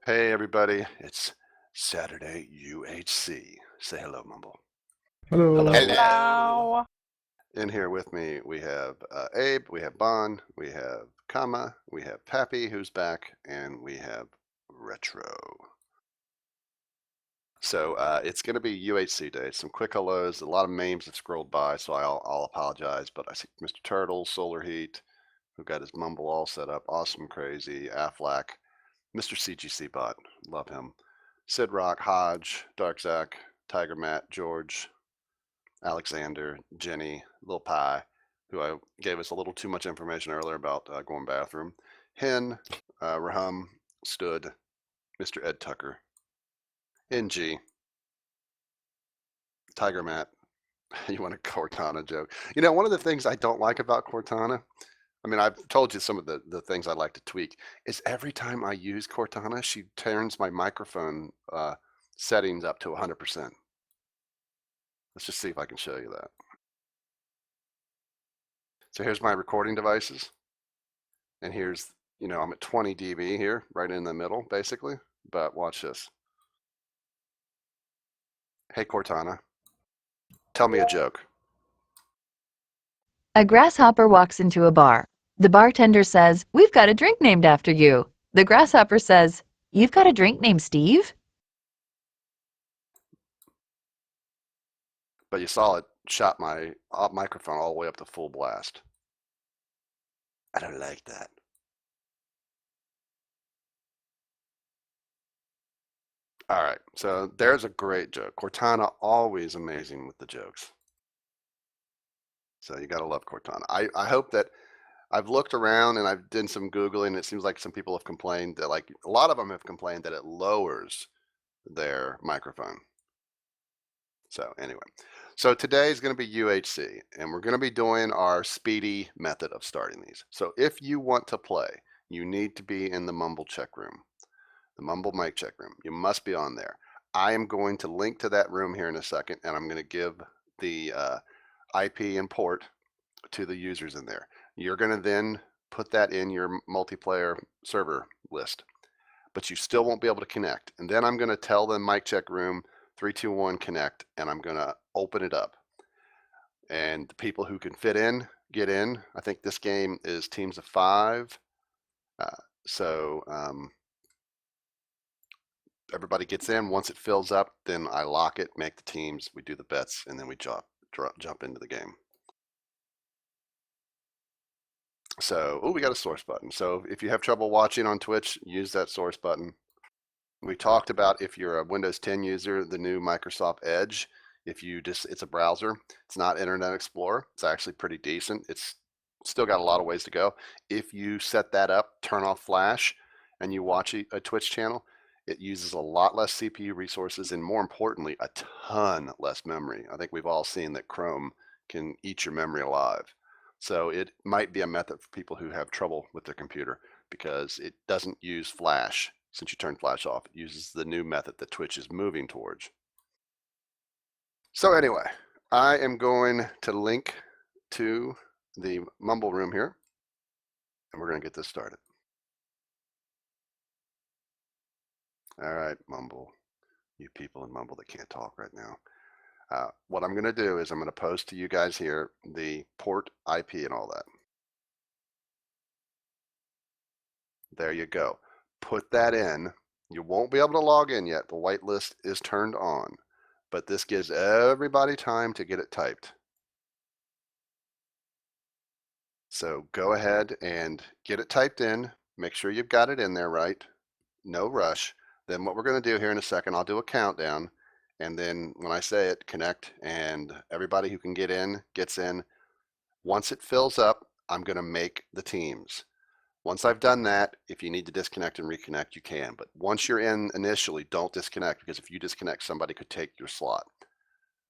Hey everybody, it's Saturday UHC. Say hello, Mumble. Hello. Hello. Hello. In here with me, we have Abe, we have Bon, we have Kama, we have Pappy, who's back, and we have Retro. So it's going to be UHC Day. Some quick hellos, a lot of memes have scrolled by, so I'll apologize. But I see Mr. Turtle, Solar Heat, who got his Mumble all set up, Awesome Crazy, Aflac, Mr. CGC Bot, love him. Sid Rock, Hodge, Dark Zach, Tiger Matt, George, Alexander, Jenny, Lil Pie, who I gave us a little too much information earlier about going bathroom. Hen, Rahum, Stood, Mr. Ed Tucker, NG, Tiger Matt. You want a Cortana joke? You know, one of the things I don't like about Cortana, I mean, I've told you some of the things I'd like to tweak, is every time I use Cortana, she turns my microphone settings up to 100%. Let's just see if I can show you that. So here's my recording devices. And here's, you know, I'm at 20 dB here, right in the middle, basically. But watch this. Hey, Cortana, tell me a joke. A grasshopper walks into a bar. The bartender says, "We've got a drink named after you." The grasshopper says, "You've got a drink named Steve?" But you saw it shot my microphone all the way up to full blast. I don't like that. All right, so there's a great joke. Cortana always amazing with the jokes. So you gotta love Cortana. I hope that I've looked around and I've done some Googling. And it seems like some people have complained that, like, a lot of them have complained that it lowers their microphone. So anyway, so today is going to be UHC, and we're going to be doing our speedy method of starting these. So if you want to play, you need to be in the Mumble check room, the Mumble mic check room. You must be on there. I am going to link to that room here in a second, and I'm going to give the IP and port to the users in there. You're going to then put that in your multiplayer server list, but you still won't be able to connect. And then I'm going to tell the mic check room 321 connect, and I'm going to open it up. And the people who can fit in, get in. I think this game is teams of 5. So everybody gets in. Once it fills up, then I lock it, make the teams, we do the bets, and then we jump into the game. So, oh, we got a source button. So if you have trouble watching on Twitch, use that source button. We talked about, if you're a Windows 10 user, the new Microsoft Edge. If you just, it's a browser. It's not Internet Explorer. It's actually pretty decent. It's still got a lot of ways to go. If you set that up, turn off Flash, and you watch a Twitch channel, it uses a lot less CPU resources and, more importantly, a ton less memory. I think we've all seen that Chrome can eat your memory alive. So it might be a method for people who have trouble with their computer, because it doesn't use Flash. Since you turn Flash off, it uses the new method that Twitch is moving towards. So anyway, I am going to link to the Mumble room here, and we're going to get this started. All right, Mumble, you people in Mumble that can't talk right now. What I'm going to do is I'm going to post to you guys here the port, IP, and all that. There you go. Put that in. You won't be able to log in yet. The whitelist is turned on, but this gives everybody time to get it typed. So go ahead and get it typed in. Make sure you've got it in there right. No rush. Then what we're going to do here in a second, I'll do a countdown. And then when I say it, connect, and everybody who can get in gets in. Once it fills up, I'm going to make the teams. Once I've done that, if you need to disconnect and reconnect, you can. But once you're in initially, don't disconnect, because if you disconnect, somebody could take your slot.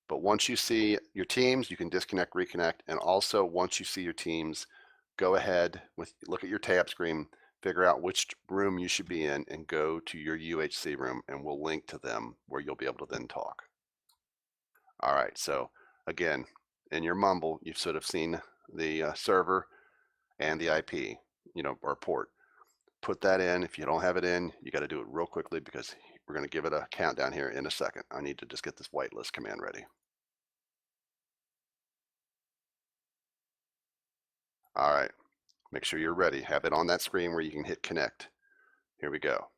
But once you see your teams, you can disconnect, reconnect. And also, once you see your teams, go ahead, look at your tab screen, figure out which room you should be in, and go to your UHC room, and we'll link to them where you'll be able to then talk. All right, so again, in your Mumble, you've sort of seen the server and the IP, you know, or port. put that in. If you don't have it in, you got to do it real quickly because we're going to give it a countdown here in a second. I need to just get this whitelist command ready. All right, make sure you're ready. Have it on that screen where you can hit connect. Here we go.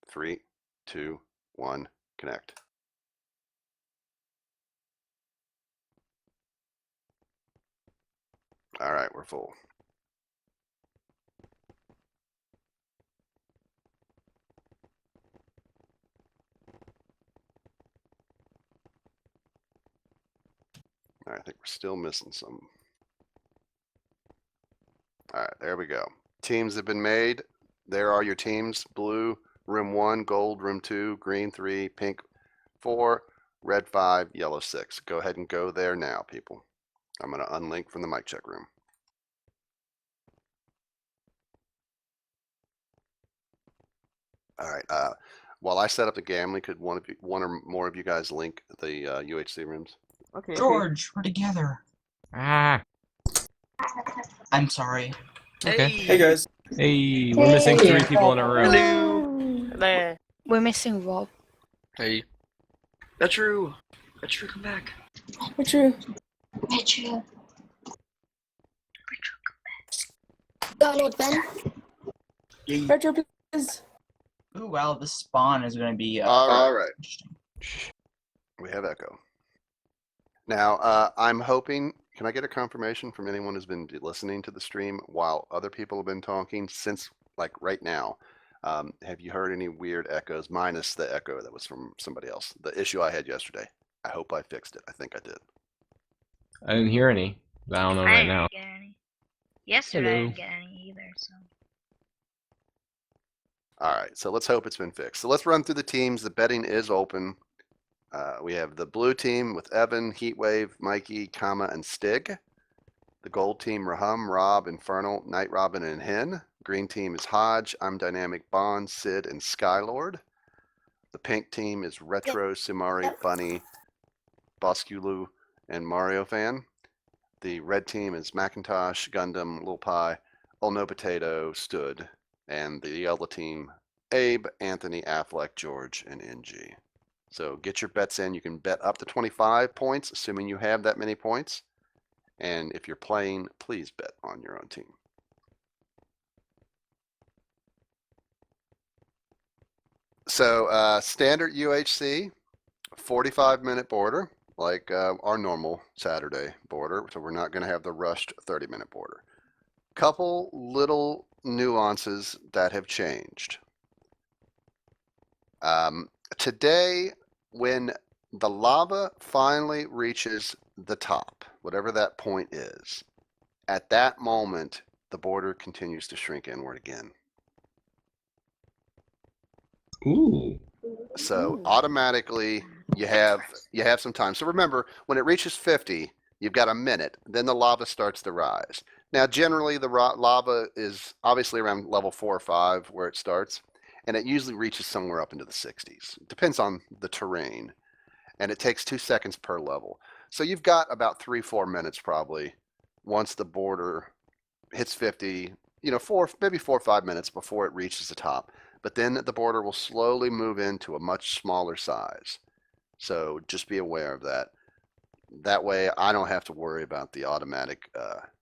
3, 2, 1, connect. All right, we're full. All right, I think we're still missing some. All right, there we go. Teams have been made. There are your teams. Blue, room 1, gold, room 2, green 3, pink 4, red 5, yellow 6. Go ahead and go there now, people. I'm going to unlink from the mic check room. All right. While I set up the gambling, could one or more of you guys link the UHC rooms? Okay. George, we're together. Ah. I'm sorry. Okay. Hey guys. Hey, we're missing 3 people in a row. Hello. There. We're missing Rob. Hey. That's true. That's true. Come back. True. Metro. Donald Ben. Yay. Retro, please. Ooh, wow, this spawn is going to be All right. interesting. We have echo. Now, I'm hoping, can I get a confirmation from anyone who's been listening to the stream while other people have been talking since, like, right now? Have you heard any weird echoes, minus the echo that was from somebody else? The issue I had yesterday. I hope I fixed it. I think I did. I didn't hear any, but I don't know right now. Get any. Yesterday I Hello. didn't get any either, so. All right, so let's hope it's been fixed. So let's run through the teams. The betting is open. We have the blue team with Evan, Heatwave, Mikey, Kama, and Stig. The gold team, Rahum, Rob, Infernal, Night Robin, and Hen. Green team is Hodge, I'm Dynamic Bond, Sid, and Skylord. The pink team is Retro, Simari, Bunny, Boskulu, and Mario Fan. The red team is Macintosh, Gundam, Lil Pie, Old No Potato, Stood. And the yellow team, Abe, Anthony, Affleck, George, and NG. So get your bets in. You can bet up to 25 points, assuming you have that many points. And if you're playing, please bet on your own team. So standard UHC, 45-minute border, like our normal Saturday border. So we're not going to have the rushed 30-minute border. Couple little nuances that have changed. Today, when the lava finally reaches the top, whatever that point is, at that moment, the border continues to shrink inward again. Ooh. So automatically you have some time. So remember, when it reaches 50, you've got a minute, then the lava starts to rise. Now, generally, the lava is obviously around level 4 or 5 where it starts, and it usually reaches somewhere up into the 60s. It depends on the terrain, and it takes 2 seconds per level. So you've got about 3-4 minutes probably once the border hits 50, maybe 4 or 5 minutes before it reaches the top. But then the border will slowly move into a much smaller size. So just be aware of that. That way I don't have to worry about the automatic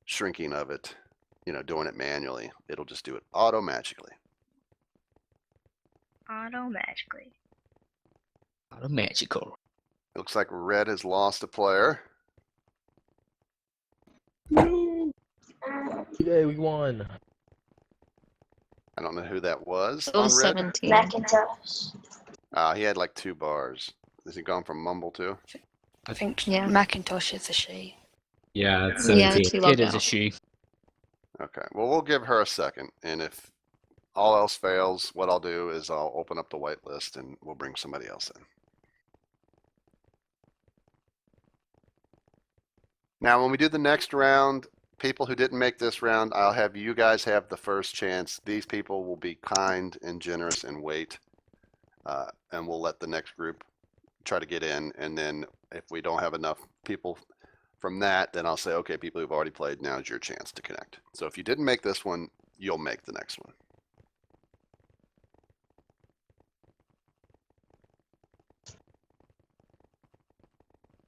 shrinking of it, doing it manually. It'll just do it auto-magically. Auto-magically. Magical. It looks like red has lost a player. Yay, we won. I don't know who that was. It was on red. 17. Macintosh. He had like 2 bars. Has he gone from mumble too? I think, yeah, Macintosh is a she. Yeah, it's Yeah, 17. she logged It is a out. she. Okay. Well, we'll give her a second. And if all else fails, what I'll do is I'll open up the whitelist and we'll bring somebody else in. Now, when we do the next round, people who didn't make this round, I'll have you guys have the first chance. These people will be kind and generous and wait. And we'll let the next group try to get in. And then if we don't have enough people from that, then I'll say, okay, people who've already played, now's your chance to connect. So if you didn't make this one, you'll make the next one.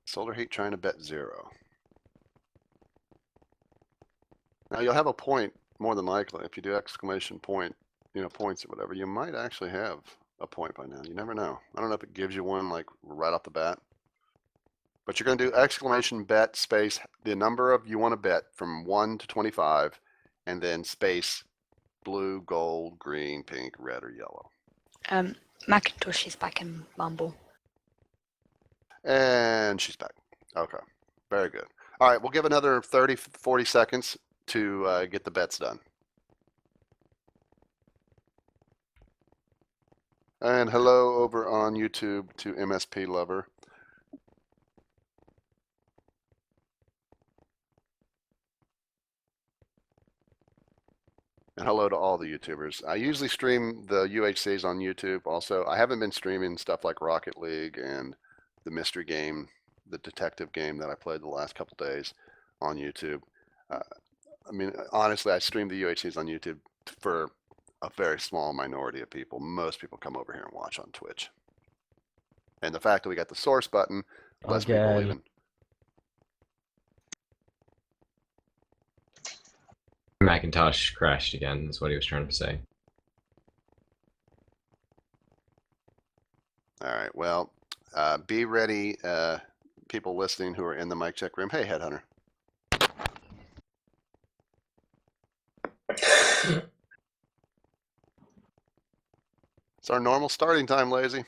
Solar Heat trying to bet 0. Now you'll have a point more than likely. If you do exclamation point, you know, points or whatever, you might actually have a point by now. You never know. I don't know if it gives you one like right off the bat. But you're going to do exclamation bet space the number of you want to bet from 1 to 25 and then space blue, gold, green, pink, red, or yellow. Macintosh is back in mumble. And she's back. Okay, very good. All right, we'll give another 30, 40 seconds to get the bets done. And hello over on YouTube to MSP Lover. And hello to all the YouTubers. I usually stream the UHCs on YouTube also. I haven't been streaming stuff like Rocket League and the mystery game, the detective game that I played the last couple days on YouTube. I mean, honestly, I stream the UHCs on YouTube for a very small minority of people. Most people come over here and watch on Twitch. And the fact that we got the source button, less people Again. even. Macintosh crashed again, is what he was trying to say. All right, well, be ready, people listening who are in the mic check room. Hey, Headhunter. It's our normal starting time, Lazy.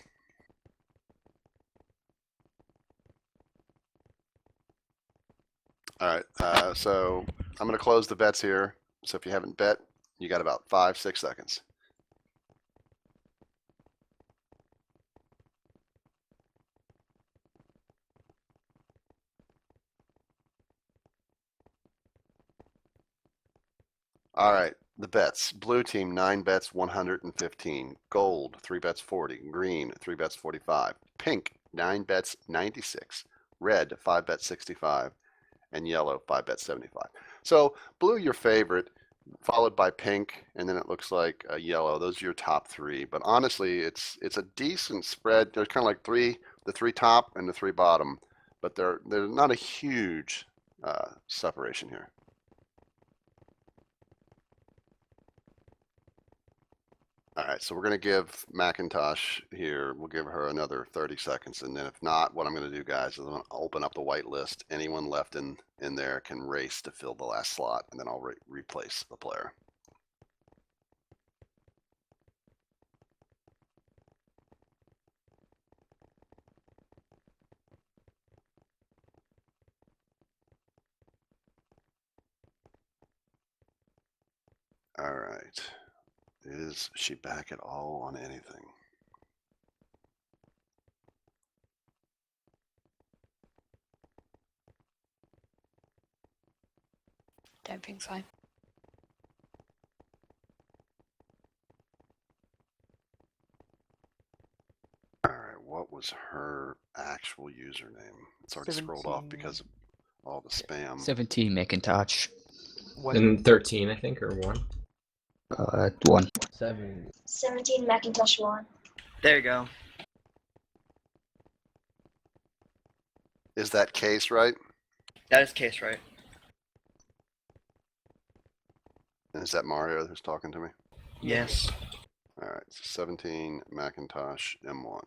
All right, so I'm going to close the bets here. So if you haven't bet, you got about 5, 6 seconds. All right, the bets. Blue team, 9 bets, 115. Gold, 3 bets, 40. Green, 3 bets, 45. Pink, 9 bets, 96. Red, 5 bets, 65. And yellow, 5 bets, 75. So blue, your favorite, followed by pink, and then it looks like yellow. Those are your top 3. But honestly, it's a decent spread. There's kind of like the 3 top and the 3 bottom, but there's not a huge separation here. All right, so we're going to give Macintosh here, we'll give her another 30 seconds. And then if not, what I'm going to do, guys, is I'm going to open up the whitelist. Anyone left in there can race to fill the last slot, and then I'll replace the player. All right. Is she back at all on anything? Don't think so. All right, what was her actual username? It's already scrolled off 17. because of all the spam. 17 Macintosh. And 13, I think, or 1. 1. 7. 17 Macintosh 1. There you go. Is that case right? That is case, right? And is that Mario who's talking to me? Yes. All right, so 17 Macintosh M1.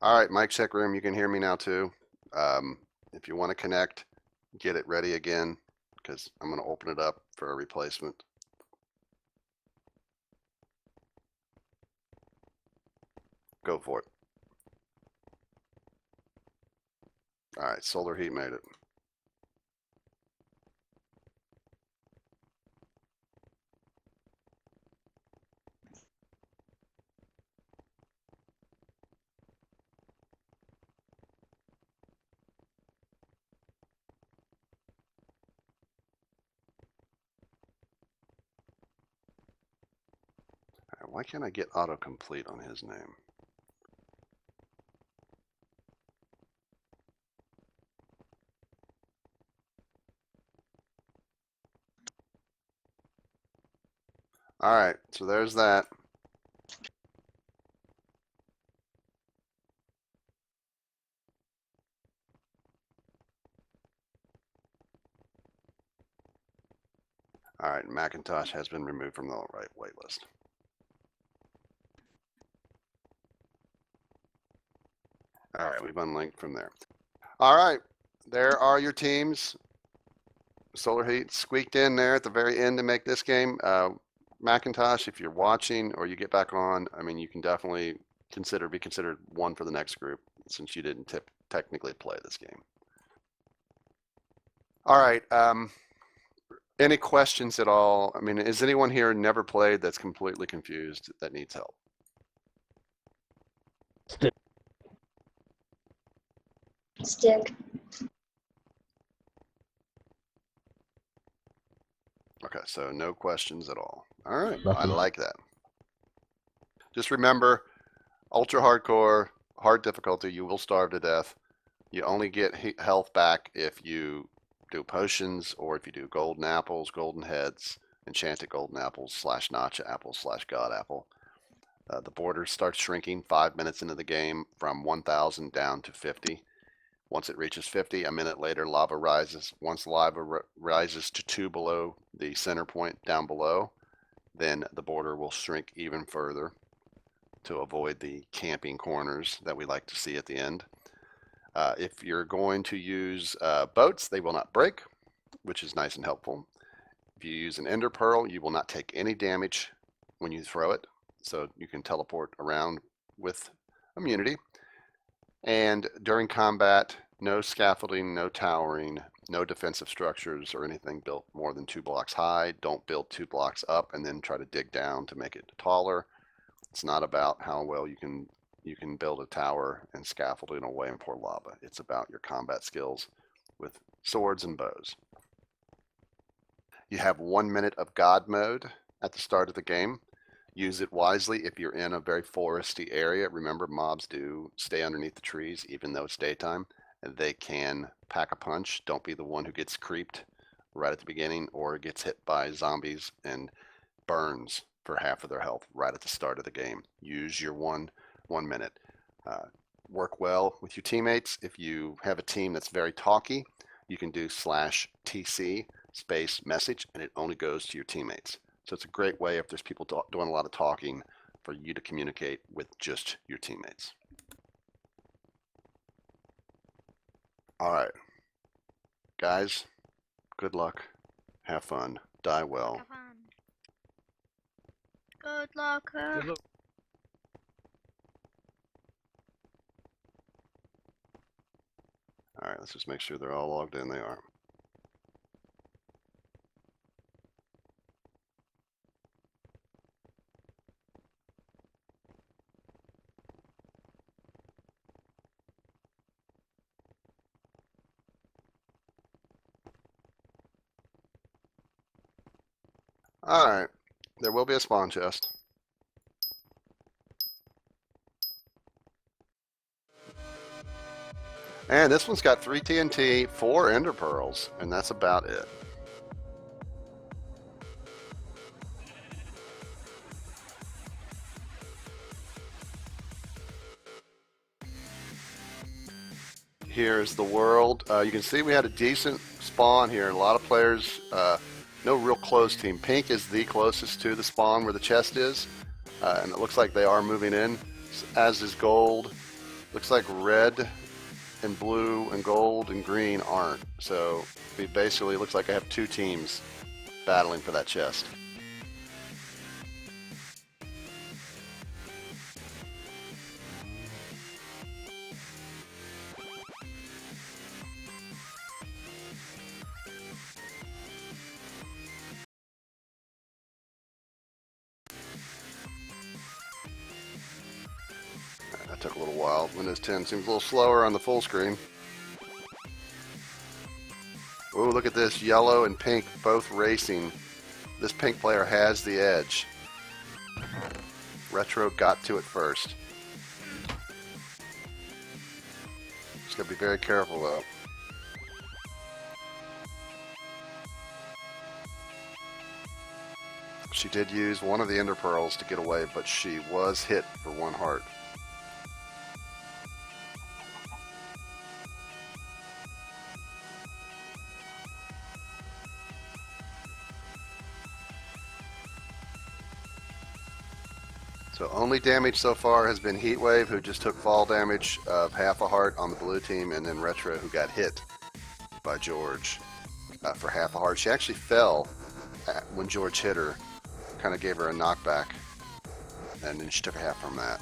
All right, mic check room, you can hear me now too. If you want to connect, get it ready again, because I'm going to open it up for a replacement. Go for it. All right, Solar Heat made it. All right, why can't I get autocomplete on his name? All right, so there's that. All right, Macintosh has been removed from the right waitlist. All right, we've unlinked from there. All right, there are your teams. Solar Heat squeaked in there at the very end to make this game. Macintosh, if you're watching or you get back on, I mean, you can definitely be considered one for the next group since you didn't technically play this game. All right. Any questions at all? I mean, is anyone here never played that's completely confused that needs help? Stick. Okay, so no questions at all. All right, I Nothing. like that. Just remember, ultra hardcore, hard difficulty, you will starve to death. You only get health back if you do potions or if you do golden apples, golden heads, enchanted golden apples / notcha apples / god apple. The border starts shrinking 5 minutes into the game from 1,000 down to 50. Once it reaches 50, a minute later, lava rises. Once lava rises to 2 below the center point down below, then the border will shrink even further to avoid the camping corners that we like to see at the end. If you're going to use boats, they will not break, which is nice and helpful. If you use an ender pearl, you will not take any damage when you throw it, so you can teleport around with immunity. And during combat, no scaffolding, no towering, no defensive structures or anything built more than 2 blocks high. Don't build 2 blocks up and then try to dig down to make it taller. It's not about how well you can build a tower and scaffolding away and pour lava. It's about your combat skills with swords and bows. You have 1 minute of God mode at the start of the game. Use it wisely if you're in a very foresty area. Remember, mobs do stay underneath the trees even though it's daytime, and they can pack a punch. Don't be the one who gets creeped right at the beginning or gets hit by zombies and burns for half of their health right at the start of the game. Use your one minute. Work well with your teammates. If you have a team that's very talky, you can do /TC space message, and it only goes to your teammates. So it's a great way if there's people doing a lot of talking for you to communicate with just your teammates. All right, guys, good luck. Have fun. Die well. Have fun. Good luck. Good luck. All right, let's just make sure they're all logged in. They are. All right, there will be a spawn chest. And this one's got 3 TNT, 4 ender pearls, and that's about it. Here's the world. You can see we had a decent spawn here. A lot of players, no real close team. Pink is the closest to the spawn where the chest is, and it looks like they are moving in, as is gold. Looks like red and blue and gold and green aren't. So it basically looks like I have 2 teams battling for that chest. That took a little while. Windows 10 seems a little slower on the full screen. Oh, look at this. Yellow and pink both racing. This pink player has the edge. Retro got to it first. Just gotta be very careful though. She did use one of the ender pearls to get away, but she was hit for 1 heart. So only damage so far has been Heatwave, who just took fall damage of half a heart on the blue team, and then Retro, who got hit by George for half a heart. She actually fell when George hit her, kind of gave her a knockback, and then she took a half from that.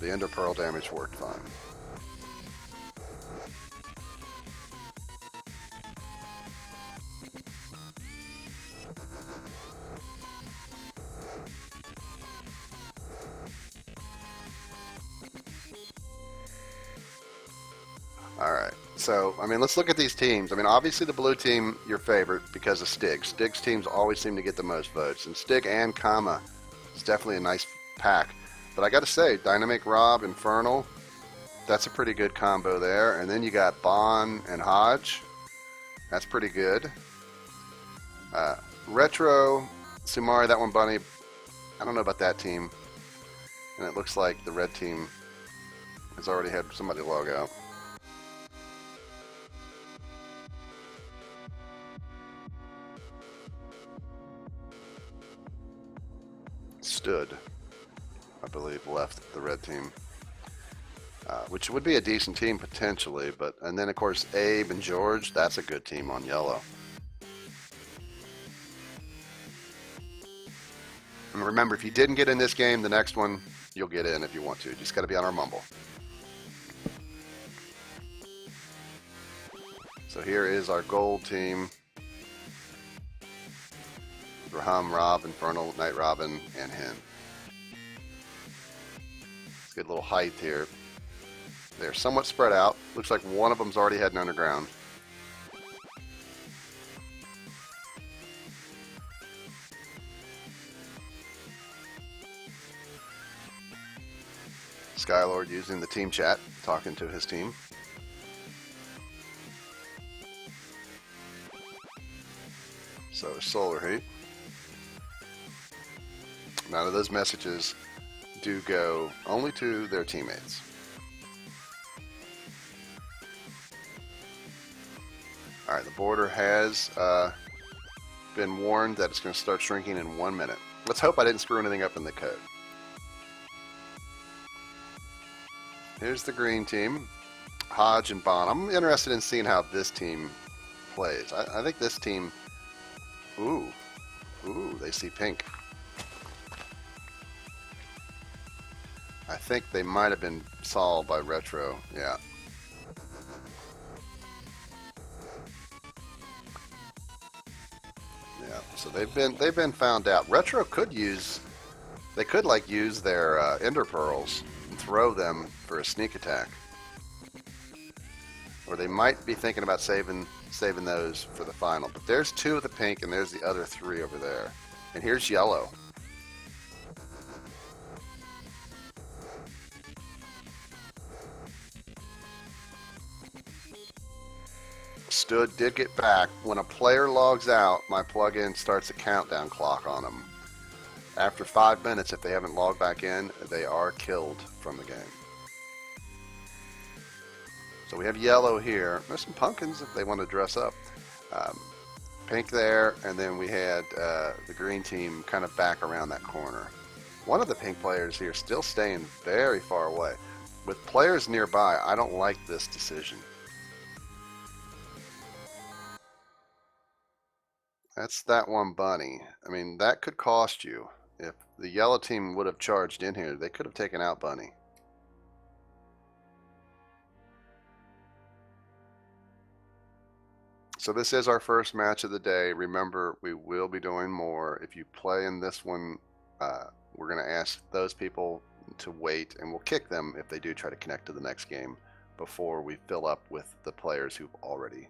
The Ender Pearl damage worked fine. Alright, so, I mean, let's look at these teams. I mean, obviously the blue team, your favorite, because of Stig. Stig's teams always seem to get the most votes, and Stig and Kama is definitely a nice pack. But I gotta say, Dynamic Rob, Infernal, that's a pretty good combo there. And then you got Bon and Hodge. That's pretty good. Retro, Sumari, that one bunny, I don't know about that team. And it looks like the red team has already had somebody log out. Stood, I believe, left the red team, which would be a decent team potentially. But and then of course Abe and George, that's a good team on yellow. And remember, if you didn't get in this game, the next one you'll get in if you want to. Just got to be on our mumble. So here is our gold team. Raham, Rob, Infernal, Night Robin, and Hen. It's a good little height here. They're somewhat spread out. Looks like one of them's already heading underground. Skylord using the team chat, talking to his team. So is Solar Heat. None of those messages do go only to their teammates. Alright, the border has been warned that it's going to start shrinking in 1 minute. Let's hope I didn't screw anything up in the code. Here's the green team, Hodge and Bon. I'm interested in seeing how this team plays. I think this team... Ooh, they see pink. I think they might have been solved by Retro. Yeah. Yeah. So they've been found out. Retro could use, they could like use their Ender Pearls and throw them for a sneak attack. Or they might be thinking about saving those for the final. But there's 2 of the pink and there's the other 3 over there. And here's yellow. Stood did get back. When a player logs out, my plugin starts a countdown clock on them. After 5 minutes, if they haven't logged back in, they are killed from the game. So we have yellow here. There's some pumpkins if they want to dress up. Pink there, and then we had the green team kind of back around that corner. One of the pink players here still staying very far away. With players nearby, I don't like this decision. That's that one bunny. I mean, that could cost you. If the yellow team would have charged in here, they could have taken out bunny. So this is our first match of the day. Remember, we will be doing more. If you play in this one, we're going to ask those people to wait, and we'll kick them if they do try to connect to the next game before we fill up with the players who've already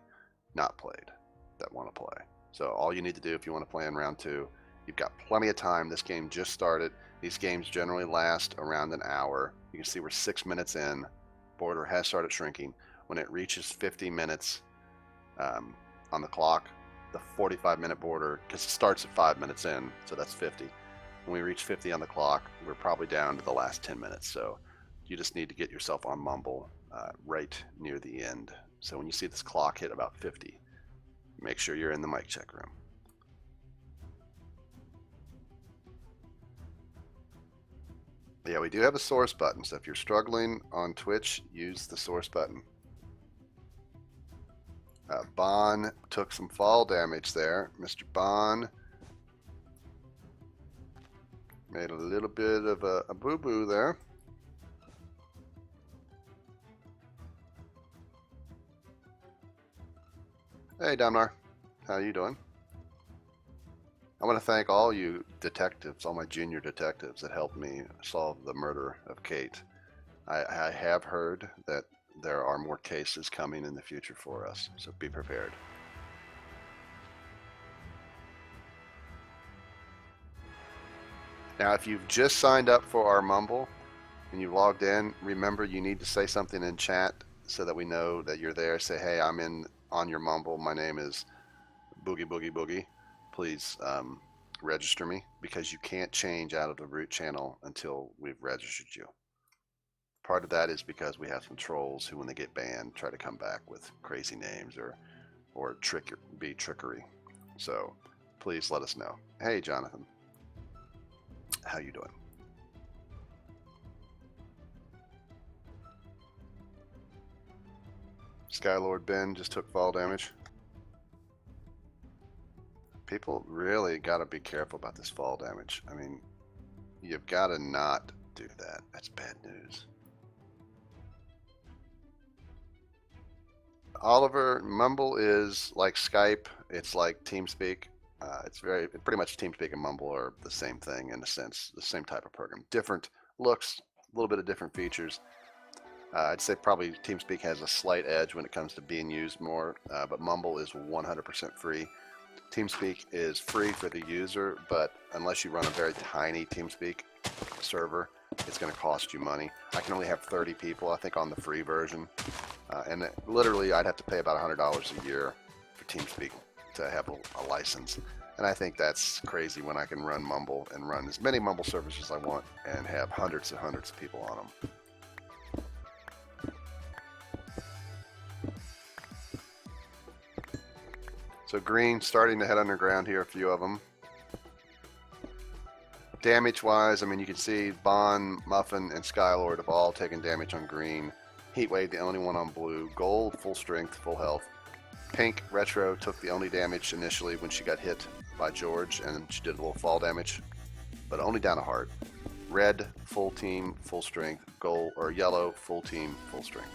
not played that want to play. So all you need to do if you want to play in round 2, you've got plenty of time. This game just started. These games generally last around an hour. You can see we're 6 minutes in. Border has started shrinking. When it reaches 50 minutes on the clock, the 45-minute border, because it starts at 5 minutes in, so that's 50. When we reach 50 on the clock, we're probably down to the last 10 minutes. So you just need to get yourself on Mumble right near the end. So when you see this clock hit about 50, make sure you're in the mic check room. Yeah, we do have a source button, so if you're struggling on Twitch, use the source button. Bon took some fall damage there. Mr. Bon made a little bit of a boo-boo there. Hey, Damnar. How you doing? I want to thank all you detectives, all my junior detectives that helped me solve the murder of Kate. I have heard that there are more cases coming in the future for us, so be prepared. Now, if you've just signed up for our Mumble and you logged in, remember you need to say something in chat so that we know that you're there. Say, hey, I'm on your Mumble. My name is Boogie Boogie Boogie. Please register me, because you can't change out of the root channel until we've registered you. Part of that is because we have some trolls who, when they get banned, try to come back with crazy names or trickery. So please let us know. Hey, Jonathan, how you doing? Skylord Ben just took fall damage. People really got to be careful about this fall damage. I mean, you've got to not do that. That's bad news. Oliver, Mumble is like Skype. It's like TeamSpeak. It's pretty much TeamSpeak and Mumble are the same thing in a sense, the same type of program. Different looks, a little bit of different features. I'd say probably TeamSpeak has a slight edge when it comes to being used more, but Mumble is 100% free. TeamSpeak is free for the user, but unless you run a very tiny TeamSpeak server, it's going to cost you money. I can only have 30 people, I think, on the free version. And literally, I'd have to pay about $100 a year for TeamSpeak to have a license. And I think that's crazy when I can run Mumble and run as many Mumble servers as I want and have hundreds and hundreds of people on them. So green starting to head underground here, a few of them. Damage-wise, I mean, you can see Bon, Muffin, and Skylord have all taken damage on green. Heatwave, the only one on blue. Gold, full strength, full health. Pink, Retro, took the only damage initially when she got hit by George, and she did a little fall damage, but only down a heart. Red, full team, full strength. Gold, or yellow, full team, full strength.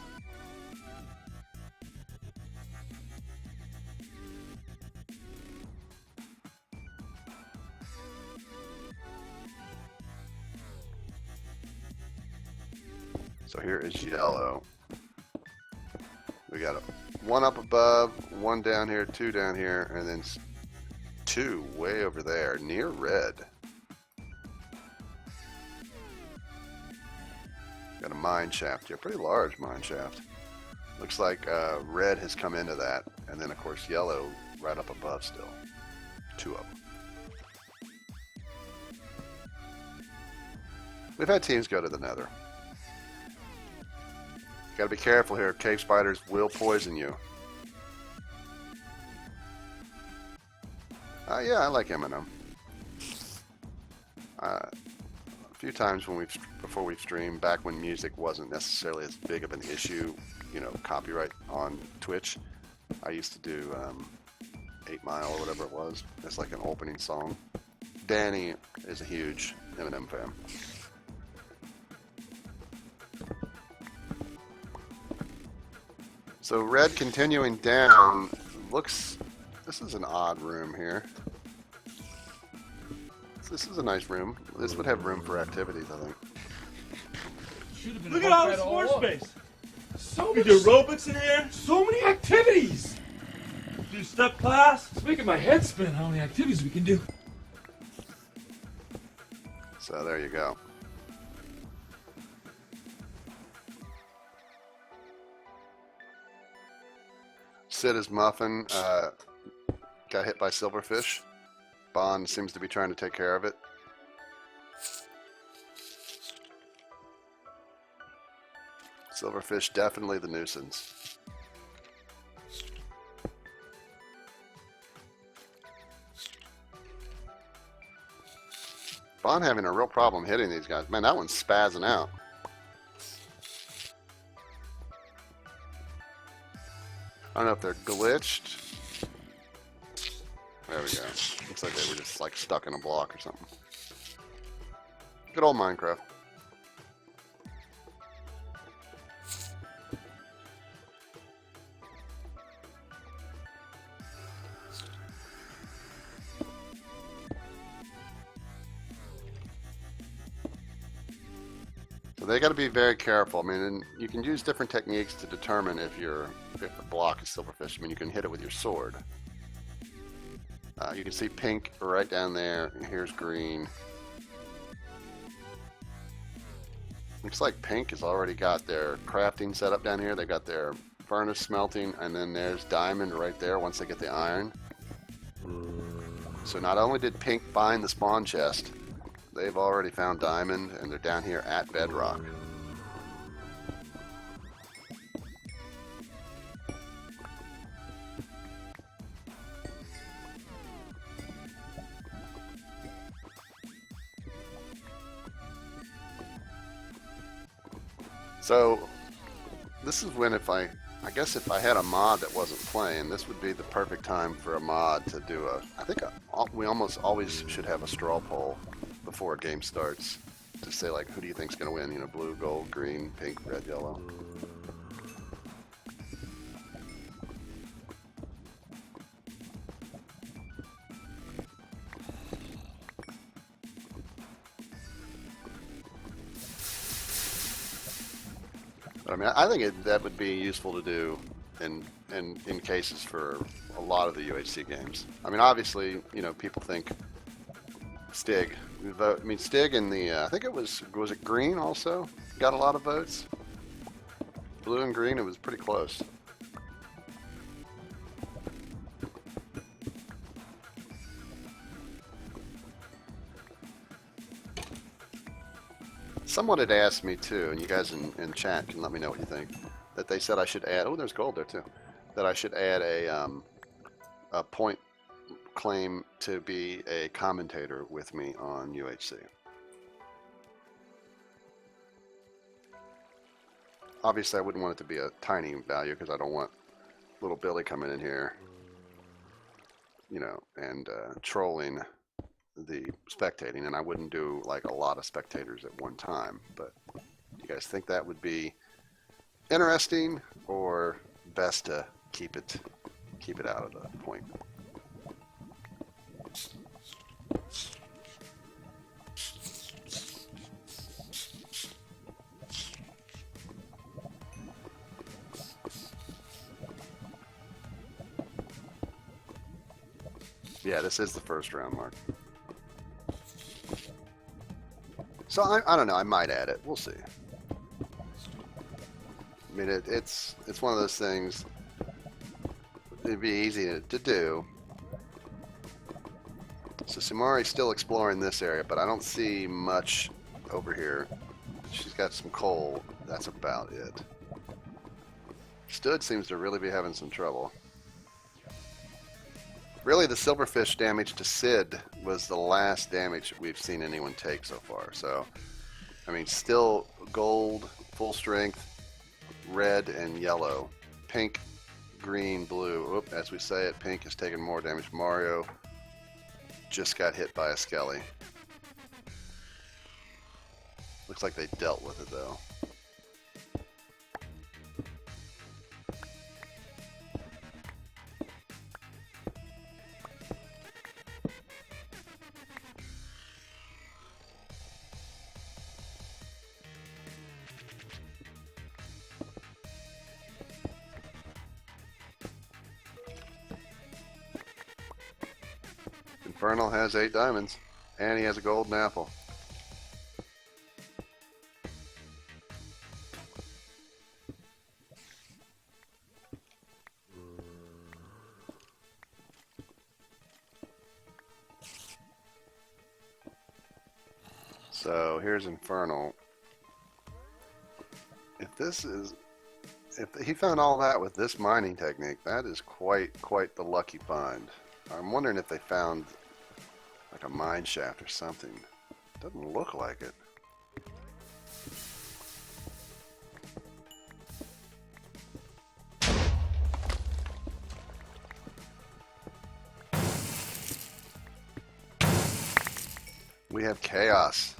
So here is yellow. We got one up above, one down here, two down here, and then two way over there near red. Got a mine shaft here, pretty large mine shaft. Looks like red has come into that, and then of course yellow right up above still. Two of them. We've had teams go to the nether. Got to be careful here. Cave spiders will poison you. Yeah, I like Eminem. A few times before we've streamed, back when music wasn't necessarily as big of an issue, you know, copyright on Twitch, I used to do 8 Mile or whatever it was. It's like an opening song. Danny is a huge Eminem fan. So red continuing down, this is an odd room here. This is a nice room. This would have room for activities, I think. Look at all this floor space. So many aerobics in here. So many activities. Do step class. It's making my head spin how many activities we can do. So there you go. Sid is Muffin. got hit by silverfish. Bond seems to be trying to take care of it. Silverfish definitely the nuisance. Bond having a real problem hitting these guys. Man, that one's spazzing out. I don't know if they're glitched. There we go. Looks like they were just like stuck in a block or something. Good old Minecraft. So they got to be very careful. I mean, and you can use different techniques to determine if the block is silverfish. I mean, you can hit it with your sword. You can see pink right down there, and here's green. Looks like pink has already got their crafting set up down here. They got their furnace smelting, and then there's diamond right there once they get the iron. So not only did pink find the spawn chest, they've already found diamond, and they're down here at bedrock. So this is when I guess if I had a mod that wasn't playing, this would be the perfect time for a mod to do we almost always should have a straw poll before a game starts to say like, who do you think's gonna win? You know, blue, gold, green, pink, red, yellow. I mean, I think that would be useful to do in cases for a lot of the UHC games. I mean, obviously, you know, people think Stig. I mean, Stig in the I think it was it green also got a lot of votes. Blue and green, it was pretty close. Someone had asked me too, and you guys in chat can let me know what you think, that they said I should add, oh, there's gold there too, that I should add a point claim to be a commentator with me on UHC. Obviously, I wouldn't want it to be a tiny value because I don't want little Billy coming in here, you know, and trolling the spectating, and I wouldn't do like a lot of spectators at one time. But you guys think that would be interesting, or best to keep it out of the point? Yeah, this is the first round, Mark. So I don't know. I might add it. We'll see. I mean, it's one of those things. It'd be easy to do. So Sumari's still exploring this area, but I don't see much over here. She's got some coal. That's about it. Stood seems to really be having some trouble. Really, the silverfish damage to Sid was the last damage we've seen anyone take so far. So, I mean, still gold, full strength, red and yellow, pink, green, blue. Oop, as we say it, pink has taken more damage. Mario just got hit by a skelly. Looks like they dealt with it though. Infernal has 8 diamonds, and he has a golden apple. So here's Infernal. If he found all that with this mining technique, that is quite the lucky find. I'm wondering if they found like a mine shaft or something. Doesn't look like it. We have chaos.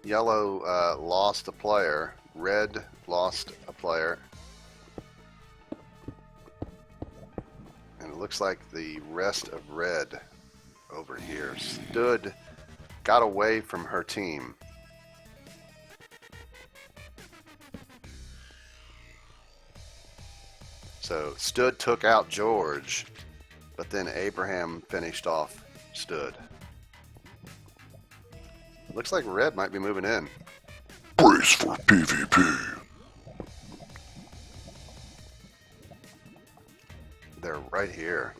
Yellow lost a player. Red lost a player. And it looks like the rest of red over here got away from her team. So Stood took out George, but then Abraham finished off Stood. Looks like red might be moving in. Brace for PvP. They're right here.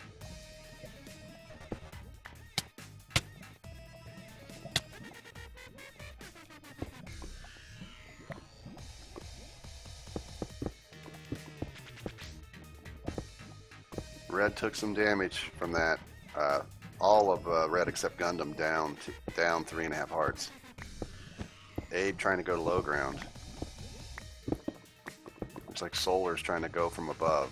Red took some damage from that. All of red except Gundam down 3.5 hearts. Abe trying to go to low ground. Looks like Solar's trying to go from above.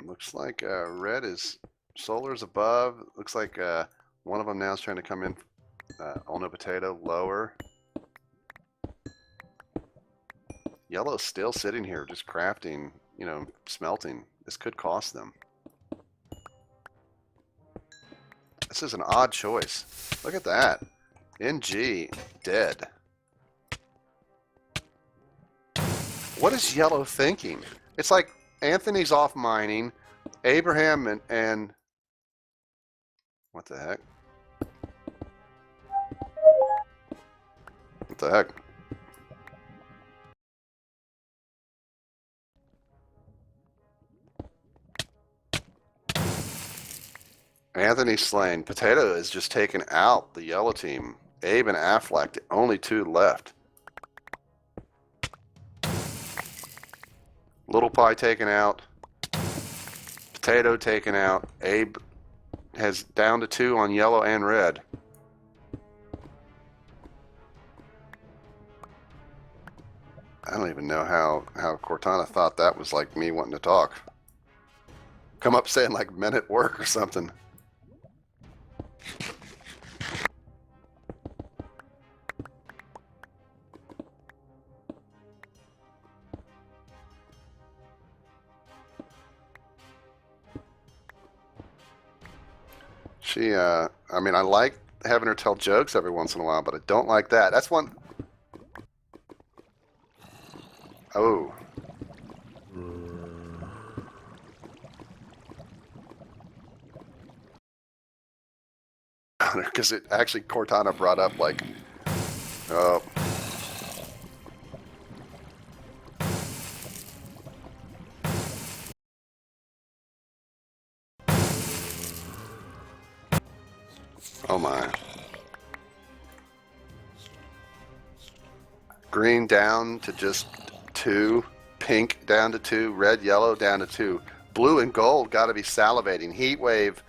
Looks like Solar's above. Looks like one of them now is trying to come in. Ono Potato lower. Yellow's still sitting here just crafting, smelting. This could cost them. This is an odd choice. Look at that. NG dead. What is Yellow thinking? It's like Anthony's off mining. Abraham and what the heck? What the heck? Anthony slain. Potato is just taking out the yellow team. Abe and Affleck, only 2 left. Little Pie taken out. Potato taken out. Abe has down to 2 on yellow and red. I don't even know how Cortana thought that was like me wanting to talk. Come up saying like men at work or something. I mean, I like having her tell jokes every once in a while, but I don't like that. That's one. Oh. Because it actually, Cortana brought up like, oh. Oh my. Green down to just 2. Pink down to 2. Red, yellow down to 2. Blue and gold got to be salivating. Heat wave.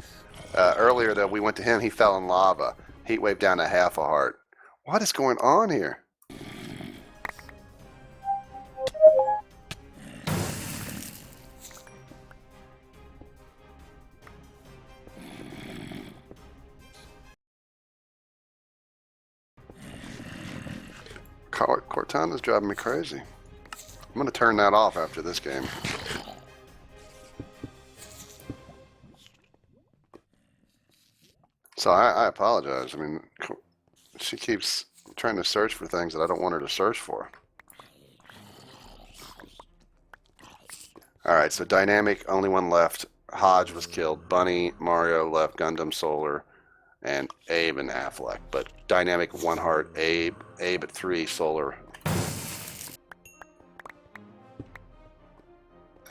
Earlier that we went to him, he fell in lava. Heat wave down to 1/2 a heart. What is going on here? Cortana's driving me crazy. I'm going to turn that off after this game. So I apologize. I mean, she keeps trying to search for things that I don't want her to search for. All right, so Dynamic, only one left. Hodge was killed. Bunny, Mario left. Gundam, Solar, and Abe and Affleck. But dynamic 1 heart, Abe at 3, solar.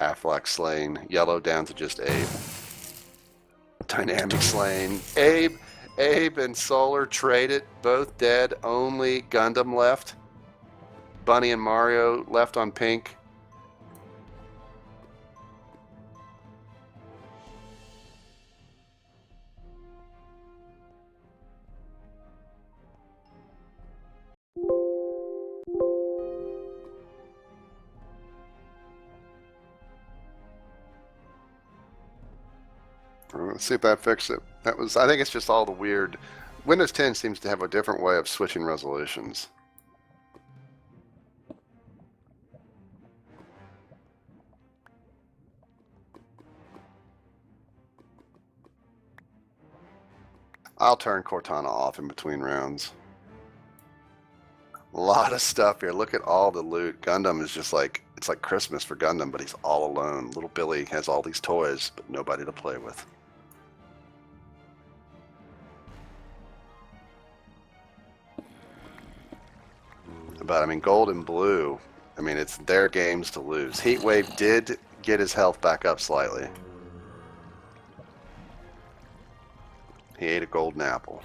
Affleck slain, yellow down to just Abe. Dynamic slain, Abe and solar traded, both dead, only Gundam left. Bunny and Mario left on pink. Let's see if that fixed it. That was, I think it's just all the weird. Windows 10 seems to have a different way of switching resolutions. I'll turn Cortana off in between rounds. A lot of stuff here. Look at all the loot. Gundam is just like, it's like Christmas for Gundam, but he's all alone. Little Billy has all these toys, but nobody to play with. But I mean, gold and blue, I mean, it's their games to lose. Heatwave did get his health back up slightly. He ate a golden apple.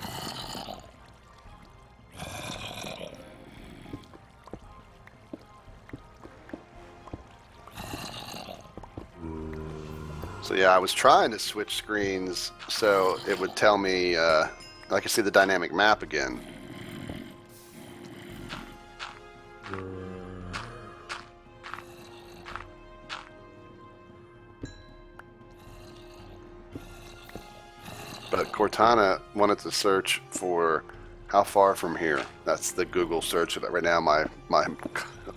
So yeah, I was trying to switch screens so it would tell me, I could see the dynamic map again. But Cortana wanted to search for how far from here. That's the Google search that right now my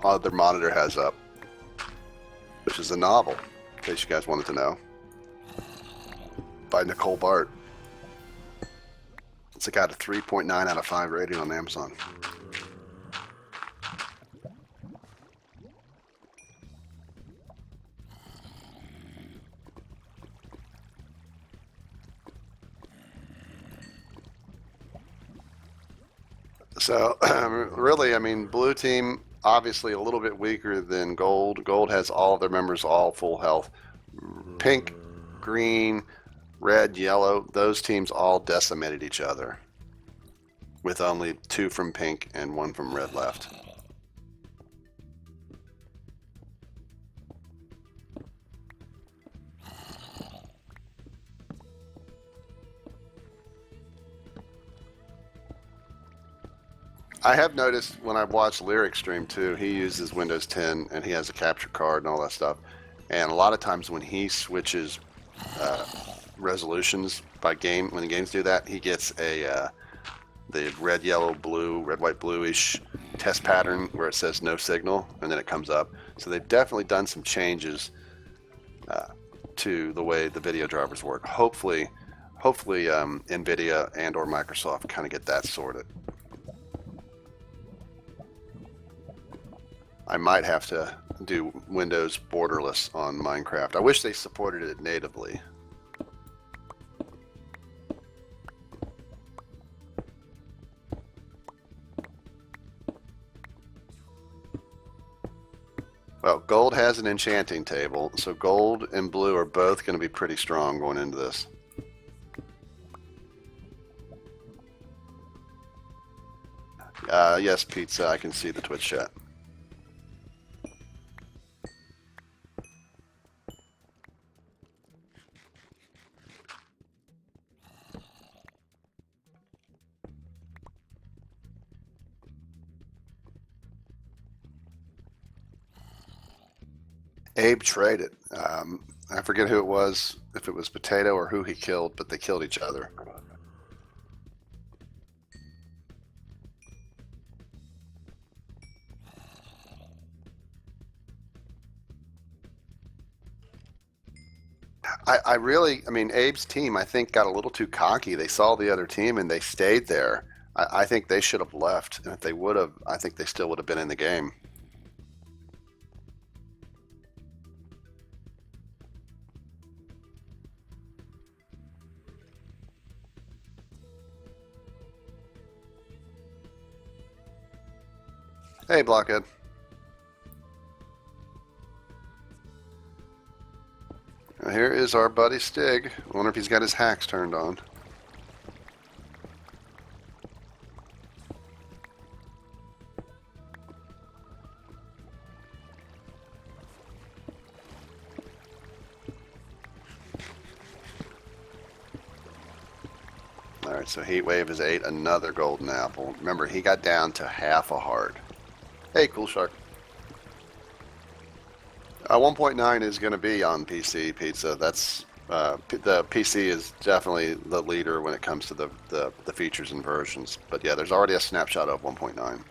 other monitor has up, which is a novel, in case you guys wanted to know, by Nicole Bart. It's got a 3.9 out of 5 rating on Amazon. So, really, I mean, blue team, obviously a little bit weaker than gold. Gold has all of their members all full health. Pink, green, red, yellow, those teams all decimated each other, with only 2 from pink and 1 from red left. I have noticed when I've watched Lyric stream too, he uses Windows 10 and he has a capture card and all that stuff. And a lot of times when he switches resolutions by game, when the games do that, he gets the red, yellow, blue, red, white, bluish test pattern where it says no signal and then it comes up. So they've definitely done some changes to the way the video drivers work. Hopefully NVIDIA and or Microsoft kind of get that sorted. I might have to do Windows borderless on Minecraft. I wish they supported it natively. Well, gold has an enchanting table, so gold and blue are both going to be pretty strong going into this. Yes, Pizza, I can see the Twitch chat. Abe traded. I forget who it was, if it was Potato or who he killed, but they killed each other. I mean, Abe's team, I think, got a little too cocky. They saw the other team and they stayed there. I think they should have left. And if they would have, I think they still would have been in the game. Hey, Blockhead. Now here is our buddy Stig. I wonder if he's got his hacks turned on. Alright, so Heatwave has ate another golden apple. Remember, he got down to half a heart. Hey, Cool Shark. 1.9 is going to be on PC, Pizza. That's the PC is definitely the leader when it comes to the features and versions. But yeah, there's already a snapshot of 1.9.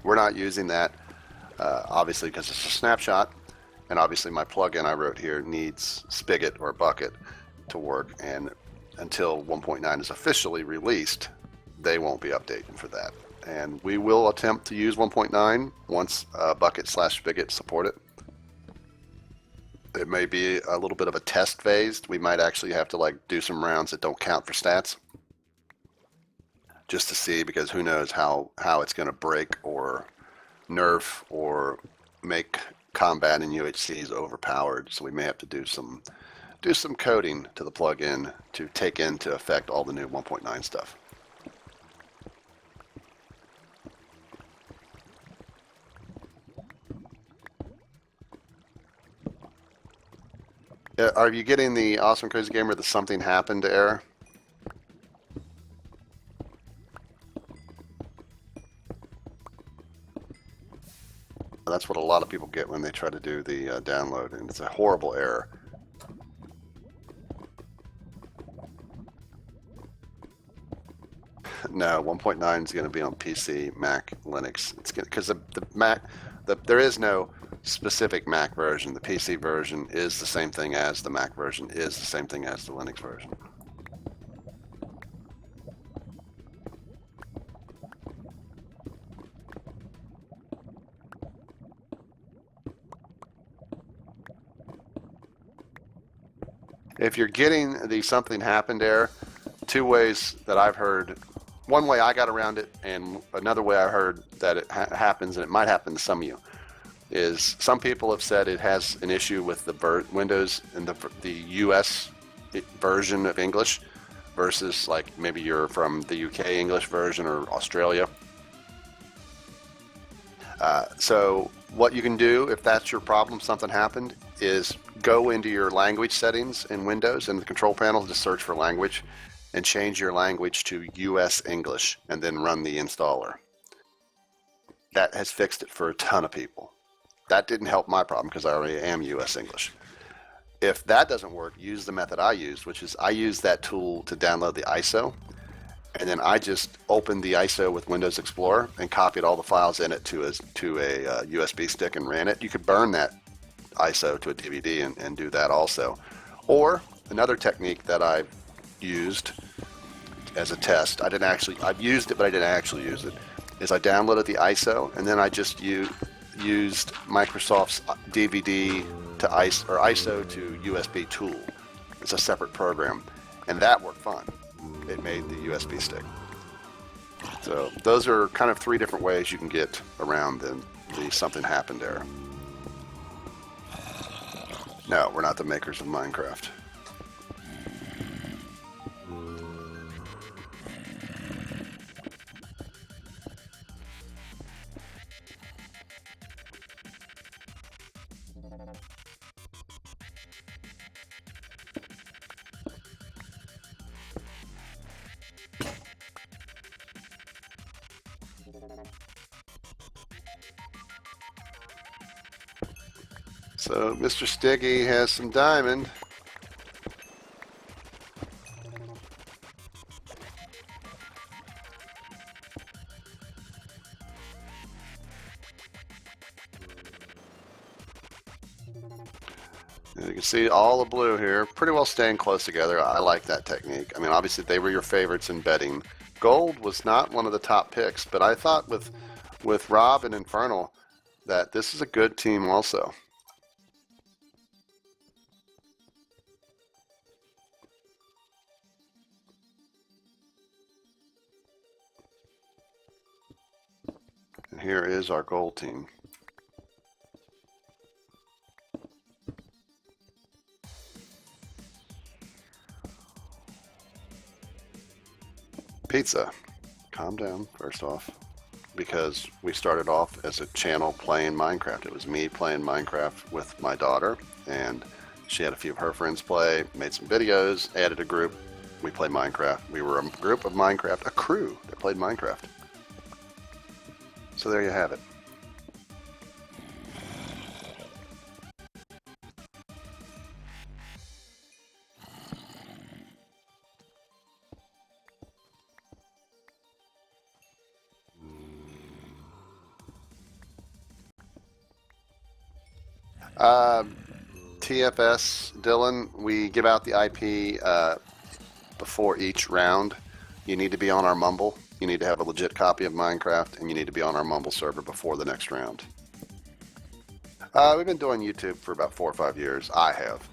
We're not using that, obviously, because it's a snapshot. And obviously my plugin I wrote here needs Spigot or Bucket to work. And until 1.9 is officially released, they won't be updating for that. And we will attempt to use 1.9 once Bucket/Spigot support it. It may be a little bit of a test phase. We might actually have to like do some rounds that don't count for stats, just to see, because who knows how it's going to break or nerf or make combat in UHCs overpowered. So we may have to do some coding to the plugin to take into effect all the new 1.9 stuff. Are you getting the Awesome Crazy Gamer the something happened error? That's what a lot of people get when they try to do the download, and it's a horrible error. No, 1.9 is going to be on PC, Mac, Linux. It's because the Mac, there is no specific Mac version. The PC version is the same thing as the Mac version is the same thing as the Linux version. If you're getting the something happened error, two ways that I've heard. One way I got around it, and another way I heard that it happens, and it might happen to some of you, is some people have said it has an issue with the Windows and the US version of English versus like maybe you're from the UK English version or Australia. So what you can do if that's your problem, something happened, is go into your language settings in Windows and the control panel, just search for language and change your language to US English and then run the installer. That has fixed it for a ton of people. That didn't help my problem because I already am US English. If that doesn't work, use the method I used, which is I used that tool to download the ISO, and then I just opened the ISO with Windows Explorer and copied all the files in it to a USB stick and ran it. You could burn that ISO to a DVD and do that also. Or another technique that I've used as a test, I've used it but I didn't actually use it, is I downloaded the ISO and then I just used Microsoft's DVD to ISO to USB tool. It's a separate program, and that worked fine. It made the USB stick. So those are kind of three different ways you can get around the something happened error. No, we're not the makers of Minecraft. So Mr. Stiggy has some diamond. And you can see all the blue here, pretty well staying close together. I like that technique. I mean, obviously they were your favorites in betting. Gold was not one of the top picks, but I thought with Rob and Infernal that this is a good team also. And here is our gold team. Pizza. Calm down, first off, because we started off as a channel playing Minecraft. It was me playing Minecraft with my daughter, and she had a few of her friends play, made some videos, added a group. We played Minecraft. We were a group of Minecraft, a crew that played Minecraft. So there you have it. TFS, Dylan, we give out the IP before each round. You need to be on our Mumble. You need to have a legit copy of Minecraft, and you need to be on our Mumble server before the next round. We've been doing YouTube for about 4 or 5 years. I have.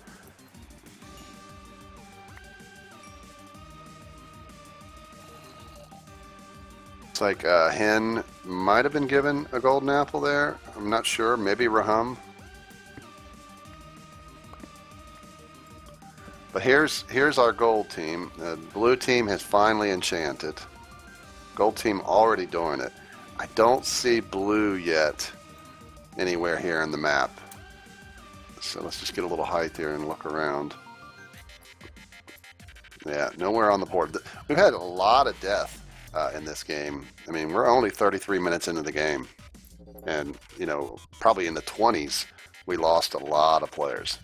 It's like Hen might have been given a golden apple there. I'm not sure. Maybe Rahum. But here's our gold team. The blue team has finally enchanted. Gold team already doing it. I don't see blue yet anywhere here in the map. So let's just get a little height here and look around. Yeah, nowhere on the board. We've had a lot of death in this game. I mean, we're only 33 minutes into the game. And, you know, probably in the 20s, we lost a lot of players.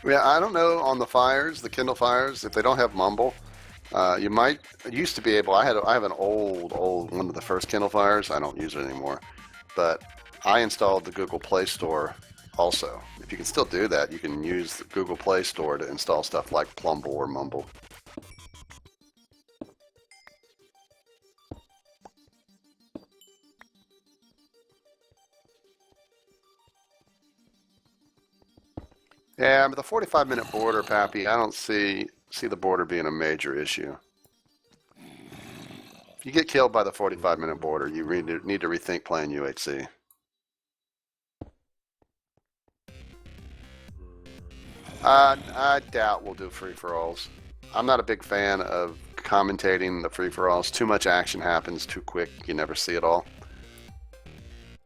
Yeah, I don't know on the fires, the Kindle fires, if they don't have Mumble, you might, it used to be able, I have an old, one of the first Kindle fires, I don't use it anymore, but I installed the Google Play Store also. If you can still do that, you can use the Google Play Store to install stuff like Plumble or Mumble. Yeah, but the 45-minute border, Pappy, I don't see the border being a major issue. If you get killed by the 45-minute border, you need to rethink playing UHC. I doubt we'll do free-for-alls. I'm not a big fan of commentating the free-for-alls. Too much action happens too quick. You never see it all.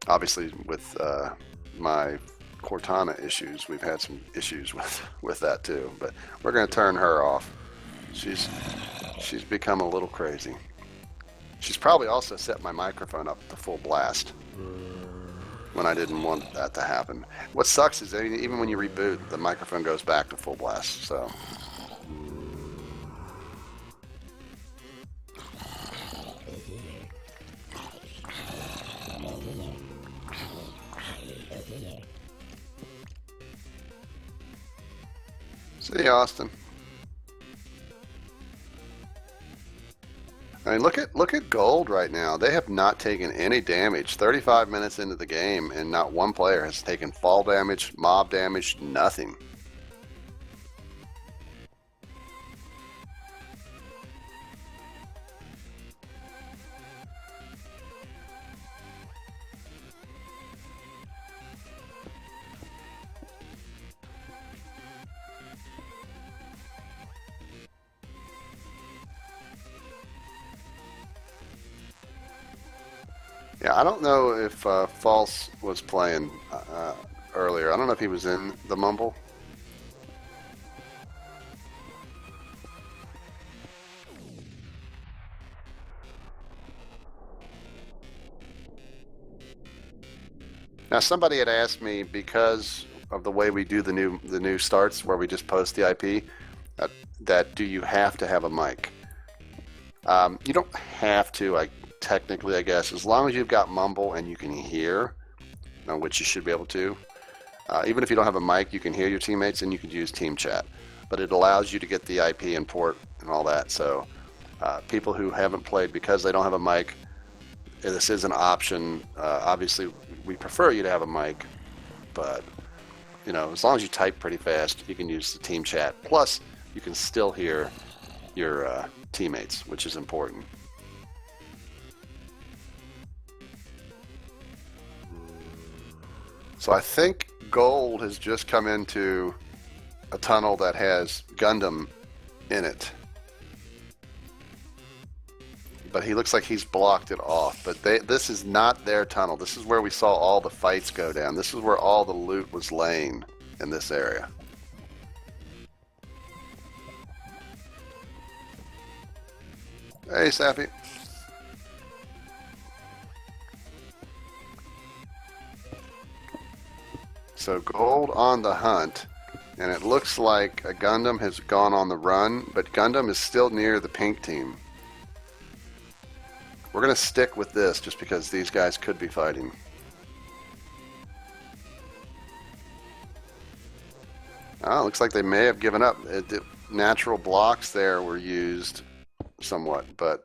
Obviously, with my Cortana issues, we've had some issues with that too, but we're going to turn her off. She's become a little crazy. She's probably also set my microphone up to full blast when I didn't want that to happen. What sucks is that even when you reboot, the microphone goes back to full blast. So see you, Austin. I mean, look at gold right now. They have not taken any damage. 35 minutes into the game, and not one player has taken fall damage, mob damage, nothing. Yeah, I don't know if False was playing earlier. I don't know if he was in the Mumble. Now, somebody had asked me, because of the way we do the new starts, where we just post the IP, that do you have to have a mic? You don't have to. Technically, I guess, as long as you've got Mumble and you can hear, which you should be able to. Even if you don't have a mic, you can hear your teammates and you could use team chat. but it allows you to get the IP and port and all that. So people who haven't played because they don't have a mic, this is an option. Obviously, we prefer you to have a mic, but you know, as long as you type pretty fast, you can use the team chat. Plus, you can still hear your teammates, which is important. So I think Gold has just come into a tunnel that has Gundam in it. But he looks like he's blocked it off. But this is not their tunnel. This is where we saw all the fights go down. This is where all the loot was laying in this area. Hey, Sappy. So Gold on the hunt, and it looks like a Gundam has gone on the run, but Gundam is still near the pink team. We're going to stick with this just because these guys could be fighting. Oh, looks like they may have given up. The natural blocks there were used somewhat, but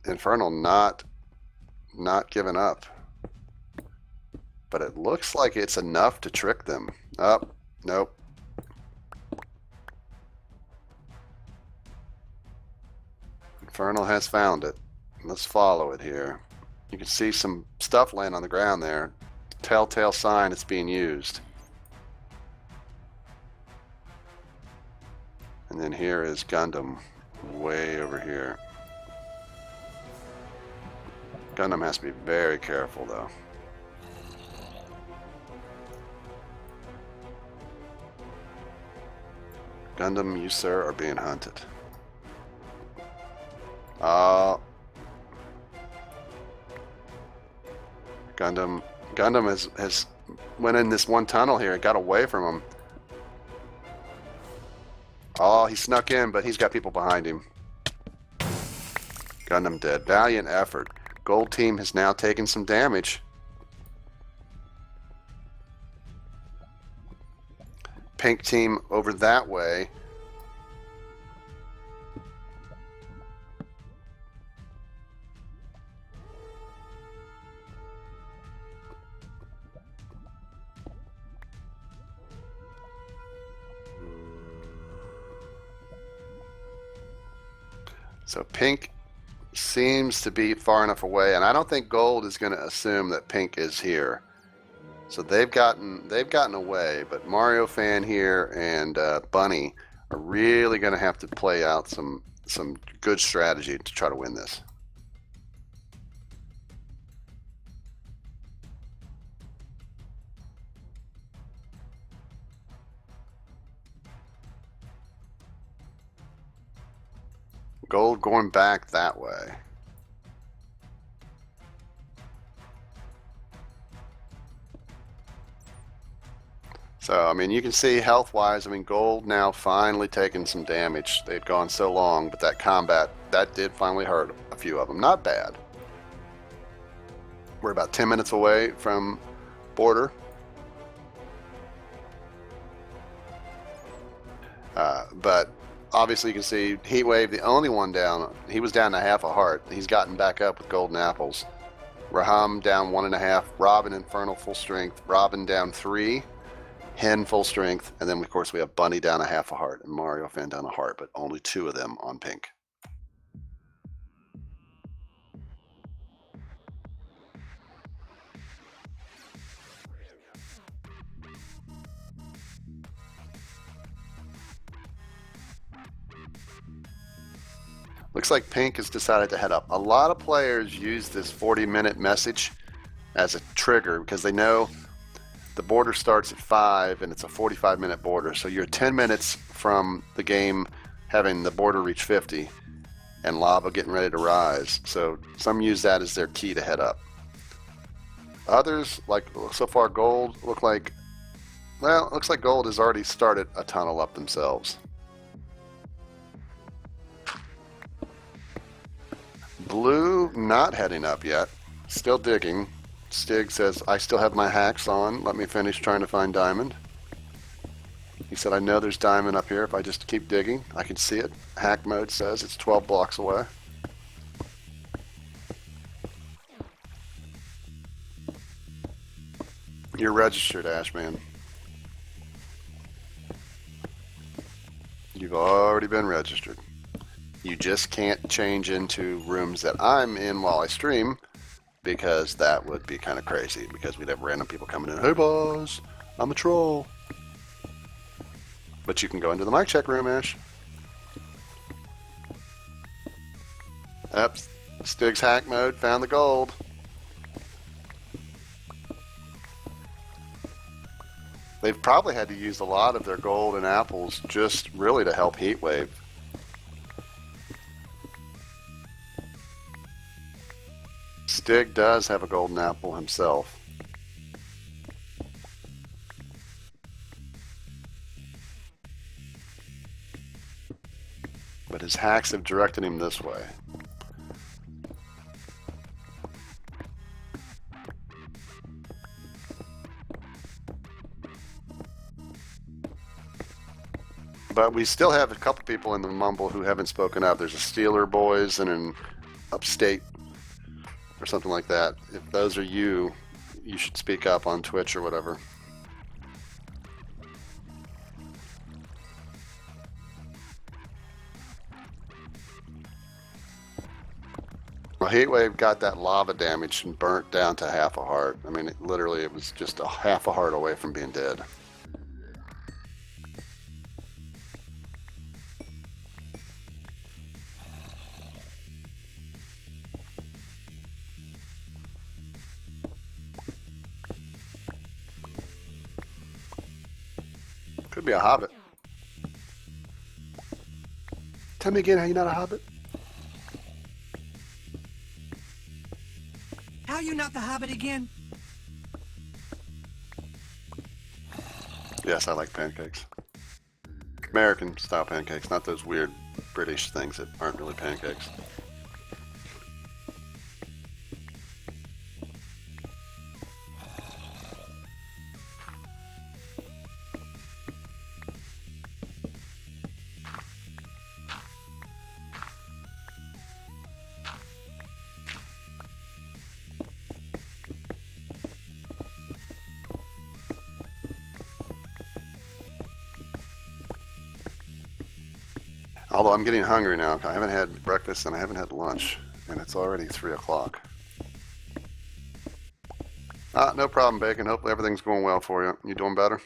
Infernal not giving up. But it looks like it's enough to trick them. Oh, nope. Infernal has found it. Let's follow it here. You can see some stuff laying on the ground there. Telltale sign it's being used. And then here is Gundam way over here. Gundam has to be very careful though. Gundam, you sir, are being hunted. Gundam has went in this one tunnel here and got away from him. Oh, he snuck in, but he's got people behind him. Gundam dead. Valiant effort. Gold team has now taken some damage. Pink team over that way. So pink seems to be far enough away, and I don't think Gold is going to assume that pink is here. So they've gotten away, but Mario Fan here and Bunny are really going to have to play out some good strategy to try to win this. Gold going back that way. So, I mean, you can see health-wise, I mean, Gold now finally taking some damage. They'd gone so long, but that combat, that did finally hurt a few of them. Not bad. We're about 10 minutes away from border. But obviously you can see Heatwave, the only one down. He was down to half a heart. He's gotten back up with golden apples. Raham down 1.5. Robin Infernal full strength. Robin down 3. Hen full strength. And then of course we have Bunny down a half a heart and Mario Fan down a heart, but only 2 of them on pink. Looks like pink has decided to head up. A lot of players use this 40-minute message as a trigger because they know the border starts at 5 and it's a 45-minute border. So you're 10 minutes from the game having the border reach 50 and lava getting ready to rise. So some use that as their key to head up. Others, like so far Gold, look like, well, it looks like Gold has already started a tunnel up themselves. Blue not heading up yet, still digging. Stig says, I still have my hacks on. Let me finish trying to find diamond. He said, I know there's diamond up here. If I just keep digging, I can see it. Hack mode says it's 12 blocks away. You're registered, Ashman. You've already been registered. You just can't change into rooms that I'm in while I stream, because that would be kind of crazy, because we'd have random people coming in, hey boss, I'm a troll. But you can go into the mic check room, Ash. Yep, Stig's hack mode found the gold. They've probably had to use a lot of their gold and apples just really to help Heatwave. Stig does have a golden apple himself. But his hacks have directed him this way. But we still have a couple people in the mumble who haven't spoken up. There's a Steeler Boys and an Upstate or something like that. If those are you, you should speak up on Twitch or whatever. Well, Heatwave got that lava damage and burnt down to half a heart. I mean, literally, it was just a half a heart away from being dead. Could be a hobbit. Tell me again how you're not a hobbit? How you not the hobbit again? Yes, I like pancakes. American style pancakes, not those weird British things that aren't really pancakes. Although I'm getting hungry now. I haven't had breakfast and I haven't had lunch, and it's already 3 o'clock. No problem, Bacon. Hopefully everything's going well for you. You doing better?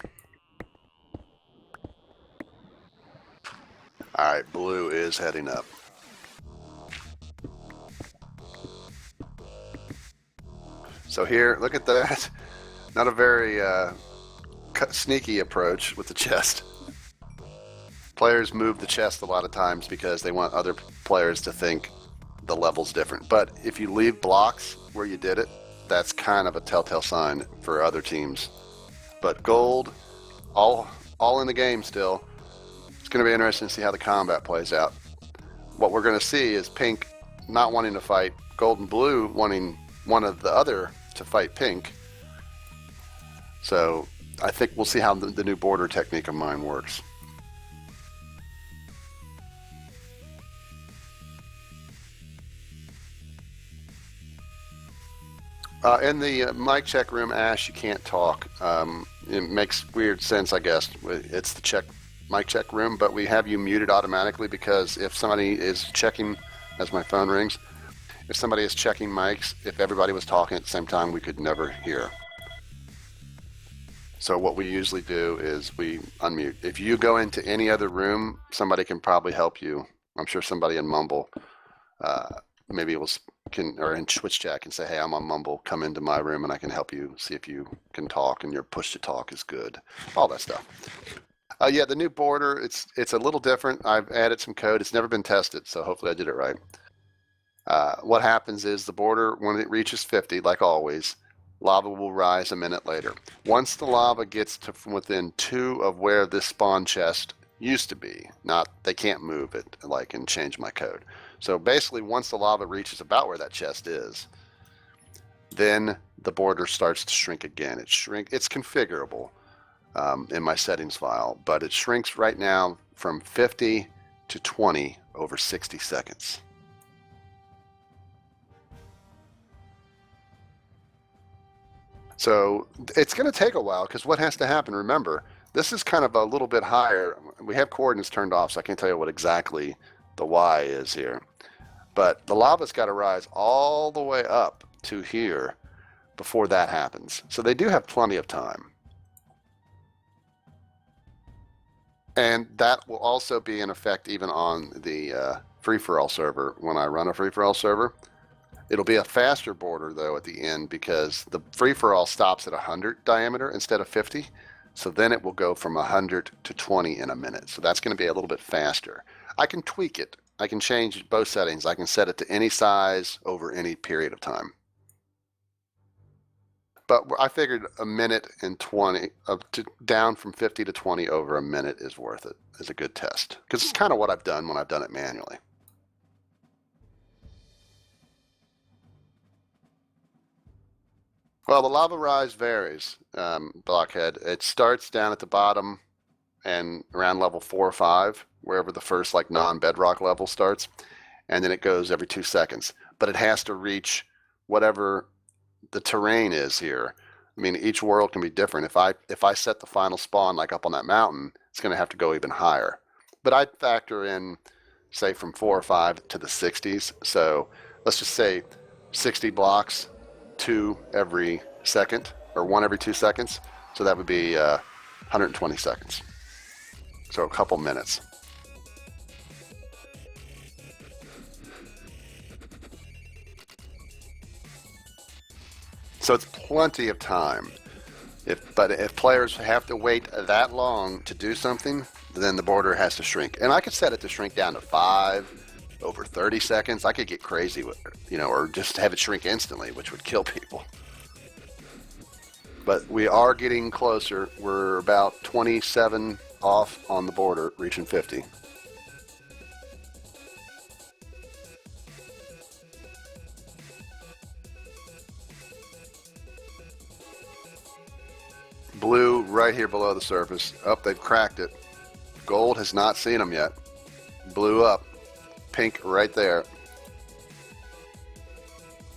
Alright, blue is heading up. So here, look at that. Not a very sneaky approach with the chest. Players move the chest a lot of times because they want other players to think the level's different. But if you leave blocks where you did it, that's kind of a telltale sign for other teams. But gold, all in the game still. It's going to be interesting to see how the combat plays out. What we're going to see is pink not wanting to fight, gold and blue wanting one of the other to fight pink. So I think we'll see how the new border technique of mine works. In the mic check room, Ash, you can't talk. It makes weird sense, I guess. It's the mic check room, but we have you muted automatically because if somebody is checking, as my phone rings, if somebody is checking mics, if everybody was talking at the same time, we could never hear. So what we usually do is we unmute. If you go into any other room, somebody can probably help you. I'm sure somebody in Mumble maybe or in Twitch chat can say, hey, I'm on Mumble, come into my room and I can help you see if you can talk and your push to talk is good. All that stuff. Yeah, the new border, it's a little different. I've added some code. It's never been tested, so hopefully I did it right. What happens is the border, when it reaches 50, like always, lava will rise a minute later. Once the lava gets to within 2 of where this spawn chest used to be, they can't move it and change my code. So basically, once the lava reaches about where that chest is, then the border starts to shrink again. It's configurable. in my settings file, but it shrinks right now from 50 to 20 over 60 seconds. So it's going to take a while, because what has to happen, remember, this is kind of a little bit higher. We have coordinates turned off, so I can't tell you what exactly the Y is here. But the lava's got to rise all the way up to here before that happens. So they do have plenty of time. And that will also be in effect even on the free-for-all server. When I run a free-for-all server, it'll be a faster border, though, at the end, because the free-for-all stops at 100 diameter instead of 50. So then it will go from 100 to 20 in a minute. So that's going to be a little bit faster. I can tweak it. I can change both settings. I can set it to any size over any period of time. But I figured a minute and 20, down from 50 to 20 over a minute is worth it as a good test. Because it's kind of what I've done when I've done it manually. Well, the lava rise varies, Blockhead. It starts down at the bottom and around level 4 or 5, wherever the first like non-bedrock level starts, and then it goes every 2 seconds. But it has to reach whatever the terrain is here. I mean, each world can be different. If I set the final spawn like up on that mountain, it's going to have to go even higher. But I'd factor in, say, from 4 or 5 to the 60s. So let's just say 60 blocks, 2 every second, or 1 every 2 seconds. So that would be 120 seconds. So a couple minutes. So it's plenty of time. But if players have to wait that long to do something, then the border has to shrink. And I could set it to shrink down to 5 over 30 seconds. I could get crazy with it, you know, or just have it shrink instantly, which would kill people. But we are getting closer. We're about 27 off on the border, reaching 50. Blue right here below the surface. Oh, they've cracked it. Gold has not seen them yet. Blue up. Pink right there.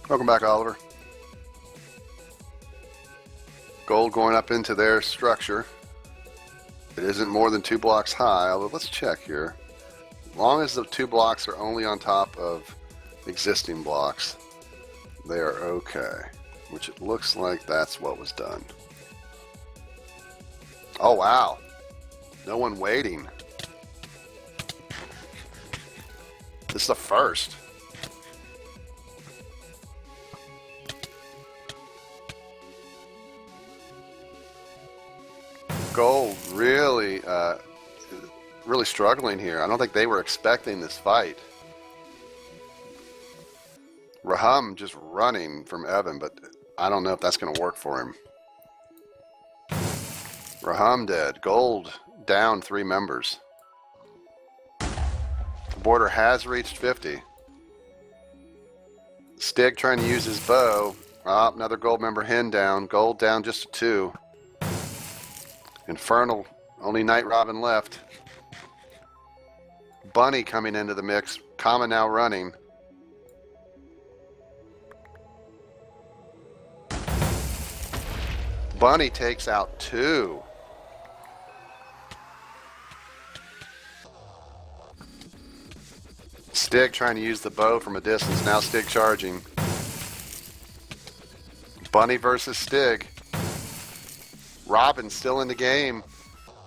Welcome back, Oliver. Gold going up into their structure. It isn't more than 2 blocks high, although let's check here. As long as the 2 blocks are only on top of existing blocks, they are okay. Which it looks like that's what was done. Oh, wow. No one waiting. This is the first. Gold really, really struggling here. I don't think they were expecting this fight. Raham just running from Evan, but I don't know if that's going to work for him. Raham dead. Gold down 3 members. The border has reached 50. Stig trying to use his bow. Ah, another gold member Hen down. Gold down just 2. Infernal, only Night Robin left. Bunny coming into the mix. Kama now running. Bunny takes out 2. Stig trying to use the bow from a distance. Now Stig charging. Bunny versus Stig. Robin's still in the game.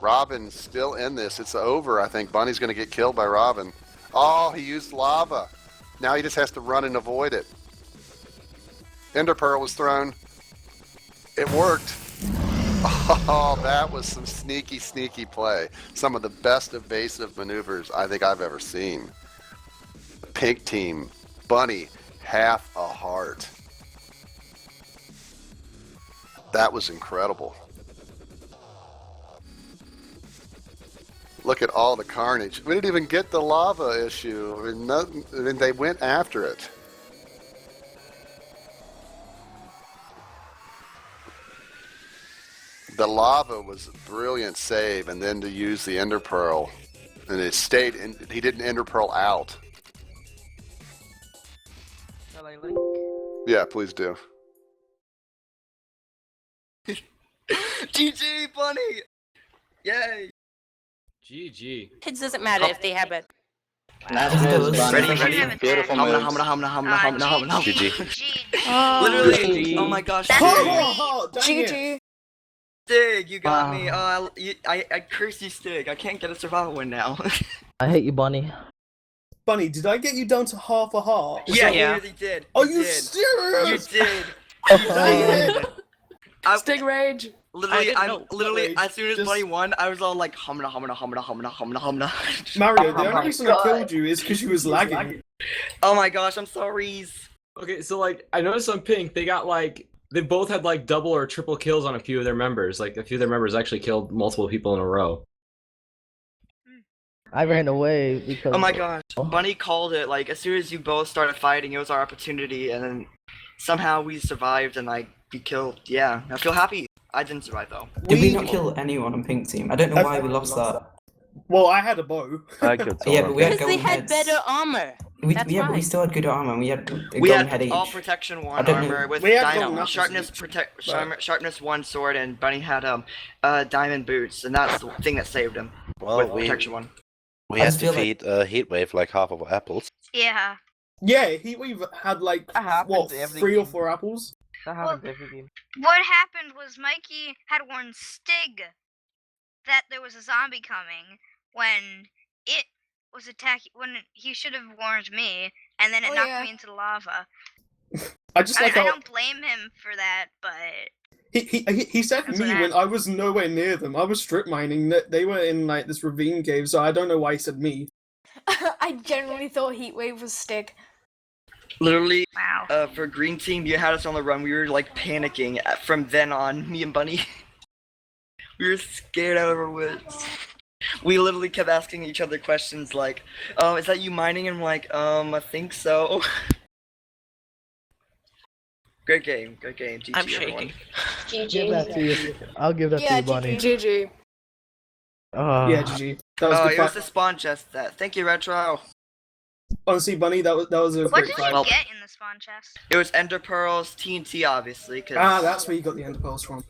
Robin's still in this. It's over, I think. Bunny's going to get killed by Robin. Oh, he used lava. Now he just has to run and avoid it. Ender Pearl was thrown. It worked. Oh, that was some sneaky, sneaky play. Some of the best evasive maneuvers I think I've ever seen. The pink team, Bunny, half a heart. That was incredible. Look at all the carnage. We didn't even get the lava issue. I mean, they went after it. The lava was a brilliant save, and then to use the ender pearl, and it stayed. He didn't ender pearl out. Shall I link? Yeah, please do. GG, Bunny! Yay! GG. It doesn't matter if they have it. Ready? Beautiful Humna. GG. Literally, oh my gosh. GG. Stig, you got me. I curse you, Stig. I can't get a survival win now. I hate you, Bunny. Bunny, did I get you down to half a heart? Yeah, you really did. Are You you did. serious? You did. Dang it. Stig rage. Literally, Rage. as soon as Just- Bunny won, I was all like, humna. Mario, the only reason I killed you is because you was lagging. Oh my gosh, I'm sorry. Okay, so like I noticed on Pink, they got like they both had like double or triple kills on a few of their members. Like a few of their members actually killed multiple people in a row. I ran away because. Oh my gosh, Bunny called it. Like as soon as you both started fighting, it was our opportunity, and then somehow we survived and like we killed. Yeah, I feel happy. I didn't survive though. Did we not kill anyone on Pink Team? I don't know why we lost that. Well, I had a bow. I killed Yeah, but we had Because they golden had heads. better armor. But we why. still had good armor. And we had a We golden had head all each. protection I 1 don't know. armor with We had dino golden sharpness knuckles sharpness 1 sword, and Bunny had diamond boots, and that's the thing that saved him. Well, with we protection 1. we I had just to feel like- feed Heatwave like half of our apples. Yeah. Yeah, Heatwave had like, That happens what, every 3 or game. 4 apples? That happens every game. What happened was Mikey had warned Stig that there was a zombie coming when it was attacking. When he should have warned me, and then it knocked me into the lava. I just like I how don't blame him for that, but he said That's me what when I was nowhere near them. I was strip mining. That they were in like this ravine cave, so I don't know why he said me. I generally thought Heatwave was Stig. Literally, wow. For Green Team, you had us on the run. We were like panicking from then on. Me and Bunny, we were scared out of our wits. We literally kept asking each other questions like, is that you mining? And I'm like, I think so. Great game. GG, I'm everyone. shaking. Give that to you. I'll give that to you, Bunny. GG. Yeah, GG. That was Oh, good it was fight. the spawn chest that. Thank you, Retro. Honestly, Bunny, that was a What great did fight. you get in the spawn chest? It was Ender Pearls, TNT, obviously, That's where you got the ender pearls from.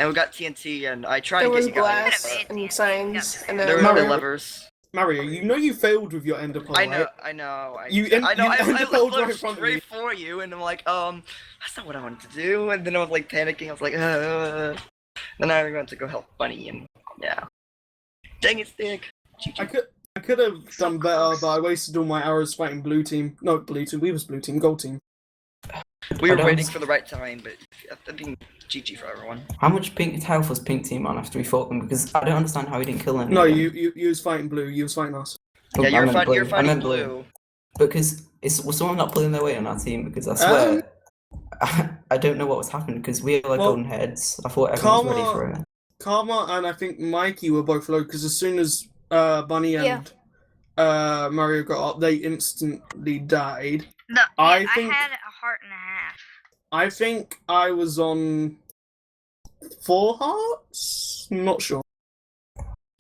and we got TNT, and I tried There to was get you guys. glass and signs, and There were Mario. the levers. Mario, you know you failed with your ender pearl, I know, right? I know. You I ender pearled right in looked front of me. straight for you, and I'm like, that's not what I wanted to do. And then I was like panicking. I was like, Then I went to go help Bunny, and yeah. Dang it, Stick. I could have done better, but I wasted all my arrows fighting blue team. No, blue team. We was blue team, gold team. We I were don't- waiting for the right time, but I think GG for everyone. How much Pink health was Pink Team on after we fought them? Because I don't understand how he didn't kill anyone. No, you was fighting blue. You was fighting us. Yeah, you're I fighting meant blue. Because was someone not pulling their weight on our team? Because I swear, I don't know what was happening. Because we had like Well, golden heads. I thought everyone was ready for it. Karma and I think Mikey were both low because as soon as Bunny and Mario got up, they instantly died. No, I I think- had a heart and a half. I think I was on 4 hearts. Not sure.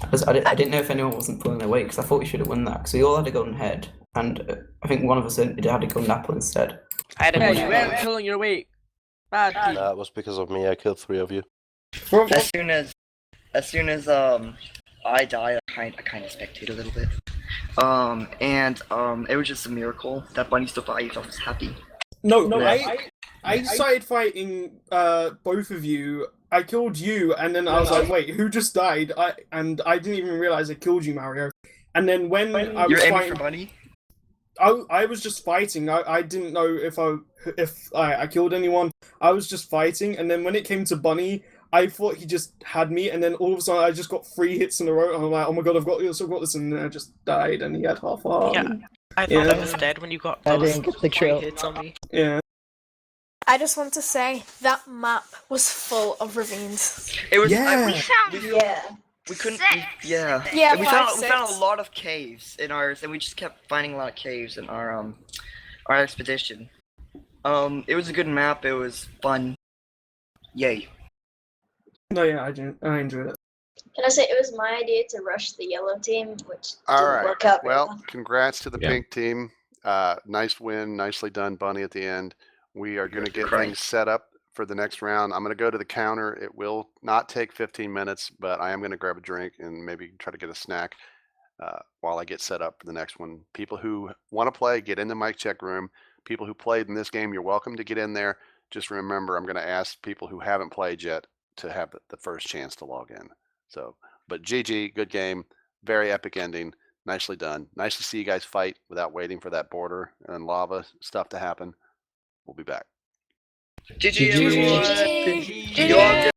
I didn't know if anyone wasn't pulling their weight because I thought we should have won that because we all had a golden head and I think one of us had a golden apple instead. I had a Yeah, good you weren't pulling your weight. Bad team. That was because of me. I killed 3 of you. As soon as I died, I kind of spectated a little bit. It was just a miracle that Bunny survived. I was happy. No, I started fighting both of you. I killed you, and then I was like, wait, who just died? I didn't even realize I killed you, Mario. And then when I You're was aiming fighting, for Bunny? I was just fighting. I didn't know if I killed anyone. I was just fighting, and then when it came to Bunny, I thought he just had me, and then all of a sudden I just got 3 hits in a row, and I'm like, oh my god, I've got this, and then I just died, and he had half a heart. Yeah, I thought I was dead when you got I those didn't get the 3 kill. hits on me. Yeah. I just want to say that map was full of ravines. It was. Yeah. We found We couldn't. six. Yeah. Yeah, we 5, found a 6. lot of caves in ours, and we just kept finding a lot of caves in our expedition. It was a good map. It was fun. Yay. No, yeah, I enjoyed it. Can I say it was my idea to rush the yellow team, which All didn't right. work out very Well, well. congrats to the Yeah. pink team. Nice win. Nicely done, Bunny, at the end. We are going to get Right. things set up for the next round. I'm going to go to the counter. It will not take 15 minutes, but I am going to grab a drink and maybe try to get a snack while I get set up for the next one. People who want to play, get in the mic check room. People who played in this game, you're welcome to get in there. Just remember, I'm going to ask people who haven't played yet to have the first chance to log in. So, but GG, good game, very epic ending, nicely done. Nice to see you guys fight without waiting for that border and lava stuff to happen. We'll be back. GG, everyone. GG. You all did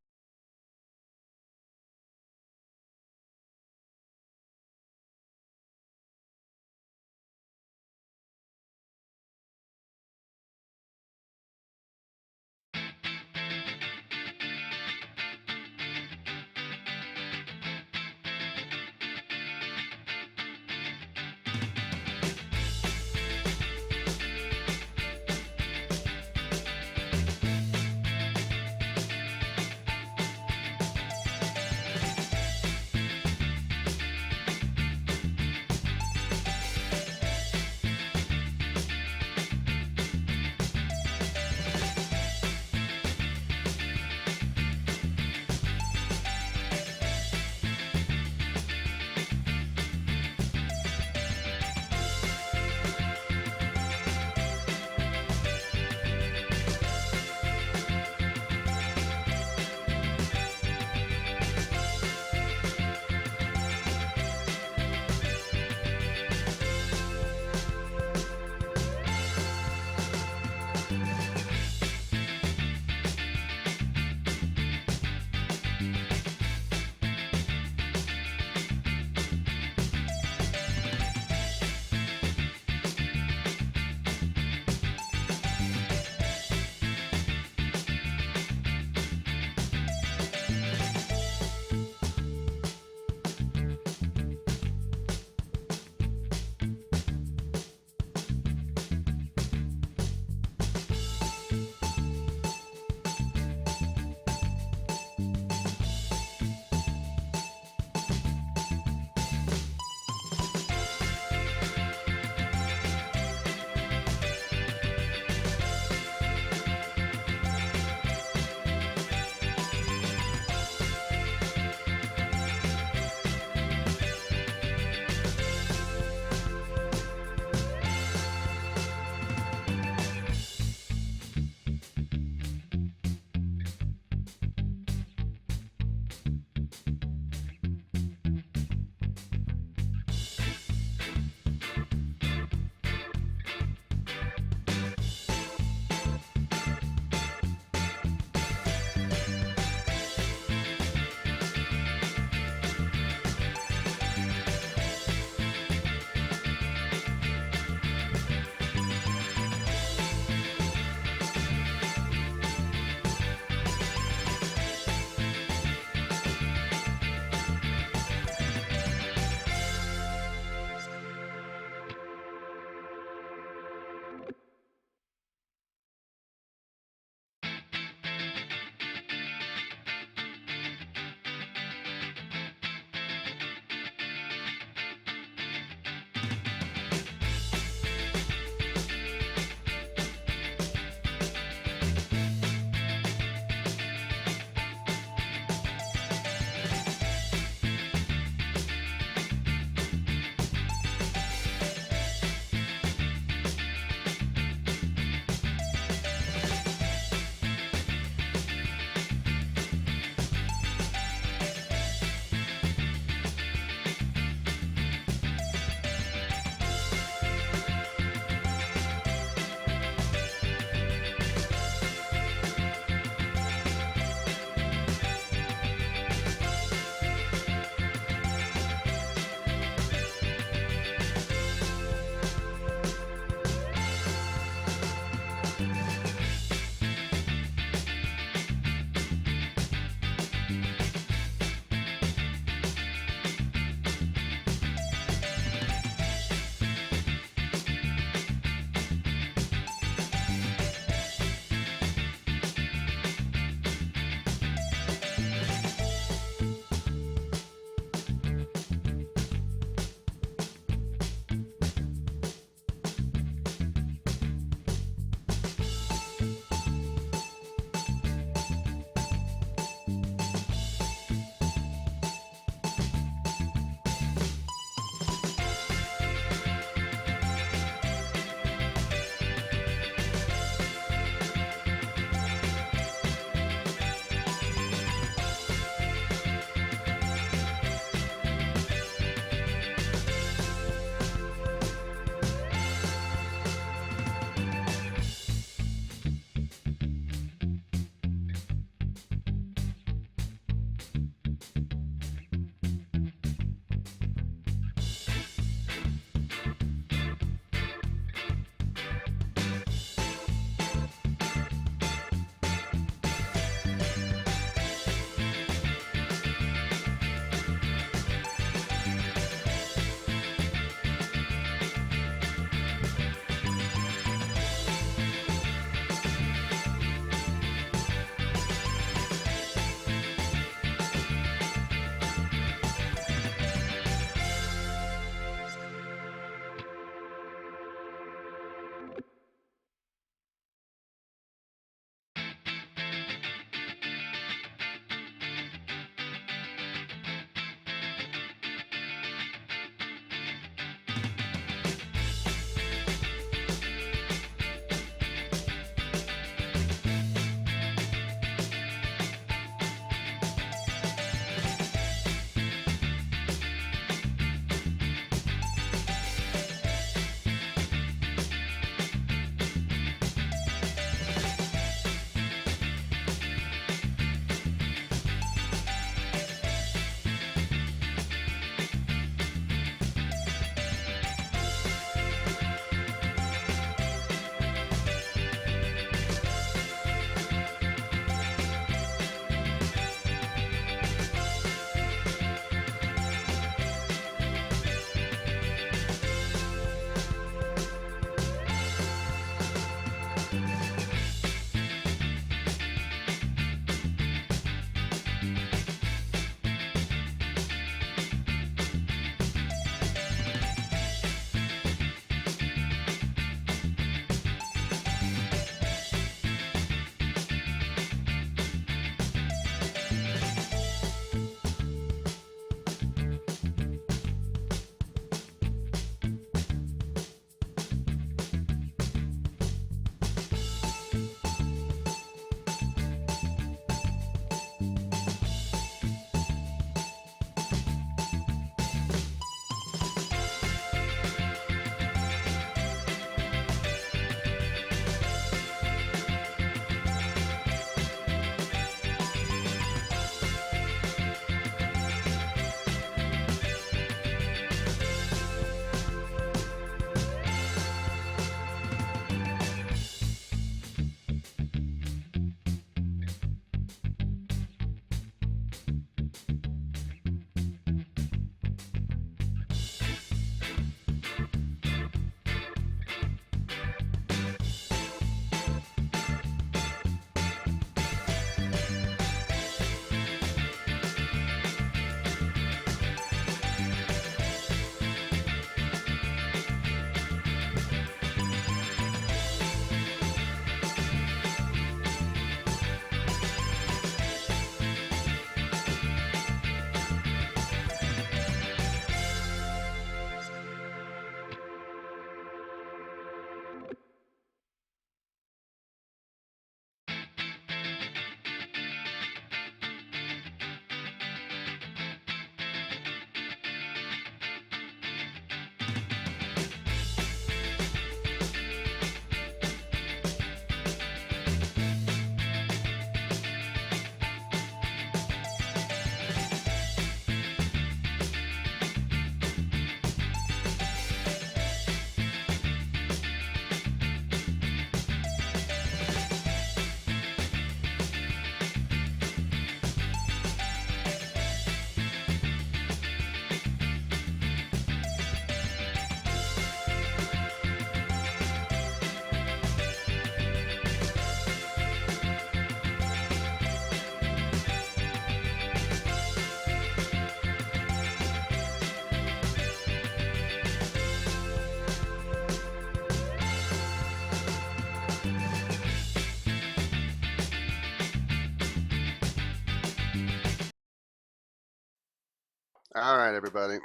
All right, everybody.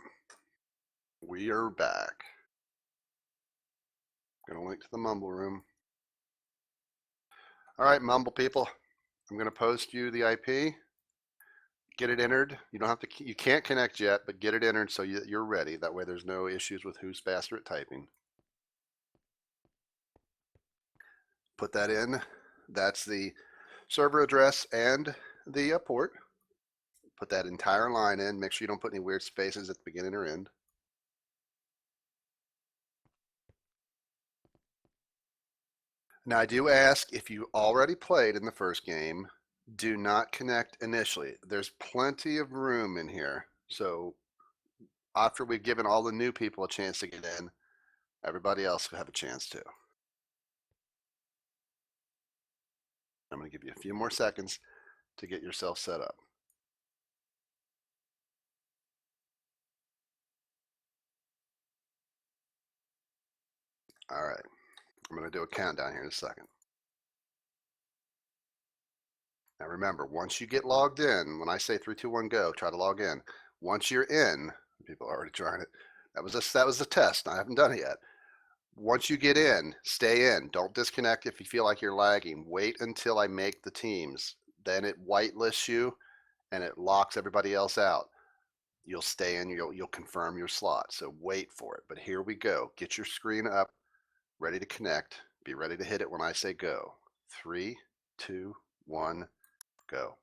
We are back. Gonna link to the mumble room. All right, mumble people. I'm gonna post you the IP. Get it entered. You don't have to. You can't connect yet, but get it entered so you're ready. That way, there's no issues with who's faster at typing. Put that in. That's the server address and the port. Put that entire line in. Make sure you don't put any weird spaces at the beginning or end. Now, I do ask, if you already played in the first game, do not connect initially. There's plenty of room in here. So after we've given all the new people a chance to get in, everybody else will have a chance to. I'm going to give you a few more seconds to get yourself set up. All right. I'm going to do a countdown here in a second. Now remember, once you get logged in, when I say 3, 2, 1, go, try to log in. Once you're in, people are already trying it. That was a test. I haven't done it yet. Once you get in, stay in. Don't disconnect if you feel like you're lagging. Wait until I make the teams. Then it whitelists you and it locks everybody else out. You'll stay in, you'll confirm your slot. So wait for it. But here we go. Get your screen up, ready to connect. Be ready to hit it when I say go. 3, 2, 1, go.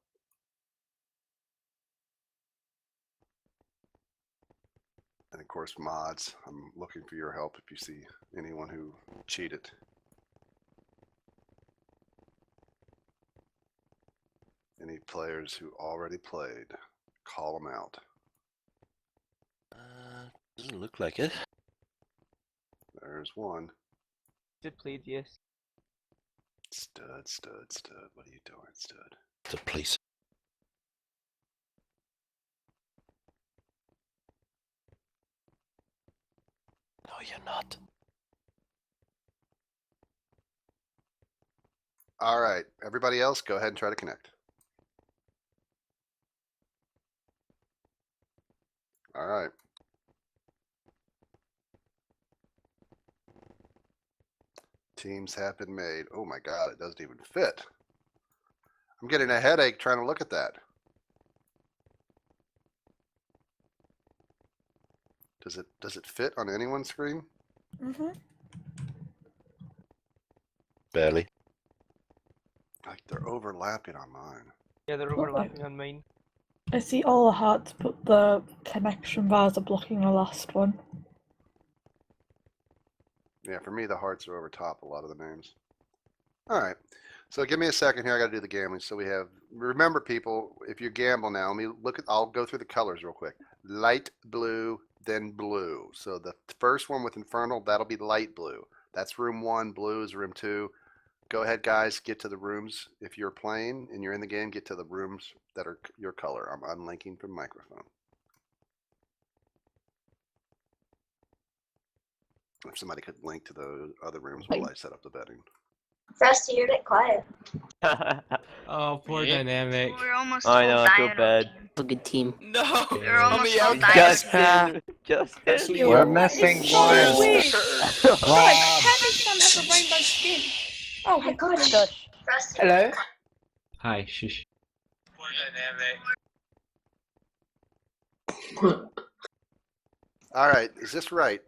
And of course, mods, I'm looking for your help if you see anyone who cheated. Any players who already played, call them out. Doesn't look like it. There's one. Just played, yes. Stud. What are you doing, Stud? So please. No, you're not. All right, everybody else, go ahead and try to connect. All right. Teams have been made. Oh my God, it doesn't even fit. I'm getting a headache trying to look at that. Does it fit on anyone's screen? Mm-hmm. Barely. Like they're overlapping on mine. Yeah, they're overlapping on mine. I see all the hearts, but the connection bars are blocking the last one. Yeah, for me, the hearts are over top a lot of the names. All right. So give me a second here. I got to do the gambling. So we have, remember people, if you gamble now, let me look at, I'll go through the colors real quick. Light blue, then blue. So the first one with Infernal, that'll be light blue. That's room 1. Blue is room 2. Go ahead, guys, get to the rooms. If you're playing and you're in the game, get to the rooms that are your color. I'm unlinking from microphone. If somebody could link to the other rooms while I set up the betting. Frosty, you're a bit quiet. Oh, poor Dynamic. We're almost I know, all I feel dying. bad. A good team. No! We're almost all dying. Justin! Justin! We're missing one. Wait. Like, how does Sam have a rainbow skin? Oh my God! Frosty. Hello? Hi, shush. Poor Dynamic. All right, is this right?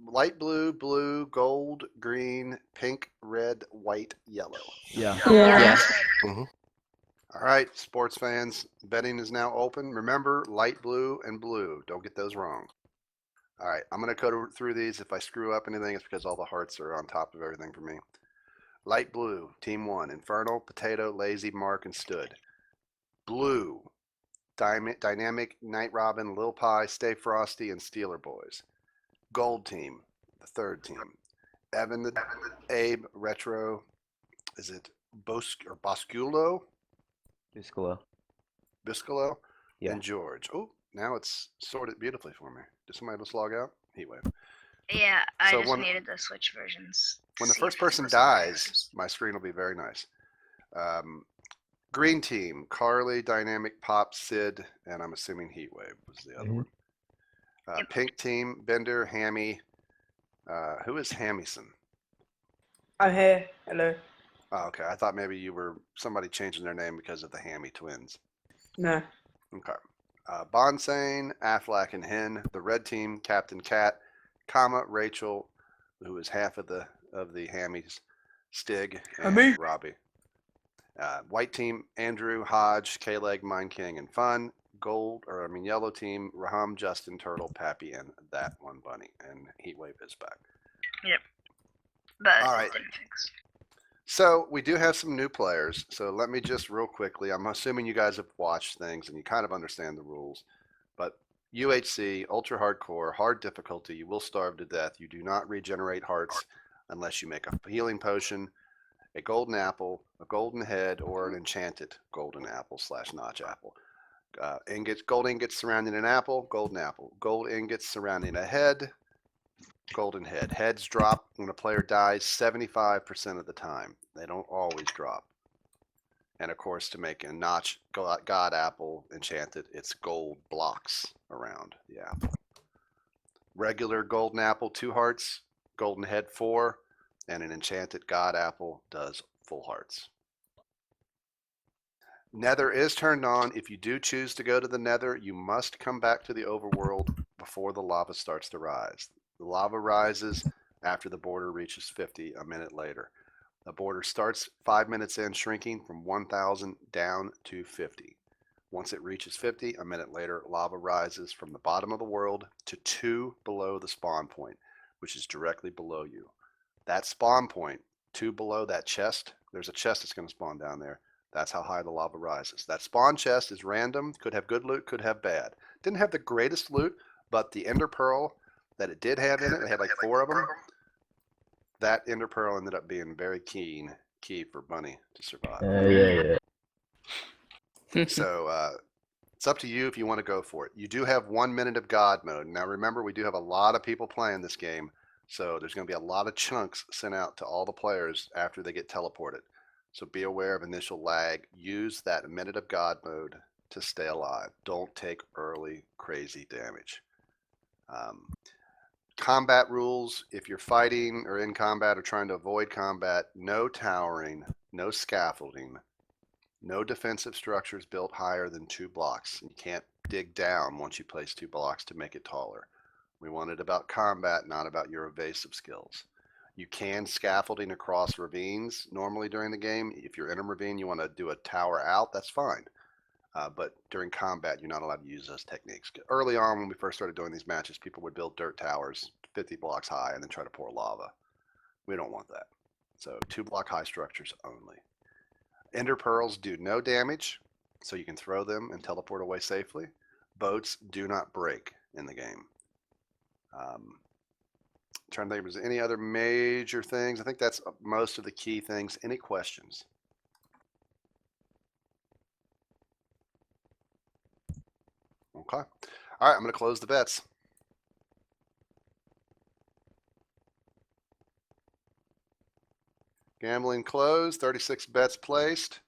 Light blue, blue, gold, green, pink, red, white, yellow. Yeah. Yeah. Mm-hmm. All right, sports fans, betting is now open. Remember, light blue and blue. Don't get those wrong. All right, I'm going to go through these. If I screw up anything, it's because all the hearts are on top of everything for me. Light blue, team 1, Infernal, Potato, Lazy, Mark, and Stood. Blue, Dynamic, Night Robin, Lil Pie, Stay Frosty, and Steeler Boys. Gold team, the third team. Evan, Abe, Retro, is it Bosculo? Biscolo? Yeah. And George. Oh, now it's sorted beautifully for me. Did somebody just log out? Heatwave. Yeah, I So just when- needed the switch versions. to When the see first if it person was dies, errors. my screen will be very nice. Green team, Carly, Dynamic, Pop, Sid, and I'm assuming Heatwave was the other one. Pink team, Bender, Hammy. Who is Hammyson? I'm here. Hello. Oh, okay. I thought maybe you were somebody changing their name because of the Hammy twins. No. Okay. Bonsane, Aflac, and Hen. The red team, Captain Cat, comma, Rachel, who is half of the Hammies, Stig, and Hammy. Robbie. White team, Andrew, Hodge, K-Leg, Mind King, and Fun. Yellow team, Raham, Justin, Turtle, Pappy, and that one bunny. And Heatwave is back. Yep. But all right. So we do have some new players. So let me just real quickly, I'm assuming you guys have watched things and you kind of understand the rules. But UHC, ultra hardcore, hard difficulty, you will starve to death. You do not regenerate hearts unless you make a healing potion, a golden apple, a golden head, or an enchanted golden apple / notch apple. Gold ingots surrounding an apple, golden apple. Gold ingots surrounding a head, golden head. Heads drop when a player dies 75% of the time. They don't always drop. And of course, to make a notch god apple enchanted, it's gold blocks around the apple. Regular golden apple, 2 hearts, golden head 4, and an enchanted god apple does full hearts. Nether is turned on. If you do choose to go to the Nether, you must come back to the overworld before the lava starts to rise. The lava rises after the border reaches 50 a minute later. The border starts 5 minutes in, shrinking from 1,000 down to 50. Once it reaches 50, a minute later, lava rises from the bottom of the world to 2 below the spawn point, which is directly below you. That spawn point, 2 below that chest, there's a chest that's going to spawn down there. That's how high the lava rises. That spawn chest is random, could have good loot, could have bad. Didn't have the greatest loot, but the ender pearl that it did have in it, it had like 4 of them. That ender pearl ended up being very key for Bunny to survive. So it's up to you if you want to go for it. You do have 1 minute of God mode. Now remember, we do have a lot of people playing this game, so there's going to be a lot of chunks sent out to all the players after they get teleported. So be aware of initial lag. Use that minute of God mode to stay alive. Don't take early crazy damage. Combat rules: if you're fighting or in combat or trying to avoid combat, no towering, no scaffolding, no defensive structures built higher than 2 blocks. You can't dig down once you place 2 blocks to make it taller. We want it about combat, not about your evasive skills. You can scaffolding across ravines normally during the game. If you're in a ravine, you want to do a tower out, that's fine. But during combat, you're not allowed to use those techniques. Early on, when we first started doing these matches, people would build dirt towers 50 blocks high and then try to pour lava. We don't want that. So 2 block high structures only. Ender pearls do no damage, so you can throw them and teleport away safely. Boats do not break in the game. Trying to think if there's any other major things. I think that's most of the key things. Any questions? Okay. All right, I'm going to close the bets. Gambling closed, 36 bets placed.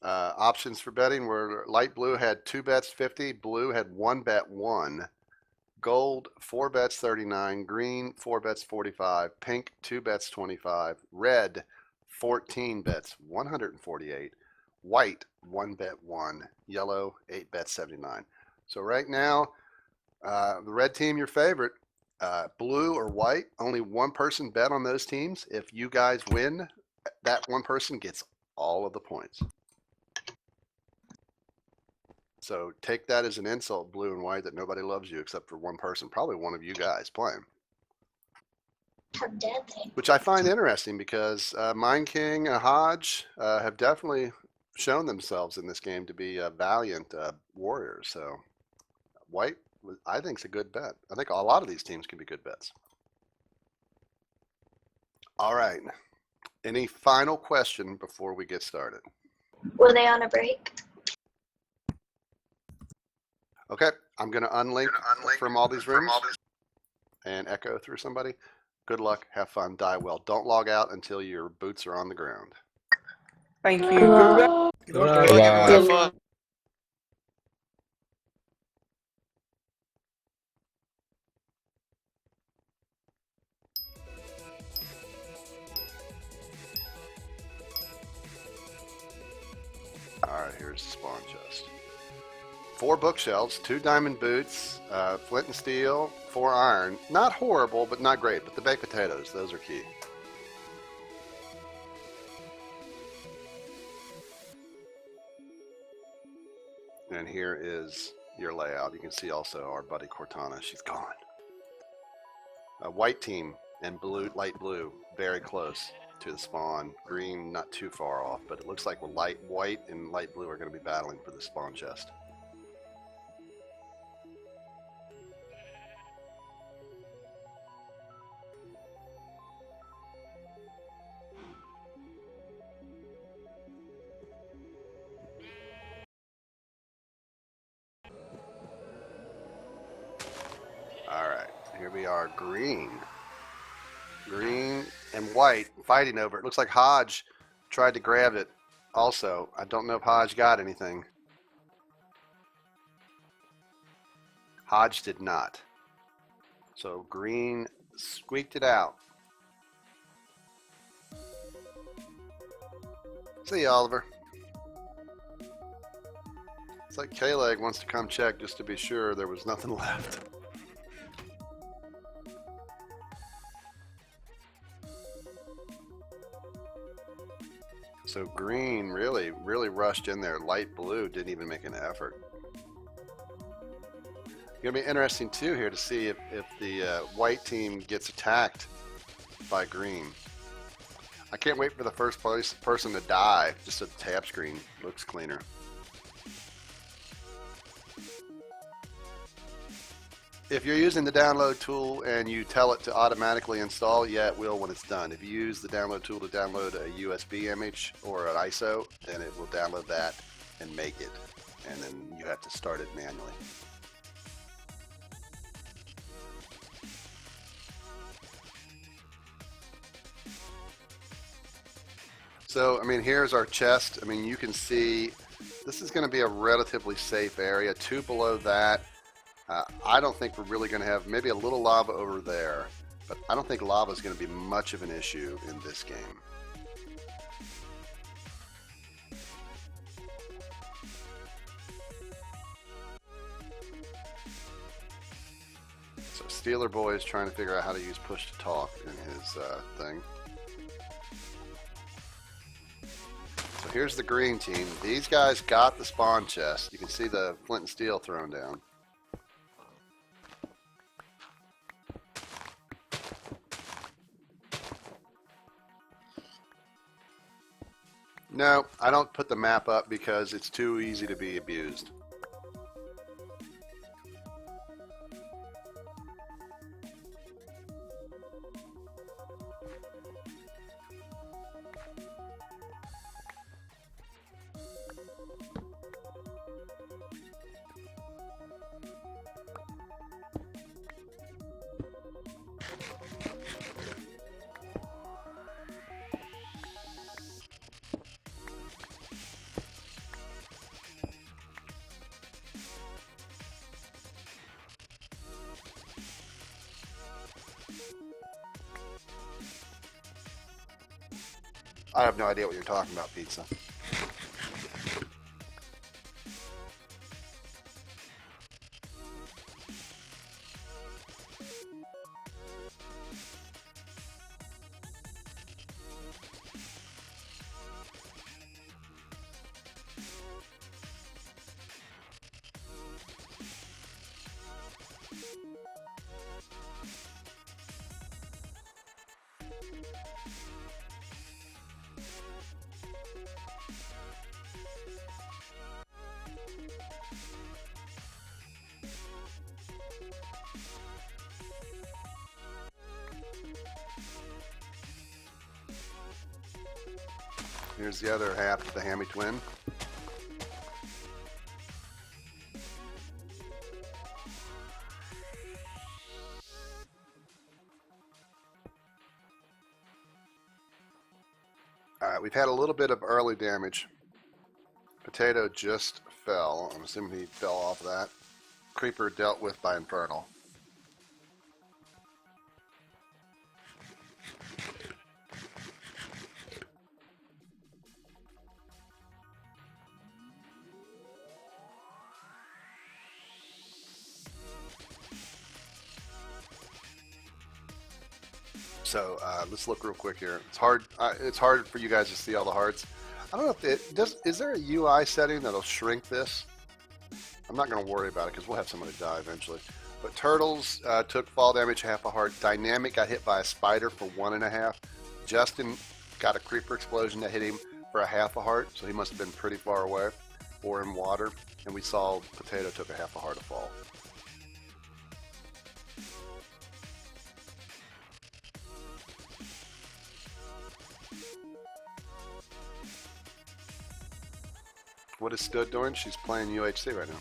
Options for betting were light blue had 2 bets 50, blue had 1 bet 1. Gold, 4 bets 39, green, 4 bets 45, pink, 2 bets 25, red, 14 bets 148, white, 1 bet 1, yellow, 8 bets 79. So right now, the red team, your favorite, blue or white, only 1 person bet on those teams. If you guys win, that 1 person gets all of the points. So take that as an insult, blue and white, that nobody loves you except for 1 person, probably one of you guys playing. How dare they? Which I find interesting because Mind King, Hodge have definitely shown themselves in this game to be valiant warriors. So white, I think, is a good bet. I think a lot of these teams can be good bets. All right. Any final question before we get started? Were they on a break? Okay, I'm going to unlink from all these rooms and echo through somebody. Good luck, have fun, die well. Don't log out until your boots are on the ground. Thank you. Good luck. Good luck, everyone. Have fun. Here's the spawn chest. 4 bookshelves, 2 diamond boots, flint and steel, 4 iron. Not horrible, but not great. But the baked potatoes, those are key. And here is your layout. You can see also our buddy Cortana. She's gone. A white team and blue, light blue, very close to the spawn. Green, not too far off, but it looks like light white and light blue are going to be battling for the spawn chest. Alright, here we are, green. Green and white fighting over it. Looks like Hodge tried to grab it also. I don't know if Hodge got anything. Hodge did not. So green squeaked it out. See you, Oliver. It's like K-Leg wants to come check just to be sure there was nothing left. So green really rushed in there. Light blue didn't even make an effort. Gonna be interesting too here to see if the white team gets attacked by green. I can't wait for the first person to die. Just a tab screen looks cleaner. If you're using the download tool and you tell it to automatically install, yeah, it will when it's done. If you use the download tool to download a USB image or an ISO, then it will download that and make it. And then you have to start it manually. So, I mean, here's our chest. I mean, you can see this is going to be a relatively safe area. 2 below that. I don't think we're really going to have maybe a little lava over there, but I don't think lava is going to be much of an issue in this game. So Steeler Boy is trying to figure out how to use push to talk in his thing. So here's the green team. These guys got the spawn chest. You can see the flint and steel thrown down. No, I don't put the map up because it's too easy to be abused. I have no idea what you're talking about, Pizza. Here's the other half of the hammy twin. Alright, we've had a little bit of early damage. Potato just fell. I'm assuming he fell off that. Creeper dealt with by Infernal. So let's look real quick here. It's hard. It's hard for you guys to see all the hearts. I don't know if it does. Is there a UI setting that'll shrink this? I'm not going to worry about it because we'll have somebody die eventually. But Turtles took fall damage, half a heart. Dynamic got hit by a spider for 1.5. Justin got a creeper explosion that hit him for a half a heart, so he must have been pretty far away or in water. And we saw Potato took a half a heart of fall. What is Stud doing? She's playing UHC right now.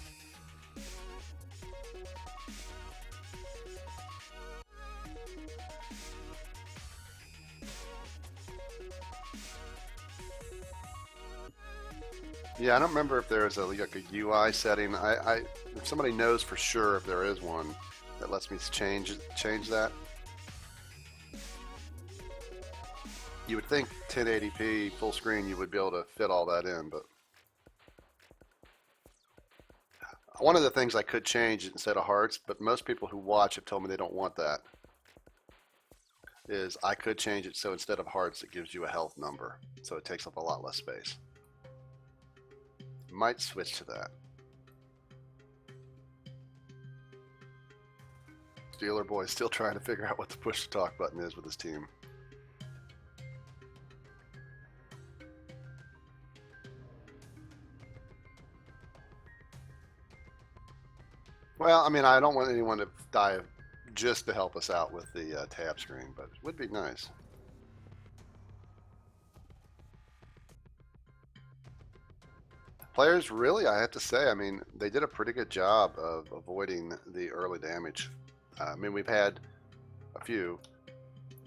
Yeah, I don't remember if there is like a UI setting. If somebody knows for sure if there is one that lets me change that. You would think 1080p full screen you would be able to fit all that in, but one of the things I could change instead of hearts, but most people who watch have told me they don't want that, is I could change it so instead of hearts it gives you a health number, so it takes up a lot less space. Might switch to that. Steeler Boy still trying to figure out what the push to talk button is with his team. Well, I mean, I don't want anyone to die just to help us out with the tab screen, but it would be nice. Players really, I have to say, I mean, they did a pretty good job of avoiding the early damage. I mean, we've had a few.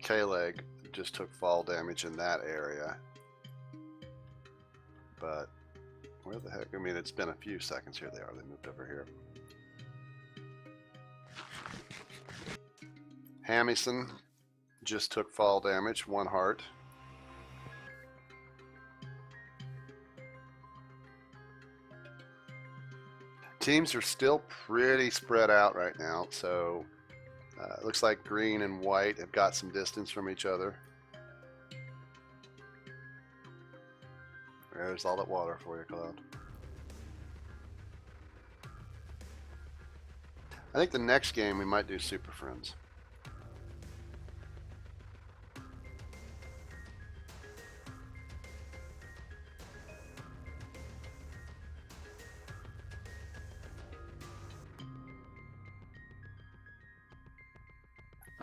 K-Leg just took fall damage in that area. But where the heck? I mean, it's been a few seconds. Here they are. They moved over here. Hamison just took fall damage, 1 heart. Teams are still pretty spread out right now, so it looks like green and white have got some distance from each other. There's all that water for you, Cloud. I think the next game we might do Super Friends.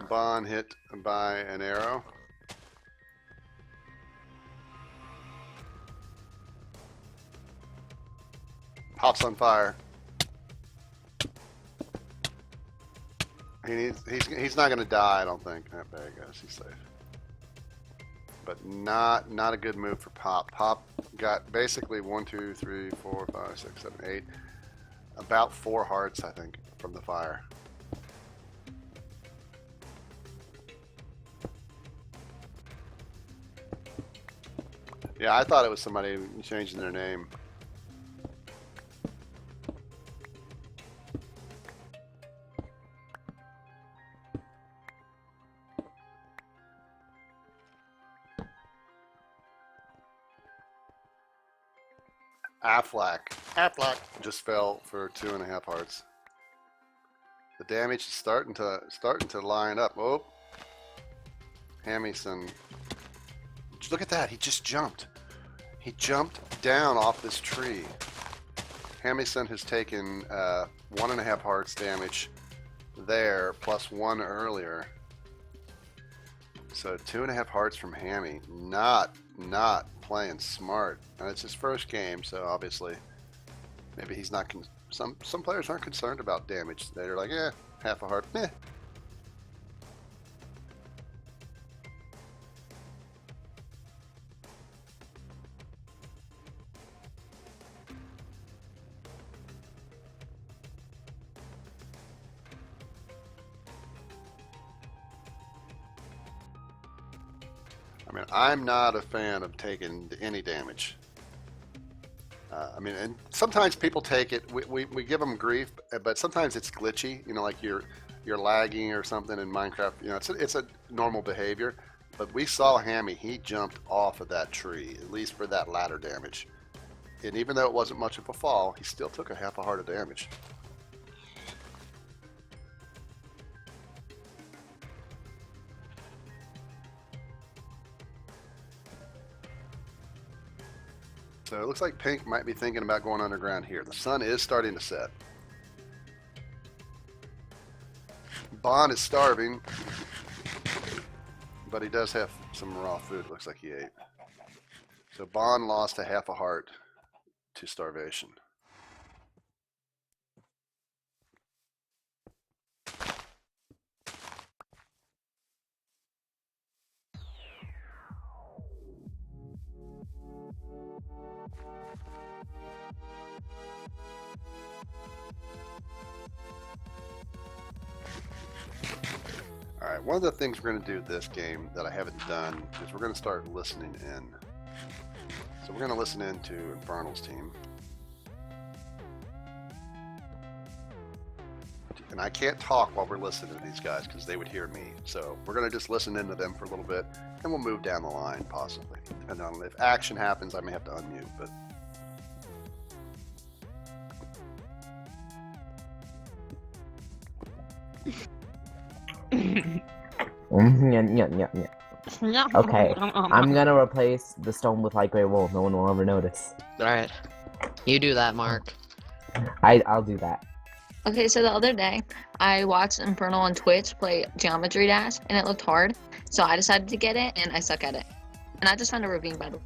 Bond hit by an arrow. Hops on fire. He's not going to die, I don't think. There he goes. He's safe. But not a good move for Pop. Pop got basically 1, 2, 3, 4, 5, 6, 7, 8, about 4 hearts, I think, from the fire. Yeah, I thought it was somebody changing their name. Affleck just fell for 2.5 hearts. The damage is starting to line up. Oh, Hamison. Look at that, he just jumped. He jumped down off this tree. Hamison has taken 1.5 hearts damage there, plus 1 earlier. So 2.5 hearts from Hammy. Not playing smart. And it's his first game, so obviously maybe he's not. Some players aren't concerned about damage. They're like, eh, half a heart, meh. I mean, I'm not a fan of taking any damage. I mean, and sometimes people take it. We give them grief, but sometimes it's glitchy. You know, like you're lagging or something in Minecraft, you know, it's a normal behavior. But we saw Hammy, he jumped off of that tree, at least for that ladder damage. And even though it wasn't much of a fall, he still took a half a heart of damage. So it looks like Pink might be thinking about going underground here. The sun is starting to set. Bond is starving, but he does have some raw food. Looks like he ate. So Bond lost a half a heart to starvation. Alright, one of the things we're going to do this game that I haven't done is we're going to start listening in. So we're going to listen in to Infernal's team. And I can't talk while we're listening to these guys because they would hear me. So we're going to just listen into them for a little bit and we'll move down the line possibly. Depending on if action happens, I may have to unmute, but Okay, I'm gonna replace the stone with light gray wool. No one will ever notice. Alright. You do that, Mark. I'll do that. Okay, so the other day, I watched Infernal on Twitch play Geometry Dash, and it looked hard, so I decided to get it, and I suck at it. And I just found a ravine, by the way.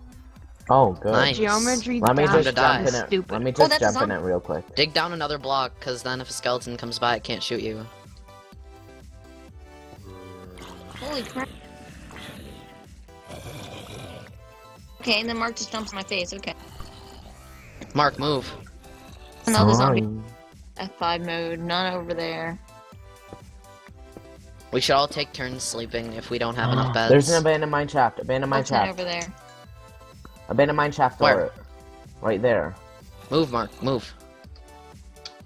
Oh, good. Nice. Geometry Let me Dash just jump in is it. stupid. Let me Oh, just that's jump in on- it real quick. Dig down another block, because then if a skeleton comes by, it can't shoot you. Holy crap. Okay, and then Mark just jumps in my face, okay. Mark, move. Another zombie. F5 mode, none over there. We should all take turns sleeping if we don't have enough beds. There's an abandoned mine shaft. Abandoned mine What's that shaft. over there? Abandoned mine shaft. Where? Door. Right there. Move, Mark, move.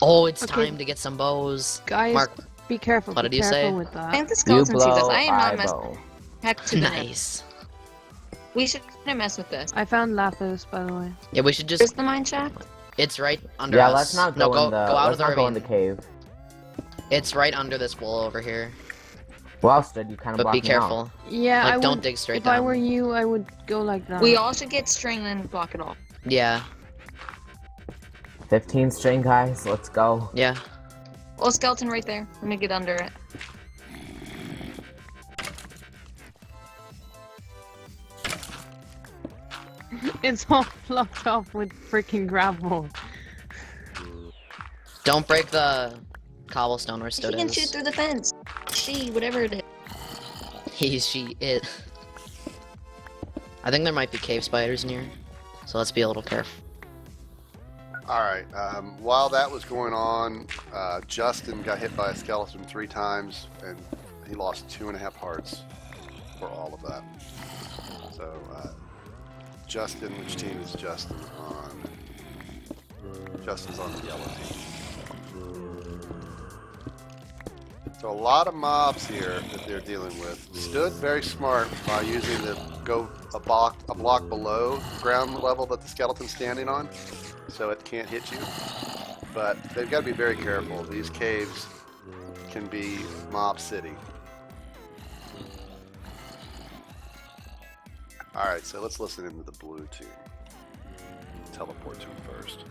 Oh, it's Okay. time to get some bows. Guys, Mark, be careful. what be did you careful say? with that. I think the skeleton sees us. I am not messing. bow. Heck to Nice. We should mess with this. I found Lathos, by the way. Yeah, we should just... Where's the mine shaft? It's right under Yeah, us. let's not No, go in the. go out Let's of the not go in the ravine. cave. It's right under this wall over here. Well, Stead, you kind of But blocked be me careful. off. Yeah, Like, I don't would, dig straight if I down. were you, I would go like that. We all should get string and block it off. Yeah. 15 string, guys. Let's go. Yeah. Well, skeleton right there. Let me get under it. It's all blocked off with freaking gravel. Don't break the cobblestone where He Stood can is. shoot through the fence. She, whatever it is. He, she, it. I think there might be cave spiders near, so let's be a little careful. Alright, while that was going on, Justin got hit by a skeleton 3 times, and he lost 2.5 hearts for all of that. So, Justin, which team is Justin on? Justin's on the yellow team. So a lot of mobs here that they're dealing with. Stood very smart by using the go a block below ground level that the skeleton's standing on, so it can't hit you. But they've got to be very careful. These caves can be mob city. Alright, so let's listen into the blue team. Teleport to them first.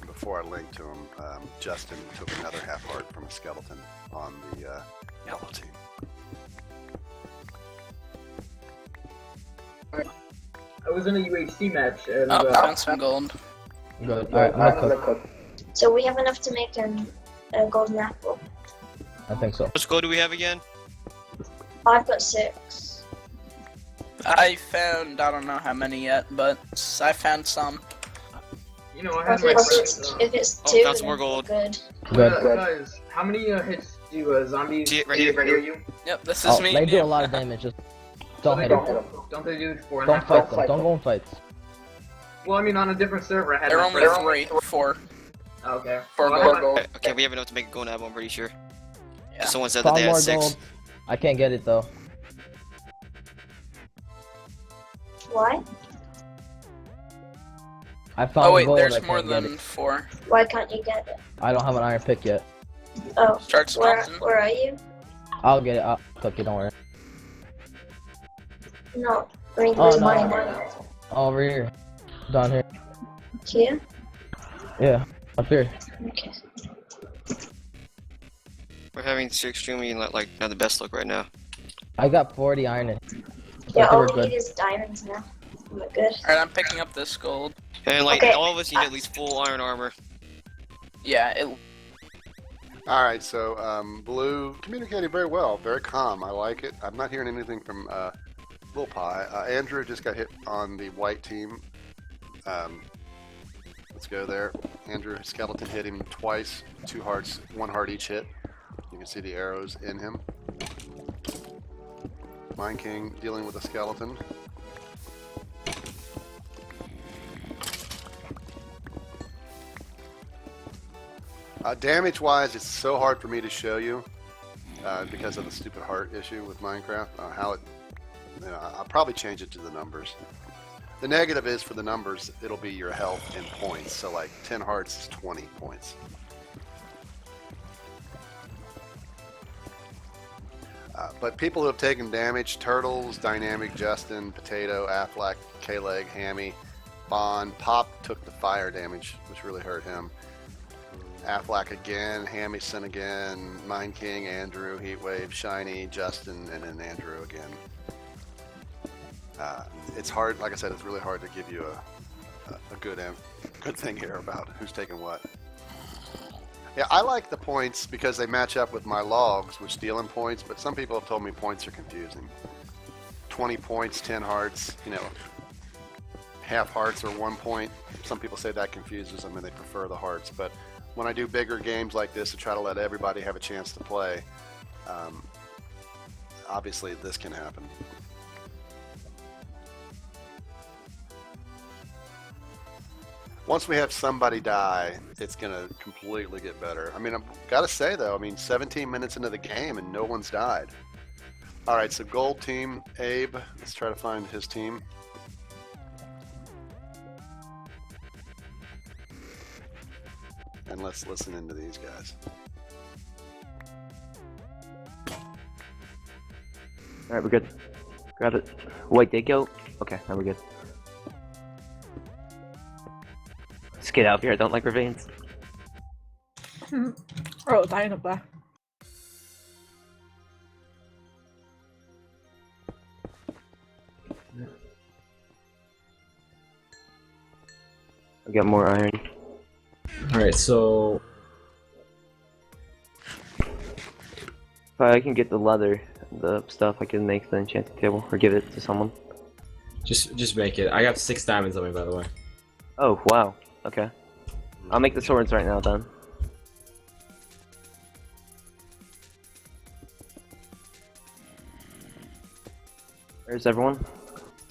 Before I link to him, Justin took another half heart from a skeleton on the yellow team. I was in a UHC match and found some gold. Good. So we have enough to make a golden apple. I think so. Which gold do we have again? I've got 6. I found, I don't know how many yet, but I found some. You know, I If have my it's, if it's 2, found some more then gold. good. Guys, how many hits do zombies See it right here. you? Yep, this is me. They do a lot of damage. Just don't hit them. Don't they do 4.5? Don't fight them. Don't go in fights. Well, I mean, on a different server. I had There my are only first- 4. Okay. Four Well, I had gold. my- Okay, we have enough to make a gold apple, I'm pretty sure. Yeah. Someone said that Found they had more 6. gold. I can't get it though. Why? I found Oh wait, gold. I there's can't more get than it. 4. Why can't you get it? I don't have an iron pick yet. Oh, Sharks where Mountain. are you? I'll get it. I'll cook it. Don't worry. No, bring Oh, this no. money down Over here. Down here. here. Yeah. Up here. Okay. We're having extremely like not the best luck right now. I got 40 iron in. Yeah, I think all we're we good. need is diamonds now. Am I good? Alright, I'm picking up this gold. And like Okay. all of us need at least full iron armor. Yeah, it. All right, so Blue communicating very well, very calm. I like it. I'm not hearing anything from Lil Pie. Andrew just got hit on the white team. Let's go there. Andrew Skeleton hit him twice, 2 hearts, 1 heart each hit. You can see the arrows in him. Mine King dealing with a skeleton. Damage-wise, it's so hard for me to show you because of the stupid heart issue with Minecraft. How it, I'll probably change it to the numbers. The negative is for the numbers, it'll be your health in points. So like 10 hearts is 20 points. But people who have taken damage, Turtles, Dynamic, Justin, Potato, Affleck, K-Leg, Hammy, Bond, Pop took the fire damage, which really hurt him. Affleck again, Hammyson again, Mine King, Andrew, Heatwave, Shiny, Justin, and then Andrew again. It's hard, like I said, it's really hard to give you a good thing here about who's taking what. Yeah, I like the points because they match up with my logs with stealing points, but some people have told me points are confusing. 20 points, 10 hearts, half hearts or 1 point. Some people say that confuses them and they prefer the hearts, but when I do bigger games like this to try to let everybody have a chance to play, obviously this can happen. Once we have somebody die, it's going to completely get better. I mean, I've got to say, though, 17 minutes into the game and no one's died. All right, so gold team, Abe. Let's try to find his team. And let's listen into these guys. Alright, we're good. Got it. Wait, they go? Okay, now we're good. Let's get out of here, I don't like ravines. Oh, dying up there. I got more iron. Alright, so If I can get the leather, the stuff, I can make the enchanting table, or give it to someone. just make it. I got 6 diamonds on me, by the way. Oh, wow. Okay. I'll make the swords right now, then. Where's everyone?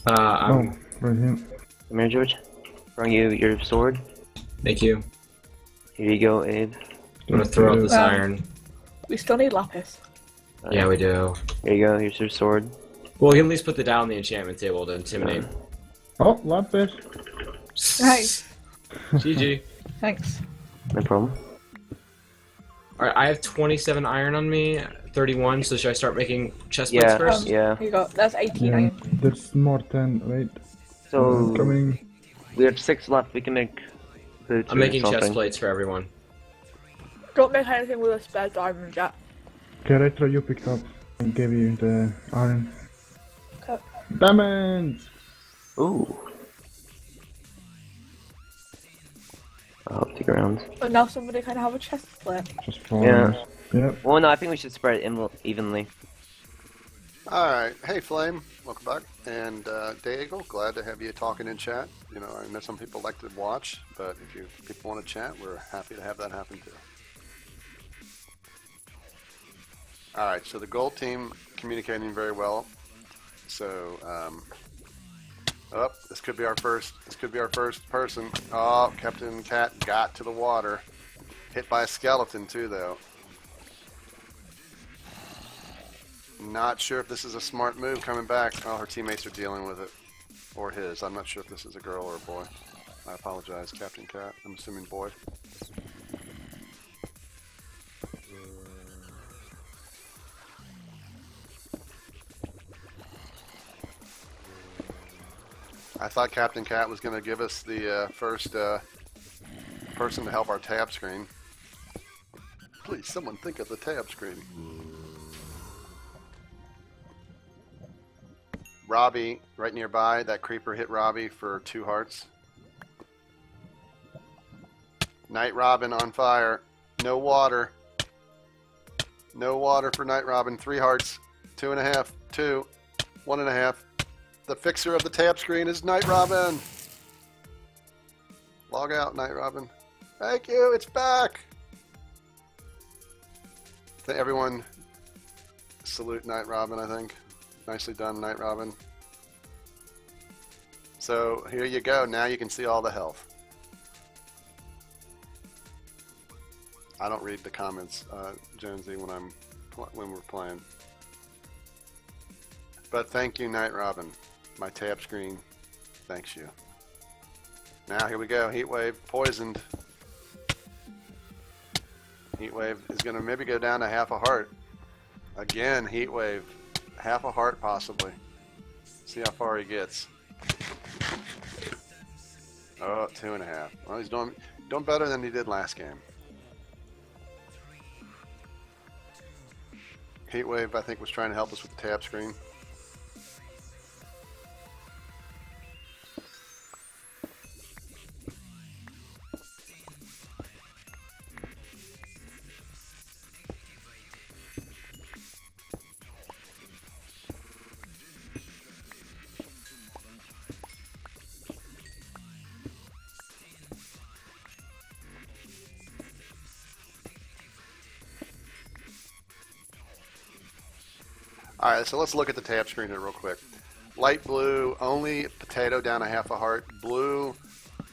I'm... right here. Come here, George. Bring you your sword. Thank you. Here you go, Abe. I'm gonna throw out this iron. We still need lapis. Yeah, we do. Here you go, here's your sword. Well, we can at least put it down on the enchantment table to intimidate. Oh, lapis. Nice. GG. Thanks. No problem. Alright, I have 27 iron on me, 31, so should I start making chest plates Yeah, first? yeah. You got that's 18 Yeah, iron. there's more 10, wait. So, Coming. we have 6 left, we can make boots I'm or making chest something. plates for everyone. Don't make anything with a spare diamond yet. Okay, Retro, you picked up and gave you the iron. Okay. Diamonds! Ooh. Up the ground. But now somebody can have a chest plate. Just for Yeah. Yep. Well, no, I think we should spread it evenly. All right. Hey, Flame. Welcome back. And Diego, glad to have you talking in chat. You know, I know some people like to watch, but if people want to chat, we're happy to have that happen too. All right. So the gold team communicating very well. So Oh, this could be our first. This could be our first person. Oh, Captain Cat got to the water. Hit by a skeleton too, though. Not sure if this is a smart move coming back. Oh, her teammates are dealing with it. Or his. I'm not sure if this is a girl or a boy. I apologize, Captain Cat. I'm assuming boy. I thought Captain Cat was going to give us the first person to help our tab screen. Please, someone think of the tab screen. Robbie, right nearby. That creeper hit Robbie for 2 hearts. Night Robin on fire. No water. No water for Night Robin. 3 hearts. 2.5. 2. 1.5. The fixer of the tab screen is Night Robin. Log out, Night Robin. Thank you, it's back. Everyone salute Night Robin, I think. Nicely done, Night Robin. So here you go. Now you can see all the health. I don't read the comments, Jonesy, when we're playing. But thank you, Night Robin. My tab screen thanks you. Now here we go. Heat wave poisoned. Heat wave is going to maybe go down to half a heart. Again, heat wave. Half a heart possibly. See how far he gets. Oh, 2.5. Well, he's doing better than he did last game. Heat wave, I think, was trying to help us with the tab screen. Alright, so let's look at the tab screen here real quick. Light blue, only potato down a half a heart. Blue,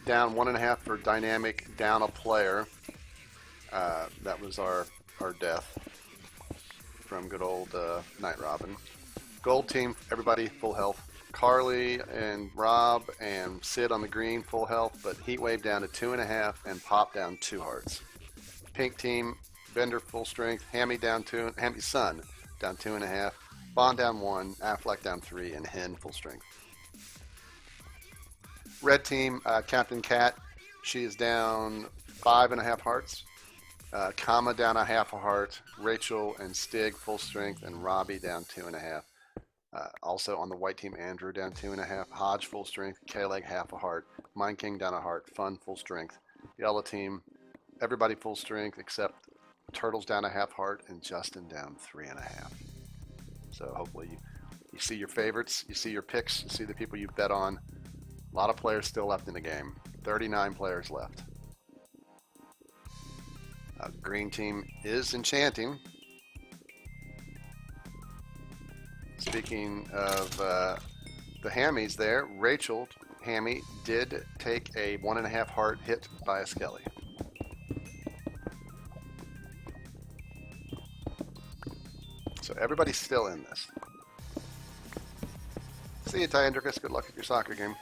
down 1.5 for dynamic, down a player. That was our death from good old Night Robin. Gold team, everybody full health. Carly and Rob and Sid on the green, full health, but Heatwave down to 2.5 and Pop down 2 hearts. Pink team, Bender full strength, Hammy down 2, Hammy's son down 2.5. Bond down 1, Affleck down 3, and Hen full strength. Red team, Captain Cat, she is down 5.5 hearts. Kama down a half a heart. Rachel and Stig full strength, and Robbie down 2.5. Also on the white team, Andrew down 2.5. Hodge full strength. K-Leg half a heart. Mind King down a heart. Fun full strength. Yellow team, everybody full strength except Turtles down a half heart and Justin down 3.5. So hopefully you see your favorites, you see your picks, you see the people you bet on. A lot of players still left in the game. 39 players left. Green team is enchanting. Speaking of the Hammies there, Rachel Hammy did take a 1.5 heart hit by a Skelly. So everybody's still in this. See you, Tyandricus. Good luck at your soccer game.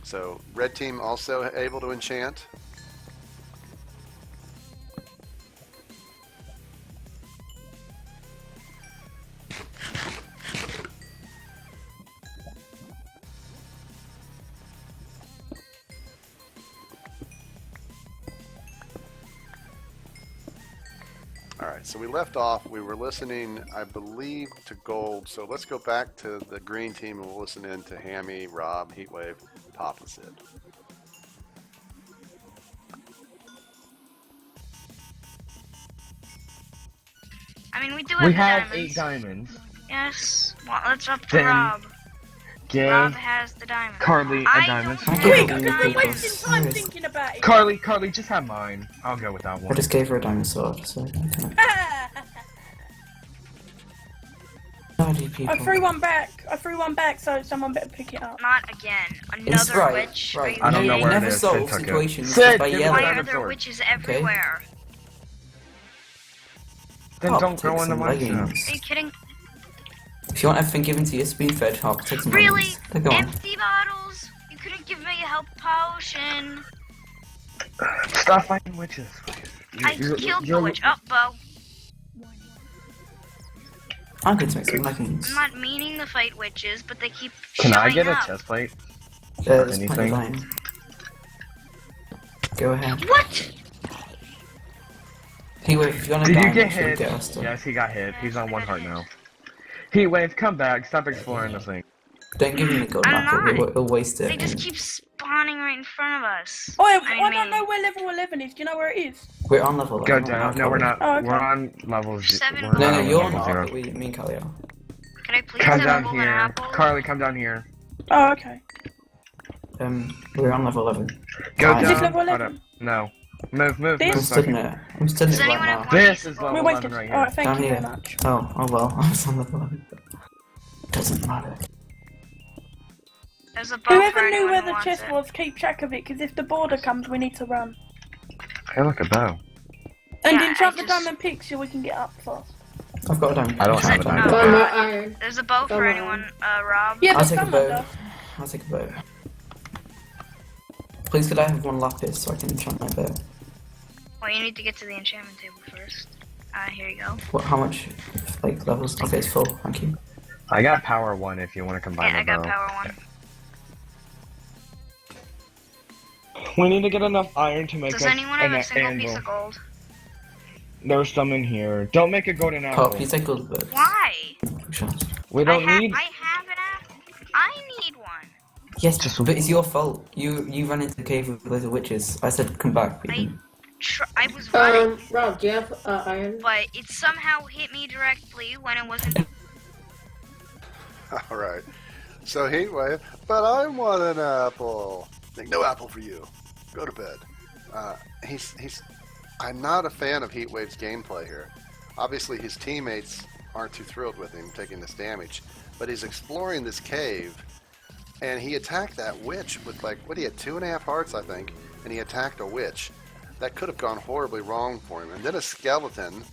So red team also able to enchant. Alright, so we left off, we were listening, I believe, to Gold, so let's go back to the green team and we'll listen in to Hammy, Rob, Heatwave, Pop, and Sid. I mean, we do have We the have diamonds. 8 diamonds. Yes. Well, let's up to Then Rob. Gay, Rob has the diamond. Carly, a I diamond. don't Quick, have I'm the gonna diamond. wasting time thinking about it. Carly, just have mine. I'll go with that I one. just gave her a diamond sword, so I can't. No, I Bloody people. I threw one back, so someone better pick it up. Not again. It's Another right, witch. right. Are you You never solve situations Sid, by give me yelling. Why the are there sword. witches everywhere? Then Harp, don't take go into some my stuff. leggings. Are you kidding? If you want everything given to you spoon-fed, Harp, take some Really? leggings. Go on. Empty bottles? You couldn't give me a health potion. Stop fighting witches. I killed the witch. Oh, Bo. I'm going to make some leggings. I'm not meaning to fight witches, but they keep Can I showing get a up. chest plate? There's plenty Anything? of iron. Go ahead. What? Heatwave, if you want to Did die, you get make sure you hit? get us done. Yes, he got hit. He's on 1 heart now. Heatwave, come back. Stop exploring this thing. Don't give him the golden I'm apple, not. he'll waste it. They just keep spawning right in front of us. Oh, I don't know where level 11 is. Do you know where it is? We're on level 11. Go down. No, we're not. Oh, okay. We're on level Seven. we're No, on no, you're level not, 0. but me and Callie are. Can I please Come have down a golden here. apple? Carly, come down here. Oh, okay. We're on level 11. Go Is down. this level Hold 11? up. No. Move, move, This? I'm move. stood in it. I'm stood in Does it right anyone now. have This is level We're 11 waiting. right here. Alright, thank Down you here. very much. Oh well, I was on level 11. Doesn't matter. There's a bow for Whoever knew anyone where who the wants chest it. was, keep track of it, because if the border comes, we need to run. Hey, look, a bow. And Yeah, enchant I the just- diamond pick so we can get up fast. I've got a diamond. I don't have a No, diamond. there's a bow for anyone, Rob. Yeah, I'll but take a someone bow. does. I'll take a bow. Please could I have 1 lapis so I can enchant my bow? Well, you need to get to the enchantment table first. Here you go. What, how much, like, levels? Okay, it's full, thank you. I got power 1 if you want to combine Yeah, I the got bow. power 1. We need to get enough iron to make Does us anyone have an a single piece anvil. of gold? There's some in here. Don't make a golden apple. Harp, you take all the bows. Why? We don't need. I have an apple. I need one. Yes, but it's your fault. You ran into the cave with loads of witches. I said come back, but you didn't. I was running, Rob, do you have iron? but it somehow hit me directly when it wasn't. All right. So Heatwave, but I want an apple. Like, no apple for you. Go to bed. I'm not a fan of Heatwave's gameplay here. Obviously, his teammates aren't too thrilled with him taking this damage, but he's exploring this cave, and he attacked that witch with like, what, he had 2.5 hearts, I think, and he attacked a witch. That could have gone horribly wrong for him. And then a skeleton.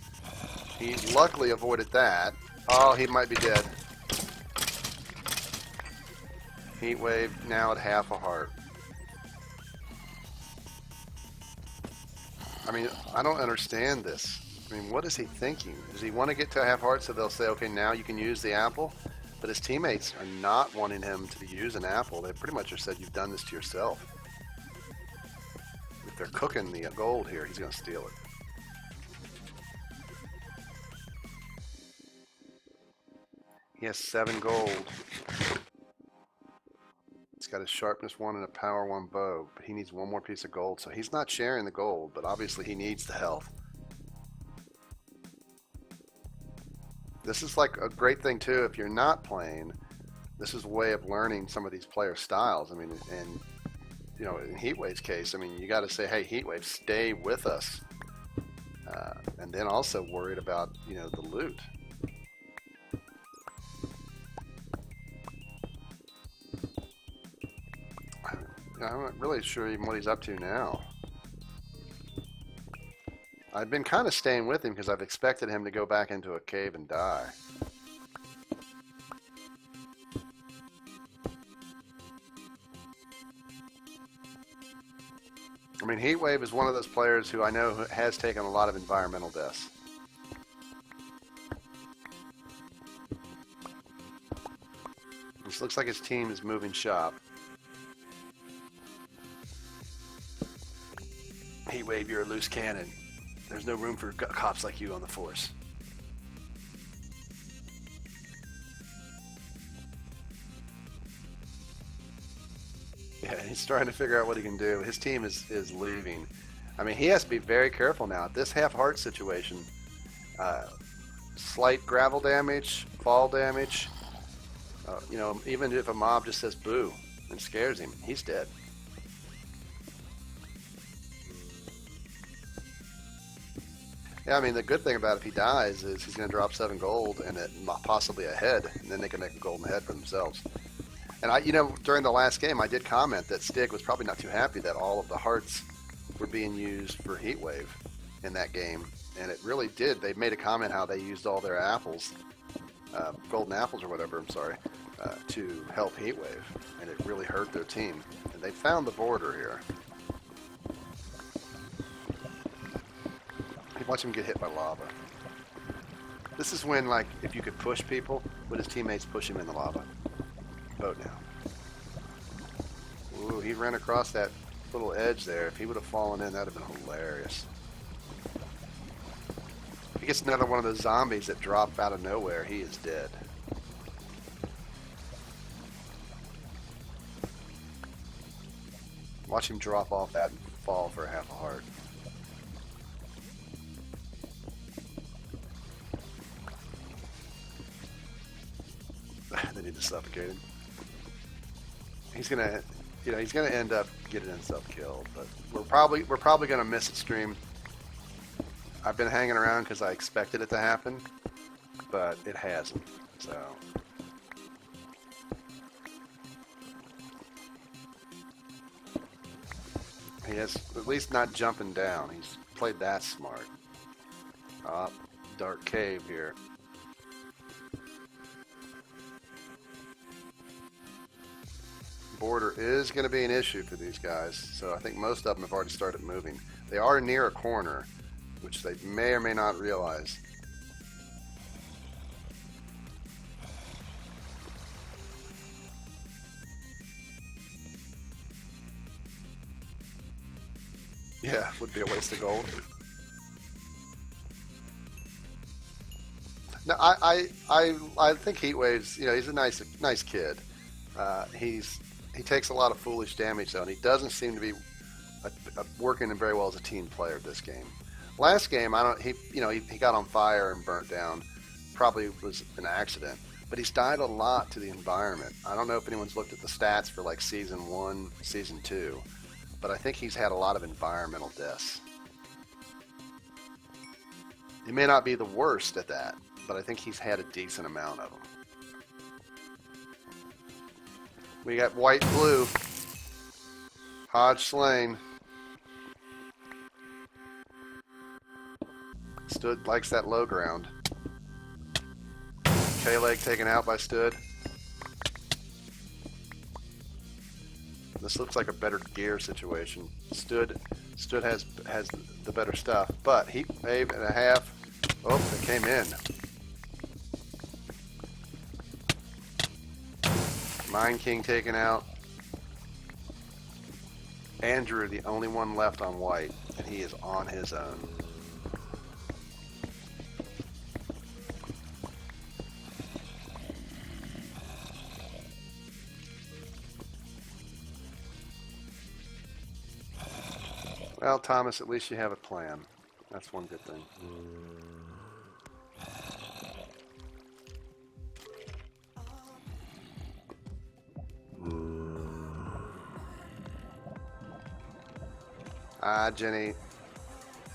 He luckily avoided that. Oh, he might be dead. Heatwave now at 1/2 a heart. I mean, I don't understand this. I mean, what is he thinking? Does he want to get to 1/2 heart so they'll say, okay, now you can use the apple? But his teammates are not wanting him to use an apple. They pretty much just said, you've done this to yourself. If they're cooking the gold here, he's going to steal it. He has 7 gold. He's got a sharpness 1 and a power 1 bow, but he needs 1 more piece of gold, so he's not sharing the gold, but obviously he needs the health. This is like a great thing too, if you're not playing, this is a way of learning some of these player styles. I mean, and you know, in Heatwave's case, I mean, you got to say, hey, Heatwave, stay with us. And then also worried about, you know, the loot. I'm not really sure even what he's up to now. I've been kind of staying with him because I've expected him to go back into a cave and die. I mean, Heatwave is one of those players who I know has taken a lot of environmental deaths. This looks like his team is moving shop. Heatwave, you're a loose cannon. There's no room for cops like you on the force. Yeah, he's trying to figure out what he can do. His team is leaving. I mean, he has to be very careful now. This half-heart situation, slight gravel damage, fall damage, you know, even if a mob just says boo and scares him, he's dead. Yeah, I mean, the good thing about if he dies is he's going to drop 7 gold and possibly a head, and then they can make a golden head for themselves. And during the last game, I did comment that Stig was probably not too happy that all of the hearts were being used for Heatwave in that game, and it really did. They made a comment how they used all their apples, golden apples or whatever, I'm sorry, to help Heatwave, and it really hurt their team. And they found the border here. Watch him get hit by lava. This is when, like, if you could push people, would his teammates push him in the lava? Vote now. Ooh, he ran across that little edge there. If he would have fallen in, that would have been hilarious. If he gets another one of those zombies that drop out of nowhere, he is dead. Watch him drop off that and fall for half a heart. They need to suffocate him. He's gonna, he's gonna end up getting himself killed. But we're probably gonna miss it. Stream. I've been hanging around because I expected it to happen, but it hasn't. So. He has at least not jumping down. He's played that smart. Dark cave here. Border is going to be an issue for these guys, so I think most of them have already started moving. They are near a corner, which they may or may not realize. Yeah, would be a waste of gold. No, I think Heatwave's, he's a nice kid. He takes a lot of foolish damage though, and he doesn't seem to be working very well as a team player this game. Last game, he got on fire and burnt down. Probably was an accident, but he's died a lot to the environment. I don't know if anyone's looked at the stats for like season 1, season 2, but I think he's had a lot of environmental deaths. He may not be the worst at that, but I think he's had a decent amount of them. We got white, blue. Hodge slain. Stood likes that low ground. K-leg taken out by Stood. This looks like a better gear situation. Stood has the better stuff, but heat wave and a half. Oh, they came in. Mine King taken out. Andrew, the only one left on white, and he is on his own. Well, Thomas, at least you have a plan. That's one good thing. Jenny,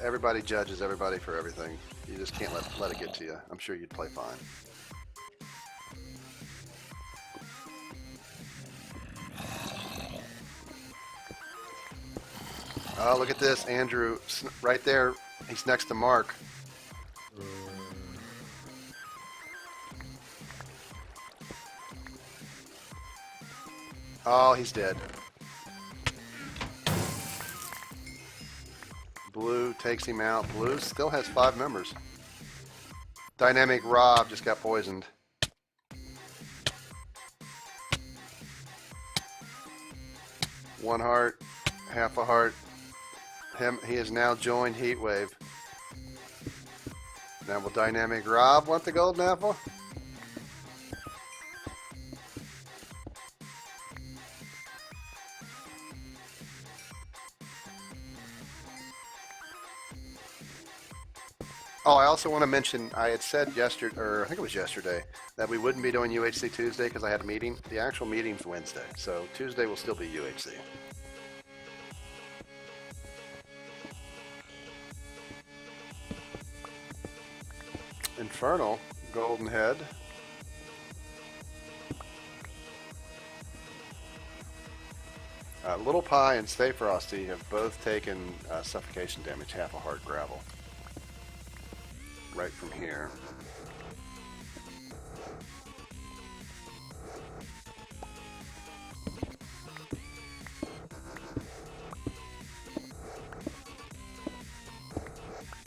everybody judges everybody for everything. You just can't let it get to you. I'm sure you'd play fine. Oh, look at this. Andrew, right there. He's next to Mark. Oh, he's dead. Blue takes him out. Blue still has 5 members. Dynamic Rob just got poisoned. One heart, half a heart. He has now joined Heatwave. Now will Dynamic Rob want the golden apple? Oh, I also want to mention, I had said yesterday, or I think it was yesterday, that we wouldn't be doing UHC Tuesday because I had a meeting. The actual meeting's Wednesday, so Tuesday will still be UHC. Infernal, Golden Head. Little Pie and Stay Frosty have both taken suffocation damage, half a heart gravel. Right from here.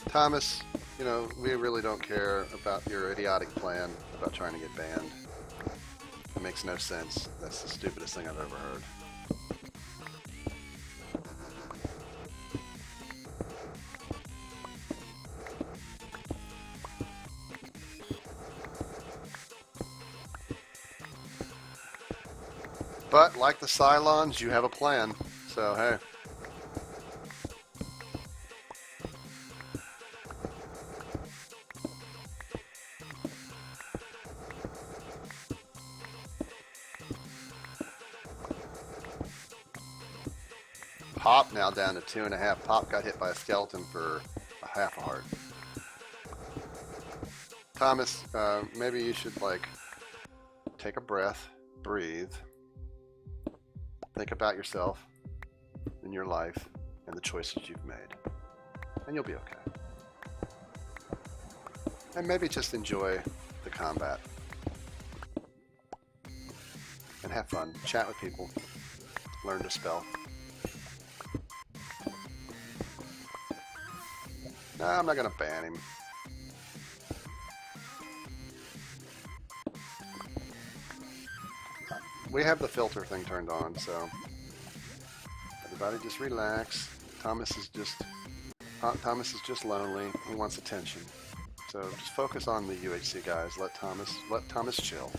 Thomas, you know, we really don't care about your idiotic plan about trying to get banned. It makes no sense. That's the stupidest thing I've ever heard. But like the Cylons, you have a plan. So hey. Pop now down to 2.5. Pop got hit by a skeleton for a half a heart. Thomas, maybe you should like take a breath, breathe, think about yourself and your life and the choices you've made, and you'll be okay. And maybe just enjoy the combat and have fun, chat with people, learn to spell. No, I'm not gonna ban him. We have the filter thing turned on, so everybody just relax. Thomas is just lonely. He wants attention. So just focus on the UHC guys. Let Thomas chill.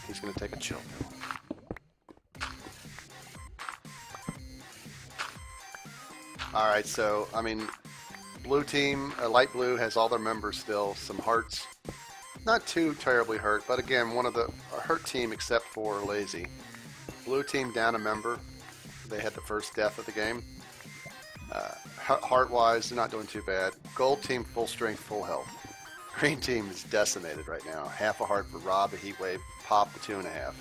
He's gonna take a chill pill. All right, so I mean, blue team, light blue has all their members still. Some hearts. Not too terribly hurt, but again, one of the hurt team except for Lazy. Blue team down a member. They had the first death of the game. Heart-wise, they're not doing too bad. Gold team, full strength, full health. Green team is decimated right now. Half a heart for Rob, a heat wave, Pop, 2.5.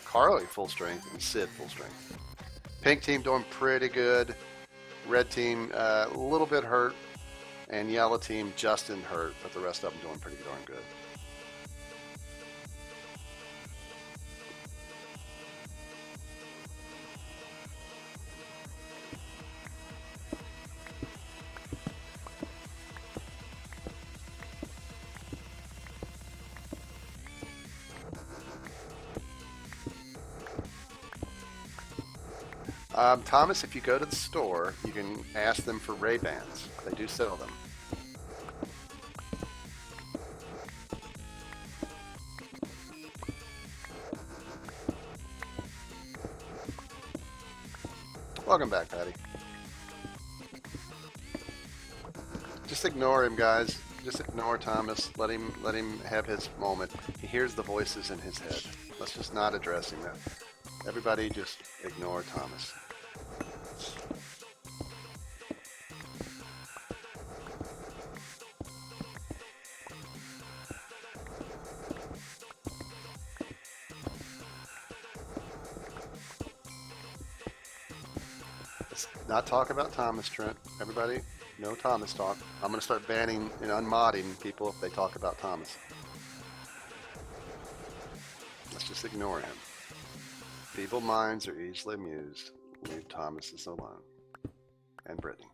Carly, full strength, and Sid, full strength. Pink team doing pretty good. Red team, a little bit hurt. And yellow team, Justin hurt, but the rest of them doing pretty darn good. Thomas, if you go to the store, you can ask them for Ray-Bans. They do sell them. Welcome back, Patty. Just ignore him, guys. Just ignore Thomas. Let him have his moment. He hears the voices in his head. Let's just not address him. Everybody just ignore Thomas. Let's not talk about Thomas, Trent. Everybody, no Thomas talk. I'm going to start banning and unmodding people if they talk about Thomas. Let's just ignore him. Feeble minds are easily amused. Leave Thomas alone. And Brittany.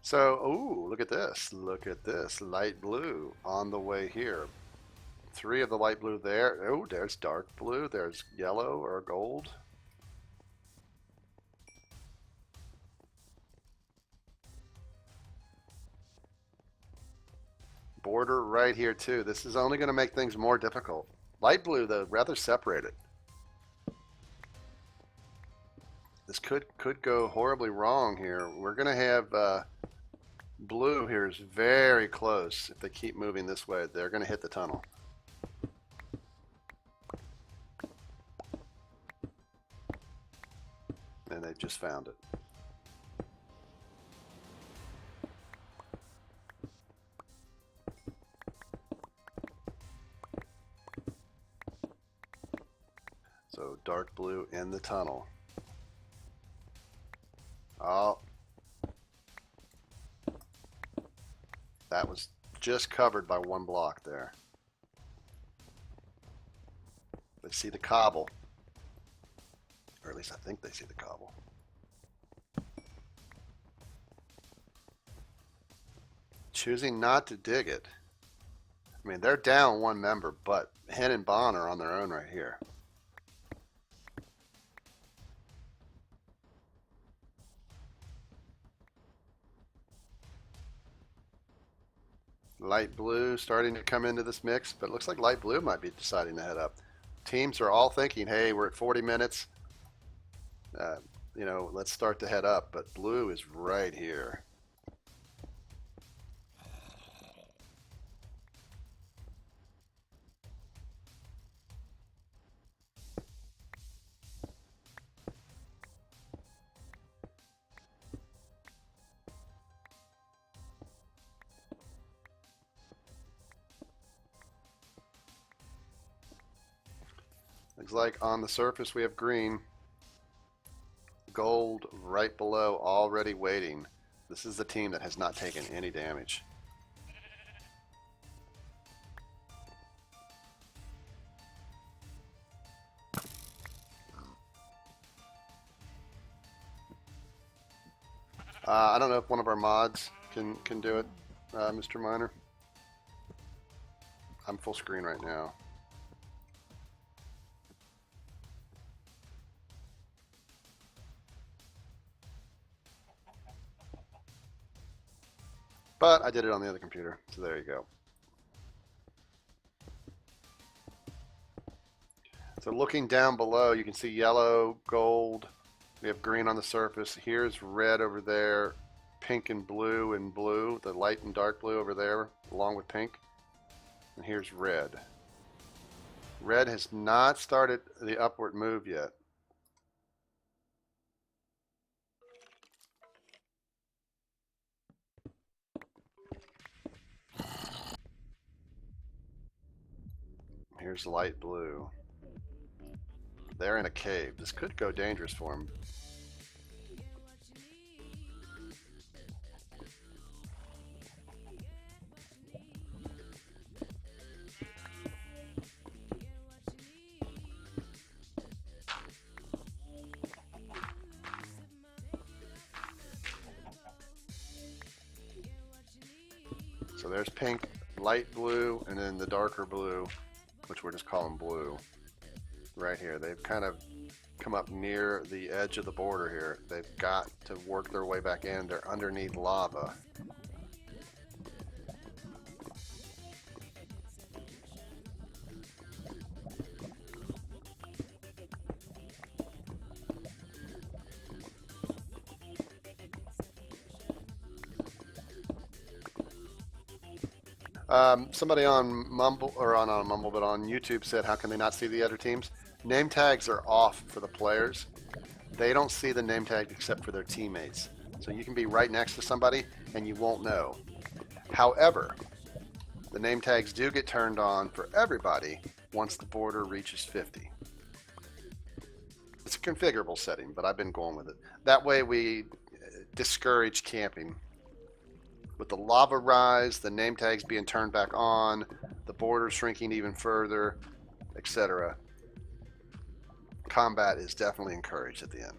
So, ooh, look at this. Look at this. Light blue on the way here. 3 of the light blue there. Oh, there's dark blue. There's yellow or gold. border right here too. This is only going to make things more difficult. Light blue, though, rather separated. This could go horribly wrong here. We're going to have blue here is very close. If they keep moving this way, they're going to hit the tunnel. And they just found it. So dark blue in the tunnel. Oh. That was just covered by one block there. They see the cobble. Or at least I think they see the cobble. Choosing not to dig it. I mean, they're down one member, but Hen and Bon are on their own right here. Light blue starting to come into this mix, but it looks like light blue might be deciding to head up. Teams are all thinking, hey, we're at 40 minutes. You know, let's start to head up, but blue is right here. Looks like on the surface we have green. Gold right below, already waiting. This is the team that has not taken any damage. I don't know if one of our mods can do it, Mr. Miner. I'm full screen right now. But I did it on the other computer, so there you go. So looking down below, you can see yellow, gold. We have green on the surface. Here's red over there, pink and blue, the light and dark blue over there, along with pink. And here's red. Red has not started the upward move yet. Here's light blue. They're in a cave. This could go dangerous for them. So there's pink, light blue, and then the darker blue, which we're just calling blue. Right here, they've kind of come up near the edge of the border here. They've got to work their way back in. They're underneath lava. Somebody on Mumble, or on Mumble, but on YouTube said, how can they not see the other teams? Name tags are off for the players. They don't see the name tag except for their teammates. So you can be right next to somebody and you won't know. However, the name tags do get turned on for everybody once the border reaches 50. It's a configurable setting, but I've been going with it. That way we discourage camping. With the lava rise, the name tags being turned back on, the border shrinking even further, etc. Combat is definitely encouraged at the end.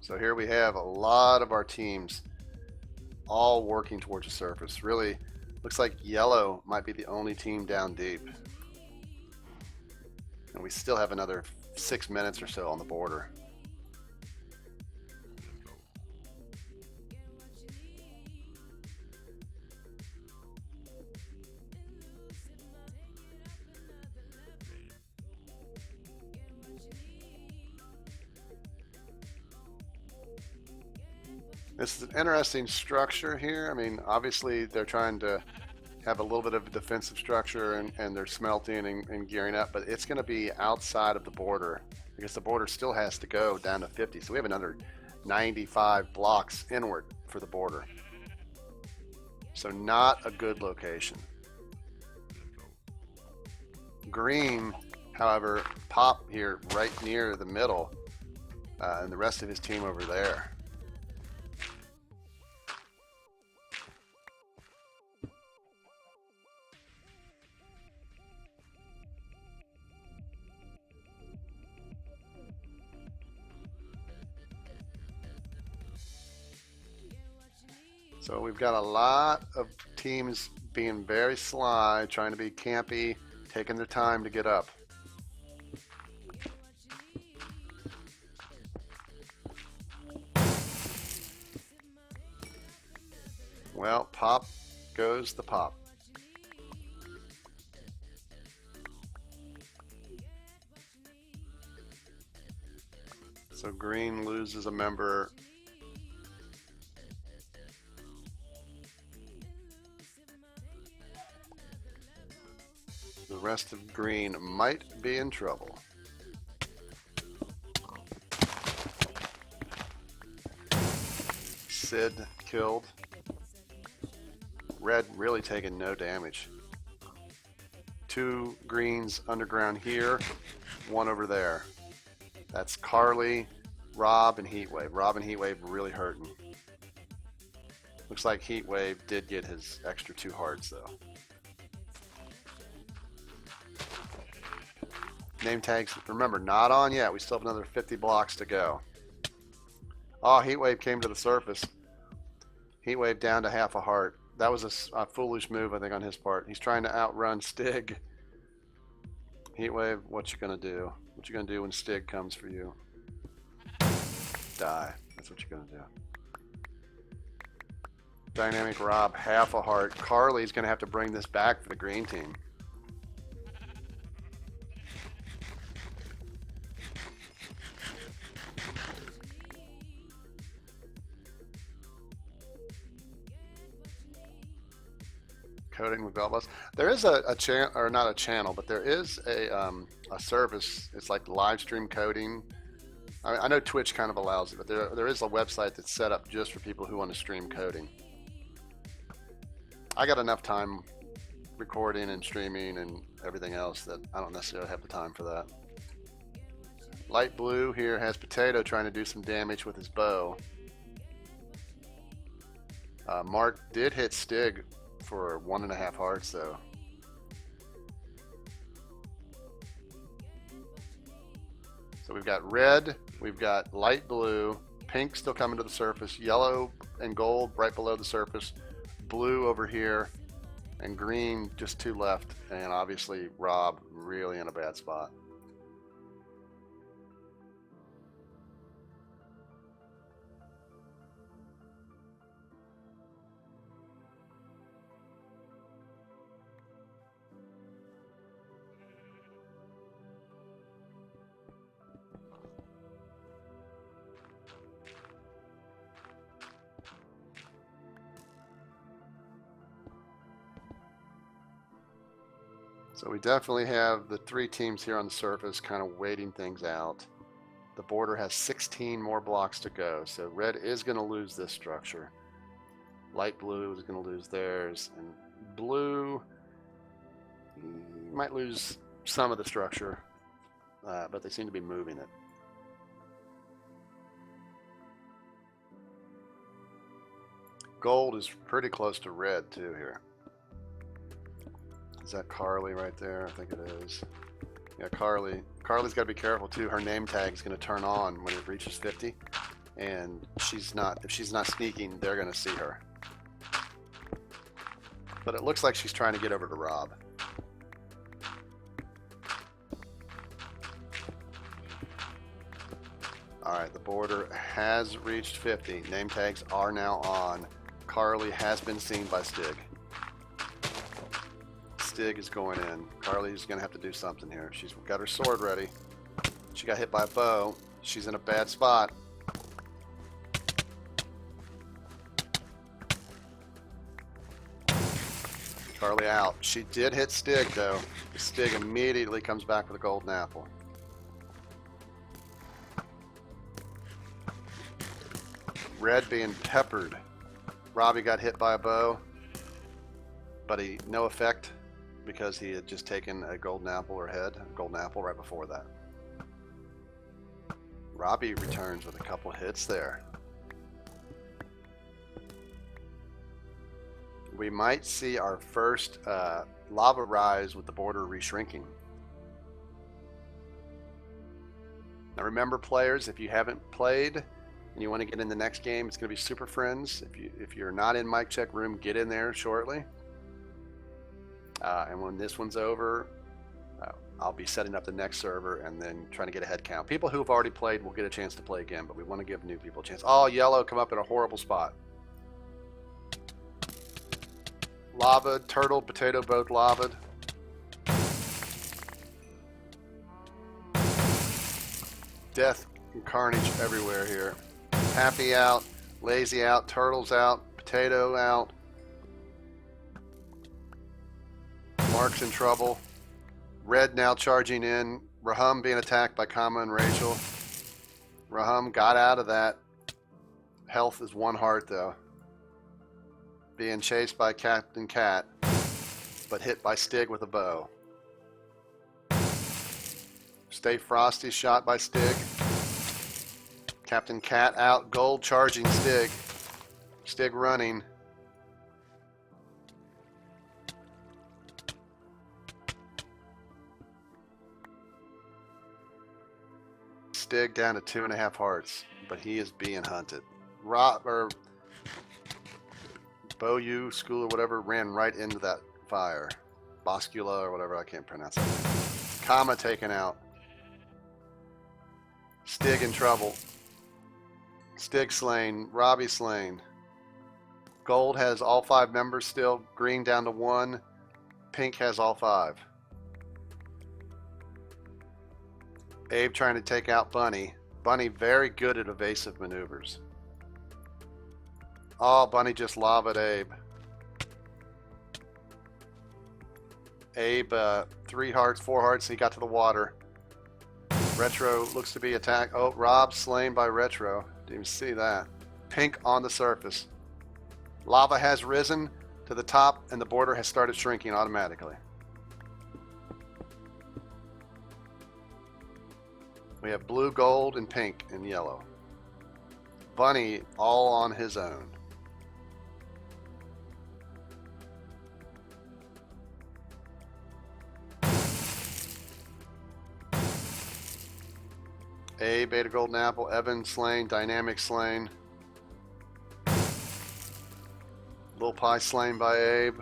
So here we have a lot of our teams all working towards the surface. Really looks like yellow might be the only team down deep. And we still have another 6 minutes or so on the border. This is an interesting structure here. I mean, obviously they're trying to have a little bit of a defensive structure and they're smelting and gearing up, but it's going to be outside of the border because the border still has to go down to 50. So we have another 95 blocks inward for the border. So not a good location. Green, however, Pop here right near the middle, and the rest of his team over there. So we've got a lot of teams being very sly, trying to be campy, taking their time to get up. Well, Pop goes the Pop. So Green loses a member. The rest of Green might be in trouble. Sid killed. Red really taking no damage. 2 greens underground here, 1 over there. That's Carly, Rob, and Heatwave. Rob and Heatwave really hurting. Looks like Heatwave did get his extra 2 hearts though. Name tags, remember, not on yet. We still have another 50 blocks to go. Oh, Heatwave came to the surface. Heatwave down to half a heart. That was a foolish move, I think, on his part. He's trying to outrun Stig. Heatwave, what you gonna do? What you gonna do when Stig comes for you? Die. That's what you're gonna do. Dynamic Rob, half a heart. Carly's gonna have to bring this back for the green team. Coding with Belbus. There is a channel, or not a channel, but there is a service. It's like live stream coding. I know Twitch kind of allows it, but there is a website that's set up just for people who want to stream coding. I got enough time recording and streaming and everything else that I don't necessarily have the time for that. Light blue here has Potato trying to do some damage with his bow. Mark did hit Stig for 1.5 hearts though. So we've got red, we've got light blue, pink still coming to the surface, yellow and gold right below the surface, blue over here, and green just 2 left, and obviously Rob really in a bad spot. So we definitely have the 3 teams here on the surface kind of waiting things out. The border has 16 more blocks to go, so red is going to lose this structure. Light blue is going to lose theirs, and blue might lose some of the structure, but they seem to be moving it. Gold is pretty close to red too here. Is that Carly right there? I think it is. Yeah, Carly. Carly's got to be careful too. Her name tag is going to turn on when it reaches 50, and she's not. If she's not sneaking, they're going to see her. But it looks like she's trying to get over to Rob. All right, the border has reached 50. Name tags are now on. Carly has been seen by Stig. Stig is going in. Carly's going to have to do something here. She's got her sword ready. She got hit by a bow. She's in a bad spot. Charlie out. She did hit Stig though. Stig immediately comes back with a golden apple. Red being peppered. Robbie got hit by a bow, but no effect because he had just taken a golden apple or a golden apple right before that. Robbie returns with a couple hits there. We might see our first lava rise with the border reshrinking. Now remember, players, if you haven't played and you want to get in the next game, it's going to be Super Friends. If you're not in Mic Check Room, get in there shortly. And when this one's over, I'll be setting up the next server and then trying to get a head count. People who have already played will get a chance to play again, but we want to give new people a chance. Oh, yellow come up in a horrible spot. Lava, turtle, potato, both lavaed. Death and carnage everywhere here. Happy out, lazy out, turtles out, potato out. Mark's in trouble. Red now charging in. Raham being attacked by Kama and Rachel. Raham got out of that. Health is 1 heart though. Being chased by Captain Cat, but hit by Stig with a bow. Stay Frosty shot by Stig. Captain Cat out. Gold charging Stig. Stig running. Stig down to 2.5 hearts, but he is being hunted. Boyu School or whatever ran right into that fire. Boscula or whatever, I can't pronounce it. Kama taken out. Stig in trouble. Stig slain. Robbie slain. Gold has all 5 members still. Green down to 1. Pink has all 5. Abe trying to take out Bunny. Bunny very good at evasive maneuvers. Oh, Bunny just lavaed Abe. Abe, 3 hearts, 4 hearts, he got to the water. Retro looks to be attacked. Oh, Rob slain by Retro. Didn't even see that. Pink on the surface. Lava has risen to the top and the border has started shrinking automatically. We have blue, gold, and pink and yellow. Bunny all on his own. A, Beta Golden Apple, Evan slain, Dynamic slain. Lil Pie slain by Abe.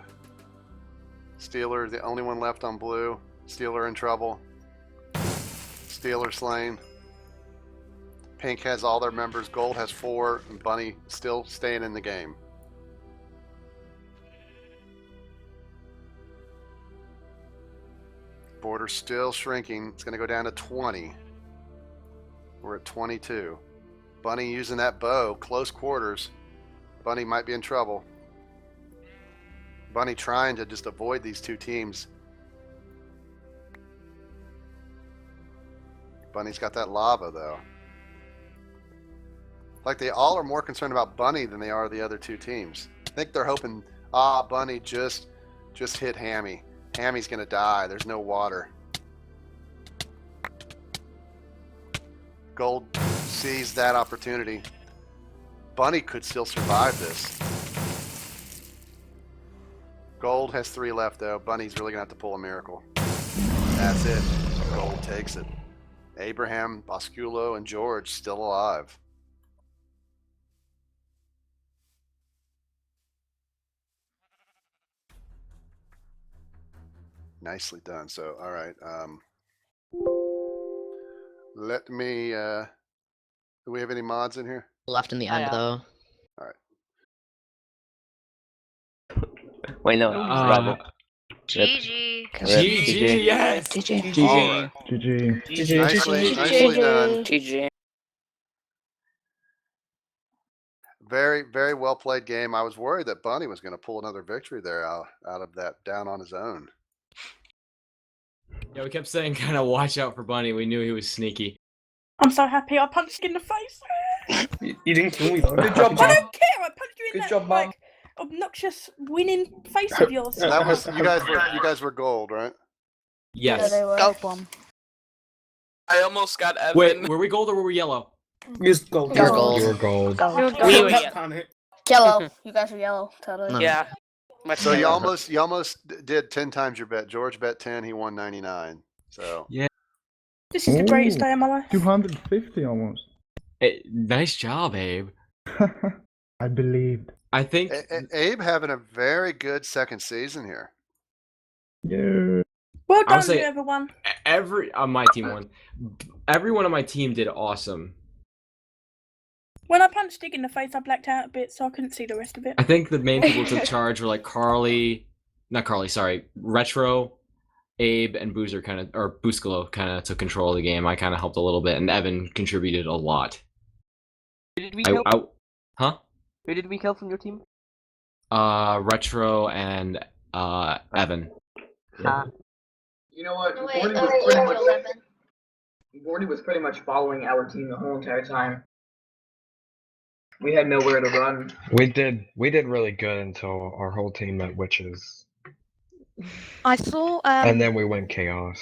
Steeler, the only one left on blue. Steeler in trouble. Steeler slain. Pink has all their members. Gold has 4. And Bunny still staying in the game. Border still shrinking. It's going to go down to 20. We're at 22. Bunny using that bow. Close quarters. Bunny might be in trouble. Bunny trying to just avoid these 2 teams. Bunny's got that lava though. Like they all are more concerned about Bunny than they are the other 2 teams. I think they're hoping, Bunny just hit Hammy. Hammy's gonna die. There's no water. Gold sees that opportunity. Bunny could still survive this. Gold has 3 left though. Bunny's really gonna have to pull a miracle. That's it. Gold takes it. Abraham, Bosculo, and George still alive. Nicely done. So, all right. Let me. Do we have any mods in here? Left in the end, though. All right. Wait, no. Rebel. GG. GG, yes. GG. All right. GG. Nicely done. GG. Very, very well played game. I was worried that Bunny was going to pull another victory there out of that down on his own. Yeah, we kept saying kind of watch out for Bunny. We knew he was sneaky. I'm so happy I punched you in the face. You didn't kill me though. Good job, I don't care. I punched you in that like obnoxious winning face of yours. That was you guys were gold, right? Yes. Go bomb. I almost got Evan. Wait, were we gold or were we yellow? Just gold. You're gold. You were gold. We were Yellow. You guys are yellow. Totally. Yeah. So you almost did 10 times your bet. George bet 10, he won 99. So yeah. This is the greatest day of my life. 250 almost. Hey, nice job, Abe. I believed. I think Abe having a very good second season here. Yeah. Well I'll done, say whoever won. every on my team won. Everyone on my team did awesome. When I punched Stig in the face, I blacked out a bit, so I couldn't see the rest of it. I think the main people who took charge were like Retro, Abe, and Boozer Buscalo kind of took control of the game. I kind of helped a little bit, and Evan contributed a lot. Who did we kill? Huh? Who did we kill from your team? Retro and Evan. You know what? No, wait, Gordy was pretty much following our team the whole entire time. We had nowhere to run. We did really good until our whole team met witches. I saw And then we went chaos.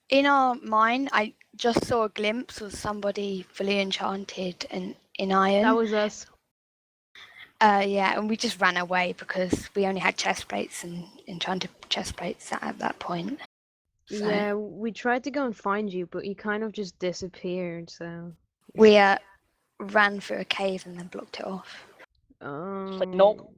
in our mine, I just saw a glimpse of somebody fully enchanted and in iron. That was us. Yeah, and we just ran away because we only had chest plates and enchanted chest plates at that point. So Yeah, we tried to go and find you, but you kind of just disappeared, so... we ran through a cave and then blocked it off. Nope.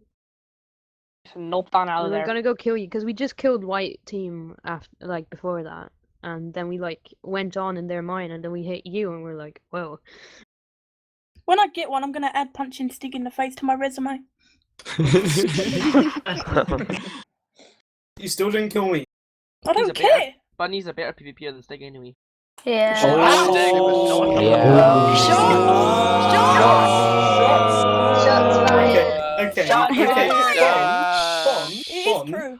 Nope, down out We of were there. gonna go kill you, because we just killed white team after, before that. And then we, went on in their mine, and then we hit you, and we're like, whoa. When I get one, I'm gonna add punching Stig in the face to my resume. You still didn't kill me. I don't care. Bunny's a better PvPer than Stig anyway. Yeah. Okay.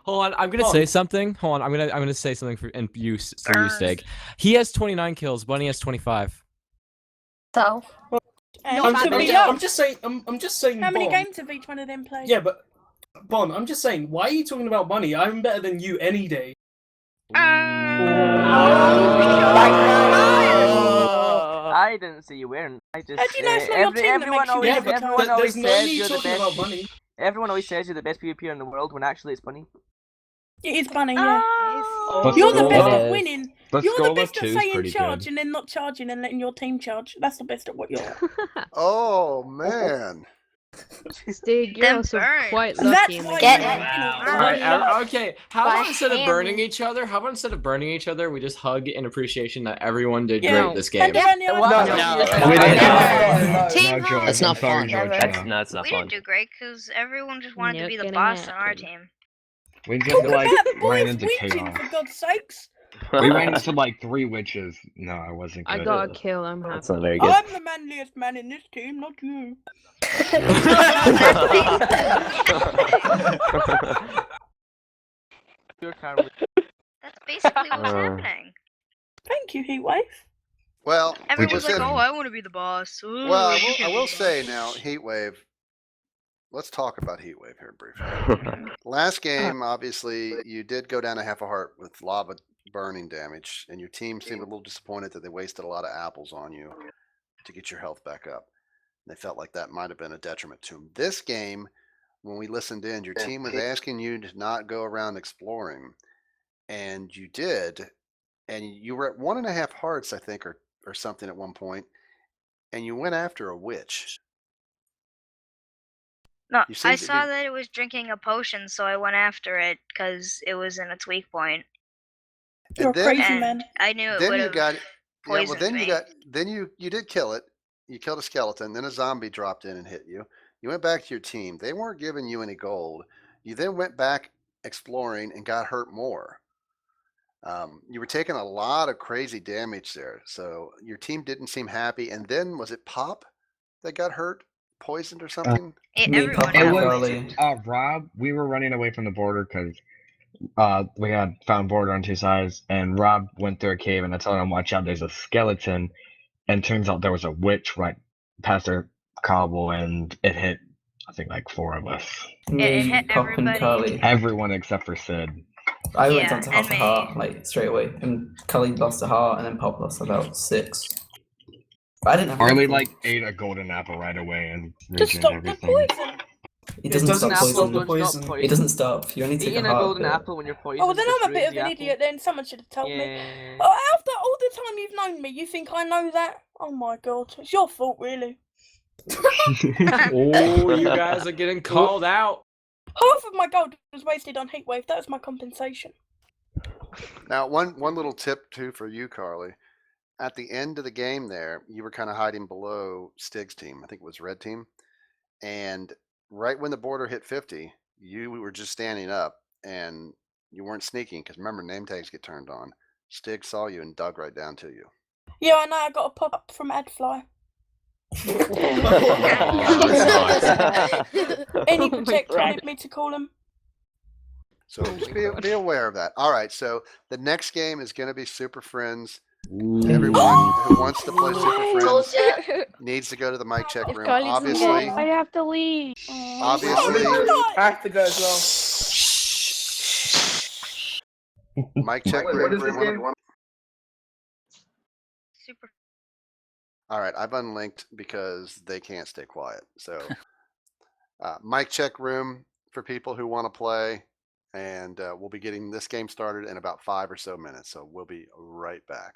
Hold on, I'm gonna say something. Hold on, I'm gonna say something for you, Stig. He has 29 kills. Bunny has 25. So. I'm just saying. I'm just saying. How many Bon. games have each one of them played? Yeah, but Bon, I'm just saying. Why are you talking about Bunny? I'm better than you any day. I didn't see you wearing. I just. How do you know it's not your team that makes you Everyone always there's no says need you're the talking best. about Bunny. Everyone always says you're the best PvPer in the world when actually it's Bunny. It is Bunny, yeah. But You're the Scola- best at winning. but You're the Scola best at 2 is saying pretty charge good. and then not charging and letting your team charge. That's the best at what you're at. Oh man. Stig, you're also quite That's lucky in the why game. Okay. How about instead of burning each other, we just hug in appreciation that everyone did great this game? No, That's not fun. That's not We fun. didn't do great because everyone just wanted to No be the kidding, boss yeah. on our team. We just ran Boys into witching, chaos. for God's sakes. We ran into 3 witches. No, I wasn't good. I got a kill, I'm happy. That's not very good. I'm the manliest man in this team, not you. That's basically what's happening. Thank you, Heatwave. Well, Everyone's like, within- "Oh, I want to be the boss." Ooh. Well, I will say now, Heatwave. Let's talk about Heatwave here briefly. Last game, obviously, you did go down a half a heart with lava burning damage, and your team seemed a little disappointed that they wasted a lot of apples on you to get your health back up. They felt like that might have been a detriment to them. This game, when we listened in, your team was asking you to not go around exploring, and you did, and you were at 1.5 hearts, I think, or something at one point, and you went after a witch. No, You seem I to saw be- that it was drinking a potion, so I went after it because it was in its weak point. You're And then- crazy, And man. I knew it Then would you have got poisoned me. then you did kill it. You killed a skeleton. Then a zombie dropped in and hit you. You went back to your team. They weren't giving you any gold. You then went back exploring and got hurt more. You were taking a lot of crazy damage there, so your team didn't seem happy. And then was it Pop that got hurt? poisoned or something? Me, Pop, It and was Carly. Rob. We were running away from the border because we had found border on two sides, and Rob went through a cave, and I told him, "Watch out, there's a skeleton." And turns out there was a witch right past our cobble, and it hit, I think, like 4 of us. Me, Pop, and Carly. Everyone except for Sid. I went down to half a heart, like, straight away. And Carly lost a heart, and then Pop lost about 6. But I didn't have Harley, enough. like, ate a golden apple right away and Just regained stop the everything. poison. It doesn't stop Golden poison. apple, It doesn't stop. You only take Eating a a heart. golden but- apple when you're poisoned. Oh, then I'm a bit of an idiot then. Someone should have told me. Oh, after all the time you've known me, you think I know that? Oh my god. It's your fault, really. Oh, you guys are getting called out. Half of my gold was wasted on Heatwave. That was my compensation. Now, one little tip too for you, Carly. At the end of the game, there you were kind of hiding below Stig's team. I think it was Red Team, and right when the border hit 50, you were just standing up and you weren't sneaking because remember name tags get turned on. Stig saw you and dug right down to you. Yeah, I know. I got a pop up from Adfly. Any protector wanted me to call him. So just be aware of that. All right, so the next game is going to be Super Friends. Everyone who wants to play Super Friends needs to go to the mic check room. Obviously, I have to leave. obviously, I have to go as well. mic check room. What is this game? Super. All right, I've unlinked because they can't stay quiet. So, mic check room for people who want to play, and we'll be getting this game started in about 5 or so minutes. So we'll be right back.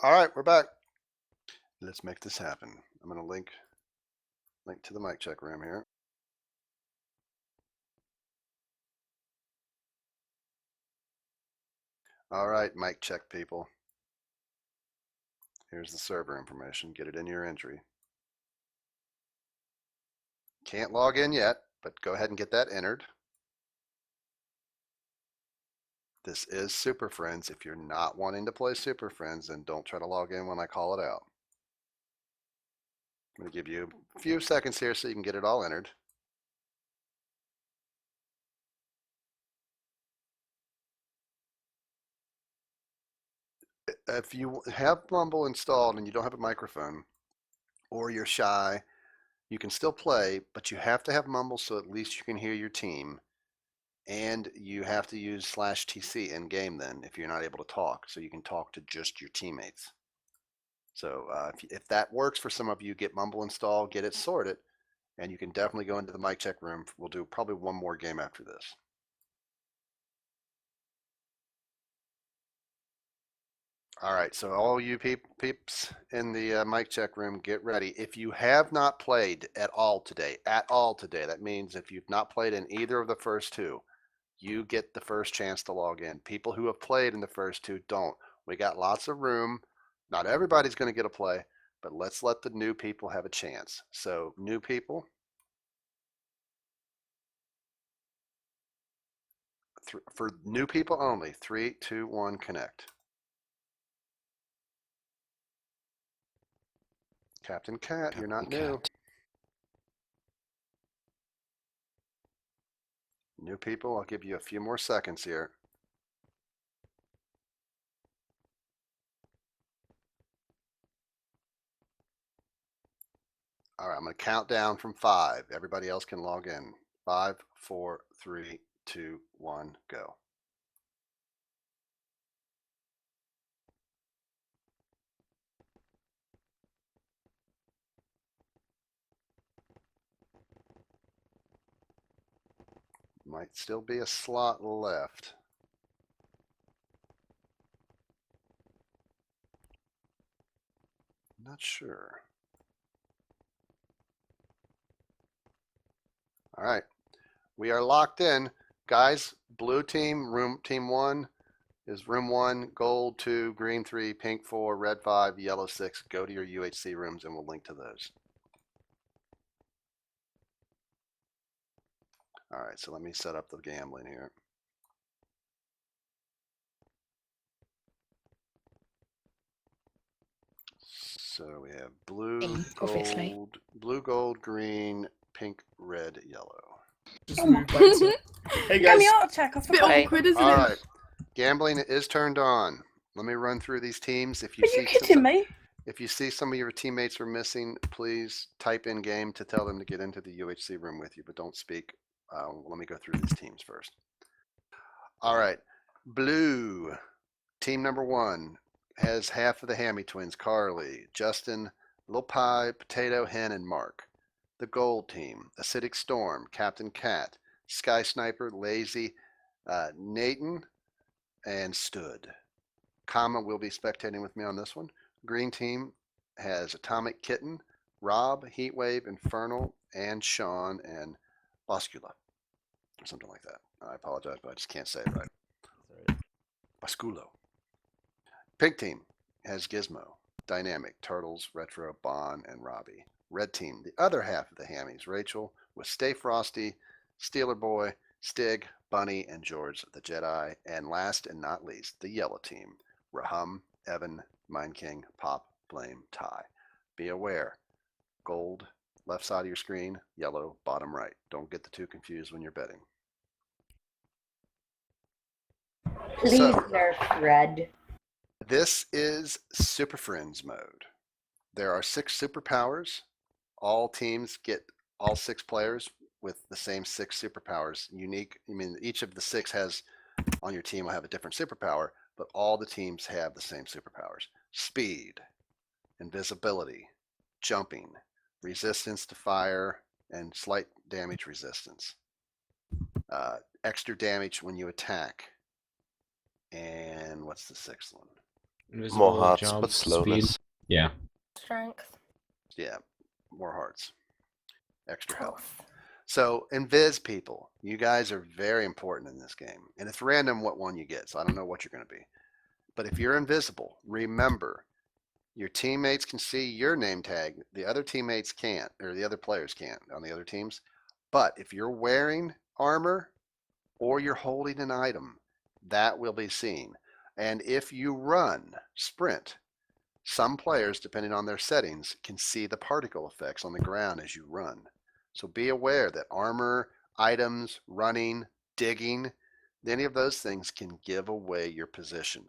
All right, we're back. Let's make this happen. I'm going to link to the mic check room here. All right, mic check people. Here's the server information. Get it in your entry. Can't log in yet, but go ahead and get that entered. This is Super Friends. If you're not wanting to play Super Friends, then don't try to log in when I call it out. I'm going to give you a few seconds here so you can get it all entered. If you have Mumble installed and you don't have a microphone, or you're shy, you can still play, but you have to have Mumble so at least you can hear your team. And you have to use /TC in game then if you're not able to talk, so you can talk to just your teammates. So if that works for some of you, get Mumble installed, get it sorted, and you can definitely go into the mic check room. We'll do probably one more game after this. All right, so all you peeps in the mic check room, get ready. If you have not played at all today, that means if you've not played in either of the first two, you get the first chance to log in. People who have played in the first two don't. We got lots of room. Not everybody's going to get a play, but let's let the new people have a chance. So new people, for new people only, 3, 2, 1, connect. Captain Cat, you're not new. New people, I'll give you a few more seconds here. All right, I'm going to count down from 5. Everybody else can log in. 5, 4, 3, 2, 1, go. Might still be a slot left. Not sure. All right, we are locked in. Guys, blue team, team 1 is room 1, gold 2, green 3, pink 4, red 5, yellow 6. Go to your UHC rooms and we'll link to those. All right, so let me set up the gambling here. So we have blue, gold, green, pink, red, yellow. Hey guys. All right, gambling is turned on. Let me run through these teams. If you Are you kidding me? If you see some of your teammates are missing, please type in game to tell them to get into the UHC room with you, but don't speak. Let me go through these teams first. All right, blue, team number 1 has half of the Hammy twins, Carly, Justin, Lil Pie, Potato Hen, and Mark. The gold team, Acidic Storm, Captain Cat, Sky Sniper, Lazy, Nathan, and Stood. Kama will be spectating with me on this one. Green team has Atomic Kitten, Rob, Heatwave, Infernal, and Sean, and Boscula, or something like that. I apologize, but I just can't say it right. Basculo. Pink team has Gizmo, Dynamic, Turtles, Retro, Bon, and Robbie. Red team, the other half of the Hammies, Rachel, with Stay Frosty, Steeler Boy, Stig, Bunny, and George the Jedi. And last and not least, the yellow team, Rahum, Evan, Mind King, Pop, Flame, Ty. Be aware, gold, left side of your screen, yellow, bottom right. Don't get the two confused when you're betting. Please nerf red. This is Super Friends mode. There are 6 superpowers. All teams get all 6 players with the same 6 superpowers. Unique, I mean, each of the 6 has on your team will have a different superpower, but all the teams have the same superpowers. Speed, invisibility, jumping, resistance to fire, and slight damage resistance. Extra damage when you attack. And what's the 6th one? Invisible, More hearts, jump, but slowness. speed. Yeah. Strength. Yeah, more hearts, extra health. So invis people, you guys are very important in this game, and it's random what one you get. So I don't know what you're going to be, but if you're invisible, remember your teammates can see your name tag. The other teammates can't, or the other players can't on the other teams. But if you're wearing armor or you're holding an item, that will be seen. And if you run, sprint, some players, depending on their settings, can see the particle effects on the ground as you run. So be aware that armor, items, running, digging, any of those things can give away your position.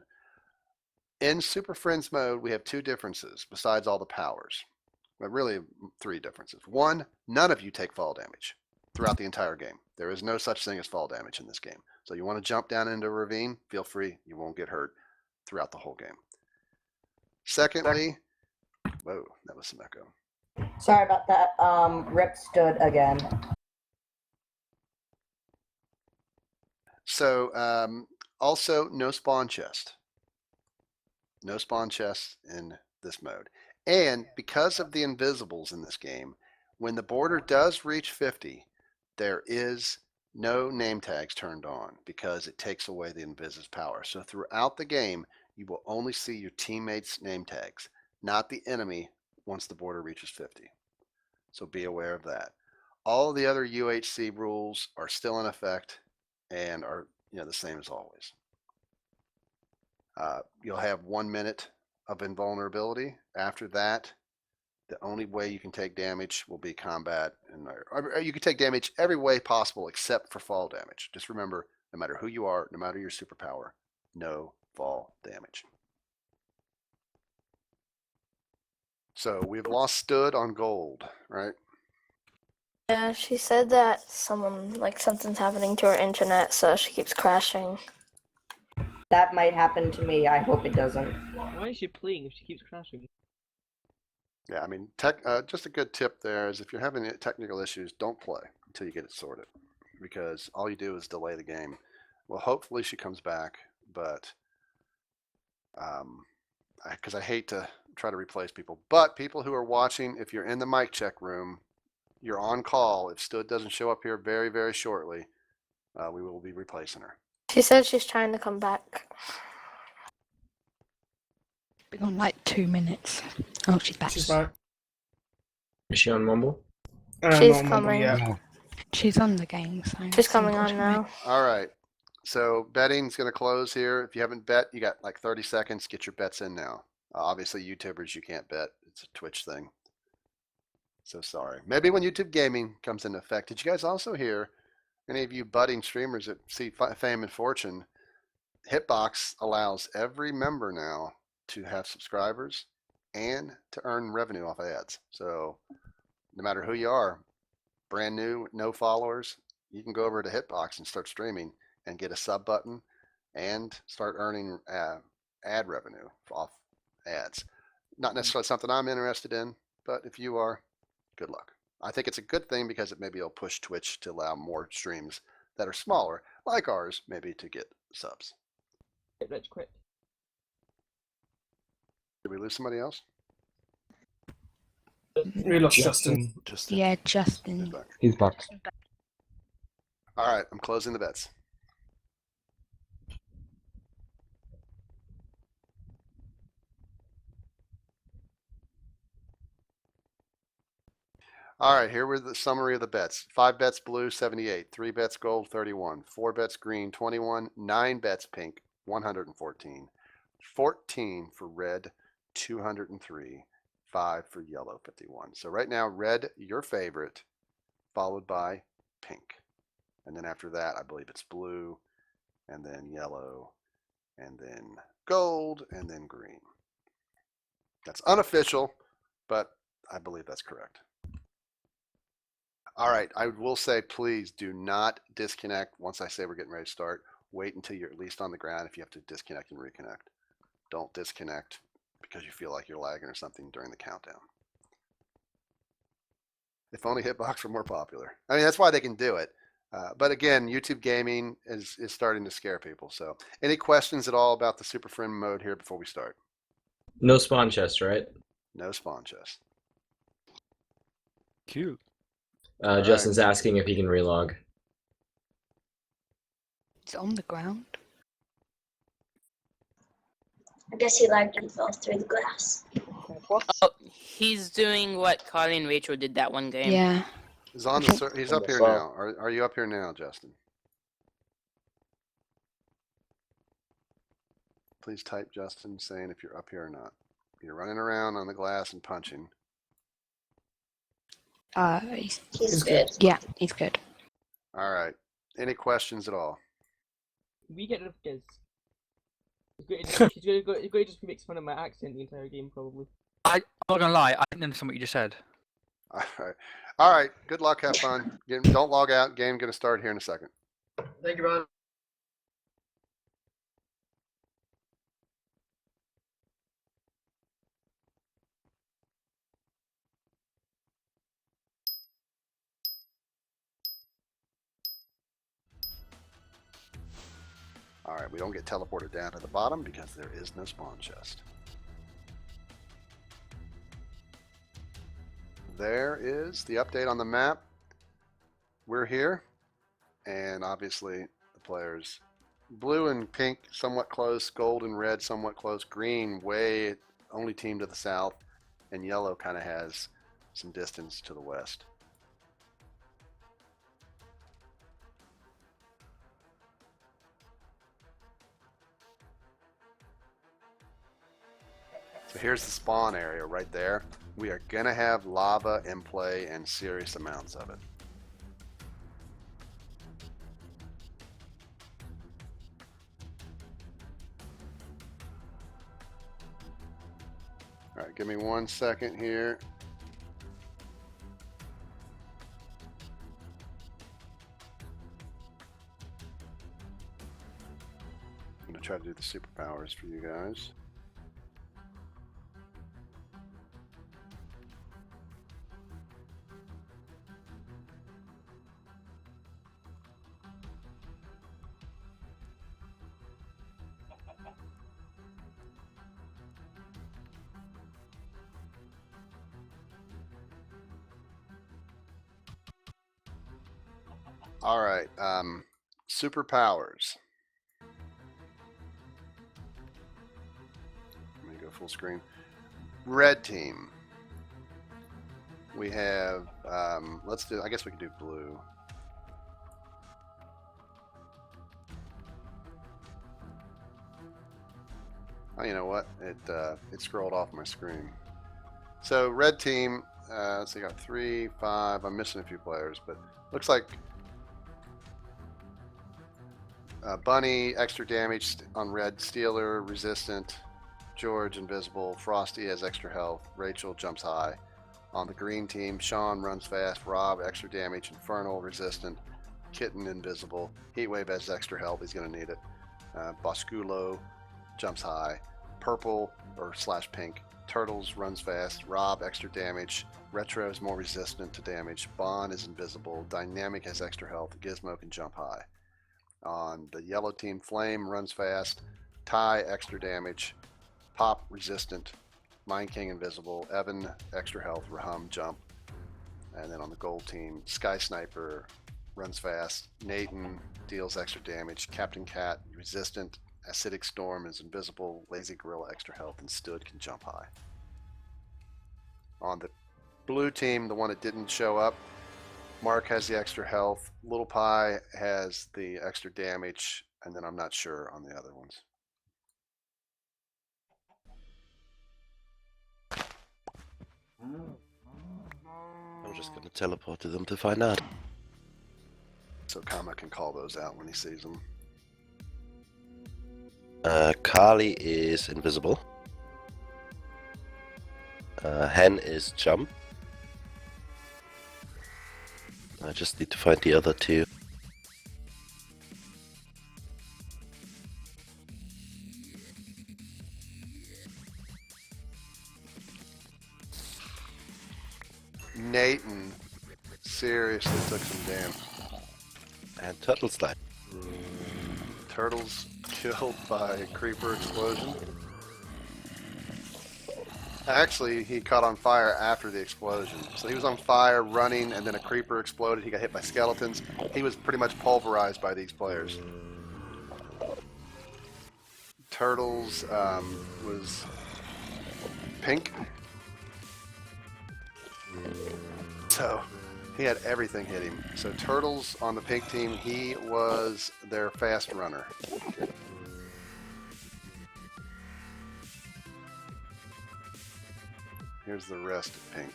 In Super Friends mode, we have two differences besides all the powers. But really, three differences. One, none of you take fall damage throughout the entire game. There is no such thing as fall damage in this game. So you want to jump down into a ravine, feel free. You won't get hurt throughout the whole game. Secondly, whoa, that was some echo. Sorry about that. Rip stood again. So also no spawn chest. No spawn chests in this mode. And because of the invisibles in this game, when the border does reach 50, there is no name tags turned on because it takes away the invis's power. So throughout the game, you will only see your teammates' name tags, not the enemy once the border reaches 50. So be aware of that. All of the other UHC rules are still in effect and are the same as always. You'll have 1 minute of invulnerability. After that, the only way you can take damage will be combat, and or you can take damage every way possible except for fall damage. Just remember, no matter who you are, no matter your superpower, no fall damage. So we've lost Stood on gold, right? Yeah, she said that something's happening to her internet, so she keeps crashing. That might happen to me. I hope it doesn't. Why is she playing if she keeps crashing? Yeah, I mean, just a good tip there is if you're having technical issues, don't play until you get it sorted, because all you do is delay the game. Well, hopefully she comes back, but because I hate to try to replace people. But people who are watching, if you're in the mic check room, you're on call. If Stood doesn't show up here very, very shortly, we will be replacing her. She said she's trying to come back. Been on like 2 minutes. Oh, she's back. She's back. Is she on Mumble? She's coming. She's on the game, so She's coming on now. All right. So betting's going to close here. If you haven't bet, you got like 30 seconds. Get your bets in now. Obviously, YouTubers, you can't bet. It's a Twitch thing. So sorry. Maybe when YouTube gaming comes into effect. Did you guys also hear, any of you budding streamers that see fame and fortune, Hitbox allows every member now to have subscribers and to earn revenue off ads. So no matter who you are, brand new, no followers, you can go over to Hitbox and start streaming and get a sub button and start earning ad revenue off ads. Not necessarily something I'm interested in, but if you are, good luck. I think it's a good thing because maybe it'll push Twitch to allow more streams that are smaller, like ours, maybe to get subs. Let's quit. Did we lose somebody else? We lost Justin. Yeah, Justin. He's back. All right, I'm closing the bets. All right, here were the summary of the bets. 5 bets blue, 78. 3 bets gold, 31. 4 bets green, 21. 9 bets pink, 114. 14 for red, 203. 5 for yellow, 51. So right now, red, your favorite, followed by pink. And then after that, I believe it's blue, and then yellow, and then gold, and then green. That's unofficial, but I believe that's correct. All right, I will say, please do not disconnect once I say we're getting ready to start. Wait until you're at least on the ground if you have to disconnect and reconnect. Don't disconnect because you feel like you're lagging or something during the countdown. If only Hitbox were more popular. I mean, that's why they can do it. But again, YouTube gaming is starting to scare people. So any questions at all about the Super Friend mode here before we start? No spawn chest, right? No spawn chest. Cute. Justin's asking if he can relog. It's on the ground. I guess he lagged and fell through the glass. Oh, he's doing what Carly and Rachel did that one game. Yeah. He's on the. He's up here now. Are you up here now, Justin? Please type Justin saying if you're up here or not. You're running around on the glass and punching. He's good. Yeah, he's good. All right. Any questions at all? We get rid of Giz. She's going to just make fun of my accent the entire game, probably. I'm not gonna lie, I didn't understand what you just said. All right. All right. Good luck. Have fun. Don't log out. Game going to start here in a second. Thank you, Ron. All right. We don't get teleported down to the bottom because there is no spawn chest. There is the update on the map. We're here, and obviously the players blue and pink somewhat close, gold and red somewhat close, green way only team to the south, and yellow kind of has some distance to the west. So here's the spawn area right there. We are going to have lava in play and serious amounts of it. All right, give me 1 second here. I'm going to try to do the superpowers for you guys. All right, superpowers. Let me go full screen. Red team. We have, let's do, I guess we can do blue. Oh, you know what? It scrolled off my screen. So red team, let's see, got 3, 5, I'm missing a few players, but looks like Bunny, extra damage on red, Steeler, resistant, George, invisible, Frosty has extra health, Rachel jumps high. On the green team, Sean runs fast, Rob, extra damage, Infernal, resistant, Kitten, invisible, Heatwave has extra health, he's going to need it. Bosculo jumps high, purple or slash pink, Turtles runs fast, Rob, extra damage, Retro is more resistant to damage, Bond is invisible, Dynamic has extra health, Gizmo can jump high. On the yellow team, Flame runs fast, Ty extra damage, Pop resistant, Mind King invisible, Evan extra health, Rahum jump. And then on the gold team, Sky Sniper runs fast, Nathan deals extra damage, Captain Cat resistant, Acidic Storm is invisible, Lazy Gorilla extra health, and Stood can jump high. On the blue team, the one that didn't show up, Mark has the extra health, Little Pie has the extra damage, and then I'm not sure on the other ones. I'm just going to teleport to them to find out. So Kama can call those out when he sees them. Carly is invisible. Hen is jump. I just need to find the other two. Nathan seriously took some damage. And Turtles died. Turtles killed by creeper explosion. Actually, he caught on fire after the explosion. So he was on fire, running, and then a creeper exploded. He got hit by skeletons. He was pretty much pulverized by these players. Turtles was pink. So he had everything hit him. So Turtles on the pink team, he was their fast runner. Here's the rest of pink.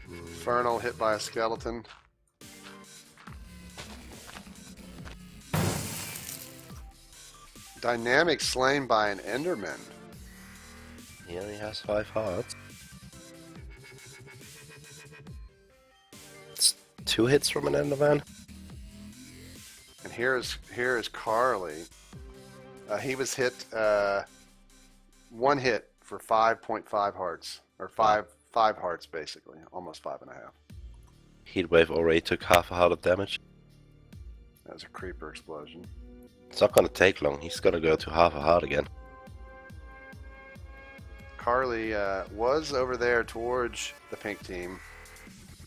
Infernal hit by a skeleton. Dynamic slain by an Enderman. He only has 5 hearts. It's 2 hits from an Enderman. And here is Carly. He was hit 1 hit for 5.5 hearts, or five hearts basically, almost 5.5. Heatwave already took half a heart of damage. That was a creeper explosion. It's not gonna take long. He's gonna go to half a heart again. Carly was over there towards the pink team,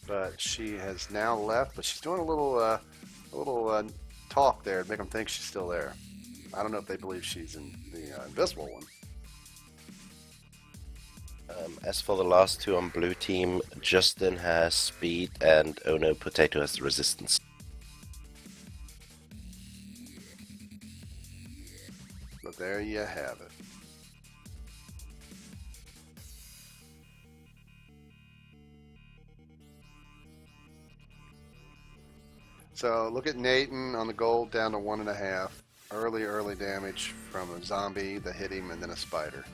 but she has now left. But she's doing a little talk there to make them think she's still there. I don't know if they believe she's in the invisible one. As for the last 2 on blue team, Justin has speed and Oh No Potato has resistance. But there you have it. So look at Nathan on the gold down to 1.5. Early damage from a zombie that hit him and then a spider.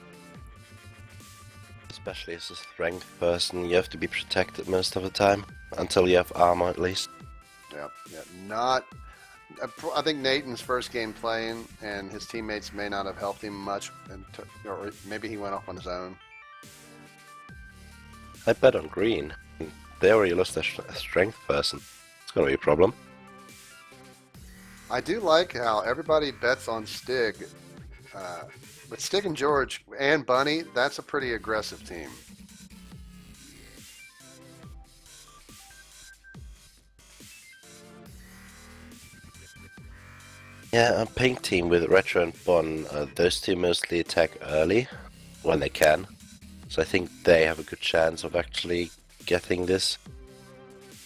Especially as a strength person, you have to be protected most of the time, until you have armor at least. Yeah. Not. I think Nathan's first game playing, and his teammates may not have helped him much, or maybe he went off on his own. I bet on green. They already lost a strength person. It's gonna be a problem. I do like how everybody bets on Stig. But Stig and George and Bunny, that's a pretty aggressive team. Yeah, a pink team with Retro and Bon, those two mostly attack early, when they can. So I think they have a good chance of actually getting this.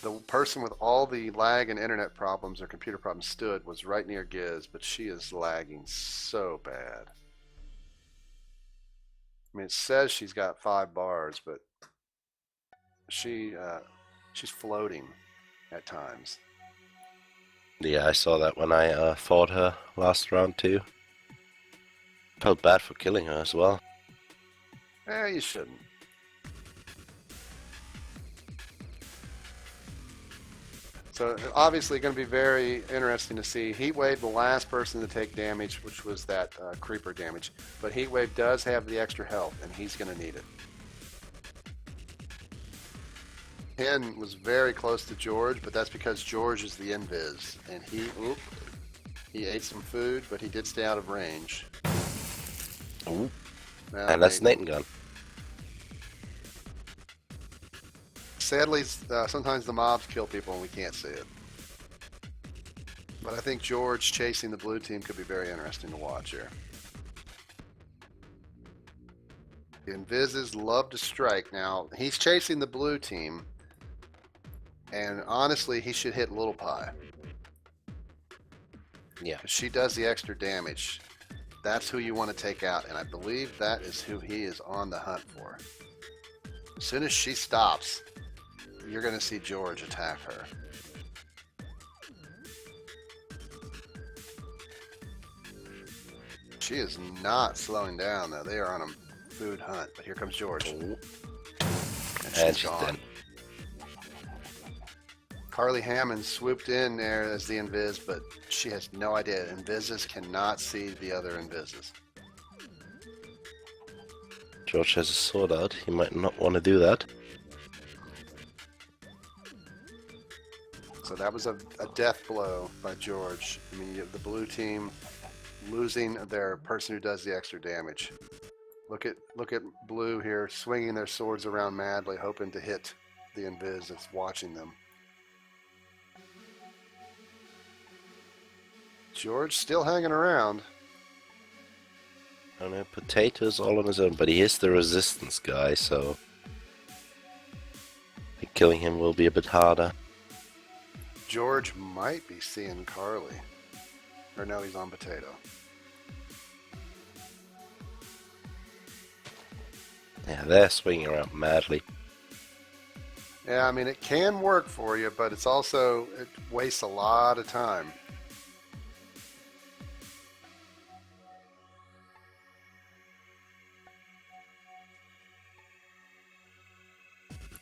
The person with all the lag and internet problems or computer problems stood was right near Giz, but she is lagging so bad. I mean, it says she's got 5 bars, but she's floating at times. Yeah, I saw that when I fought her last round too. Felt bad for killing her as well. You shouldn't. So obviously going to be very interesting to see. Heatwave, the last person to take damage, which was that creeper damage. But Heatwave does have the extra health, and he's going to need it. Ken was very close to George, but that's because George is the invis. And he ate some food, but he did stay out of range. Ooh. And that's Nathan gone. Sadly, sometimes the mobs kill people and we can't see it. But I think George chasing the blue team could be very interesting to watch here. The Invises love to strike. Now, he's chasing the blue team. And honestly, he should hit Little Pie. Yeah. Because she does the extra damage. That's who you want to take out. And I believe that is who he is on the hunt for. As soon as she stops, you're going to see George attack her. She is not slowing down, though. They are on a food hunt. But here comes George. And she's gone. Dead. Carly Hammond swooped in there as the Invis, but she has no idea. Invises cannot see the other Invises. George has a sword out. He might not want to do that. So that was a death blow by George. I mean, the blue team losing their person who does the extra damage. Look at blue here, swinging their swords around madly, hoping to hit the invis that's watching them. George still hanging around. I don't know, Potato's all on his own, but he is the resistance guy, so I think killing him will be a bit harder. George might be seeing Carly. Or no, he's on Potato. Yeah, they're swinging around madly. Yeah, I mean, it can work for you, but it's also, it wastes a lot of time.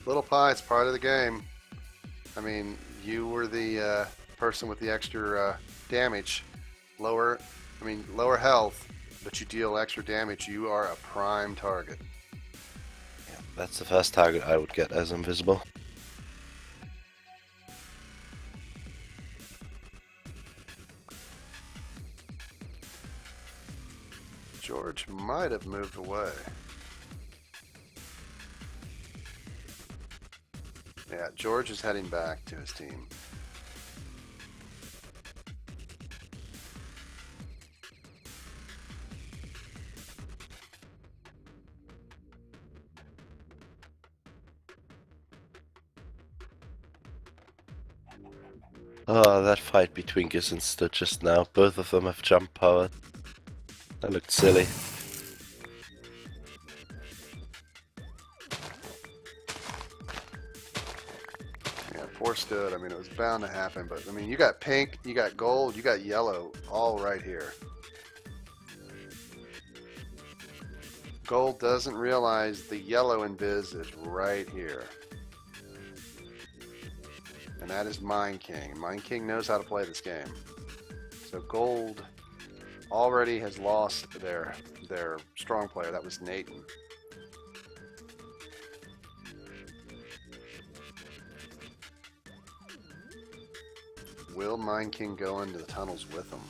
Little Pie, it's part of the game. I mean, you were the person with the extra damage. Lower health, but you deal extra damage. You are a prime target. Yeah, that's the first target I would get as invisible. George might have moved away. Yeah, George is heading back to his team. Oh, that fight between Giz and Stood just now. Both of them have jump power. That looked silly. Yeah, poor Stood. I mean, it was bound to happen, but I mean, you got pink, you got gold, you got yellow, all right here. Gold doesn't realize the yellow invis is right here. And that is Mind King. Mind King knows how to play this game. So Gold already has lost their strong player. That was Nathan. Will Mind King go into the tunnels with him?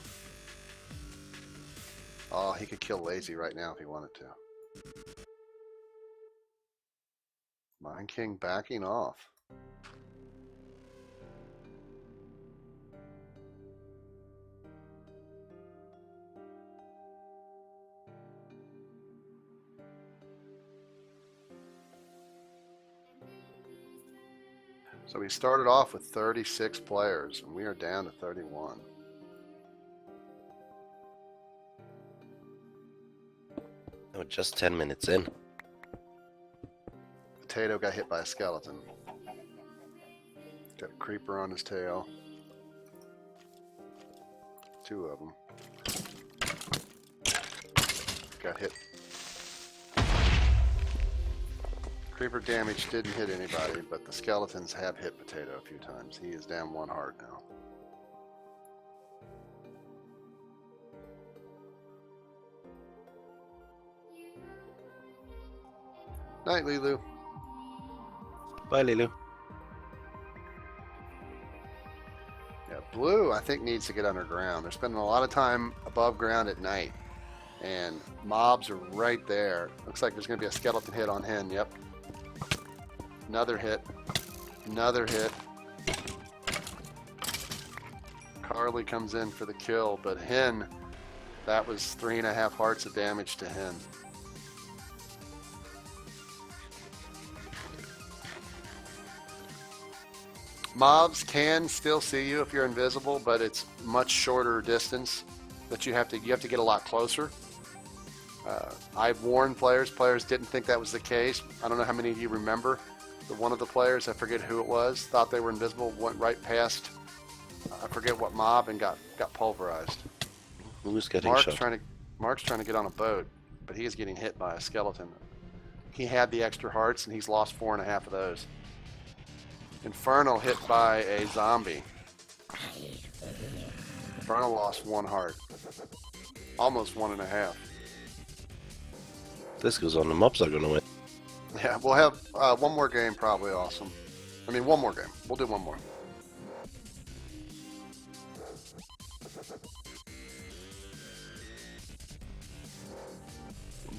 Oh, he could kill Lazy right now if he wanted to. Mind King backing off. So we started off with 36 players, and we are down to 31. Oh, just 10 minutes in. Potato got hit by a skeleton. Got a creeper on his tail. Two of them. Got hit. Creeper damage didn't hit anybody, but the skeletons have hit Potato a few times. He is down 1 heart now. Night, Lilu. Bye, Lilu. Yeah, Blue, I think, needs to get underground. They're spending a lot of time above ground at night, and mobs are right there. Looks like there's going to be a skeleton hit on Hen. Yep. Another hit. Another hit. Carly comes in for the kill, but Hen, that was 3.5 hearts of damage to Hen. Mobs can still see you if you're invisible, but it's much shorter distance that you have to get a lot closer. I've warned players. Players didn't think that was the case. I don't know how many of you remember. One of the players, I forget who it was, thought they were invisible, went right past, I forget what mob, and got pulverized. Who's getting Mark's shot? Mark's trying to get on a boat, but he is getting hit by a skeleton. He had the extra hearts, and he's lost 4.5 of those. Infernal hit by a zombie. Infernal lost 1 heart. Almost 1.5. This goes on, the mobs are gonna win. Yeah, we'll have one more game, probably awesome. I mean, one more game. We'll do one more.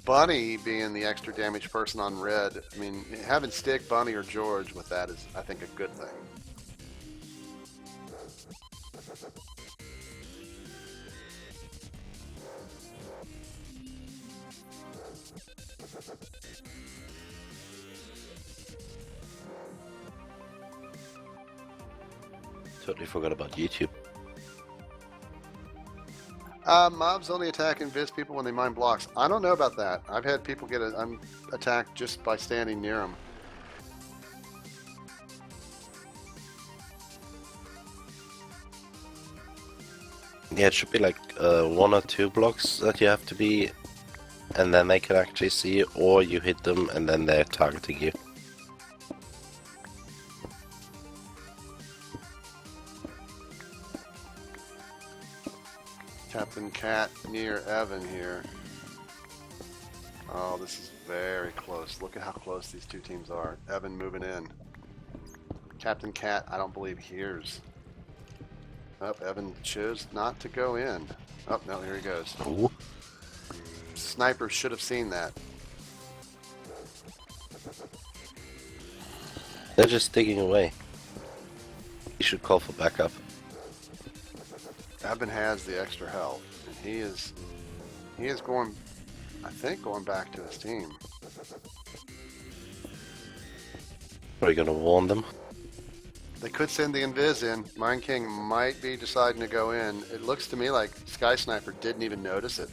Bunny being the extra damage person on red, I mean, having Stick, Bunny, or George with that is, I think, a good thing. Totally forgot about YouTube. Mobs only attack invis people when they mine blocks. I don't know about that. I've had people get attacked just by standing near them. Yeah, it should be like 1 or 2 blocks that you have to be, and then they can actually see you, or you hit them and then they're targeting you. Captain Cat near Evan here. Oh, this is very close. Look at how close these two teams are. Evan moving in. Captain Cat, I don't believe, hears. Oh, Evan chose not to go in. Oh, no, here he goes. Ooh. Sniper should have seen that. They're just digging away. You should call for backup. Evan has the extra health, and he is going, I think, going back to his team. Are you gonna warn them? They could send the invis in. Mine King might be deciding to go in. It looks to me like Sky Sniper didn't even notice it.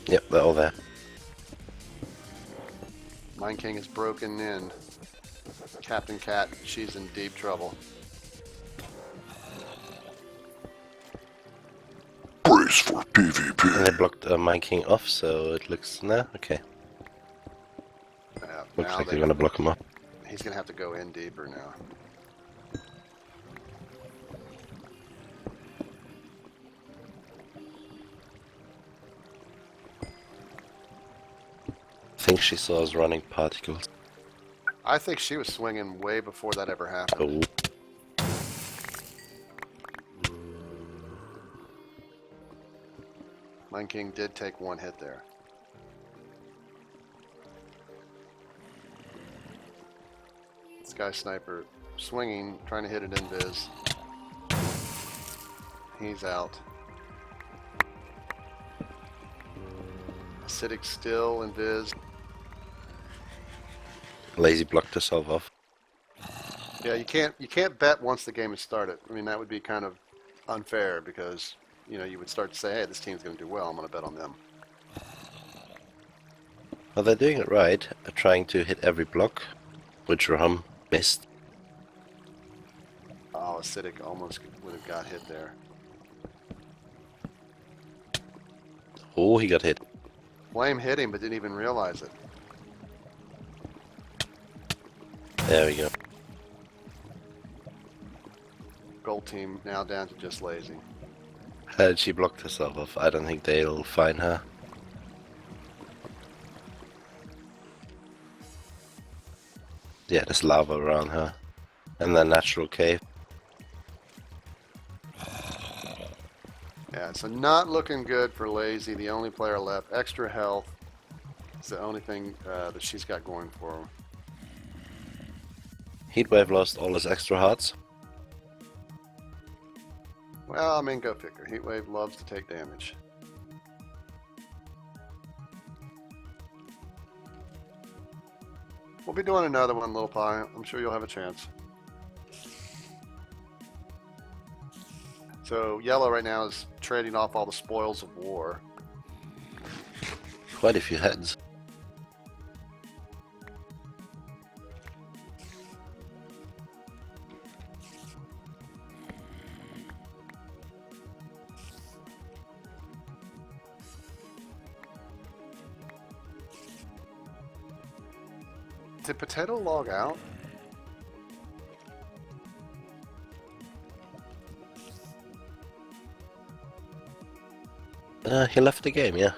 Yep, they're all there. Mine King is broken in. Captain Cat, she's in deep trouble. Brace for PvP. And they blocked Mine King off, so it looks... Nah, okay. Looks like they're gonna block him off. He's gonna have to go in deeper now. I think she saw us running particles. I think she was swinging way before that ever happened. Oh. Mine King did take one hit there. Sky Sniper swinging, trying to hit it invis. He's out. Acidic still invis. Lazy blocked herself off. Yeah, you can't bet once the game has started. I mean, that would be kind of unfair because, you know, you would start to say, hey, this team's going to do well, I'm going to bet on them. Well, they're doing it right, trying to hit every block, which Ram missed. Oh, Acidic almost would have got hit there. Oh, he got hit. Flame hit him but didn't even realize it. There we go. Gold team now down to just lazy. She blocked herself off. I don't think they'll find her. Yeah, there's lava around her. And the natural cave. Yeah, so not looking good for Lazy. The only player left. Extra health. It's the only thing that she's got going for her. Heatwave lost all his extra hearts. Well, I mean, go figure. Heatwave loves to take damage. We'll be doing another one, Little Pie. I'm sure you'll have a chance. So, Yellow right now is trading off all the spoils of war. Quite a few heads. Did Potato log out? He left the game, yeah.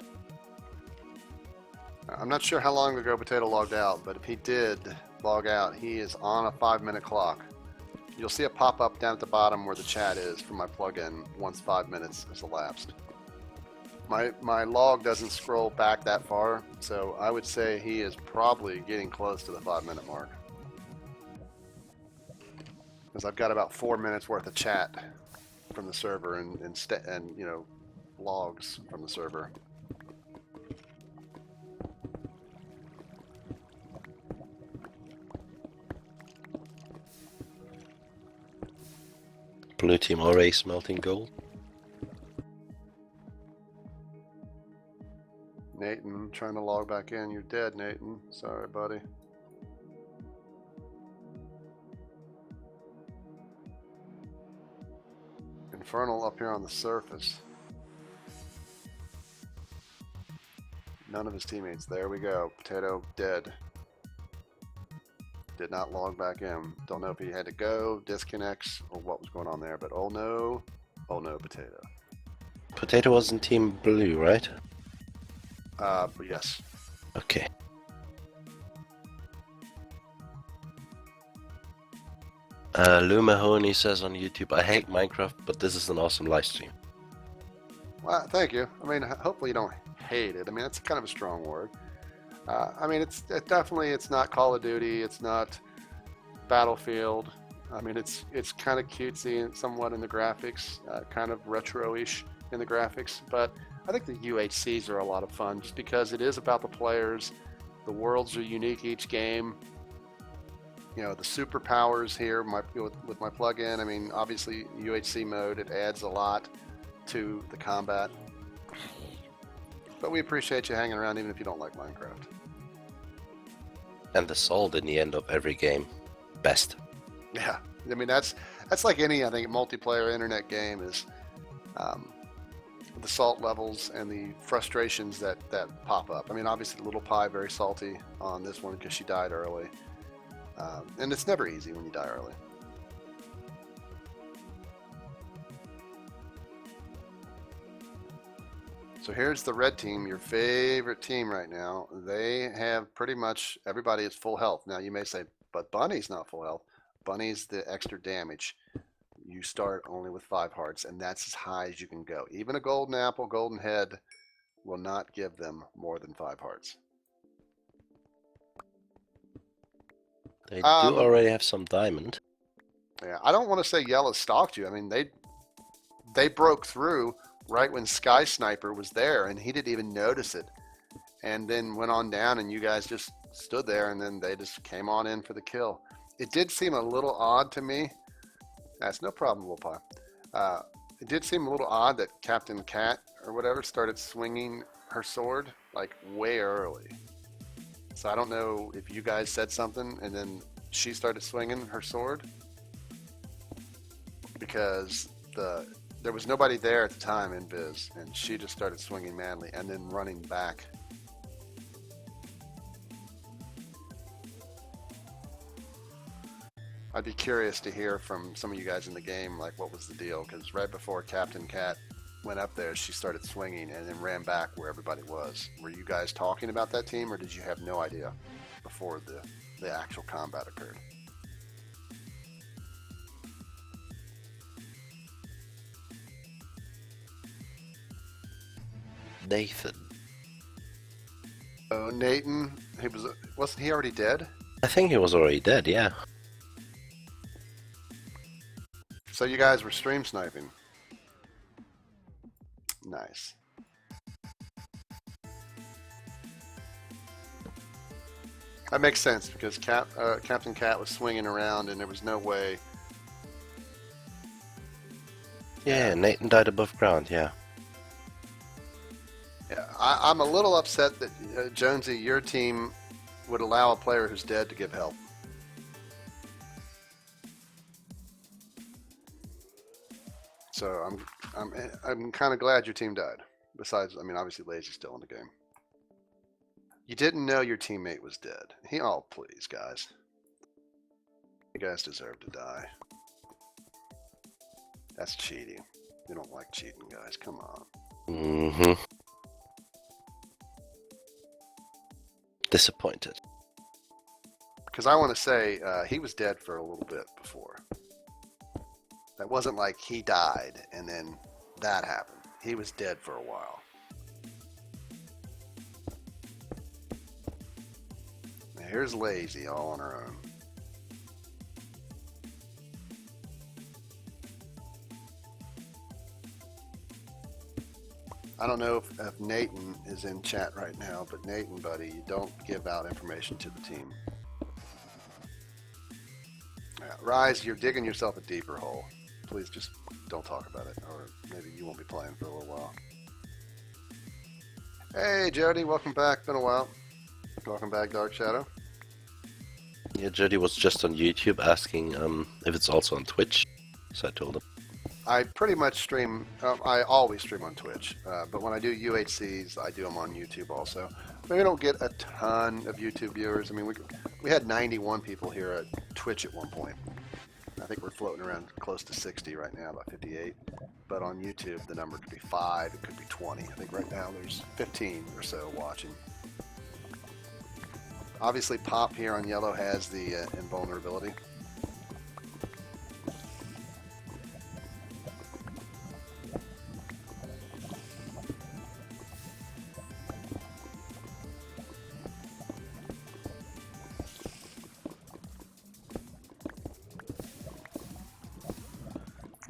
I'm not sure how long ago Potato logged out, but if he did log out, he is on a 5-minute clock. You'll see a pop-up down at the bottom where the chat is for my plugin once 5 minutes has elapsed. my log doesn't scroll back that far, so I would say he is probably getting close to the 5-minute mark. Because I've got about 4 minutes worth of chat from the server and you know, logs from the server. Blue team already smelting gold. Nathan, trying to log back in. You're dead, Nathan. Sorry, buddy. Infernal up here on the surface. None of his teammates. There we go. Potato dead. Did not log back in. Don't know if he had to go, disconnects, or what was going on there, but oh no, Potato. Potato was in team blue, right? But yes. Okay. Lou Mahoney says on YouTube, I hate Minecraft, but this is an awesome live stream. Well, thank you. I mean, hopefully you don't hate it. I mean, it's kind of a strong word. I mean, it's not Call of Duty. It's not Battlefield. I mean, it's kind of cutesy and somewhat in the graphics, kind of retro-ish in the graphics. But I think the UHCs are a lot of fun just because it is about the players. The worlds are unique each game. You know, the superpowers here with my plugin. I mean, obviously UHC mode, it adds a lot to the combat. But we appreciate you hanging around even if you don't like Minecraft. And the salt in the end of every game. Best. Yeah, I mean, that's like any, I think, multiplayer internet game is the salt levels and the frustrations that pop up. I mean, obviously Little Pie very salty on this one because she died early. And it's never easy when you die early. So here's the red team, your favorite team right now. They have pretty much everybody is full health. Now you may say, but Bunny's not full health. Bunny's the extra damage. You start only with 5 hearts, and that's as high as you can go. Even a golden apple, golden head will not give them more than 5 hearts. They do already have some diamond. Yeah, I don't want to say Yellow stalked you. I mean, they broke through right when Sky Sniper was there, and he didn't even notice it. And then went on down, and you guys just stood there, and then they just came on in for the kill. It did seem a little odd to me. That's no problem, Little Pie. It did seem a little odd that Captain Cat or whatever started swinging her sword like way early. So I don't know if you guys said something and then she started swinging her sword because there was nobody there at the time in Biz, and she just started swinging manly and then running back. I'd be curious to hear from some of you guys in the game, like what was the deal? Because right before Captain Cat went up there, she started swinging and then ran back where everybody was. Were you guys talking about that team, or did you have no idea before the actual combat occurred? Nathan. Oh, Nathan, wasn't he already dead? I think he was already dead, yeah. So you guys were stream sniping. Nice. That makes sense because Captain Cat was swinging around and there was no way. Yeah, Nathan died above ground, yeah. Yeah, I'm a little upset that Jonesy, your team would allow a player who's dead to give help. So I'm kind of glad your team died. Besides, I mean, obviously Lazy's still in the game. You didn't know your teammate was dead. Oh, please, guys. You guys deserve to die. That's cheating. You don't like cheating, guys. Come on. Mm-hmm. Disappointed. Because I want to say he was dead for a little bit before. That wasn't like he died and then that happened. He was dead for a while. here's Lazy all on her own. I don't know if Nathan is in chat right now, but Nathan, buddy, you don't give out information to the team. Rise, you're digging yourself a deeper hole. Please just don't talk about it, or maybe you won't be playing for a little while. Hey, Jody, welcome back. Been a while. Welcome back, Dark Shadow. Yeah, Jody was just on YouTube asking if it's also on Twitch, so I told him. I pretty much stream, I always stream on Twitch, but when I do UHCs, I do them on YouTube also. We don't get a ton of YouTube viewers. I mean, we had 91 people here at Twitch at one point. I think we're floating around close to 60 right now, about 58. But on YouTube, the number could be 5, it could be 20. I think right now there's 15 or so watching. Obviously, Pop here on yellow has the invulnerability.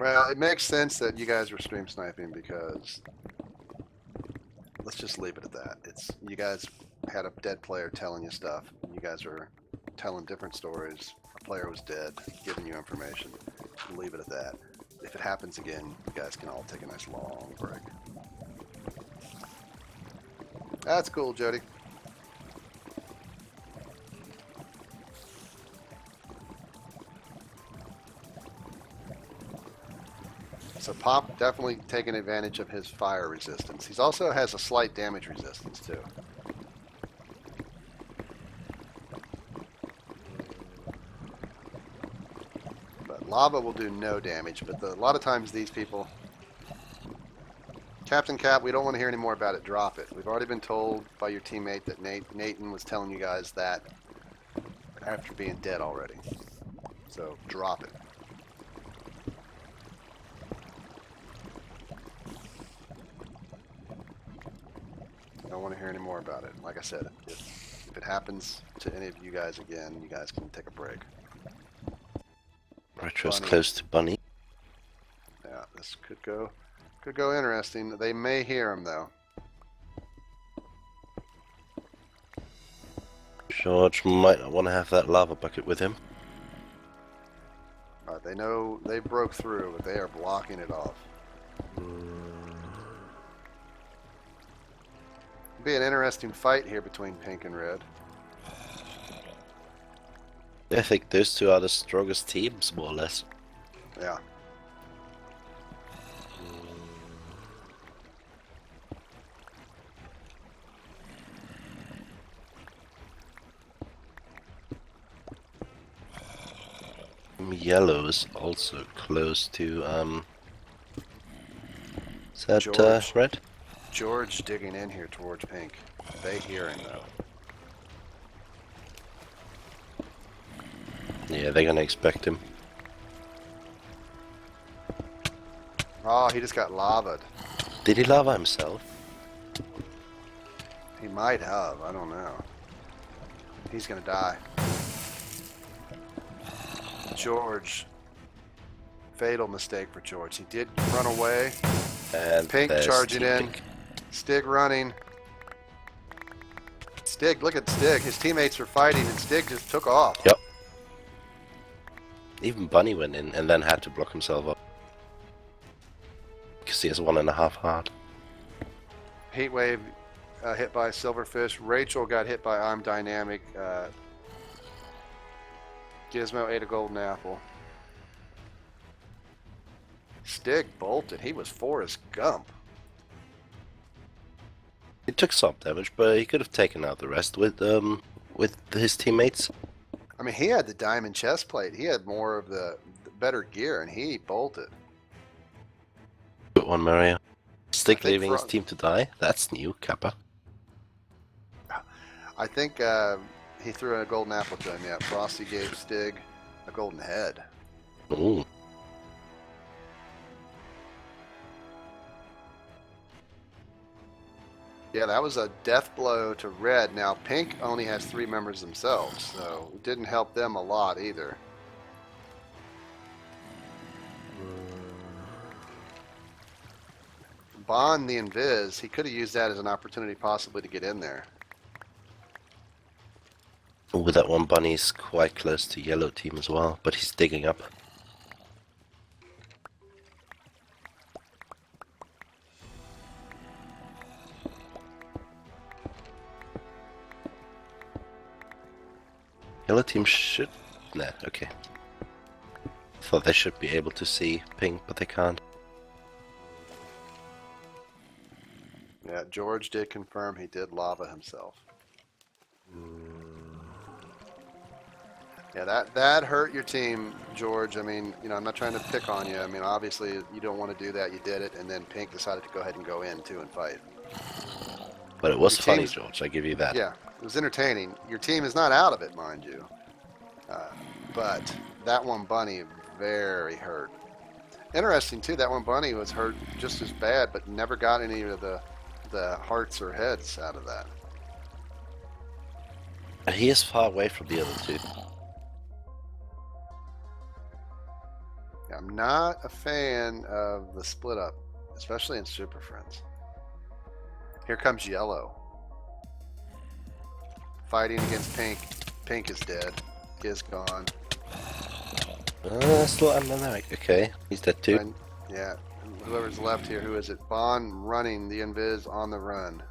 Well, it makes sense that you guys were stream sniping because let's just leave it at that. It's you guys had a dead player telling you stuff. You guys are telling different stories. A player was dead, giving you information. Leave it at that. If it happens again, you guys can all take a nice long break. That's cool, Jody. So Pop definitely taking advantage of his fire resistance. He also has a slight damage resistance too. But lava will do no damage, but a lot of times these people... Captain Cap, we don't want to hear any more about it. Drop it. We've already been told by your teammate that Nathan was telling you guys that after being dead already. So drop it. I don't want to hear any more about it. Like I said, if it happens to any of you guys again, you guys can take a break. Retro's close to Bunny. Yeah, this could go interesting. They may hear him though. George might not want to have that lava bucket with him. They know they broke through, but they are blocking it off. Be an interesting fight here between pink and red. I think those two are the strongest teams, more or less. Yeah. Yellow is also close to is that George. red? George digging in here towards pink. They hear him though. Yeah, they're gonna expect him. Oh, he just got lavaed. Did he lava himself? He might have. I don't know. He's gonna die. George. Fatal mistake for George. He did run away. And Pink charging in. Pink. Stig running. Stig, look at Stig. His teammates were fighting and Stig just took off. Yep. Even Bunny went in and then had to block himself up. Because he has 1.5 heart. Heatwave hit by Silverfish. Rachel got hit by I'm Dynamic. Gizmo ate a golden apple. Stig bolted. He was Forrest Gump. He took some damage, but he could have taken out the rest with his teammates. I mean, he had the diamond chest plate. He had more of the better gear, and he bolted. Good one, Mario. Stick think leaving his team to die? That's new, Kappa. I think he threw a golden apple to him. Yeah, Frosty gave Stig a golden head. Ooh. Yeah, that was a death blow to red. Now, pink only has 3 members themselves, so it didn't help them a lot either. Bond the invis, he could have used that as an opportunity possibly to get in there. Ooh, that one bunny's quite close to yellow team as well, but he's digging up. Yellow team should... Nah, okay. Thought they should be able to see pink, but they can't. Yeah, George did confirm he did lava himself. Yeah, that hurt your team, George. I mean, you know, I'm not trying to pick on you. I mean, obviously, you don't want to do that. You did it, and then pink decided to go ahead and go in, too, and fight. But it was Your funny, team's- George, I give you that. Yeah, it was entertaining. Your team is not out of it, mind you. But that one bunny, very hurt. Interesting, too, that one bunny was hurt just as bad, but never got any of the hearts or heads out of that. He is far away from the other two. Yeah, I'm not a fan of the split up, especially in Super Friends. Here comes yellow. Fighting against pink. Pink is dead. He is gone. Still undynamic. Okay, he's dead too. And, yeah, whoever's left here, who is it? Bond running the invis on the run.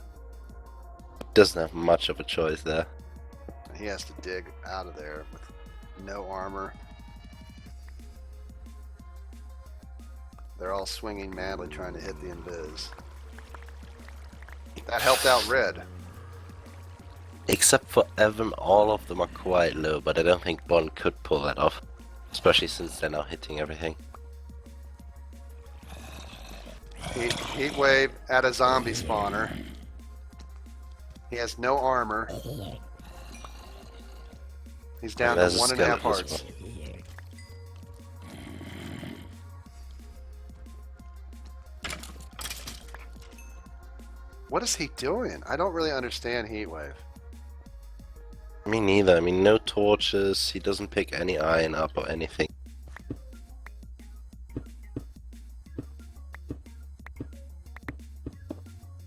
Doesn't have much of a choice there. He has to dig out of there with no armor. They're all swinging madly trying to hit the invis. That helped out red. Except for Evan, all of them are quite low, but I don't think Bond could pull that off. Especially since they're now hitting everything. Heat wave at a zombie spawner. He has no armor. He's down to There's a 1.5 skeleton hearts. as well. What is he doing? I don't really understand Heatwave. Me neither. I mean, no torches. He doesn't pick any iron up or anything.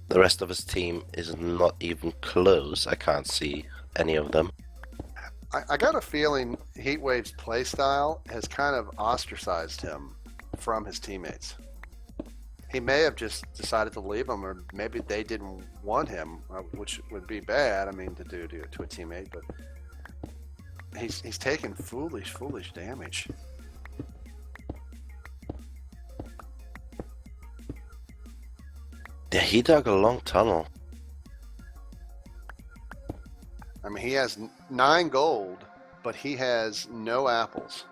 The rest of his team is not even close. I can't see any of them. I got a feeling Heatwave's playstyle has kind of ostracized him from his teammates. He may have just decided to leave him, or maybe they didn't want him, which would be bad, I mean, to do to a teammate, but he's taking foolish damage. Yeah, he dug a long tunnel. I mean, he has 9 gold, but he has no apples.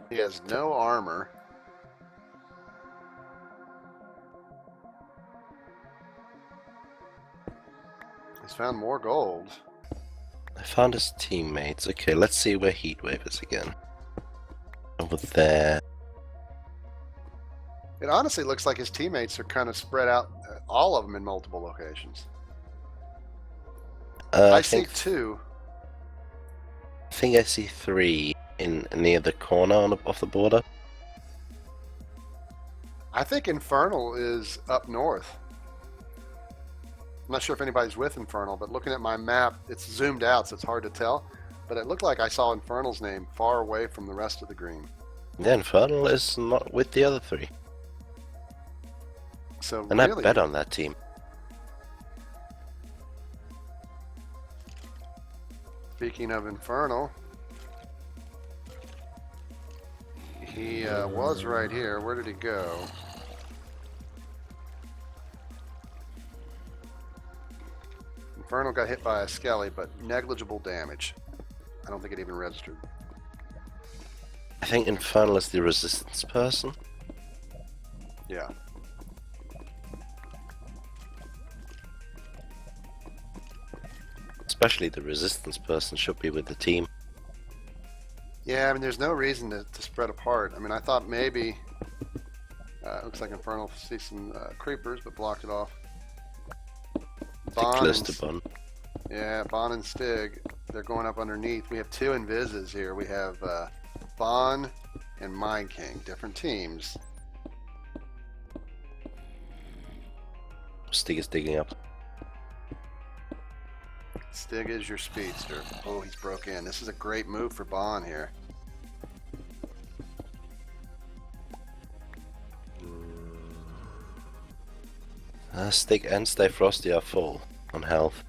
He has no armor. He's found more gold. I found his teammates. Okay, let's see where Heatwave is again. Over there. It honestly looks like his teammates are kind of spread out, all of them in multiple locations. I see 2. I think I see 3 in near the corner of the border. I think Infernal is up north. I'm not sure if anybody's with Infernal, but looking at my map, it's zoomed out, so it's hard to tell. But it looked like I saw Infernal's name far away from the rest of the green. Yeah, Infernal is not with the other 3. So And really, I bet on that team. speaking of Infernal, he was right here. Where did he go? Infernal got hit by a skelly, but negligible damage. I don't think it even registered. I think Infernal is the resistance person. Yeah. Especially the resistance person should be with the team. Yeah, I mean, there's no reason to spread apart. I mean, I thought maybe. It looks like Infernal sees some creepers, but blocked it off. Bon close and, to Bon. yeah, Bon and Stig, they're going up underneath. We have two invises here. We have Bon and Mind King, different teams. Stig is digging up. Stig is your speedster. Oh, he's broke in. This is a great move for Bon here. Stig and Stay Frosty are full on health.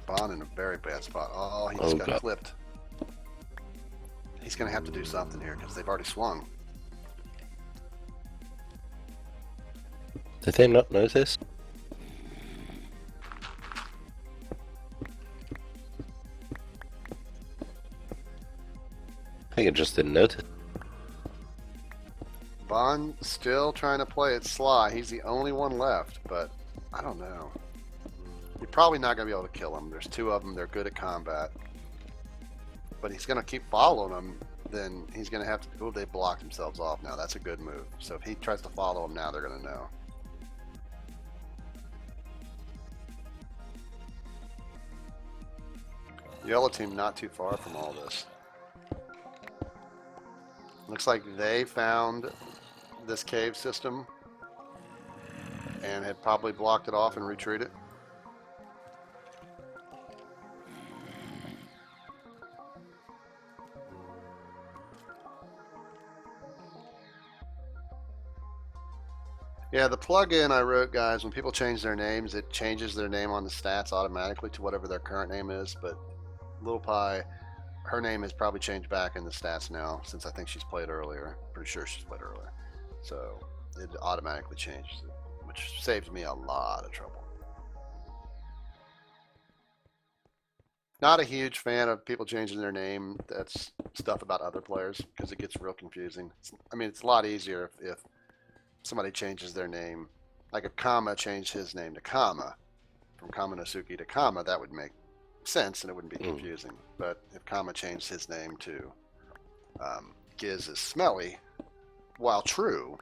Bon in a very bad spot. Oh, he Oh, just got God. clipped. He's going to have to do something here because they've already swung. Did they not notice? I think I just didn't notice. Bon still trying to play it sly. He's the only one left, but I don't know. You're probably not going to be able to kill him. There's two of them. They're good at combat. But he's going to keep following them. Then he's going to have to... Oh, they blocked themselves off now. That's a good move. So if he tries to follow them now, they're going to know. Yellow team not too far from all this. Looks like they found this cave system and had probably blocked it off and retreated. Yeah, the plugin I wrote, guys, when people change their names, it changes their name on the stats automatically to whatever their current name is. But Little Pie, her name has probably changed back in the stats now since I think she's played earlier. Pretty sure she's played earlier. So it automatically changes it, which saves me a lot of trouble. Not a huge fan of people changing their name. That's stuff about other players because it gets real confusing. I mean, it's a lot easier if somebody changes their name. Like if Kama changed his name to Kama, from Kamanosuke to Kama, that would make sense and it wouldn't be confusing. But if Kama changed his name to Giz is Smelly, while true,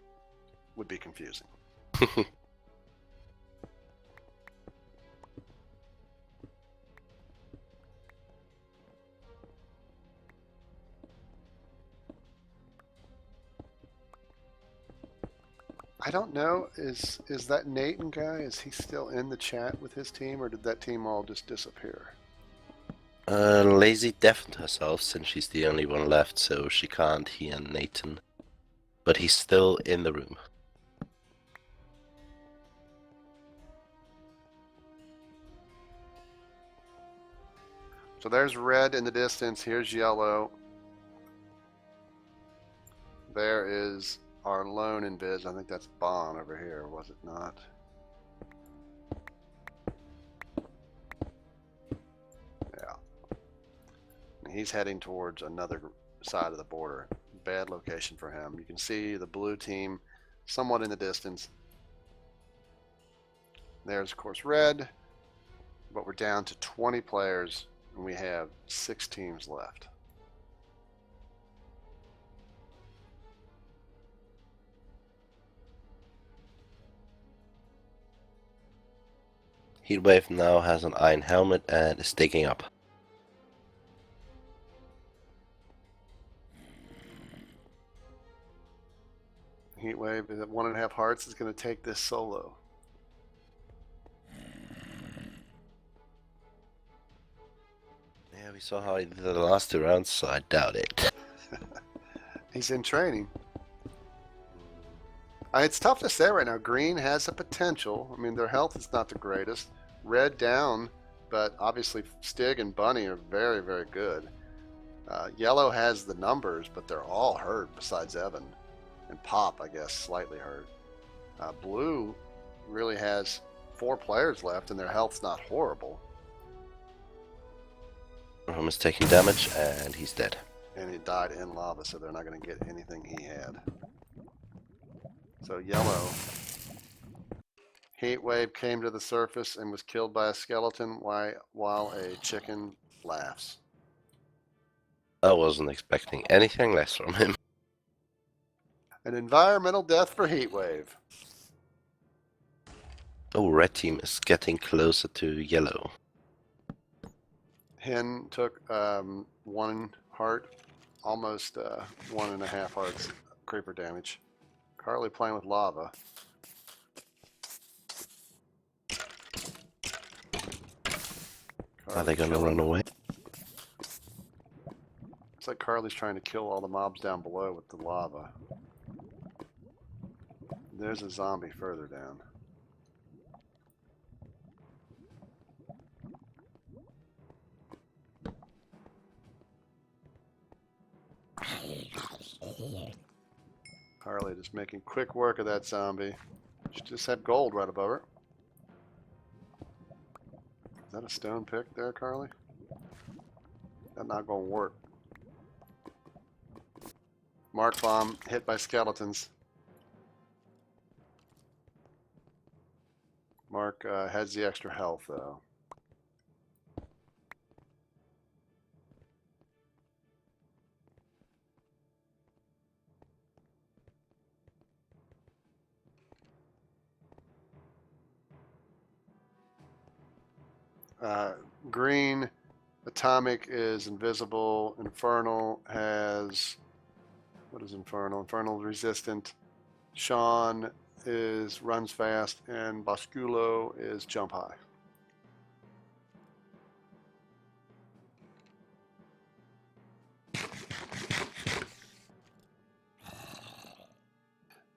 would be confusing. I don't know, is that Nathan guy, is he still in the chat with his team, or did that team all just disappear? Lazy deafened herself since she's the only one left, so she can't hear Nathan. But he's still in the room. So there's red in the distance, here's yellow. There is our lone invis, I think that's Bon over here, was it not? Yeah. And he's heading towards another side of the border. Bad location for him. You can see the blue team somewhat in the distance. There's of course red, but we're down to 20 players and we have 6 teams left. Heatwave now has an iron helmet and is digging up. Heatwave at 1.5 hearts is going to take this solo. Yeah, we saw how he did the last 2 rounds, so I doubt it. He's in training. It's tough to say right now. Green has a potential. I mean, their health is not the greatest. Red down, but obviously Stig and Bunny are very, very good. Yellow has the numbers, but they're all hurt besides Evan. And Pop, I guess, slightly hurt. Blue really has 4 players left, and their health's not horrible. Room is taking damage, and he's dead. And he died in lava, so they're not going to get anything he had. So yellow, Heat wave came to the surface and was killed by a skeleton while a chicken laughs. I wasn't expecting anything less from him. An environmental death for heat wave. Oh, red team is getting closer to yellow. Hen took 1 heart, almost 1.5 hearts creeper damage. Carly playing with lava. Are they gonna run away? It's like Carly's trying to kill all the mobs down below with the lava. There's a zombie further down. Carly just making quick work of that zombie. She just had gold right above her. Is that a stone pick there, Carly? That's not gonna work. Mark bomb hit by skeletons. Mark has the extra health though. Green atomic is invisible. Infernal has, what is infernal? Infernal resistant. Sean is runs fast, and Bosculo is jump high.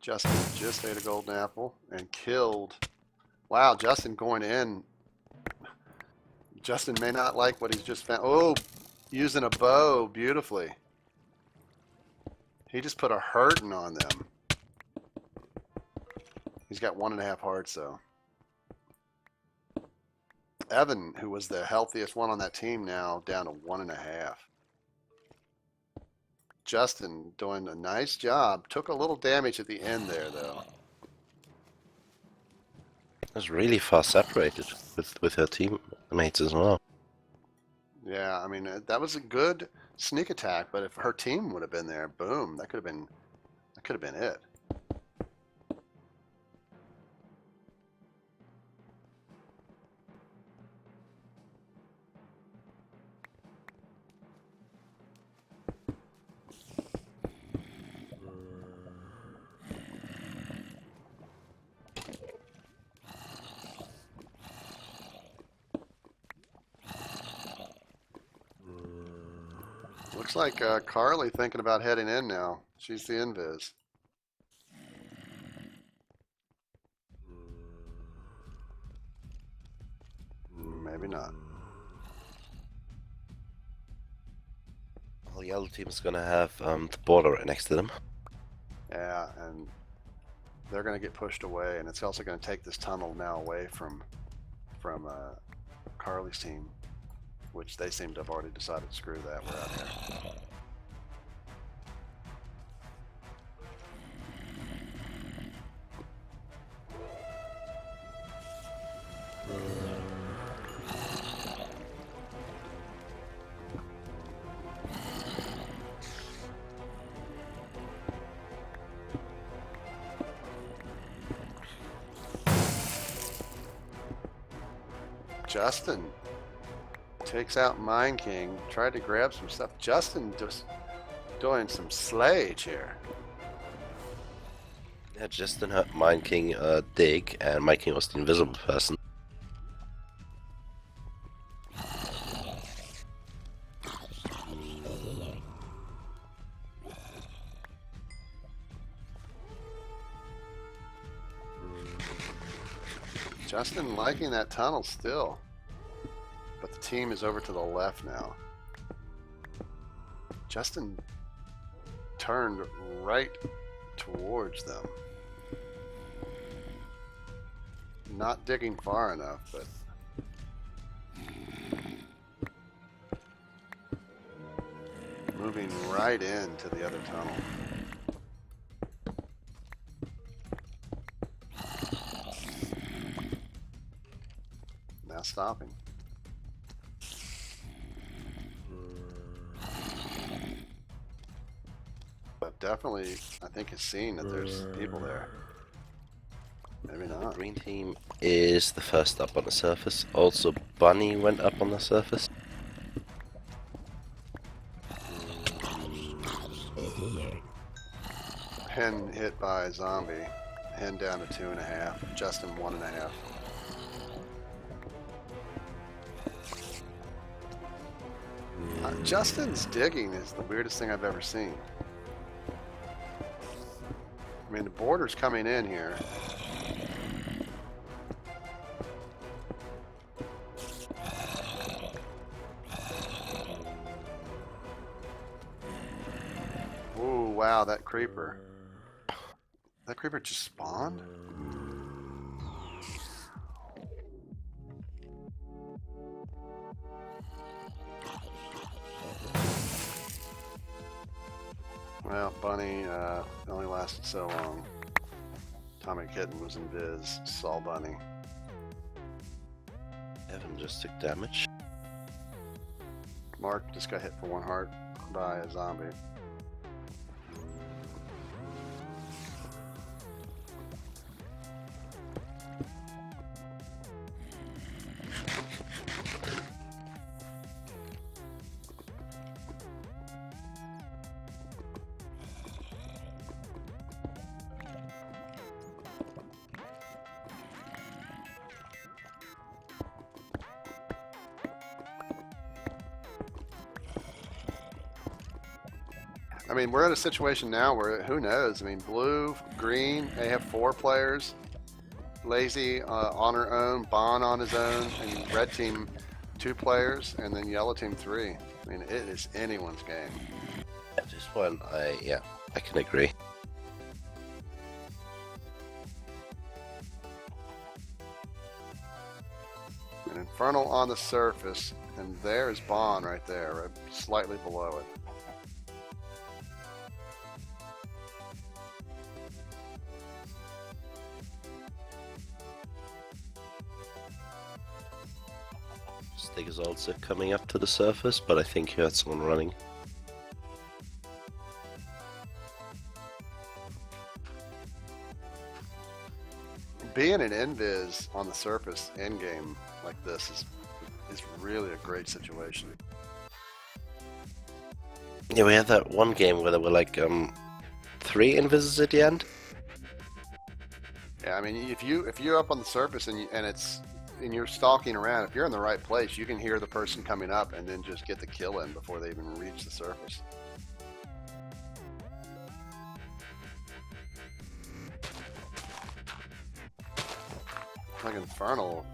Justin just ate a golden apple and killed. Wow, Justin going in. Justin may not like what he's just found. Oh, using a bow beautifully. He just put a hurting on them. He's got 1.5 hearts though. Evan, who was the healthiest one on that team, now down to 1.5. Justin doing a nice job. Took a little damage at the end there though. Was really far separated with her teammates as well. Yeah, I mean that was a good sneak attack, but if her team would have been there, boom, that could have been it. Looks like Carly thinking about heading in now. She's the invis. Maybe not. Well, the yellow team is gonna have the border right next to them. Yeah, and they're going to get pushed away, and it's also going to take this tunnel now away from Carly's team, which they seem to have already decided to screw that. We're out here. Justin takes out Mine King, tried to grab some stuff. Justin just doing some slayage here. Yeah, Justin had Mine King dig, and Mine King was the invisible person. Justin liking that tunnel still, but the team is over to the left now. Justin turned right towards them. Not digging far enough, but moving right into the other tunnel. Now stopping. But definitely, I think has seen that there's people there. Maybe not. Green team is the first up on the surface. Also, Bunny went up on the surface. Hen hit by a zombie. Hen down to 2.5. Justin 1.5. Justin's digging is the weirdest thing I've ever seen. I mean, the border's coming in here. Ooh, wow, that creeper. That creeper just spawned? Well, Bunny only lasted so long. Tommy Kitten was in Viz, saw Bunny. Evan just took damage. Mark just got hit for 1 heart by a zombie. I mean, we're in a situation now where who knows? I mean, blue, green, they have 4 players. Lazy on her own, Bon on his own, and red team 2 players, and then yellow team 3. I mean, it is anyone's game. At this one, I can agree. An Infernal on the surface, and there's Bon right there, right slightly below it. Stig is also coming up to the surface, but I think he heard someone running. Being an invis on the surface end game like this is really a great situation. Yeah, we had that one game where there were like 3 invises at the end. Yeah, I mean, if you're up on the surface and you're stalking around, if you're in the right place, you can hear the person coming up and then just get the kill in before they even reach the surface. Like Infernal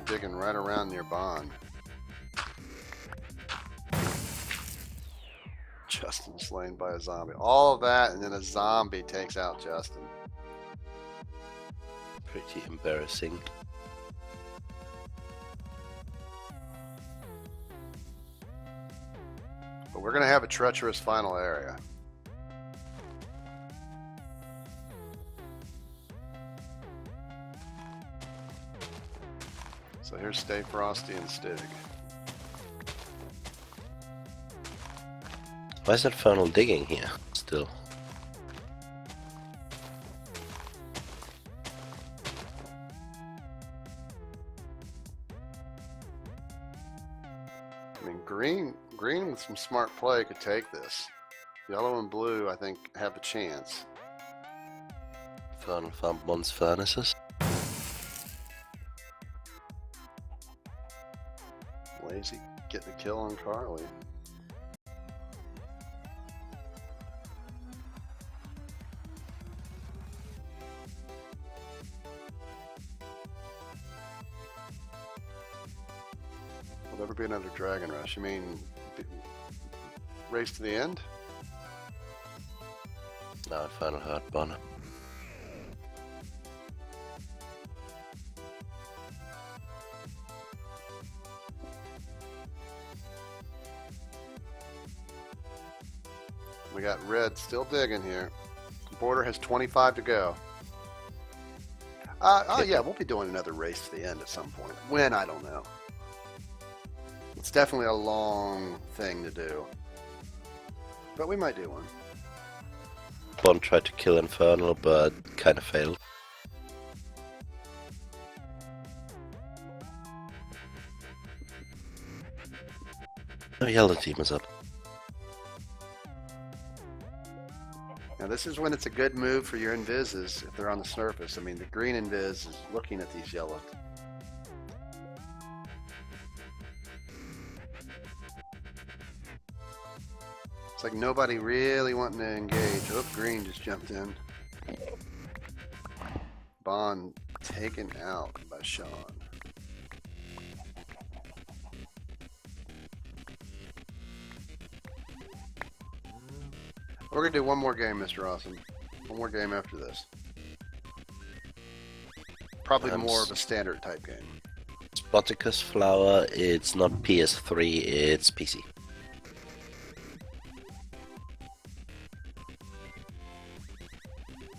digging right around near Bond. Justin slain by a zombie. All of that, and then a zombie takes out Justin. Pretty embarrassing. But we're going to have a treacherous final area. So here's Stay Frosty and Stig. Why is that funnel digging here still? I mean, green with some smart play could take this. Yellow and blue, I think, have a chance. Funnel found one's furnaces. Lazy getting a kill on Carly. Will there ever be another Dragon Rush? You mean race to the end? No, I found a hard bonnet. We got red still digging here. Border has 25 to go. Oh yeah, we'll be doing another race to the end at some point. When, I don't know. It's definitely a long thing to do. But we might do one. Bond tried to kill Infernal, but kind of failed. Oh, yellow team is up. Now this is when it's a good move for your invises if they're on the surface. I mean, the green invis is looking at these yellow. It's like nobody really wanting to engage. Oh, green just jumped in. Bond taken out by Sean. We're gonna do one more game, Mr. Awesome. One more game after this. Probably more of a standard type game. Spoticus Flower, it's not PS3, it's PC.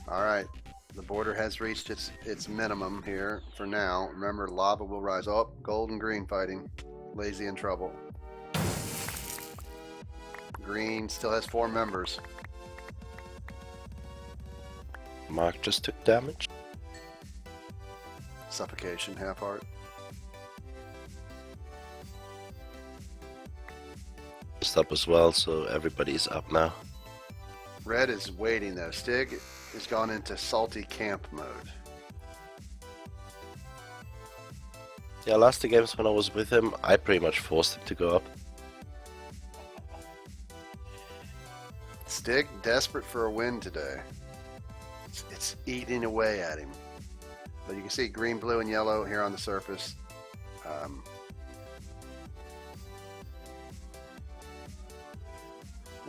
Alright, the border has reached its minimum here for now. Remember, lava will rise. Oh, gold and green fighting. Lazy in trouble. Green still has 4 members. Mark just took damage. Suffocation, half heart. Just up as well, so everybody's up now. Red is waiting though. Stig has gone into salty camp mode. Yeah, last 2 games when I was with him, I pretty much forced him to go up. Stig desperate for a win today. It's eating away at him. But you can see green, blue, and yellow here on the surface. I'm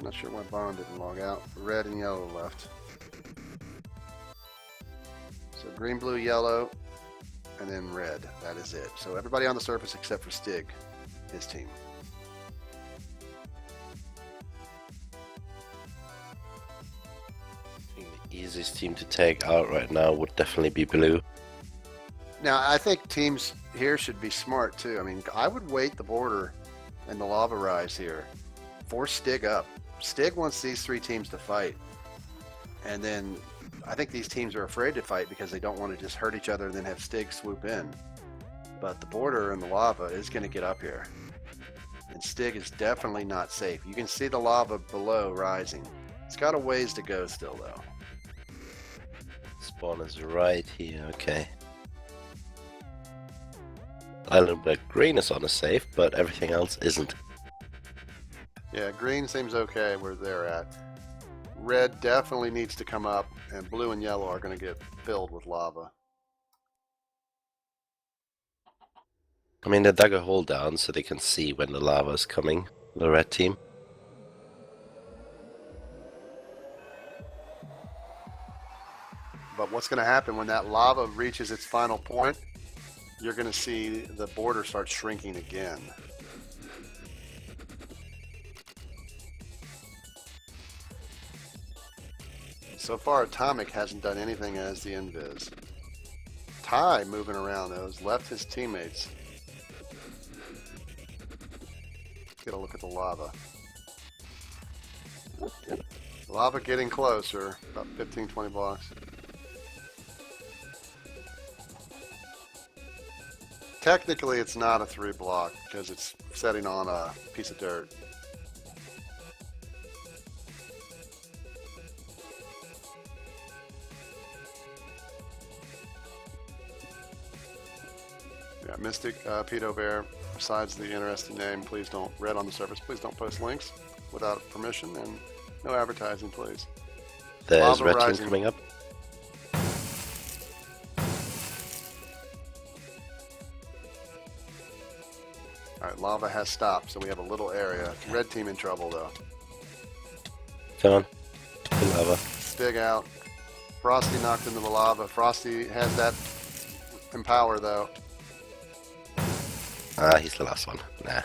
not sure why Bond didn't log out. Red and yellow left. So green, blue, yellow, and then red. That is it. So everybody on the surface except for Stig, his team. The easiest team to take out right now would definitely be blue. Now, I think teams here should be smart too. I mean, I would wait the border and the lava rise here. Force Stig up. Stig wants these 3 teams to fight. And then I think these teams are afraid to fight because they don't want to just hurt each other and then have Stig swoop in. But the border and the lava is going to get up here. And Stig is definitely not safe. You can see the lava below rising. It's got a ways to go still though. Spawn is right here, okay. Island Black Green is on a safe, but everything else isn't. Yeah, green seems okay where they're at. Red definitely needs to come up, and blue and yellow are going to get filled with lava. I mean, they dug a hole down so they can see when the lava is coming, the red team. But what's going to happen when that lava reaches its final point? You're going to see the border start shrinking again. So far, Atomic hasn't done anything as the invis. Ty moving around though has left his teammates. Get a look at the lava. Lava getting closer, about 15-20 blocks. Technically, it's not a 3 block because it's setting on a piece of dirt. Yeah, Mystic, Pedo Bear, besides the interesting name, please don't, red on the surface, please don't post links without permission and no advertising, please. There's Lava red team rising. coming up. Alright, lava has stopped, so we have a little area. Red team in trouble though. Come on. The lava. Stig out. Frosty knocked into the lava. Frosty has that empower though. Ah, he's the last one. Nah.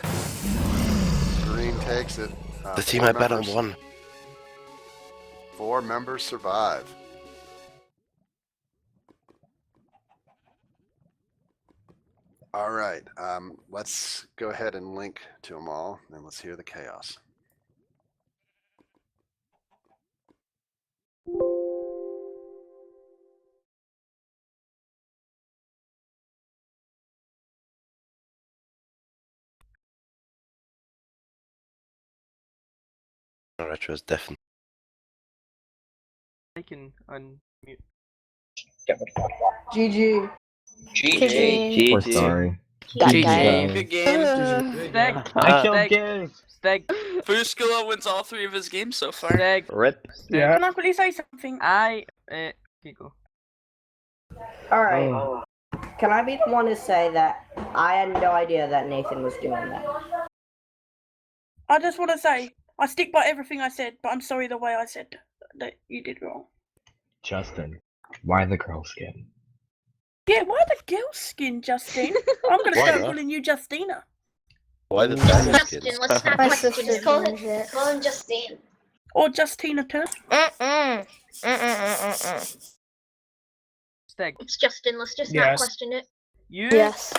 Green takes it. The team 4 I bet on members- won. 4 members survive. All right. Let's go ahead and link to them all, and let's hear the chaos. Retro is definitely. I can unmute. GG. GG. We're sorry. GG. Good game. Steg. I killed Steg. Giz. Steg. Fuscula wins all 3 of his games so far. Steg. Rip. Yeah. Can I quickly say something? Go. Alright. Can I be the one to say that I had no idea that Nathan was doing that? I just want to say, I stick by everything I said, but I'm sorry the way I said that you did wrong. Justin, why the girl skin? Yeah, why the girl skin, Justine? I'm going to Why start not? calling you Justina. Why the family Justin, skins? let's not My question sister it. Call changed it. him Justine. Or Justina too. Steg. It's Justin. Let's just not Yes. question it. You. Yes.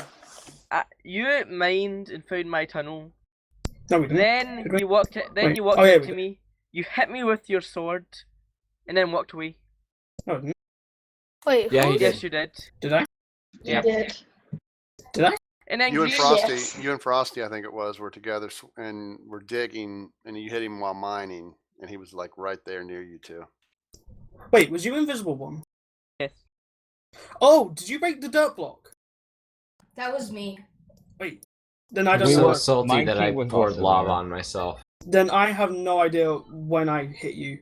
You mined and found my tunnel. No, we didn't. Then Did we? you walked. Then Wait. you walked Oh, yeah, up we to did. me. You hit me with your sword, and then walked away. No, didn't. Wait, Yeah, who he did? Yes, you did. Did I? You Yep. did. Did I? And then You and Green- Frosty, Yes. you and Frosty, I think it was, were together and were digging, and you hit him while mining, and he was like right there near you two. Wait, was you Invisible One? Yes. Oh, did you break the dirt block? That was me. Wait. Then I I'm don't We so know. were- salty my that I team was poured also lava there. on myself. Then I have no idea when I hit you.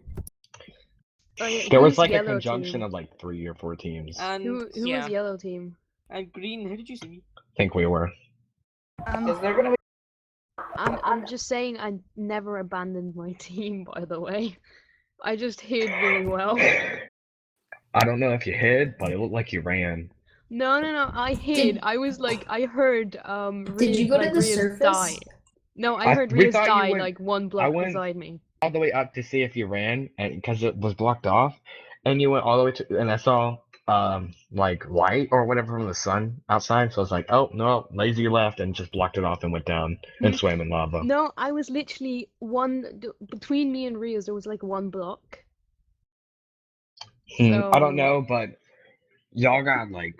Oh, yeah, There who was like a yellow conjunction team? of like 3 or 4 teams. I And Who yeah. was yellow team? and Green. How did you see me? think we were. Is there gonna be I'm just saying I never abandoned my team, by the way. I just hid really well. I don't know if you hid, but it looked like you ran. No, I hid. I was like, I heard Did you go to the Ria's surface? die. No, I I- heard we Ria's thought you die went- like one I block went- beside me. All the way up to see if you ran, and because it was blocked off, and you went all the way to, and I saw like light or whatever from the sun outside. So I was like, oh no, lazy left, and just blocked it off and went down and swam in lava. No, I was literally between me and Ria's there was like one block. I don't So- know, but y'all got like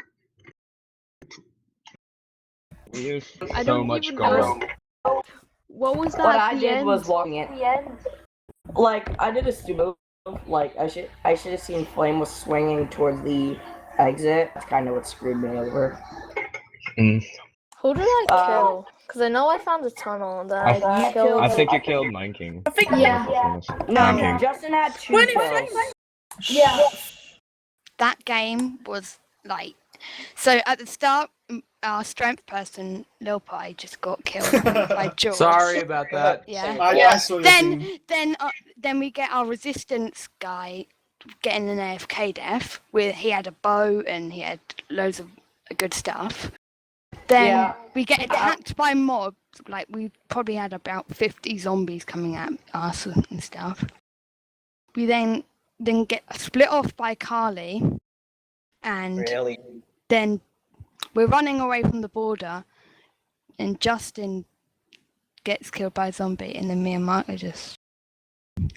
there's I so don't much even going know. on. What was that? What at I the did end? was walking it. Like I did a stupid move. Like I should have seen Flame was swinging towards the exit. That's kind of what screwed me over. Mm. Who did I kill? Because I know I found a tunnel and then I killed. I think you killed Nine King. I think Yeah. No, Nine King. Justin had 2 When it kills. Yeah. That game was like, so at the start, our strength person, Lil Pie, just got killed by George. Sorry about that. Yeah. I saw your team. Then we get our resistance guy getting an AFK death. He had a bow and he had loads of good stuff. Then Yeah. we get attacked by mobs. Like we probably had about 50 zombies coming at us and stuff. We then get split off by Carly, and then we're running away from the border, and Justin gets killed by a zombie, and then me and Mark are just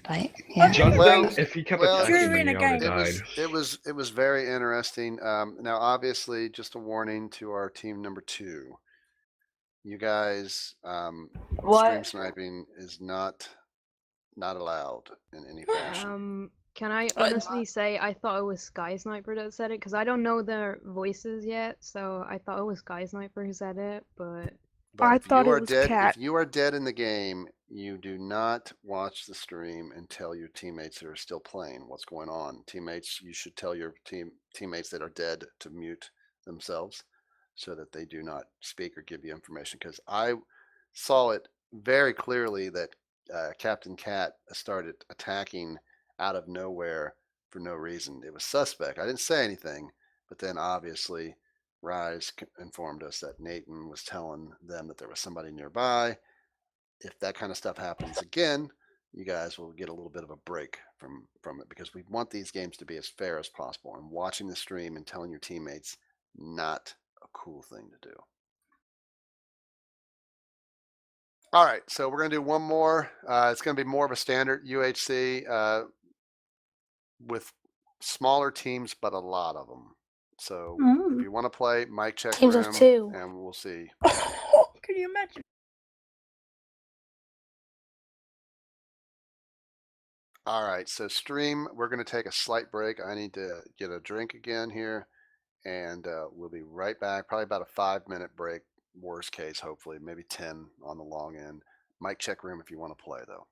like, yeah. Justin, Well, if he kept well, attacking During me, a I would game. have died. It was very interesting. Now, obviously, just a warning to our team number 2. You guys, stream What? sniping is not allowed in any fashion. Can I honestly say I thought it was Sky Sniper that said it? Because I don't know their voices yet, so I thought it was Sky Sniper who said it, but... But if thought you it are was dead, Cat. if you are dead in the game, you do not watch the stream and tell your teammates that are still playing what's going on. Teammates, you should tell your teammates that are dead to mute themselves so that they do not speak or give you information. Because I saw it very clearly that Captain Cat started attacking out of nowhere for no reason. It was suspect. I didn't say anything, but then obviously Rise informed us that Nathan was telling them that there was somebody nearby. If that kind of stuff happens again, you guys will get a little bit of a break from it, because we want these games to be as fair as possible. And watching the stream and telling your teammates, not a cool thing to do. All right, so we're gonna do one more. It's gonna be more of a standard UHC with smaller teams, but a lot of them. So if you want to play, mic check Teams room, of 2. and we'll see. Can you imagine? All right, so stream, we're going to take a slight break. I need to get a drink again here, and we'll be right back. Probably about a 5-minute break, worst case, hopefully, maybe 10 on the long end. Mic check room if you want to play, though.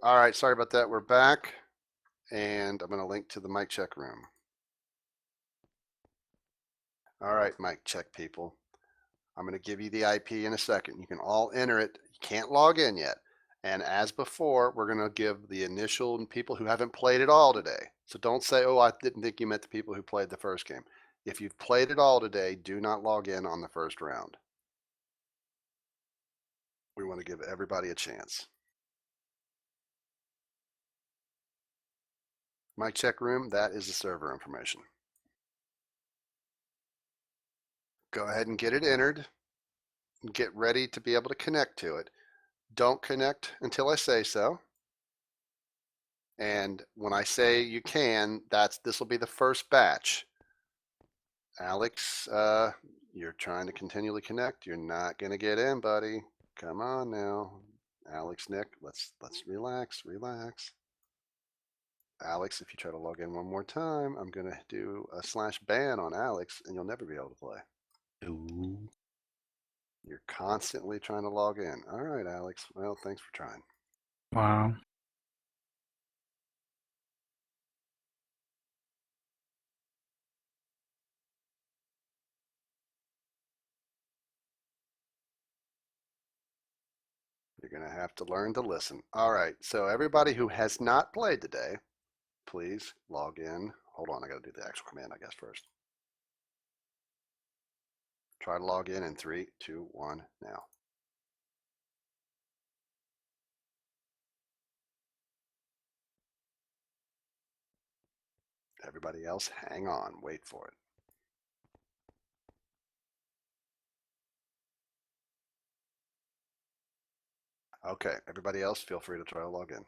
All right, sorry about that. We're back, and I'm going to link to the mic check room. All right, mic check people. I'm going to give you the IP in a second. You can all enter it. You can't log in yet. And as before, we're going to give the initial people who haven't played it all today. So don't say, oh, I didn't think you meant the people who played the first game. If you've played it all today, do not log in on the first round. We want to give everybody a chance. Mic check room, that is the server information. Go ahead and get it entered. Get ready to be able to connect to it. Don't connect until I say so. And when I say you can, this will be the first batch. Alex, you're trying to continually connect. You're not going to get in, buddy. Come on now. Alex, Nick, let's relax. Alex, if you try to log in one more time, I'm going to do a /ban on Alex, and you'll never be able to play. Ooh. You're constantly trying to log in. All right, Alex. Well, thanks for trying. Wow. You're going to have to learn to listen. All right, so everybody who has not played today, please log in. Hold on, I got to do the actual command, I guess, first. Try to log in 3, 2, 1, now. Everybody else, hang on, wait for it. Okay, everybody else, feel free to try to log in.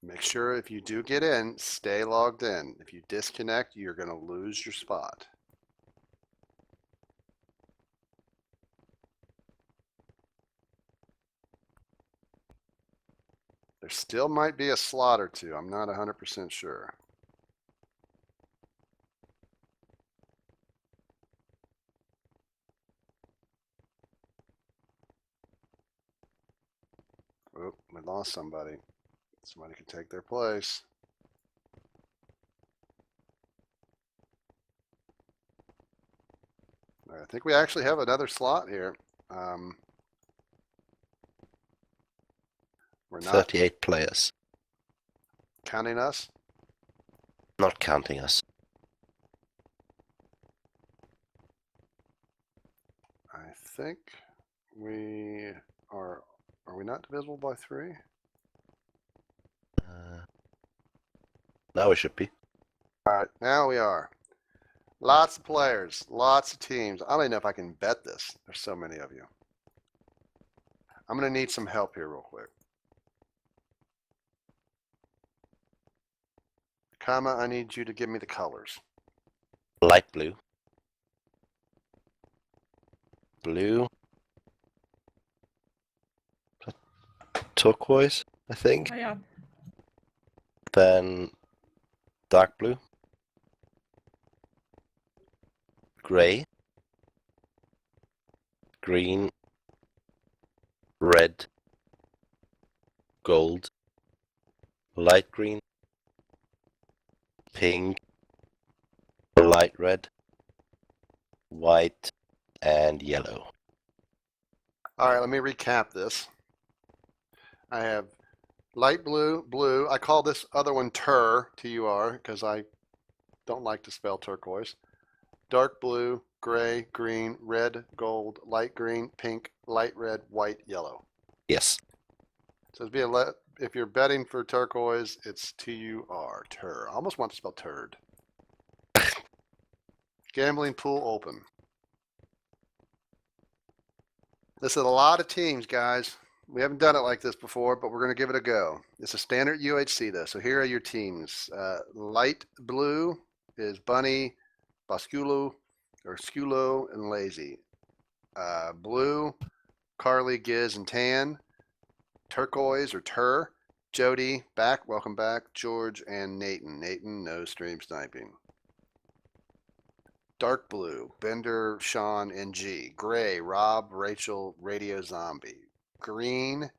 Make sure if you do get in, stay logged in. If you disconnect, you're going to lose your spot. There still might be a slot or two. I'm not 100% sure. Oh, we lost somebody. Somebody could take their place. I think we actually have another slot here. We're not 38 players. counting us. Not counting us. I think we are we not divisible by 3? Now we should be. All right, now we are. Lots of players, lots of teams. I don't even know if I can bet this. There's so many of you. I'm going to need some help here real quick. Comma, I need you to give me the colors. Light blue. Blue. Turquoise, I think. Oh, yeah. Then dark blue. Gray. Green. Red. Gold. Light green. Pink. Light red. White. And yellow. All right, let me recap this. I have light blue, blue. I call this other one T-U-R, because I don't like to spell turquoise. Dark blue, gray, green, red, gold, light green, pink, light red, white, yellow. Yes. So if you're betting for turquoise, it's T-U-R, tur. I almost want to spell turd. Gambling pool open. This is a lot of teams, guys. We haven't done it like this before, but we're going to give it a go. It's a standard UHC, though. So here are your teams. Light blue is Bunny, Sculo, and Lazy. Blue Carly, Giz, and Tan. Turquoise or Tur. Jody, back. Welcome back. George and Nathan. Nathan, no stream sniping. Dark blue, Bender, Sean, and G. Gray, Rob, Rachel, Radio Zombie. Green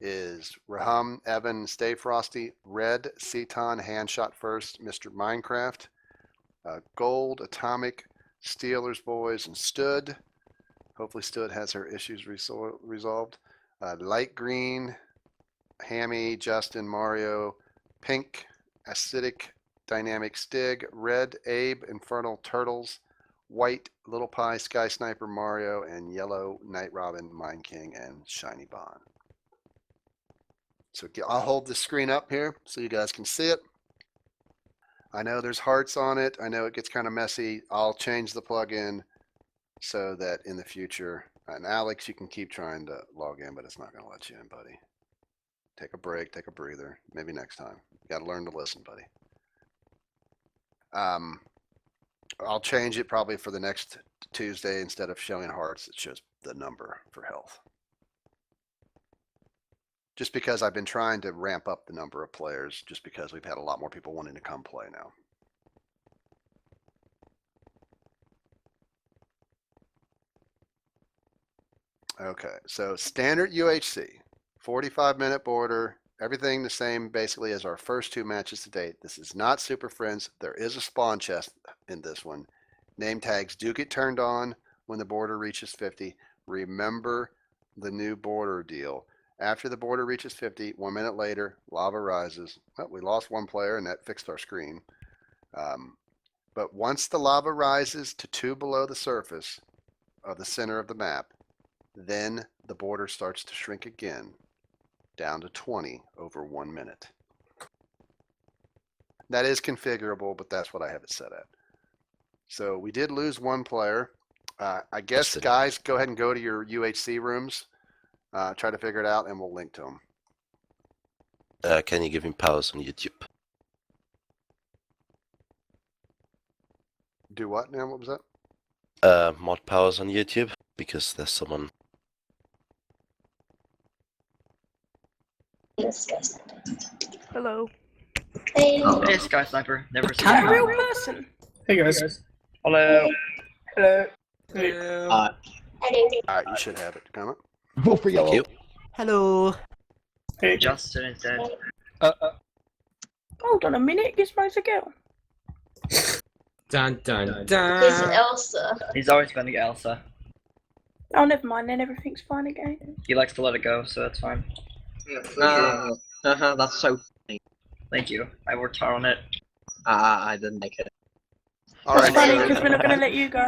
is Raham, Evan, Stay Frosty. Red, Ceton, Handshot First, Mr. Minecraft. Gold, Atomic, Steelers Boys, and Stood. Hopefully Stood has her issues resolved. Light green, Hammy, Justin, Mario. Pink, Acidic, Dynamic Stig. Red, Abe, Infernal Turtles. White, Little Pie, Sky Sniper, Mario. And yellow, Night Robin, Mind King, and Shiny Bond. So I'll hold the screen up here so you guys can see it. I know there's hearts on it. I know it gets kind of messy. I'll change the plugin so that in the future, and Alex, you can keep trying to log in, but it's not going to let you in, buddy. Take a break, take a breather. Maybe next time. You got to learn to listen, buddy. I'll change it probably for the next Tuesday. Instead of showing hearts, it shows the number for health. Just because I've been trying to ramp up the number of players, just because we've had a lot more people wanting to come play now. Okay, so standard UHC, 45-minute border, everything the same basically as our first 2 matches to date. This is not Super Friends. There is a spawn chest in this one. Name tags do get turned on when the border reaches 50. Remember the new border deal. After the border reaches 50, 1 minute later, lava rises. Well, we lost 1 player and that fixed our screen. But once the lava rises to 2 below the surface of the center of the map, then the border starts to shrink again down to 20 over 1 minute. That is configurable, but that's what I have it set at. So we did lose 1 player. I guess, guys, go ahead and go to your UHC rooms. Try to figure it out, and we'll link to them. Can you give him powers on YouTube? Do what now? What was that? Mod powers on YouTube, because there's someone. Hello. Hey. Oh, hey, Sky Sniper. Never seen A you. real person. Hey guys. Hello. Hello. Hello. Alright, you should have it. Comment. Vote for Thank you. Hello. Hey. Justin is dead. Hold on a minute. Gizmo's a girl. Dun dun Here's dun. Elsa. He's always been the Elsa. Oh, never mind. Then everything's fine again. He likes to let it go, so that's fine. That's so funny. Thank you. I worked hard on it. I didn't make it. All right. Funny So because we're not going to let you go.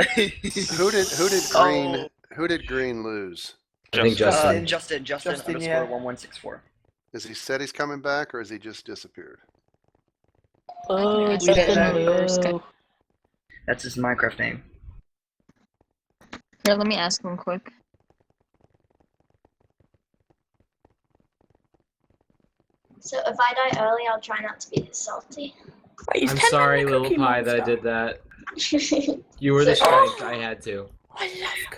who did Green lose? I think Justin. Justin yeah. _ 1164. Is he said he's coming back, or has he just disappeared? Oh, Justin. That's his Minecraft name. Here, let me ask him quick. So if I die early, I'll try not to be this salty. Wait, I'm sorry, Little Pie, that I did that. You were the strength. I had to.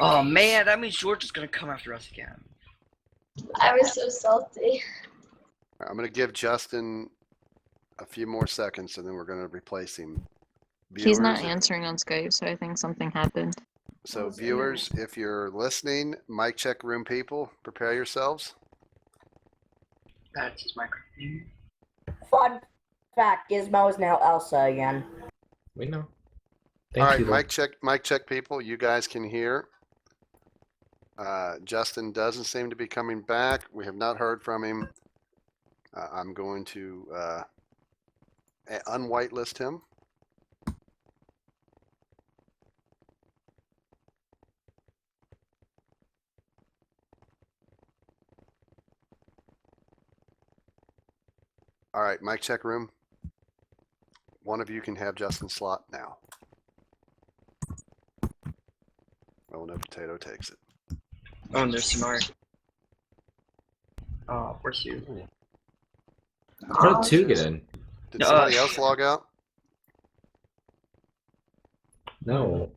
Oh man, that means George is gonna come after us again. I was so salty. I'm going to give Justin a few more seconds, and then we're going to replace him. He's not Viewers, answering on Skype, so I think something happened. So viewers, if you're listening, mic check room people, prepare yourselves. That's his Minecraft name. Fun fact: Gizmo is now Elsa again. We know. All right, mic check people. You guys can hear. Justin doesn't seem to be coming back. We have not heard from him. I'm going to unwhitelist him. All right, mic check room. One of you can have Justin's slot now. Oh, no potato takes it. Oh, and there's Samari. Oh, where's you? How did 2 get in? Did somebody else log out? No.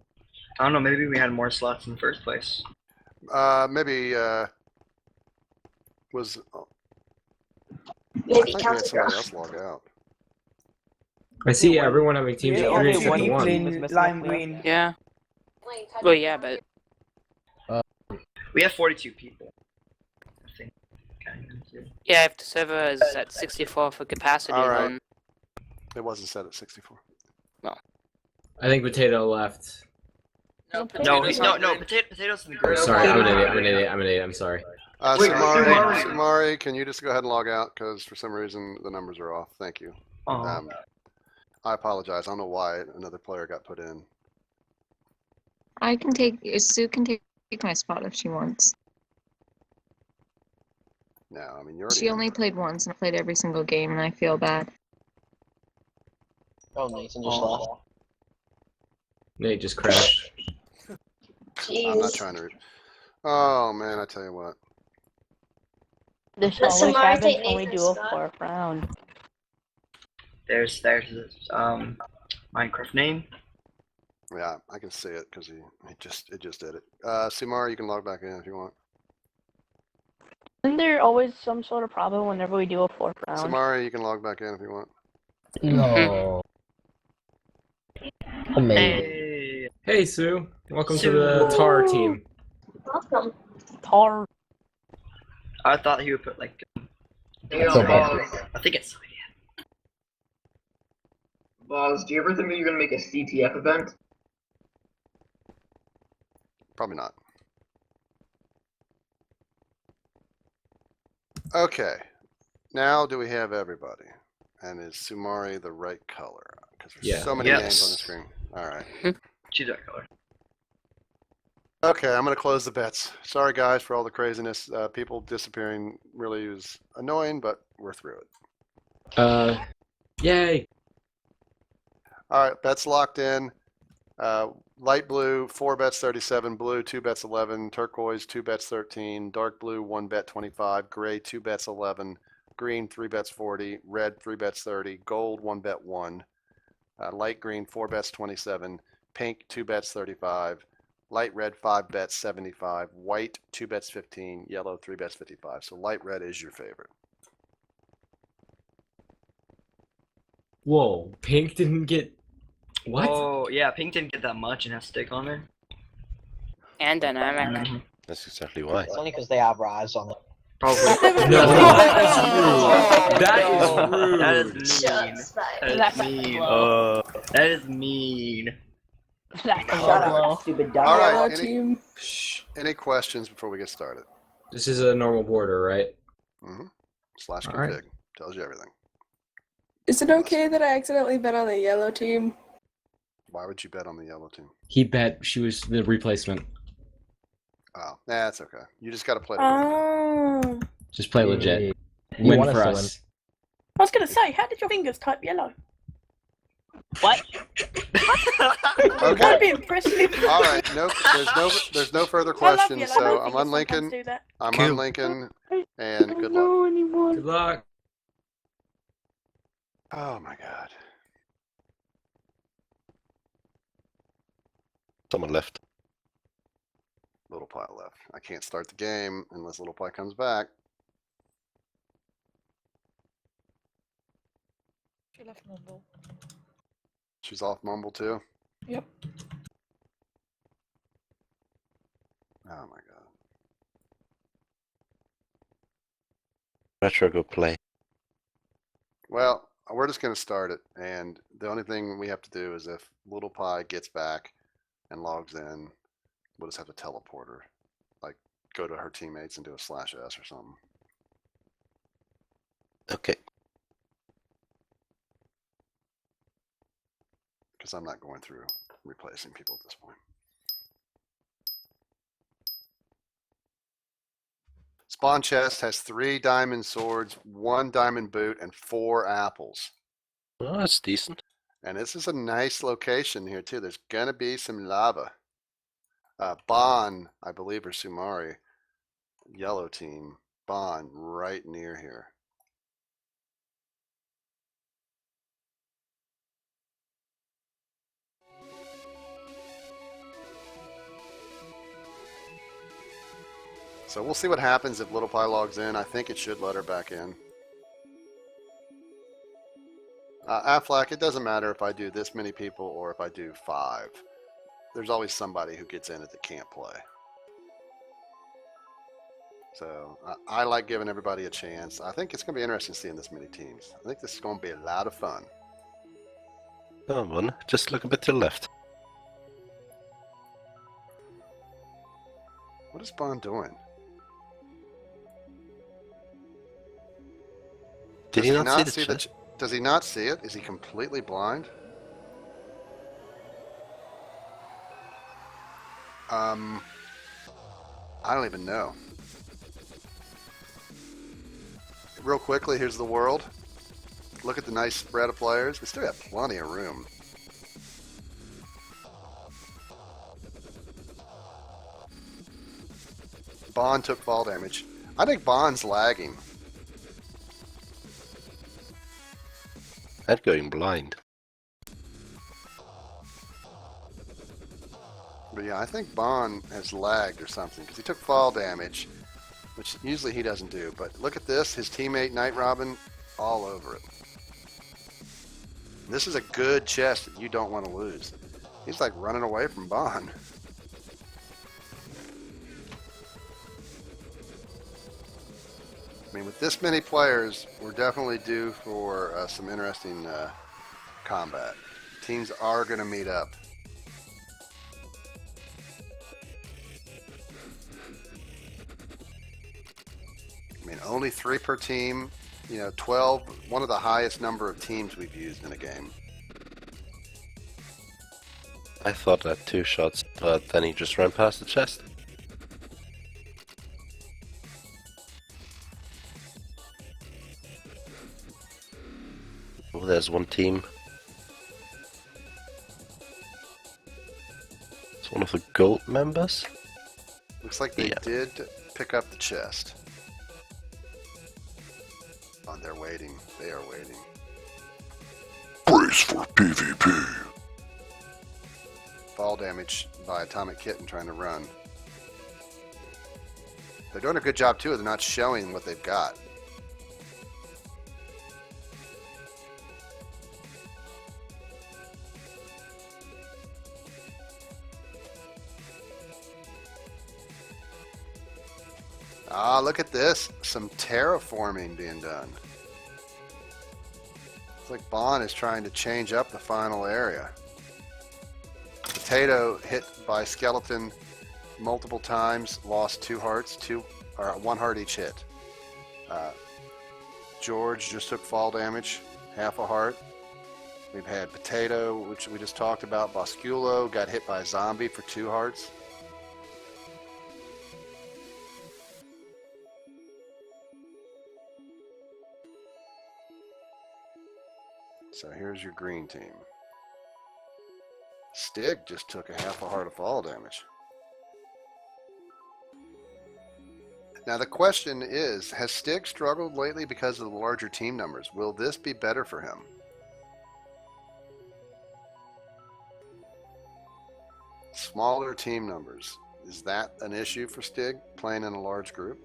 I don't know, maybe we had more slots in the first place. Maybe was. I Maybe think we had Counter somebody Girl. else log out. I see everyone having teams of 3 except for one. in lime green. Yeah. Well, yeah, but We have 42 people. I think. yeah, if the server is at 64 for capacity, All right. then It wasn't set at 64. I think Potato left. No, Potato's potatoes in the group. Sorry, I'm an idiot. I'm sorry. Wait, Sumari, can you just go ahead and log out? Because for some reason the numbers are off. Thank you. Oh. I apologize. I don't know why another player got put in. I can take. Sue can take my spot if she wants. No, I mean, you're already She only played once and I played every single game, and I feel bad. Oh, Nathan just left. Nate just crashed. I'm not trying to. Oh man, I tell you what. This Let always Samara happens take when we Nathan's do a spot. fourth round. There's his Minecraft name. Yeah, I can see it because it just did it. Sumari, you can log back in if you want. Isn't there always some sort of problem whenever we do a fourth round? Samari, you can log back in if you want. No. Hey. Hey, Sue. Welcome to the Tar team. Welcome. Tar. I thought he would put like. So bad. I think it's. Boz, do you ever think that you're gonna make a CTF event? Probably not. Okay. Now do we have everybody? And is Sumari the right color? Because there's so many names on the screen. All right. She's that color. Okay, I'm going to close the bets. Sorry, guys, for all the craziness. People disappearing really is annoying, but we're through it. Yay. All right, bets locked in. Light blue, 4 bets 37. Blue, 2 bets 11. Turquoise, 2 bets 13. Dark blue, 1 bet 25. Gray, 2 bets 11. Green, 3 bets 40. Red, 3 bets 30. Gold, 1 bet 1. Light green, 4 bets 27. Pink, 2 bets 35. Light red, 5 bets 75. White, 2 bets 15. Yellow, 3 bets 55. So light red is your favorite. Whoa, Pink didn't get. What? Oh yeah, Pink didn't get that much and has stick on it. and dynamic. That's exactly why. It's only because they have Rise on it. Probably. No, that is rude. That is mean. Shots fired. That is mean. That is mean. That's a Shut low up. blow. Stupid All right, Yellow any, team. any questions before we get started? This is a normal border, right? Mm-hmm. Slash All config. right. Tells you everything. Is it okay that I accidentally bet on the yellow team? Why would you bet on the yellow team? He bet she was the replacement. Oh, that's okay. You just got to play. Oh. Just play legit. You Win want us for to us. I was gonna say, how did your fingers type yellow? What? Okay. That'd be impressive. All right. There's no further I love questions. yellow. So My I'm fingers on sometimes Lincoln. do that. I'm Cool. on Lincoln, and good luck. Good luck. Oh my God. Someone left. Little Pie left. I can't start the game unless Little Pie comes back. She left Mumble. She's off Mumble too. Yep. Oh my God. Retro, go play. Well, we're just gonna start it, and the only thing we have to do is if Little Pie gets back and logs in, we'll just have to teleport her, like go to her teammates and do a /S or something. Okay. Because I'm not going through replacing people at this point. Spawn chest has 3 diamond swords, 1 diamond boot, and 4 apples. Oh, that's decent. And this is a nice location here too. There's gonna be some lava. Bon, I believe, or Sumari, yellow team, Bon, right near here. So we'll see what happens if Little Pie logs in. I think it should let her back in. Aflac, it doesn't matter if I do this many people or if I do 5. There's always somebody who gets in it that can't play. So I like giving everybody a chance. I think it's going to be interesting seeing this many teams. I think this is going to be a lot of fun. Come on, just look a bit to the left. What is Bond doing? Did he not see the chat? Does he not see it? Is he completely blind? I don't even know. Real quickly, here's the world. Look at the nice spread of players. We still have plenty of room. Bond took fall damage. I think Bond's lagging. I'm going blind. But yeah, I think Bond has lagged or something because he took fall damage, which usually he doesn't do. But look at this, his teammate Night Robin, all over it. This is a good chest that you don't want to lose. He's like running away from Bond. I mean, with this many players, we're definitely due for some interesting combat. Teams are going to meet up. I mean, only 3 per team. You know, 12, one of the highest number of teams we've used in a game. I thought that 2 shots, but then he just ran past the chest. Oh, there's one team. It's one of the gold members. Looks like they did pick up the chest. Oh, they're waiting. They are waiting. Brace for PvP. Fall damage by Atomic Kitten trying to run. They're doing a good job too. They're not showing what they've got. Ah, look at this. Some terraforming being done. It's like Bond is trying to change up the final area. Potato hit by skeleton multiple times, lost 2 hearts, 1 heart each hit. George just took fall damage, half a heart. We've had Potato, which we just talked about. Bosculo got hit by a zombie for 2 hearts. So here's your green team. Stig just took a half a heart of fall damage. Now the question is, has Stig struggled lately because of the larger team numbers? Will this be better for him? Smaller team numbers. Is that an issue for Stig, playing in a large group?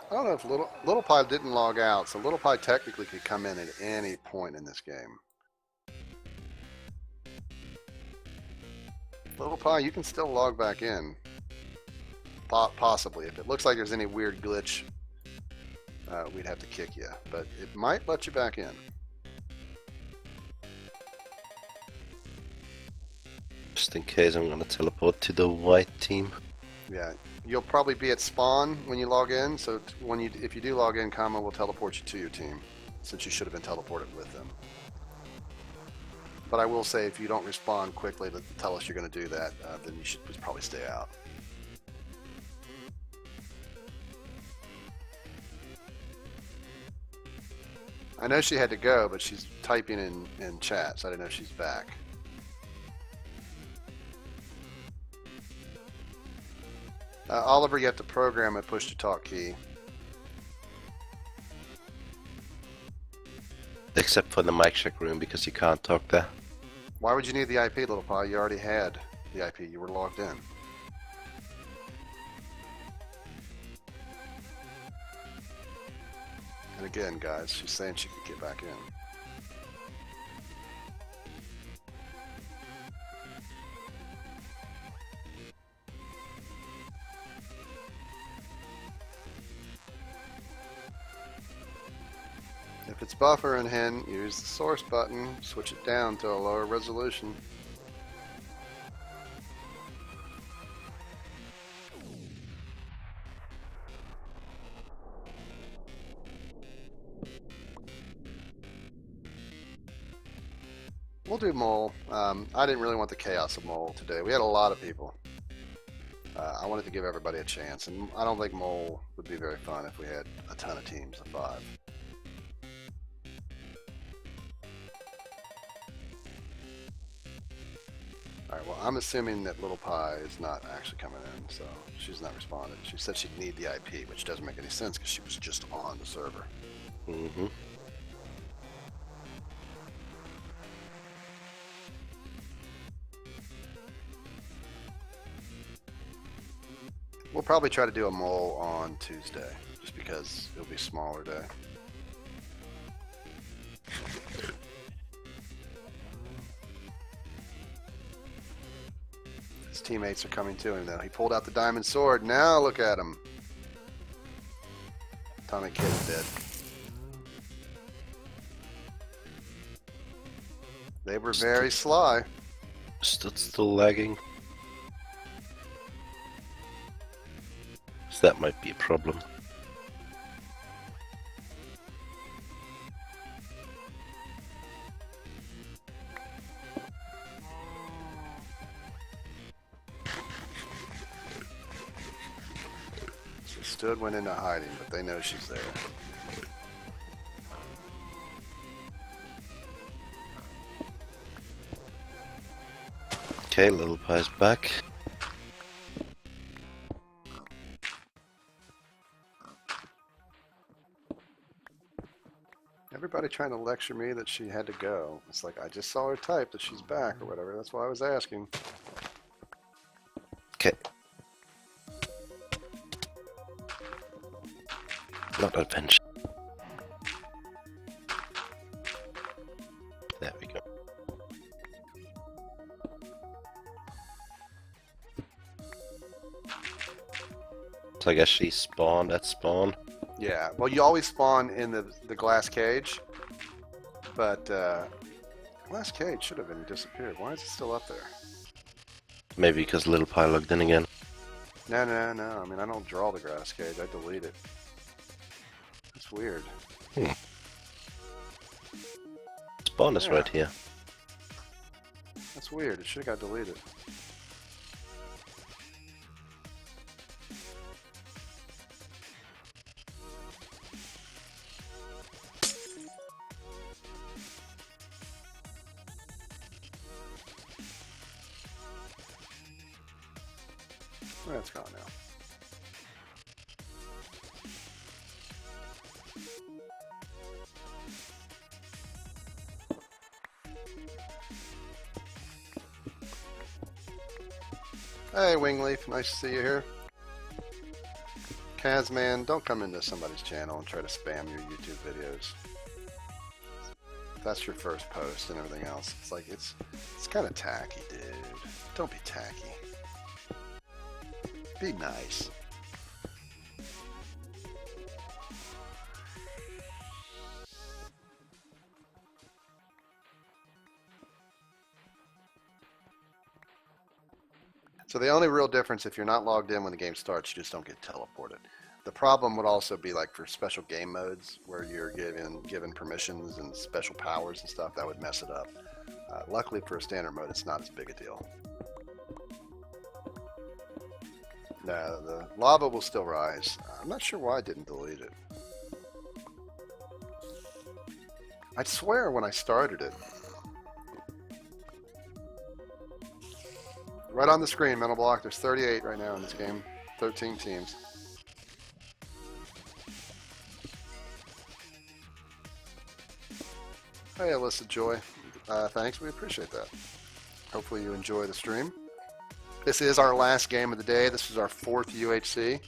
I don't know if Little Pie didn't log out, so Little Pie technically could come in at any point in this game. Little Pie, you can still log back in. Possibly. If it looks like there's any weird glitch, we'd have to kick you. But it might let you back in. Just in case, I'm gonna teleport to the white team. Yeah, you'll probably be at spawn when you log in, so if you do log in, Kama will teleport you to your team, since you should have been teleported with them. But I will say, if you don't respond quickly to tell us you're going to do that, then you should just probably stay out. I know she had to go, but she's typing in chat, so I didn't know if she's back. Oliver, you have to program a push-to-talk key. Except for the mic check room, because you can't talk there. Why would you need the IP, little pie? You already had the IP. You were logged in. And again, guys, she's saying she could get back in. If it's buffering, hen, use the source button, switch it down to a lower resolution. We'll do mole. I didn't really want the chaos of mole today. We had a lot of people. I wanted to give everybody a chance, and I don't think mole would be very fun if we had a ton of teams of 5. Alright, well, I'm assuming that Little Pie is not actually coming in, so she's not responded. She said she'd need the IP, which doesn't make any sense because she was just on the server. Mm-hmm. We'll probably try to do a mole on Tuesday, just because it'll be a smaller day. His teammates are coming to him, though. He pulled out the diamond sword. Now look at him. Atomic Kid's dead. They were very sly. Still lagging. So that might be a problem. She stood, went into hiding, but they know she's there. Okay, Little Pie's back. Everybody trying to lecture me that she had to go. It's like, I just saw her type that she's back or whatever. That's why I was asking. Okay. Not adventure. There we go. So I guess she spawned at spawn. Yeah, well, you always spawn in the glass cage, but glass cage should have been disappeared. Why is it still up there? Maybe because Little Pie logged in again. No. I mean, I don't draw the glass cage. I delete it. That's weird. Spawn is Yeah. right here. That's weird. It should have got deleted. That's gone now. Hey, Wingleaf, nice to see you here. Kazman, don't come into somebody's channel and try to spam your YouTube videos. That's your first post and everything else. It's like, it's kind of tacky, dude. Don't be tacky. Be nice. So the only real difference, if you're not logged in when the game starts, you just don't get teleported. The problem would also be like for special game modes where you're given permissions and special powers and stuff, that would mess it up. Luckily for a standard mode, it's not as big a deal. No, the lava will still rise. I'm not sure why I didn't delete it. I swear when I started it. Right on the screen, Mental Block, there's 38 right now in this game. 13 teams. Hey, Alyssa Joy. thanks. We appreciate that. Hopefully you enjoy the stream. This is our last game of the day. This is our 4th UHC.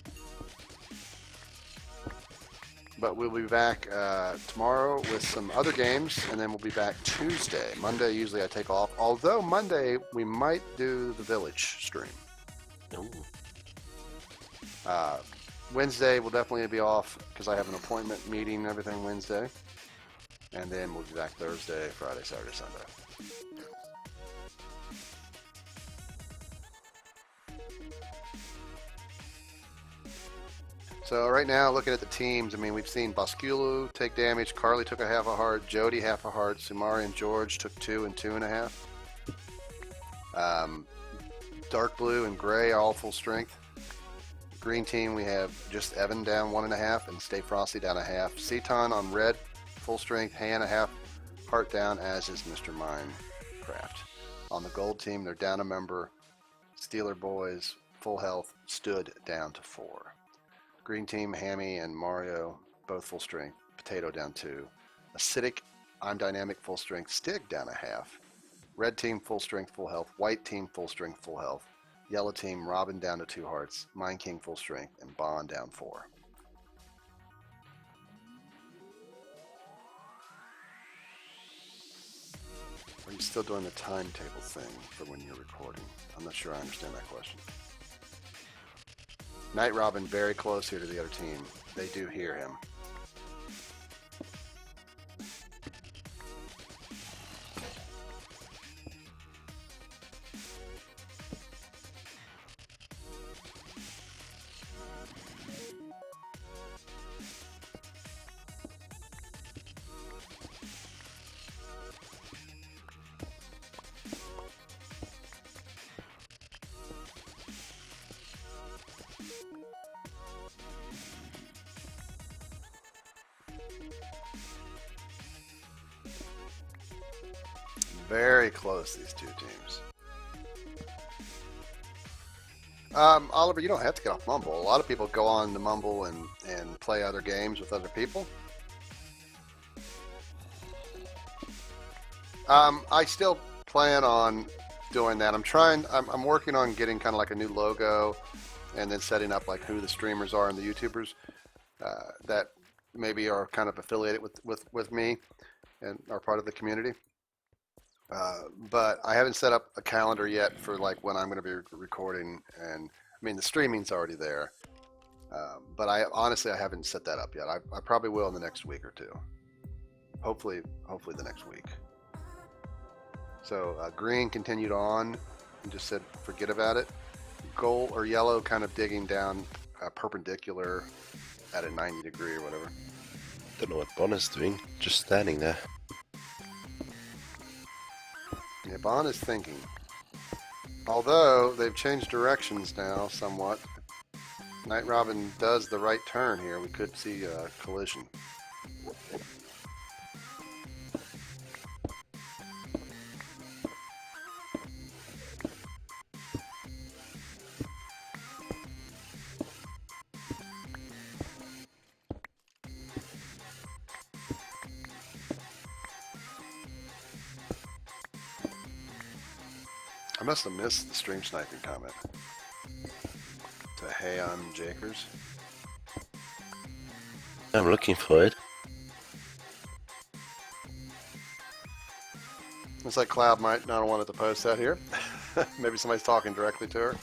But we'll be back tomorrow with some other games, and then we'll be back Tuesday. Monday, usually I take off. Although Monday, we might do the Village stream. Ooh. Wednesday will definitely be off because I have an appointment meeting and everything Wednesday. And then we'll be back Thursday, Friday, Saturday, Sunday. So right now, looking at the teams, I mean, we've seen Baskulu take damage. Carly took a half a heart. Jody half a heart. Sumari and George took 2 and 2.5. Dark blue and gray are all full strength. Green team, we have just Evan down 1.5 and Stay Frosty down a half. Seton on red, full strength, Han a half heart down, as is Mr. Minecraft. On the gold team, they're down a member. Steeler Boys, full health, stood down to 4. Green team, Hammy and Mario, both full strength. Potato down 2. Acidic, I'm Dynamic, full strength. Stig down a half. Red team, full strength, full health. White team, full strength, full health. Yellow team, Robin down to 2 hearts. Mind King, full strength. And Bond down 4. Are you still doing the timetable thing for when you're recording? I'm not sure I understand that question. Night Robin very close here to the other team. They do hear him. Very close, these two teams. Oliver, you don't have to get off Mumble. A lot of people go on to Mumble and play other games with other people. I still plan on doing that. I'm working on getting kind of like a new logo and then setting up like who the streamers are and the YouTubers that maybe are kind of affiliated with me and are part of the community. But I haven't set up a calendar yet for like when I'm going to be recording, and I mean the streaming's already there, but I haven't set that up yet. I probably will in the next week or two. Hopefully the next week. So green continued on and just said forget about it. Gold or yellow kind of digging down perpendicular at a 90 degree or whatever. Don't know what Bon is doing. Just standing there. Yeah, Bon is thinking. Although they've changed directions now somewhat. Night Robin does the right turn here. We could see a collision. I must have missed the stream sniping comment. To Hayon Jakers. I'm looking for it. Looks like Cloud might not have wanted to post that here. Maybe somebody's talking directly to her.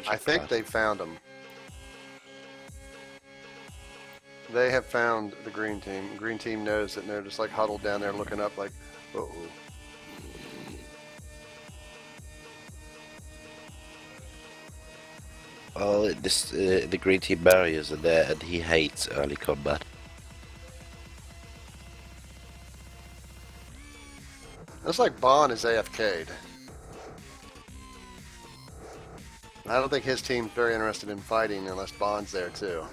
I think they found him. They have found the green team. Green team knows it, and they're just like huddled down there looking up like, uh-oh. Well, the green team barriers are there, and he hates early combat. Looks like Bon is AFK'd. I don't think his team's very interested in fighting unless Bon's there too.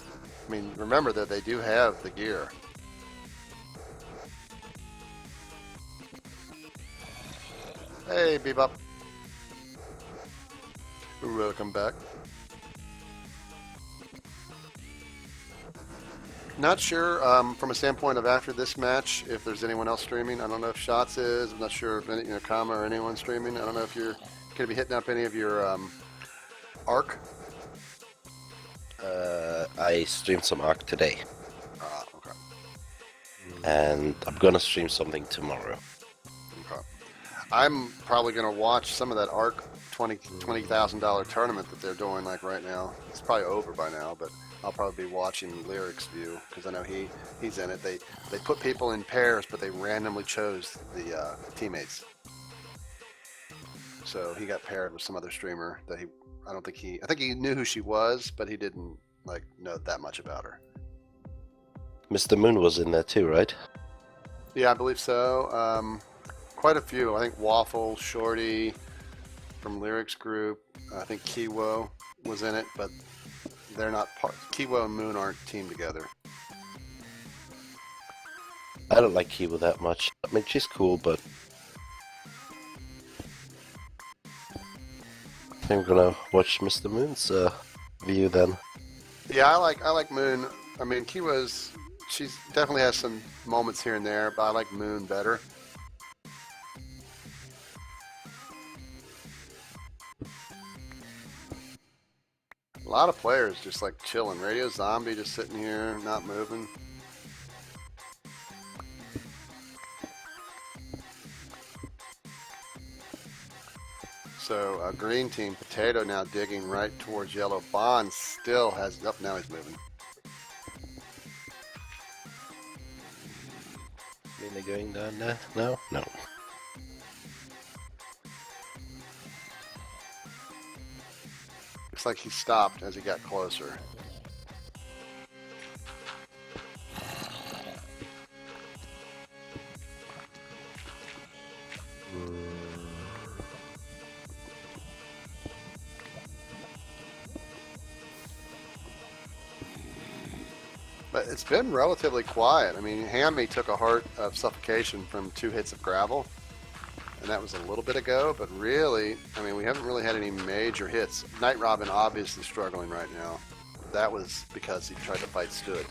I mean, remember that they do have the gear. Hey, Bebop. Welcome back. Not sure from a standpoint of after this match if there's anyone else streaming. I don't know if Shots is. I'm not sure if any, Kama or anyone streaming. I don't know if you're going to be hitting up any of your Arc. I streamed some Arc today. Okay. And I'm gonna stream something tomorrow. Okay. I'm probably going to watch some of that Arc $20,000 tournament that they're doing like right now. It's probably over by now, but I'll probably be watching Lyric's view because I know he's in it. They put people in pairs, but they randomly chose the teammates. So he got paired with some other streamer that I think he knew who she was, but he didn't like know that much about her. Mr. Moon was in there too, right? Yeah, I believe so. Quite a few. I think Waffle, Shorty from Lyrics Group. I think Kiwo was in it, but they're not part. Kiwo and Moon aren't teamed together. I don't like Kiwa that much. I mean, she's cool, but I think I'm gonna watch Mr. Moon's view then. Yeah, I like Moon. I mean, she definitely has some moments here and there, but I like Moon better. A lot of players just like chilling. Radio Zombie just sitting here, not moving. So green team, Potato now digging right towards yellow. Bond still has, up now he's moving. Really going down there? No? No. Looks like he stopped as he got closer. But it's been relatively quiet. I mean, Hammy took a heart of suffocation from 2 hits of gravel, and that was a little bit ago, but really, I mean, we haven't really had any major hits. Night Robin obviously struggling right now. That was because he tried to fight Stood.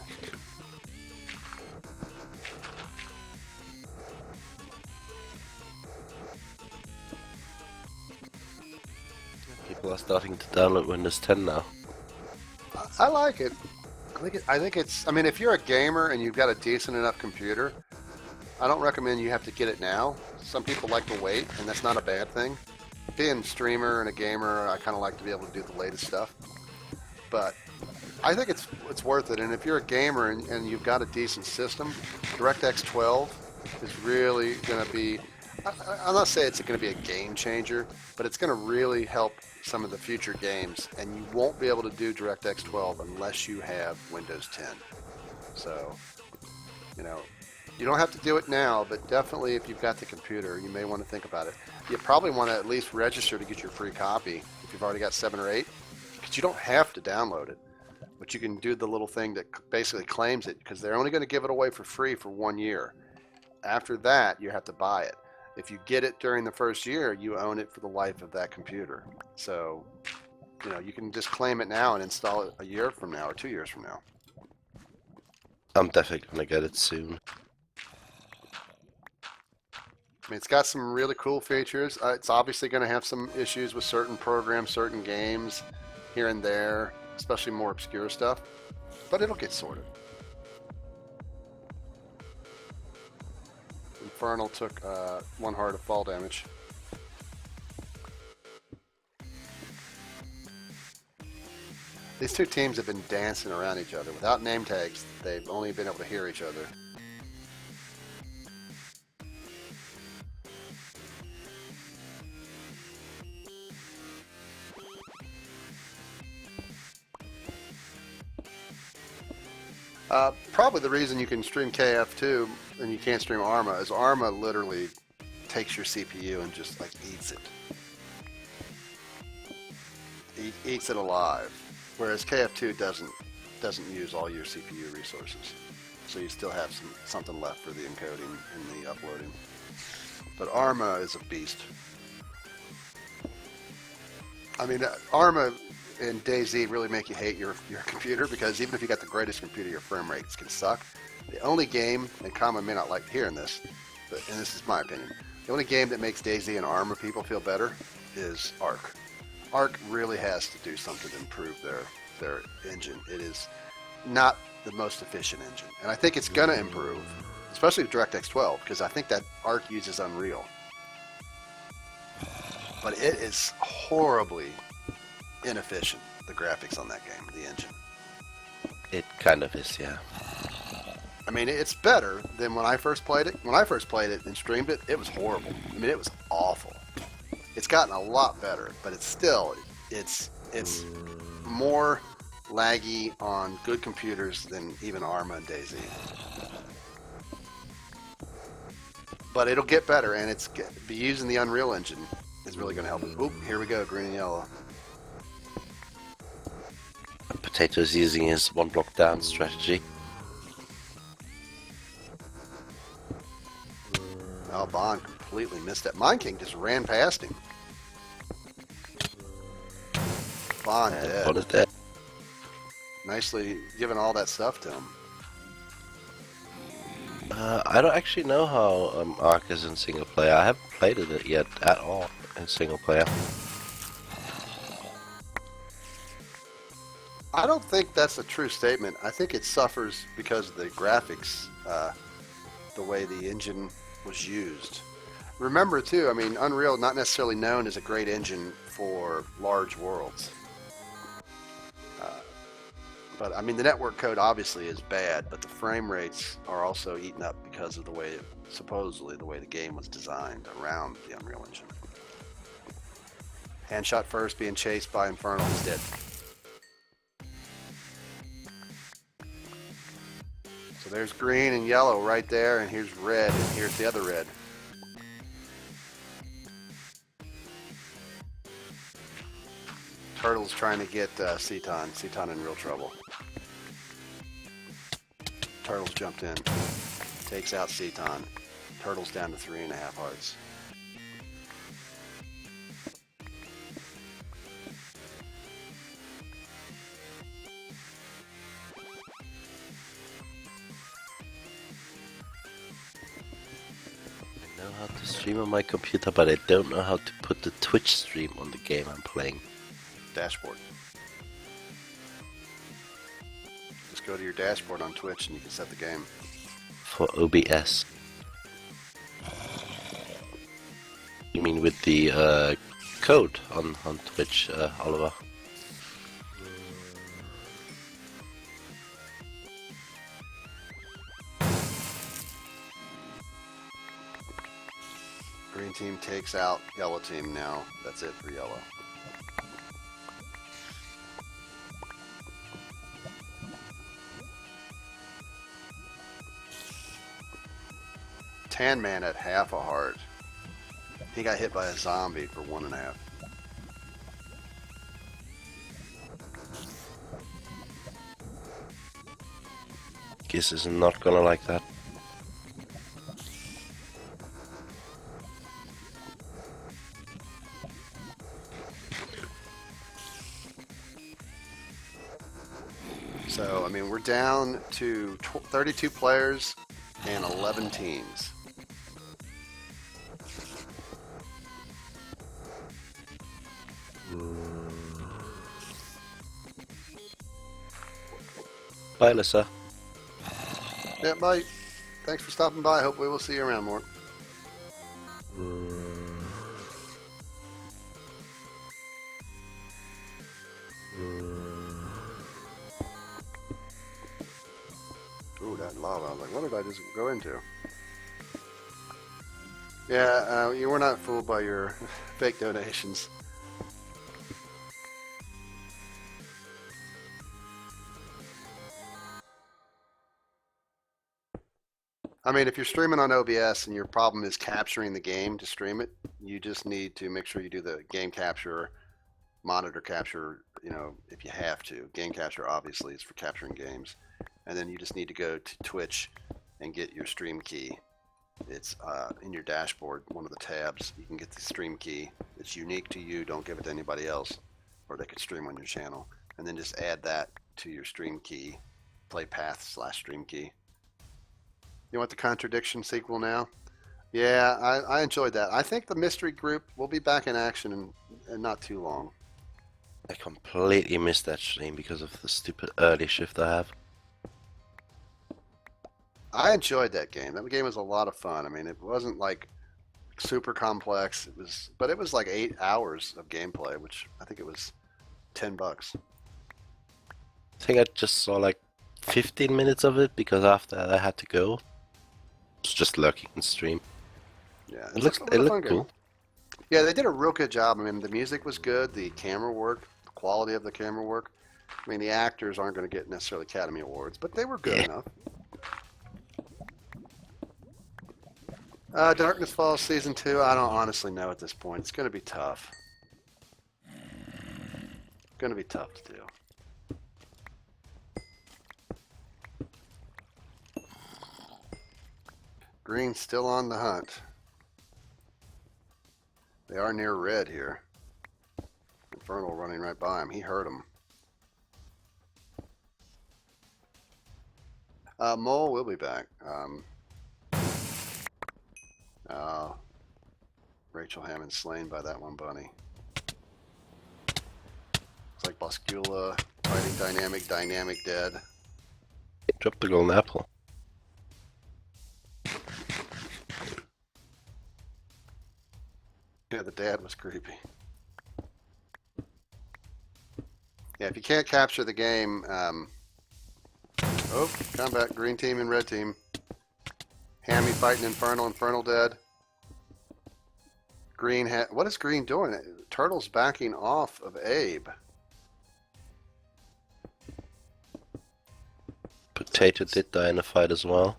People are starting to download Windows 10 now. I like it. I think it's, I mean, if you're a gamer and you've got a decent enough computer, I don't recommend you have to get it now. Some people like to wait, and that's not a bad thing. Being a streamer and a gamer, I kind of like to be able to do the latest stuff. But I think it's worth it. And if you're a gamer and you've got a decent system, DirectX 12 is really going to be, I'm not saying it's going to be a game changer, but it's going to really help some of the future games, and you won't be able to do DirectX 12 unless you have Windows 10. So, you know, you don't have to do it now, but definitely if you've got the computer, you may want to think about it. You probably want to at least register to get your free copy if you've already got 7 or 8, because you don't have to download it, but you can do the little thing that basically claims it, because they're only going to give it away for free for 1 year. After that, you have to buy it. If you get it during the first year, you own it for the life of that computer. So, you know, you can just claim it now and install it a year from now or 2 years from now. I'm definitely gonna get it soon. I mean, it's got some really cool features. It's obviously going to have some issues with certain programs, certain games here and there, especially more obscure stuff, but it'll get sorted. Infernal took 1 heart of fall damage. These two teams have been dancing around each other. Without name tags, they've only been able to hear each other. Probably the reason you can stream KF2 and you can't stream Arma is Arma literally takes your CPU and just like eats it. Eats it alive. Whereas KF2 doesn't use all your CPU resources. So you still have something left for the encoding and the uploading. But Arma is a beast. I mean, Arma in DayZ really make you hate your computer, because even if you got the greatest computer, your frame rates can suck. The only game, and Common may not like hearing this, and this is my opinion, the only game that makes DayZ and Arma people feel better is Arc. Arc really has to do something to improve their engine. It is not the most efficient engine, and I think it's gonna improve, especially with DirectX 12, because I think that Arc uses Unreal. But it is horribly inefficient, the graphics on that game, the engine. It kind of is, yeah. I mean, it's better than when I first played it. When I first played it and streamed it, it was horrible. I mean, it was awful. It's gotten a lot better, but it's still, it's more laggy on good computers than even Arma and DayZ. But it'll get better, and be using the Unreal Engine is really going to help it. Oop, here we go, green and yellow. Potato's using his one block down strategy. Oh, Bond completely missed that. Mine King just ran past him. Bond dead. Bond is dead. Nicely giving all that stuff to him. I don't actually know how Ark is in single player. I haven't played it yet at all in single player. I don't think that's a true statement. I think it suffers because of the graphics, the way the engine was used. Remember too, I mean, Unreal not necessarily known as a great engine for large worlds. But I mean, the network code obviously is bad, but the frame rates are also eaten up because of the way, supposedly, the way the game was designed around the Unreal Engine. Handshot first, being chased by Infernal, he's dead. So there's green and yellow right there, and here's red, and here's the other red. Turtle's trying to get Ceton. Ceton in real trouble. Turtle's jumped in. Takes out Ceton. Turtle's down to 3.5 hearts. I know how to stream on my computer, but I don't know how to put the Twitch stream on the game I'm playing. Dashboard. Just go to your dashboard on Twitch and you can set the game. For OBS. You mean with the code on Twitch, Oliver? Green team takes out yellow team now. That's it for yellow. Tan Man at half a heart. He got hit by a zombie for 1.5. Giz is not gonna like that. So, I mean, we're down to 32 players and 11 teams. Bye, Alyssa. Yeah, bye. Thanks for stopping by. Hopefully we'll see you around more. Ooh, that lava. I was like, what did I just go into? Yeah, you were not fooled by your fake donations. I mean, if you're streaming on OBS and your problem is capturing the game to stream it, you just need to make sure you do the game capture, monitor capture, you know, if you have to. Game capture obviously is for capturing games. And then you just need to go to Twitch and get your stream key. It's in your dashboard, one of the tabs. You can get the stream key. It's unique to you. Don't give it to anybody else. or they could stream on your channel, and then just add that to your stream key, play path / stream key. You want the contradiction sequel now? Yeah, I enjoyed that. I think the mystery group will be back in action in not too long. I completely missed that stream because of the stupid early shift I have. I enjoyed that game. That game was a lot of fun. I mean, it wasn't like super complex. But it was like 8 hours of gameplay, which I think it was $10. I think I just saw like 15 minutes of it because after that I had to go. It's just lurking in stream. Yeah, It looked cool. Yeah, they did a real good job. I mean, the music was good, the camera work, the quality of the camera work. I mean, the actors aren't going to get necessarily Academy Awards, but they were good enough. Darkness Falls Season 2, I don't honestly know at this point. It's going to be tough. Going to be tough to do. Green's still on the hunt. They are near red here. Infernal running right by him. He heard him. Mole will be back. Rachel Hammond slain by that one bunny. It's like Boscula fighting dynamic dead. Drop the golden apple. Yeah, the dad was creepy. Yeah, if you can't capture the game, oh, combat, green team and red team. Hammy fighting Infernal, Infernal dead. Green what is Green doing? Turtle's backing off of Abe. Potato did die in a fight as well.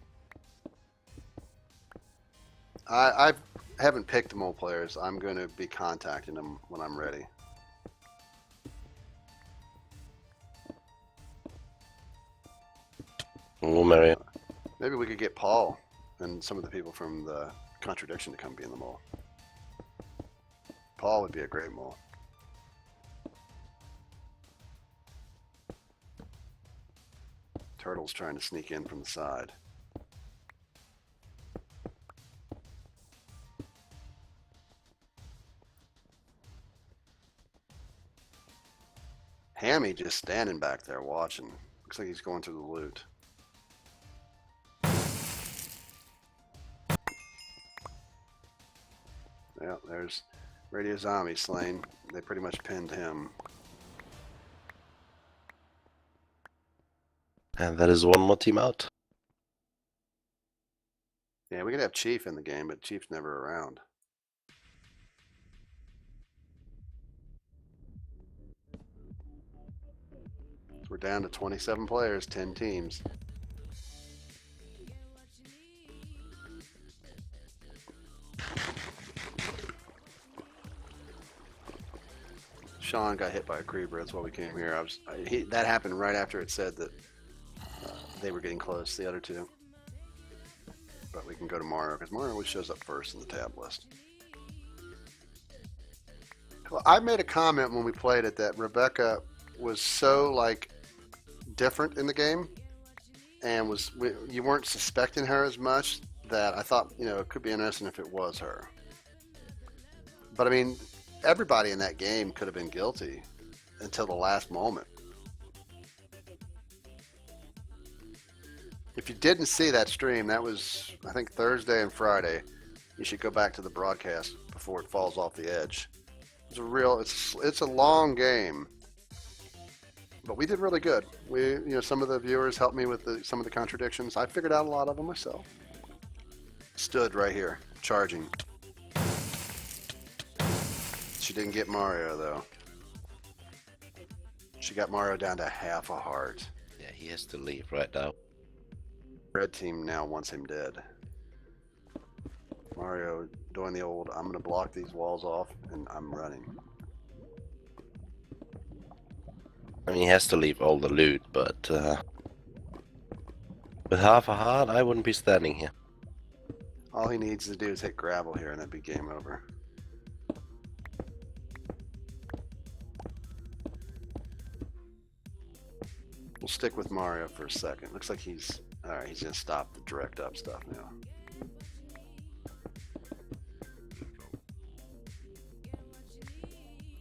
I haven't picked the mole players. I'm going to be contacting them when I'm ready. Oh, Mario. Maybe we could get Paul and some of the people from the Contradiction to come be in the mole. Paul would be a great mole. Turtle's trying to sneak in from the side. Hammy just standing back there watching. Looks like he's going through the loot. Yeah, there's Radio Zombie slain. They pretty much pinned him. And that is one more team out. Yeah, we could have Chief in the game, but Chief's never around. We're down to 27 players, 10 teams. Sean got hit by a creeper. That's why we came here. That happened right after it said that they were getting close, the other two. But we can go to Mario, because Mario always shows up first in the tab list. Well, I made a comment when we played it that Rebecca was so, like, different in the game, and you weren't suspecting her as much, that I thought, you know, it could be interesting if it was her. But, I mean, everybody in that game could have been guilty until the last moment. If you didn't see that stream, that was, I think, Thursday and Friday. You should go back to the broadcast before it falls off the edge. It's a long game, but we did really good. Some of the viewers helped me with some of the contradictions. I figured out a lot of them myself. Stood right here, charging. She didn't get Mario, though. She got Mario down to half a heart. Yeah, he has to leave right now. Red team now wants him dead. Mario doing the old, I'm going to block these walls off, and I'm running. I mean, he has to leave all the loot, but with half a heart, I wouldn't be standing here. All he needs to do is hit gravel here, and that'd be game over. We'll stick with Mario for a second. Looks like he's alright, he's gonna stop the direct up stuff now.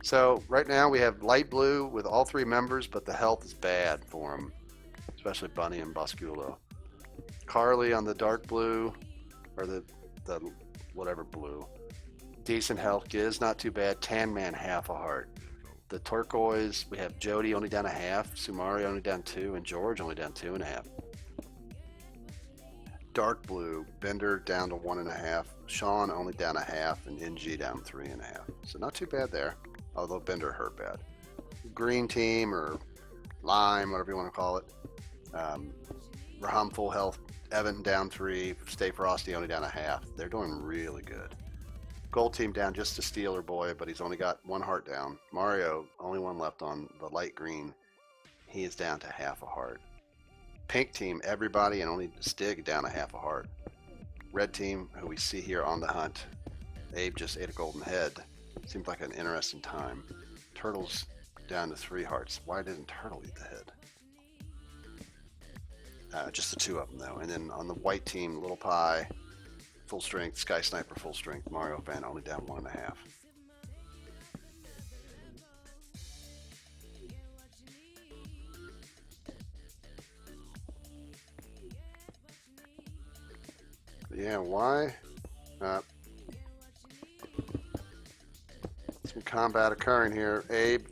So right now we have light blue with all 3 members, but the health is bad for them, especially Bunny and Basculo. Carly on the dark blue, or the whatever blue. Decent health. Giz not too bad. Tan Man half a heart. The turquoise, we have Jody only down a half, Sumari only down 2, and George only down 2.5. Dark blue, Bender down to 1.5, Sean only down a half, and NG down 3.5. So not too bad there, although Bender hurt bad. Green team, or lime, whatever you want to call it. Raham full health, Evan down 3, Stay Frosty only down a half. They're doing really good. Gold team down just to Steeler Boy, but he's only got 1 heart down. Mario, only 1 left on the light green. He is down to half a heart. Pink team, everybody, and only Stig down a half a heart. Red team, who we see here on the hunt. Abe just ate a golden head. Seems like an interesting time. Turtle's down to 3 hearts. Why didn't Turtle eat the head? Just the 2 of them though. And then on the white team, Little Pie, full strength, Sky Sniper full strength, Mario Fan only down 1.5. Yeah, why? Some combat occurring here. Abe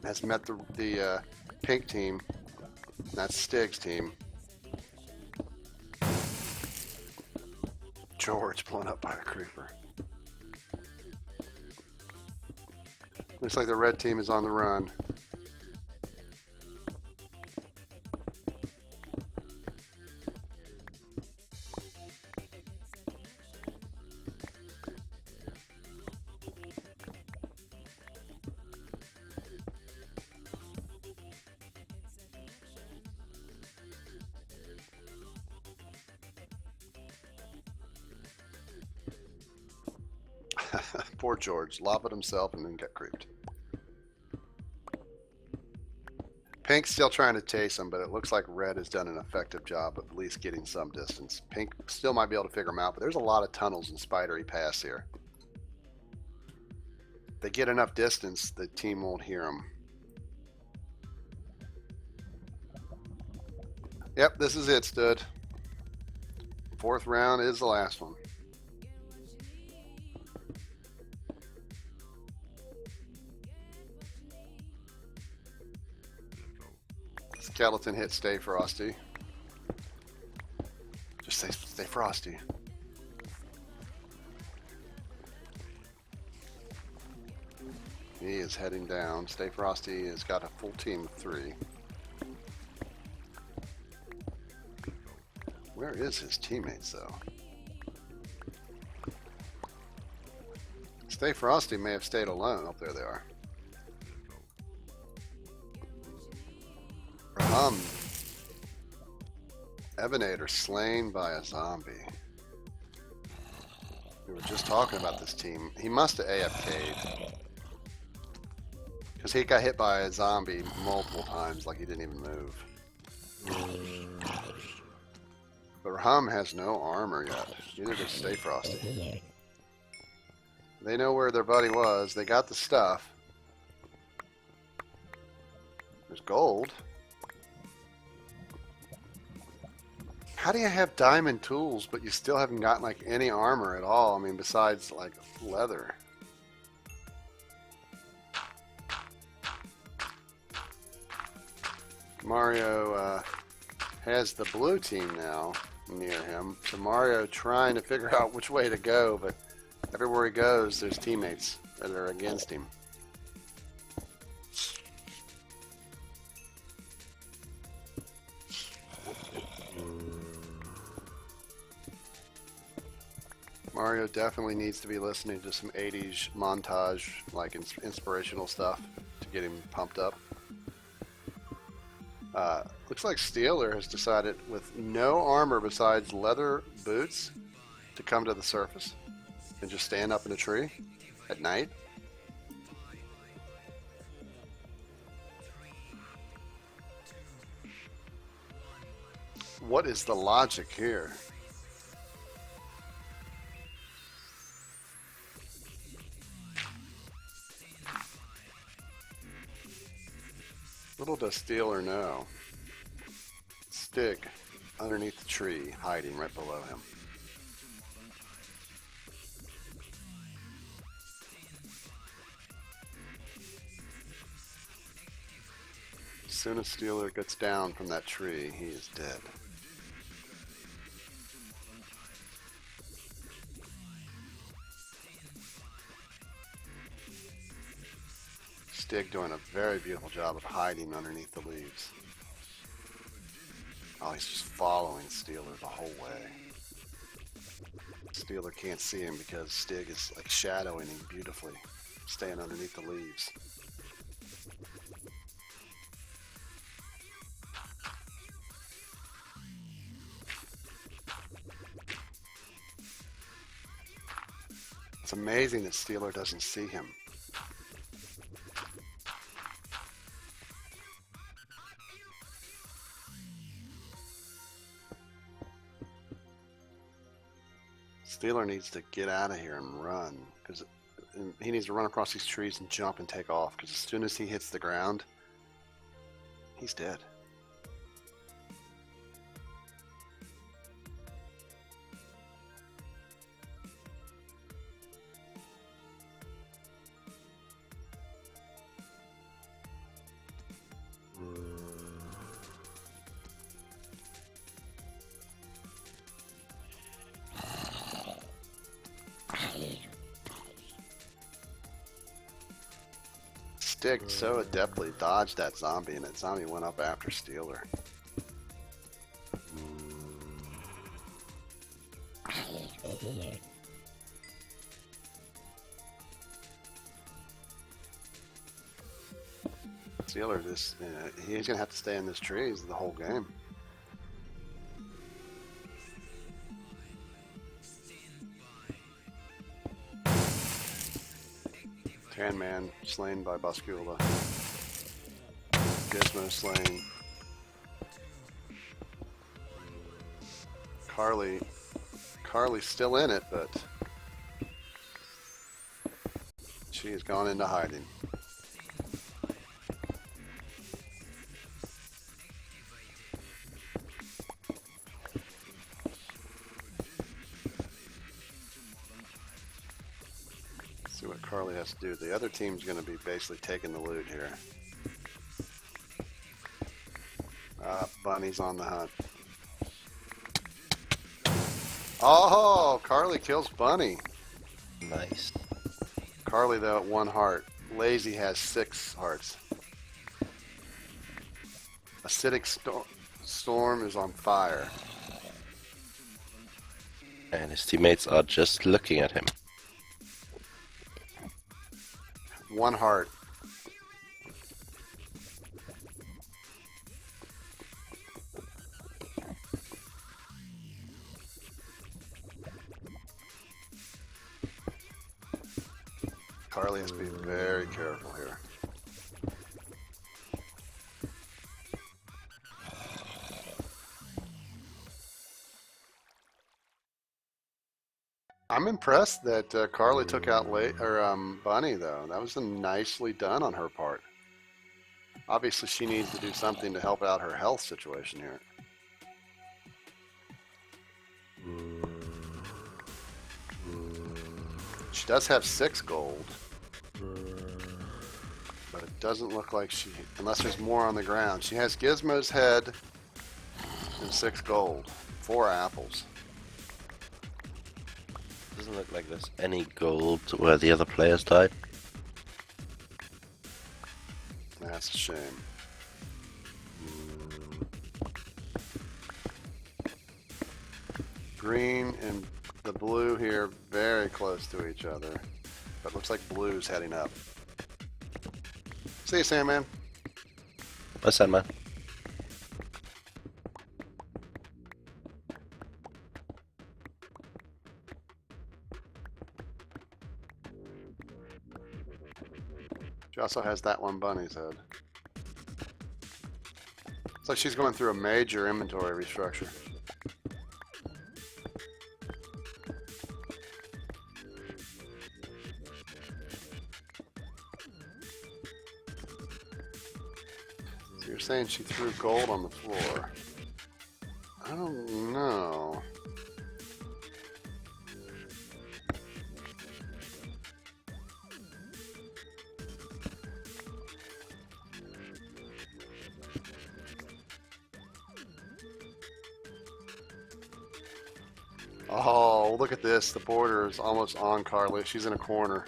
has met the pink team. That's Stig's team. George blown up by a creeper. Looks like the red team is on the run. Poor George, lobbied himself and then got creeped. Pink's still trying to chase him, but it looks like Red has done an effective job of at least getting some distance. Pink still might be able to figure him out, but there's a lot of tunnels and spidery paths here. If they get enough distance, the team won't hear them. Yep, this is it, Stud. 4th round is the last one. Skeleton hit Stay Frosty. Just stay Frosty. He is heading down. Stay Frosty has got a full team of 3. Where is his teammates though? Stay Frosty may have stayed alone. Oh, there they are. Evenator slain by a zombie. We were just talking about this team. He must have AFK'd. Because he got hit by a zombie multiple times like he didn't even move. But Raham has no armor yet. Neither does Stay Frosty. They know where their buddy was. They got the stuff. There's gold. How do you have diamond tools, but you still haven't gotten like any armor at all? I mean, besides like leather. Mario has the blue team now near him. So Mario trying to figure out which way to go, but everywhere he goes, there's teammates that are against him. Mario definitely needs to be listening to some 80s montage, like inspirational stuff to get him pumped up. Looks like Steeler has decided with no armor besides leather boots to come to the surface and just stand up in a tree at night. What is the logic here? Little does Steeler know. Stig underneath the tree, hiding right below him. As soon as Steeler gets down from that tree, he is dead. Stig doing a very beautiful job of hiding underneath the leaves. Oh, he's just following Steeler the whole way. Steeler can't see him because Stig is like shadowing him beautifully, staying underneath the leaves. It's amazing that Steeler doesn't see him. Steeler needs to get out of here and run, because he needs to run across these trees and jump and take off, because as soon as he hits the ground, he's dead. Stig so adeptly dodged that zombie, and that zombie went up after Steeler. Steeler just, he's gonna have to stay in this trees the whole game. Tan Man slain by Bascula. Gizmo slain. Carly's still in it, but she has gone into hiding. See what Carly has to do. The other team's going to be basically taking the loot here. Bunny's on the hunt. Oh, Carly kills Bunny. Nice. Carly, though, at 1 heart. Lazy has 6 hearts. Acidic Storm is on fire. And his teammates are just looking at him. 1 heart. Carly has to be very careful here. I'm impressed that Carly took out Bunny, though. That was nicely done on her part. Obviously, she needs to do something to help out her health situation here. She does have 6 gold. But it doesn't look like she, unless there's more on the ground. She has Gizmo's head and 6 gold. 4 apples. Doesn't look like there's any gold where the other players died. That's a shame. Green and the blue here very close to each other. But looks like blue's heading up. See you, Sandman. Bye, Sandman. She also has that one Bunny's head. Looks like she's going through a major inventory restructure. So you're saying she threw gold on the floor. I don't know. Oh, look at this. The border is almost on Carly. She's in a corner.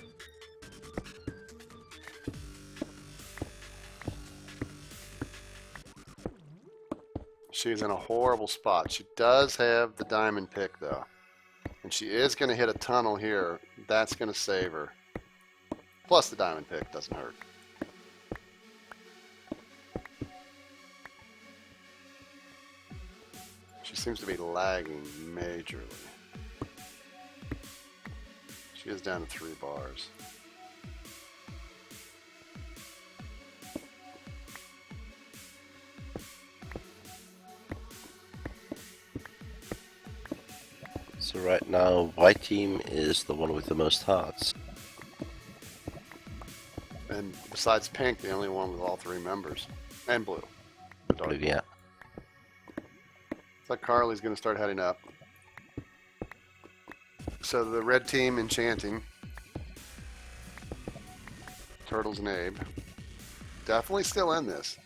She's in a horrible spot. She does have the diamond pick, though. And she is going to hit a tunnel here. That's going to save her. Plus the diamond pick doesn't hurt. She seems to be lagging majorly. She is down to 3 bars. So right now, white team is the one with the most hearts. And besides pink, the only one with all 3 members. And blue. Blue, yeah. Looks like Carly's going to start heading up. So the red team enchanting. Turtles and Abe. Definitely still in this.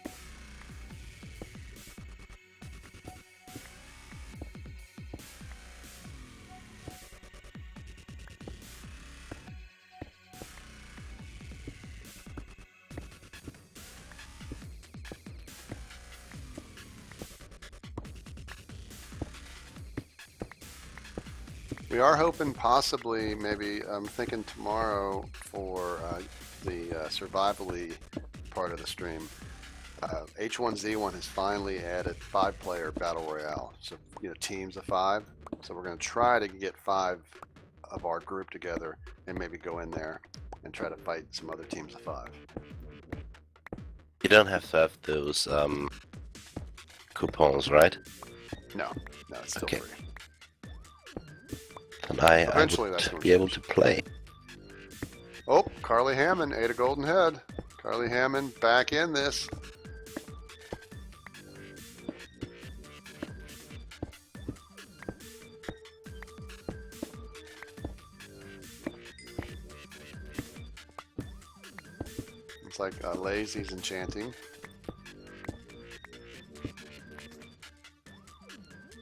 We are hoping possibly, maybe, I'm thinking tomorrow for the survival-y part of the stream. H1Z1 has finally added 5-player battle royale. So, teams of 5. So we're going to try to get 5 of our group together and maybe go in there and try to fight some other teams of 5. You don't have to have those coupons, right? No, it's still free. And I Eventually would that's going be able to play. Oh, Carly Hammond ate a golden head. Carly Hammond back in this. It's like Lazy's enchanting.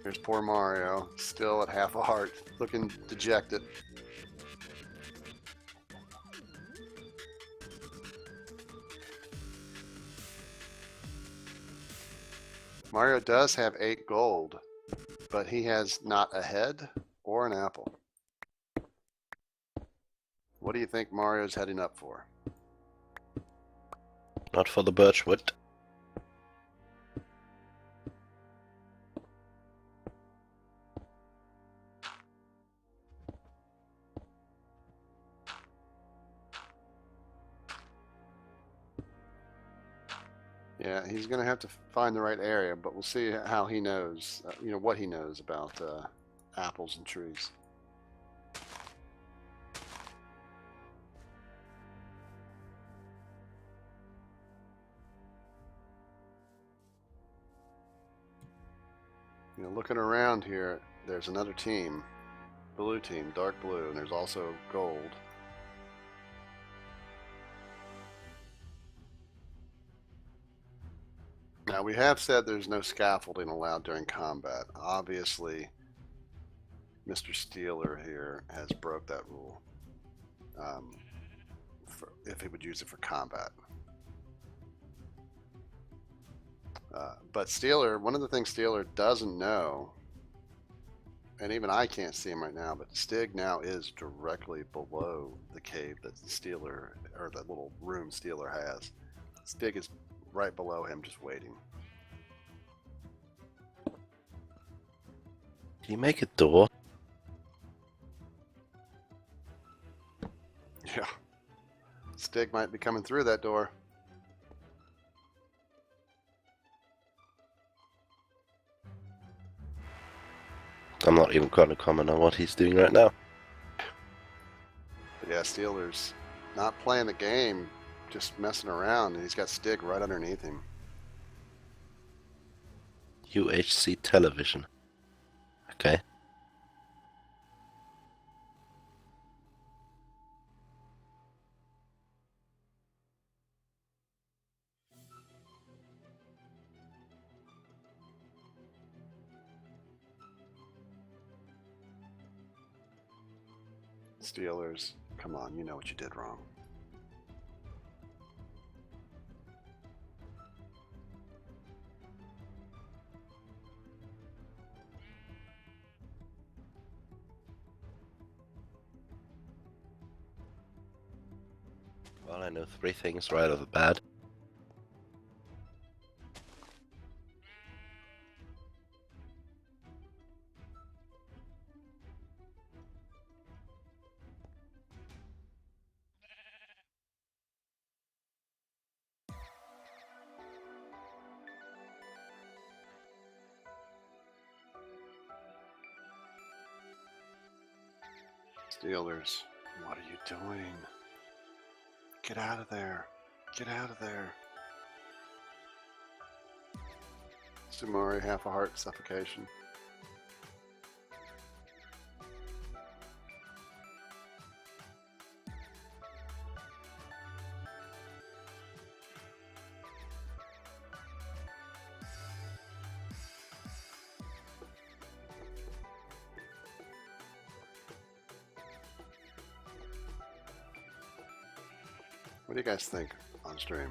Here's poor Mario, still at half a heart, looking dejected. Mario does have 8 gold, but he has not a head or an apple. What do you think Mario's heading up for? Not for the birchwood. Yeah, he's going to have to find the right area, but we'll see how he knows, what he knows about apples and trees. Looking around here, there's another team, blue team, dark blue, and there's also gold. Now, we have said there's no scaffolding allowed during combat. Obviously, Mr. Steeler here has broke that rule if he would use it for combat. But Steeler, one of the things Steeler doesn't know, and even I can't see him right now, but Stig now is directly below the cave that Steeler, or the little room Steeler has. Stig is right below him, just waiting. Can you make a door? Yeah. Stig might be coming through that door. not even going to comment on what he's doing right now. But yeah, Steelers not playing the game, just messing around, and he's got Stig right underneath him. UHC television. Okay. Steelers, come on, you know what you did wrong. Well, I know 3 things right off the bat. Steelers, what are you doing? Get out of there. Get out of there. Sumari, half a heart, suffocation. What do you guys think on stream?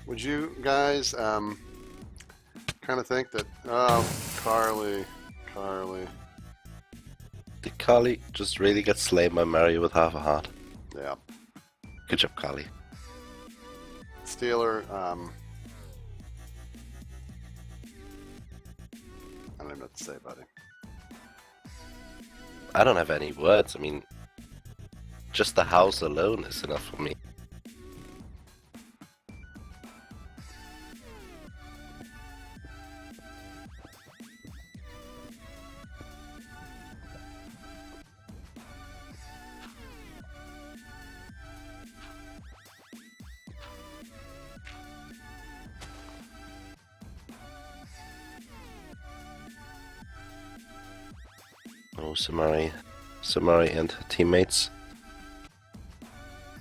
Would you guys kind of think that, oh, Carly. Did Carly just really get slain by Mario with half a heart? Yeah. Good job, Carly. Steeler, I don't even know what to say, buddy. I don't have any words. I mean, just the house alone is enough for me. Oh, Sumari and her teammates.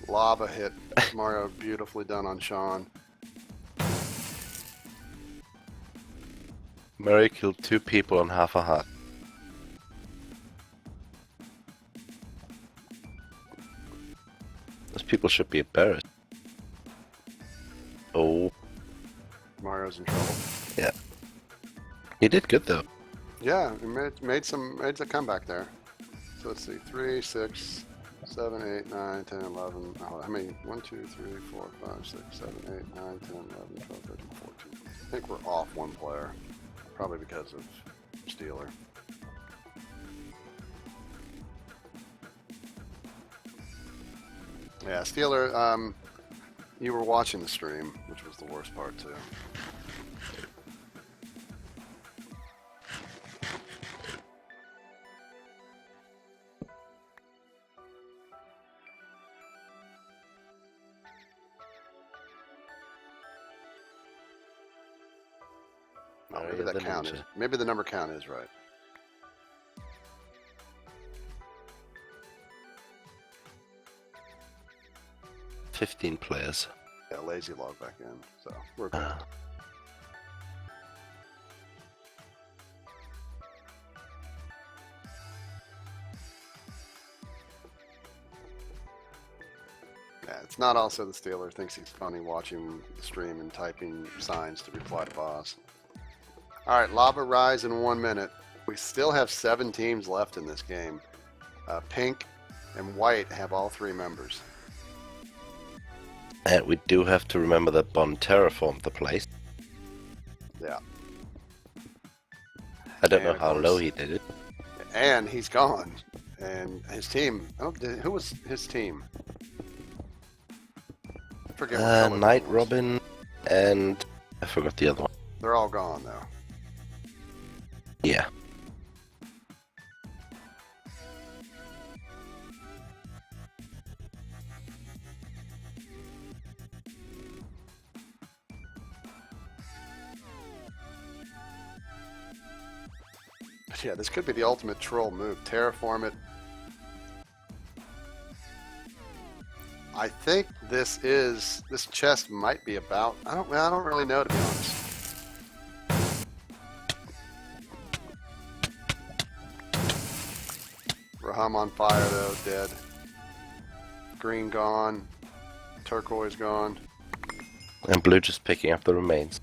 Lava hit. Mario beautifully done on Sean. Mario killed 2 people on half a heart. Those people should be embarrassed. Oh. Mario's in trouble. Yeah. He did good though. Yeah, he made a comeback there. So let's see, 3, 6, 7, 8, 9, 10, 11. Oh, how many? 1, 2, 3, 4, 5, 6, 7, 8, 9, 10, 11, 12, 13, 14. I think we're off 1 player. Probably because of Steeler. Yeah, Steeler, you were watching the stream, which was the worst part too. Oh, maybe that count is. Maybe the number count is right. $15 players. Yeah, lazy log back in, so we're good. Yeah, it's not also the Steeler thinks he's funny watching the stream and typing signs to reply to boss. All right, Lava Rise in 1 minute. We still have 7 teams left in this game. Pink and White have all 3 members. And we do have to remember that Bond terraformed the place. Yeah. I don't know how low he did it. And he's gone. And his team. Who was his team? I forget what color Night one was. Robin, and I forgot the other one. They're all gone though. Yeah. But yeah, this could be the ultimate troll move. Terraform it. I think this chest might be about. I don't really know, to be honest. Raham on fire though, dead. Green gone. Turquoise gone. And blue just picking up the remains.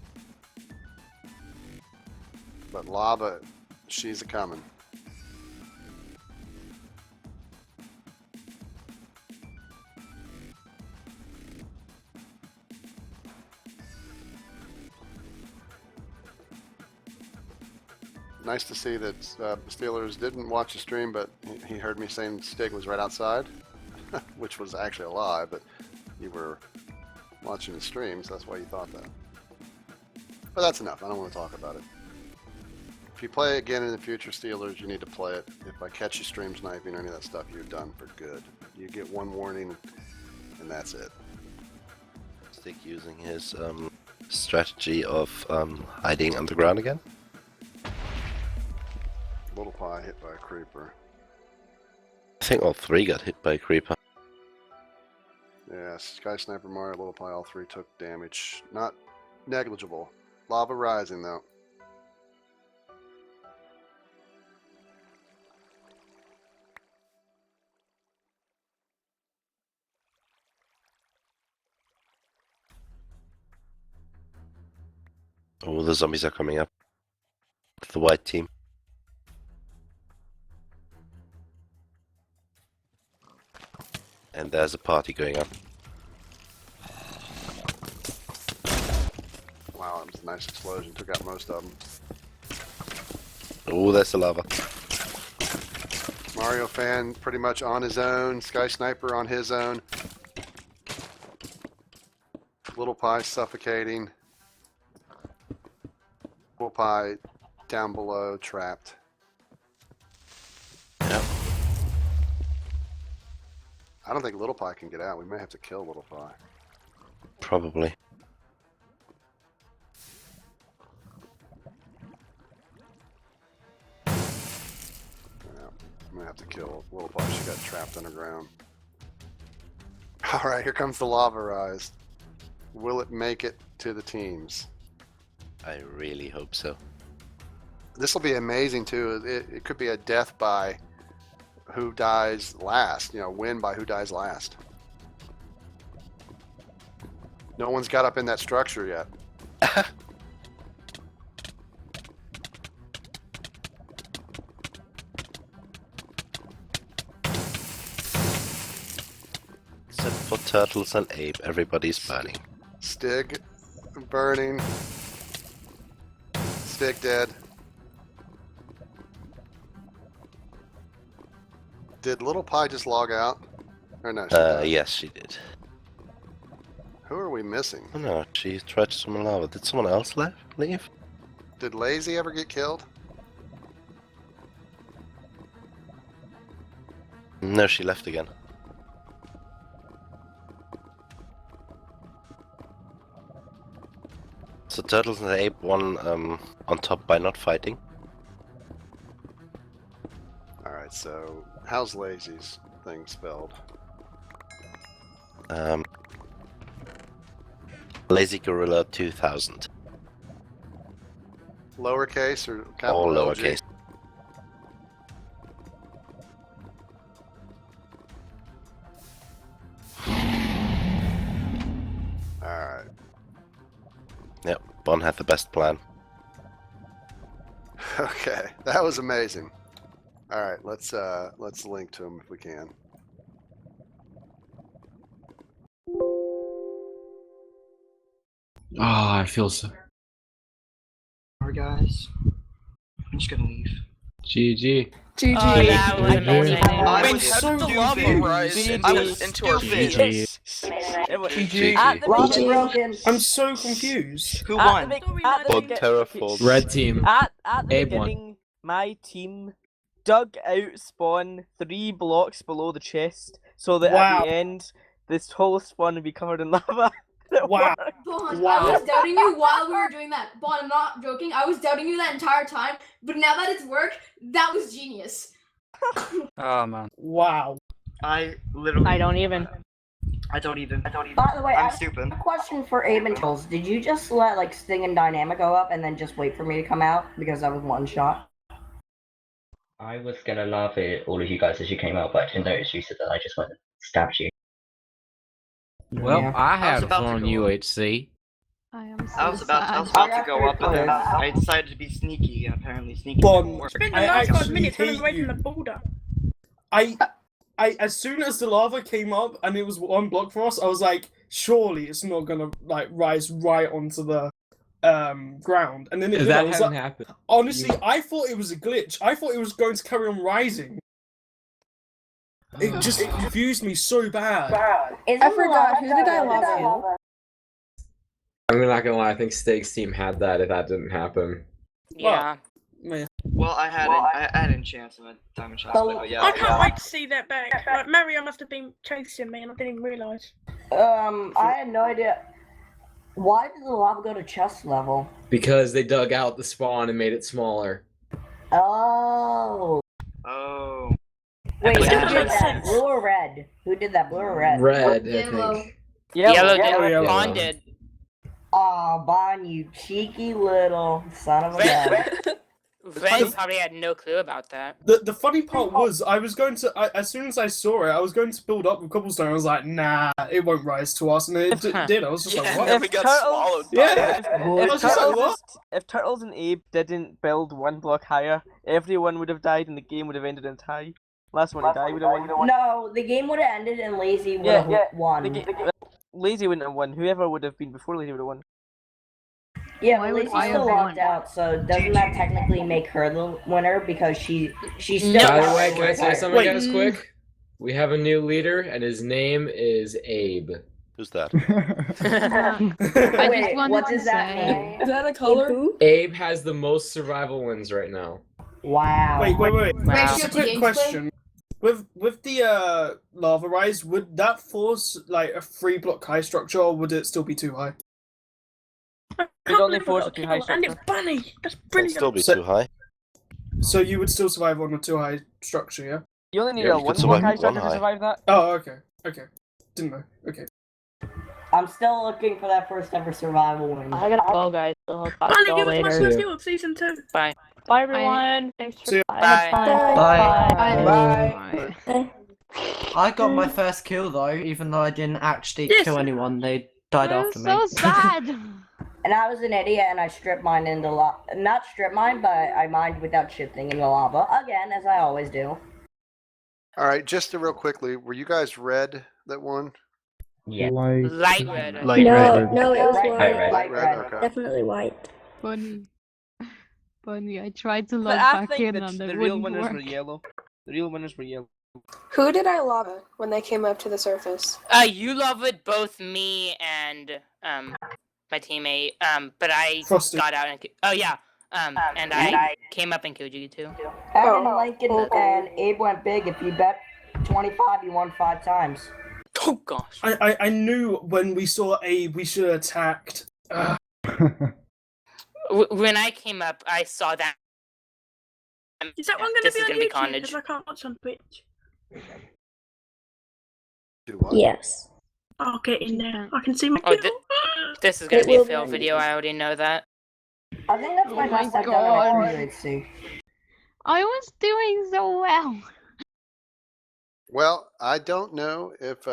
But lava, she's a coming. Nice to see that Steelers didn't watch the stream, but he heard me saying Stig was right outside, which was actually a lie, but you were watching the stream, so that's why you thought that. But that's enough. I don't want to talk about it. If you play again in the future, Steelers, you need to play it. If I catch you stream sniping or any of that stuff, you're done for good. You get one warning, and that's it. Stig using his strategy of hiding underground again. Little Pie hit by a creeper. I think all three got hit by a creeper. Yeah, Sky Sniper, Mario, Little Pie, all three took damage. Not negligible. Lava rising though. Oh, the zombies are coming up. The white team. And there's a party going on. Wow, that was a nice explosion. Took out most of them. Oh, there's the lava. Mario fan pretty much on his own. Sky Sniper on his own. Little Pie suffocating. Little Pie down below, trapped. Yep. I don't think Little Pie can get out. We may have to kill Little Pie. Probably. Yeah, I'm gonna have to kill Little Pie. She got trapped underground. Alright, here comes the lava rise. Will it make it to the teams? I really hope so. This will be amazing too. It could be a death by who dies last. You know, win by who dies last. No one's got up in that structure yet. Except for Turtles and Ape, everybody's burning. Stig burning. Stig dead. Did Little Pie just log out? Or no? She died. Yes, she did. Who are we missing? Oh no, she tried to summon lava. Did someone else leave? Did Lazy ever get killed? No, she left again. So Turtles and Ape won on top by not fighting. Alright, so how's Lazy's thing spelled? Lazy Gorilla 2000. Lowercase or capital? All LG? lowercase. Alright. Yep, Bon had the best plan. Okay, that was amazing. Alright, let's link to him if we can. Ah, I feel so. Alright, guys. I'm just gonna leave. GG. GG. Oh, that was amazing. I Wait, was how did the stupid. lava rise I was into our stupid. face? GG. At the Lava's beginning, broken. I'm so confused. Who at won? the, Sorry, at the, Both begi- terraforms. Red team. at the Abe won. beginning, my team dug out spawn 3 blocks below the chest, so that Wow. at the end, this whole spawn would be covered in lava. Wow. Bond, Wow. I was doubting you while we were doing that. Bond, I'm not joking. I was doubting you that entire time, but now that it's worked, that was genius. Oh man. Wow. I literally. I don't even. I don't even. By the way, I'm I stupid. have a question for Abe and Charles. Did you just let like Sting and Dynamic go up and then just wait for me to come out because I was one shot? I was gonna laugh at all of you guys as you came out, but I didn't notice you, so that I just went and stabbed you. Well, Yeah. I I was had about to fun, go up. UHC. I am so I was about sad. to go up, but then I decided to be sneaky, and apparently sneaky Bond, didn't work. Spend the I last 5 actually minutes running hate away you. from the border. I as soon as the lava came up and it was 1 block for us, I was like, surely it's not gonna like rise right onto the ground. And then it If did. I that was hadn't like, happened. honestly, I thought it was a glitch. I thought it was going to carry on rising. It just confused me so bad. I forgot. Who did I lava? I'm not gonna lie, I think Steak's team had that if that didn't happen. Yeah. Well, I had enchants and a diamond shot, but yeah. I can't wait to see that back. Like, Mario must have been chasing me and I didn't even realise. I had no idea. Why did the lava go to chest level? Because they dug out the spawn and made it smaller. Oh. Oh. Wait, who That did makes that? sense. Blue or red? Who did that? Blue or red? Red, I Yellow. think. Yellow did. Yellow. Bond did. Aw, Bon, you cheeky little son of a gun. Red probably had no clue about that. The funny part was, I was going to, as soon as I saw it, I was going to build up with cobblestone. I was like, nah, it won't rise to us, and it did. I was just like, what? we got swallowed by Yeah. it. I was just like, what? If Turtles and Abe didn't build 1 block higher, everyone would have died and the game would have ended in tie. Last one to die would have won. No, the game would have ended and Lazy would have won. Lazy wouldn't have won. Whoever would have been before Lazy would have won. Yeah, but Lazy's still locked out, so doesn't that technically make her the winner because she's still. By the way, can I say something, guys, quick? We have a new leader, and his name is Abe. Who's that? Wait, what does that mean? Is that a color? Abe has the most survival wins right now. Wait. Wow. Just a quick question. With the lava rise, would that force like a 3-block high structure, or would it still be too high? It only force a too high And structure. it's bunny. That's It'll brilliant. still be too high. So you would still survive on a 2-high structure, yeah? You only need Yeah, a you 1 could block survive high with structure one to high. survive that. Oh, okay. Didn't know. Okay. I'm still looking for that first ever survival win. I gotta go, guys. So I'll talk to Bunny, y'all give us my later. first deal of season 2. Bye. Bye, everyone. Thanks for See ya. Bye. Bye. I got my first kill though, even though I didn't actually kill anyone. They died I'm after me. so sad. And I was an idiot and I strip mined into not strip mined, but I mined without shifting into lava. Again, as I always do. All right, just real quickly, were you guys red that won? Yeah. Light red. No, no, it was Light white. red. Light red, okay. Definitely white. Funny. I tried to But log I back think in that and the it real wouldn't winners work. were yellow. The real winners were yellow. Who did I lava when they came up to the surface? You love it, both me and my teammate. But I Frosty. got out and and I came up and killed you too. Evan, Lincoln, and Abe went big. If you bet 25, you won 5 times. Oh gosh. I knew when we saw Abe, we should have attacked. When I came up, I saw that. Is that one going to This be is on gonna be YouTube? carnage. Because I can't watch on Twitch. Do what? Yes. I'll get in there. I can see my Oh, people. this is gonna It be a will fail be. video. I already know that. I think that's my Oh my best I've God. done in UHC. I was doing so well. Well, I don't know if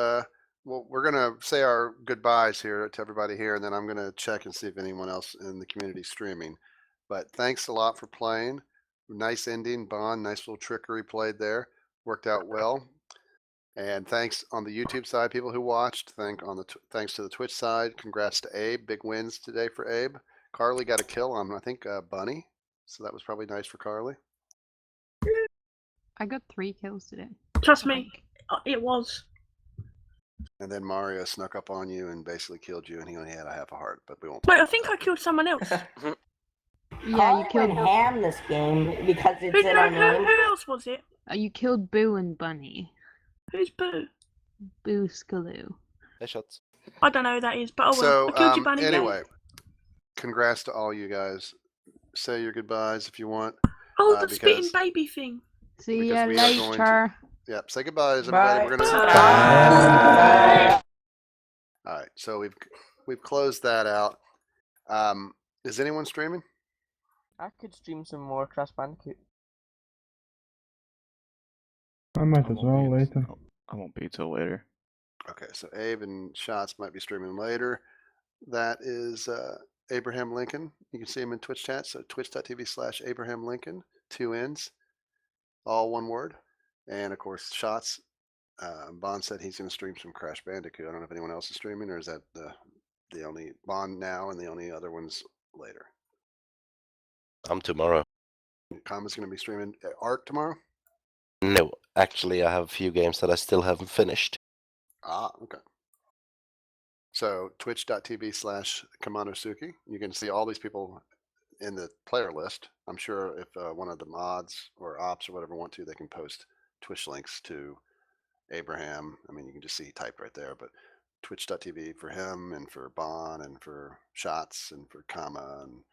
well, we're gonna say our goodbyes here to everybody here, and then I'm gonna check and see if anyone else in the community is streaming. But thanks a lot for playing. Nice ending, Bond. Nice little trickery played there. Worked out well. And thanks on the YouTube side, people who watched. Thanks to the Twitch side. Congrats to Abe. Big wins today for Abe. Carly got a kill on, I think, Bunny. So that was probably nice for Carly. I got 3 kills today. Trust me, it was. And then Mario snuck up on you and basically killed you, and he only had a half a heart. But we won't. Wait, I think I killed someone else. Yeah, you killed ham this game because Who else was it? You killed Boo and Bunny. Who's Boo? Boo Skaloo. Hey, shots. I don't know who that is, but oh well. So I killed you, Bunny. yay. anyway, congrats to all you guys. Say your goodbyes if you want. Oh, the spitting baby thing. See because ya we are going later. Yep. Say goodbyes, everybody. Bye. We're gonna. Bye. All right. So we've closed that out. Is anyone streaming? I could stream some more Crash Bandicoot. I might as well later. I won't be till later. Okay. So Abe and Shots might be streaming later. That is Abraham Lincoln. You can see him in Twitch chat. So twitch.tv/Abraham Lincoln, 2 N's, all one word. And of course, Shots. Bond said he's going to stream some Crash Bandicoot. I don't know if anyone else is streaming, or is that the only Bond now and the only other ones later? I'm tomorrow. Kama's going to be streaming Ark tomorrow? No, actually, I have a few games that I still haven't finished. Ah, okay. So twitch.tv/Kamanosuki. You can see all these people in the player list. I'm sure if one of the mods or ops or whatever want to, they can post Twitch links to Abraham. I mean, you can just see typed right there, but twitch.tv for him and for Bon and for Shots and for Kama, and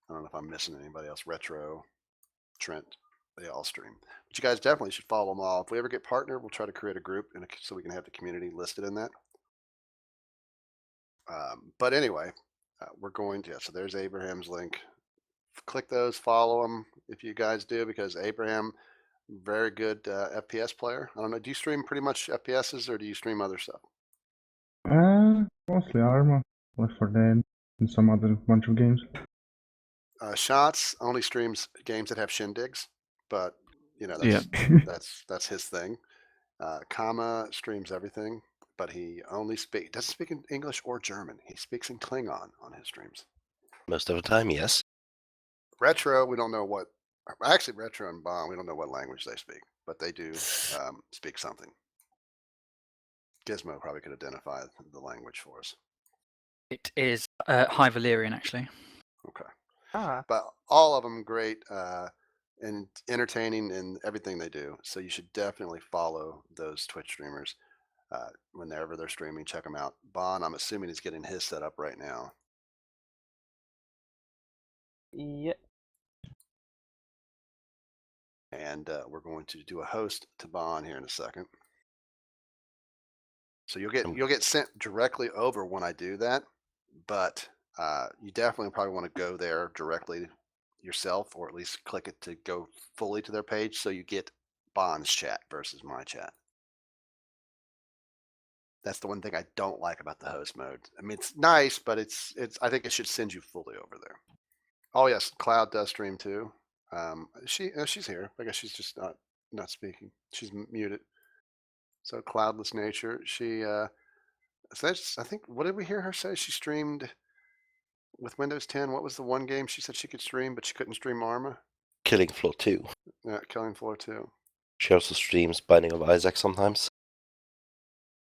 I don't know if I'm missing anybody else. Retro, Trent, they all stream. But you guys definitely should follow them all. If we ever get partnered, we'll try to create a group so we can have the community listed in that. But anyway, we're going to, so there's Abraham's link. Click those, follow him if you guys do, because Abraham, very good FPS player. I don't know, do you stream pretty much FPSs or do you stream other stuff? Mostly Arma, Left 4 Dead, and some other bunch of games. Shots only streams games that have shindigs, but you know that's his thing. Kama streams everything, but he only doesn't speak in English or German. He speaks in Klingon on his streams. Most of the time, yes. Retro, we don't know what. Actually, Retro and Bomb, we don't know what language they speak, but they do speak something. Gizmo probably could identify the language for us. It is High Valyrian, actually. Okay. Ah. But all of them great and entertaining in everything they do. So you should definitely follow those Twitch streamers whenever they're streaming. Check them out. Bon, I'm assuming he's getting his set up right now. Yep. And we're going to do a host to Bon here in a second. So you'll get sent directly over when I do that, but you definitely probably want to go there directly yourself, or at least click it to go fully to their page, so you get Bon's chat versus my chat. That's the one thing I don't like about the host mode. I mean, it's nice, but it's I think it should send you fully over there. Oh yes, Cloud does stream too. She's here. I guess she's just not speaking. She's muted. So Cloudless Nature. She so that's, I think, what did we hear her say? She streamed with Windows 10. What was the one game she said she could stream, but she couldn't stream Arma? Killing Floor 2. Yeah, Killing Floor 2. She also streams Binding of Isaac sometimes.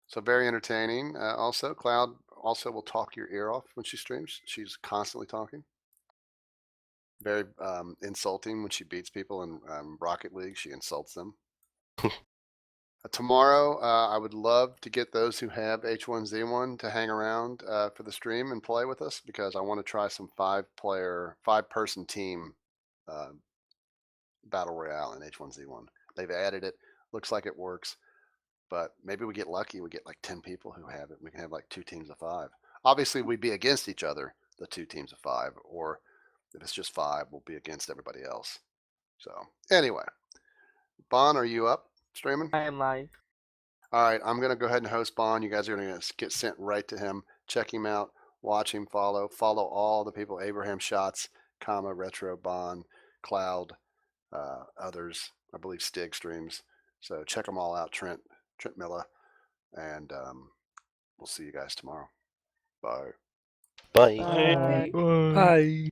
So very entertaining. Also, Cloud also will talk your ear off when she streams. She's constantly talking. Very insulting when she beats people in Rocket League. She insults them. Tomorrow, I would love to get those who have H1Z1 to hang around for the stream and play with us, because I want to try some 5-person team battle royale in H1Z1. They've added it. Looks like it works, but maybe we get lucky. We get like 10 people who have it. We can have like 2 teams of 5. Obviously, we'd be against each other, the 2 teams of 5, or if it's just 5, we'll be against everybody else. So anyway, Bon, are you up streaming? I am live. All right, I'm going to go ahead and host Bon. You guys are going to get sent right to him. Check him out, watch him, follow all the people, Abraham Shots, Kama, Retro, Bon, Cloud, others. I believe Stig streams. So check them all out, Trent Miller, and we'll see you guys tomorrow. Bye. Bye. Bye. Bye.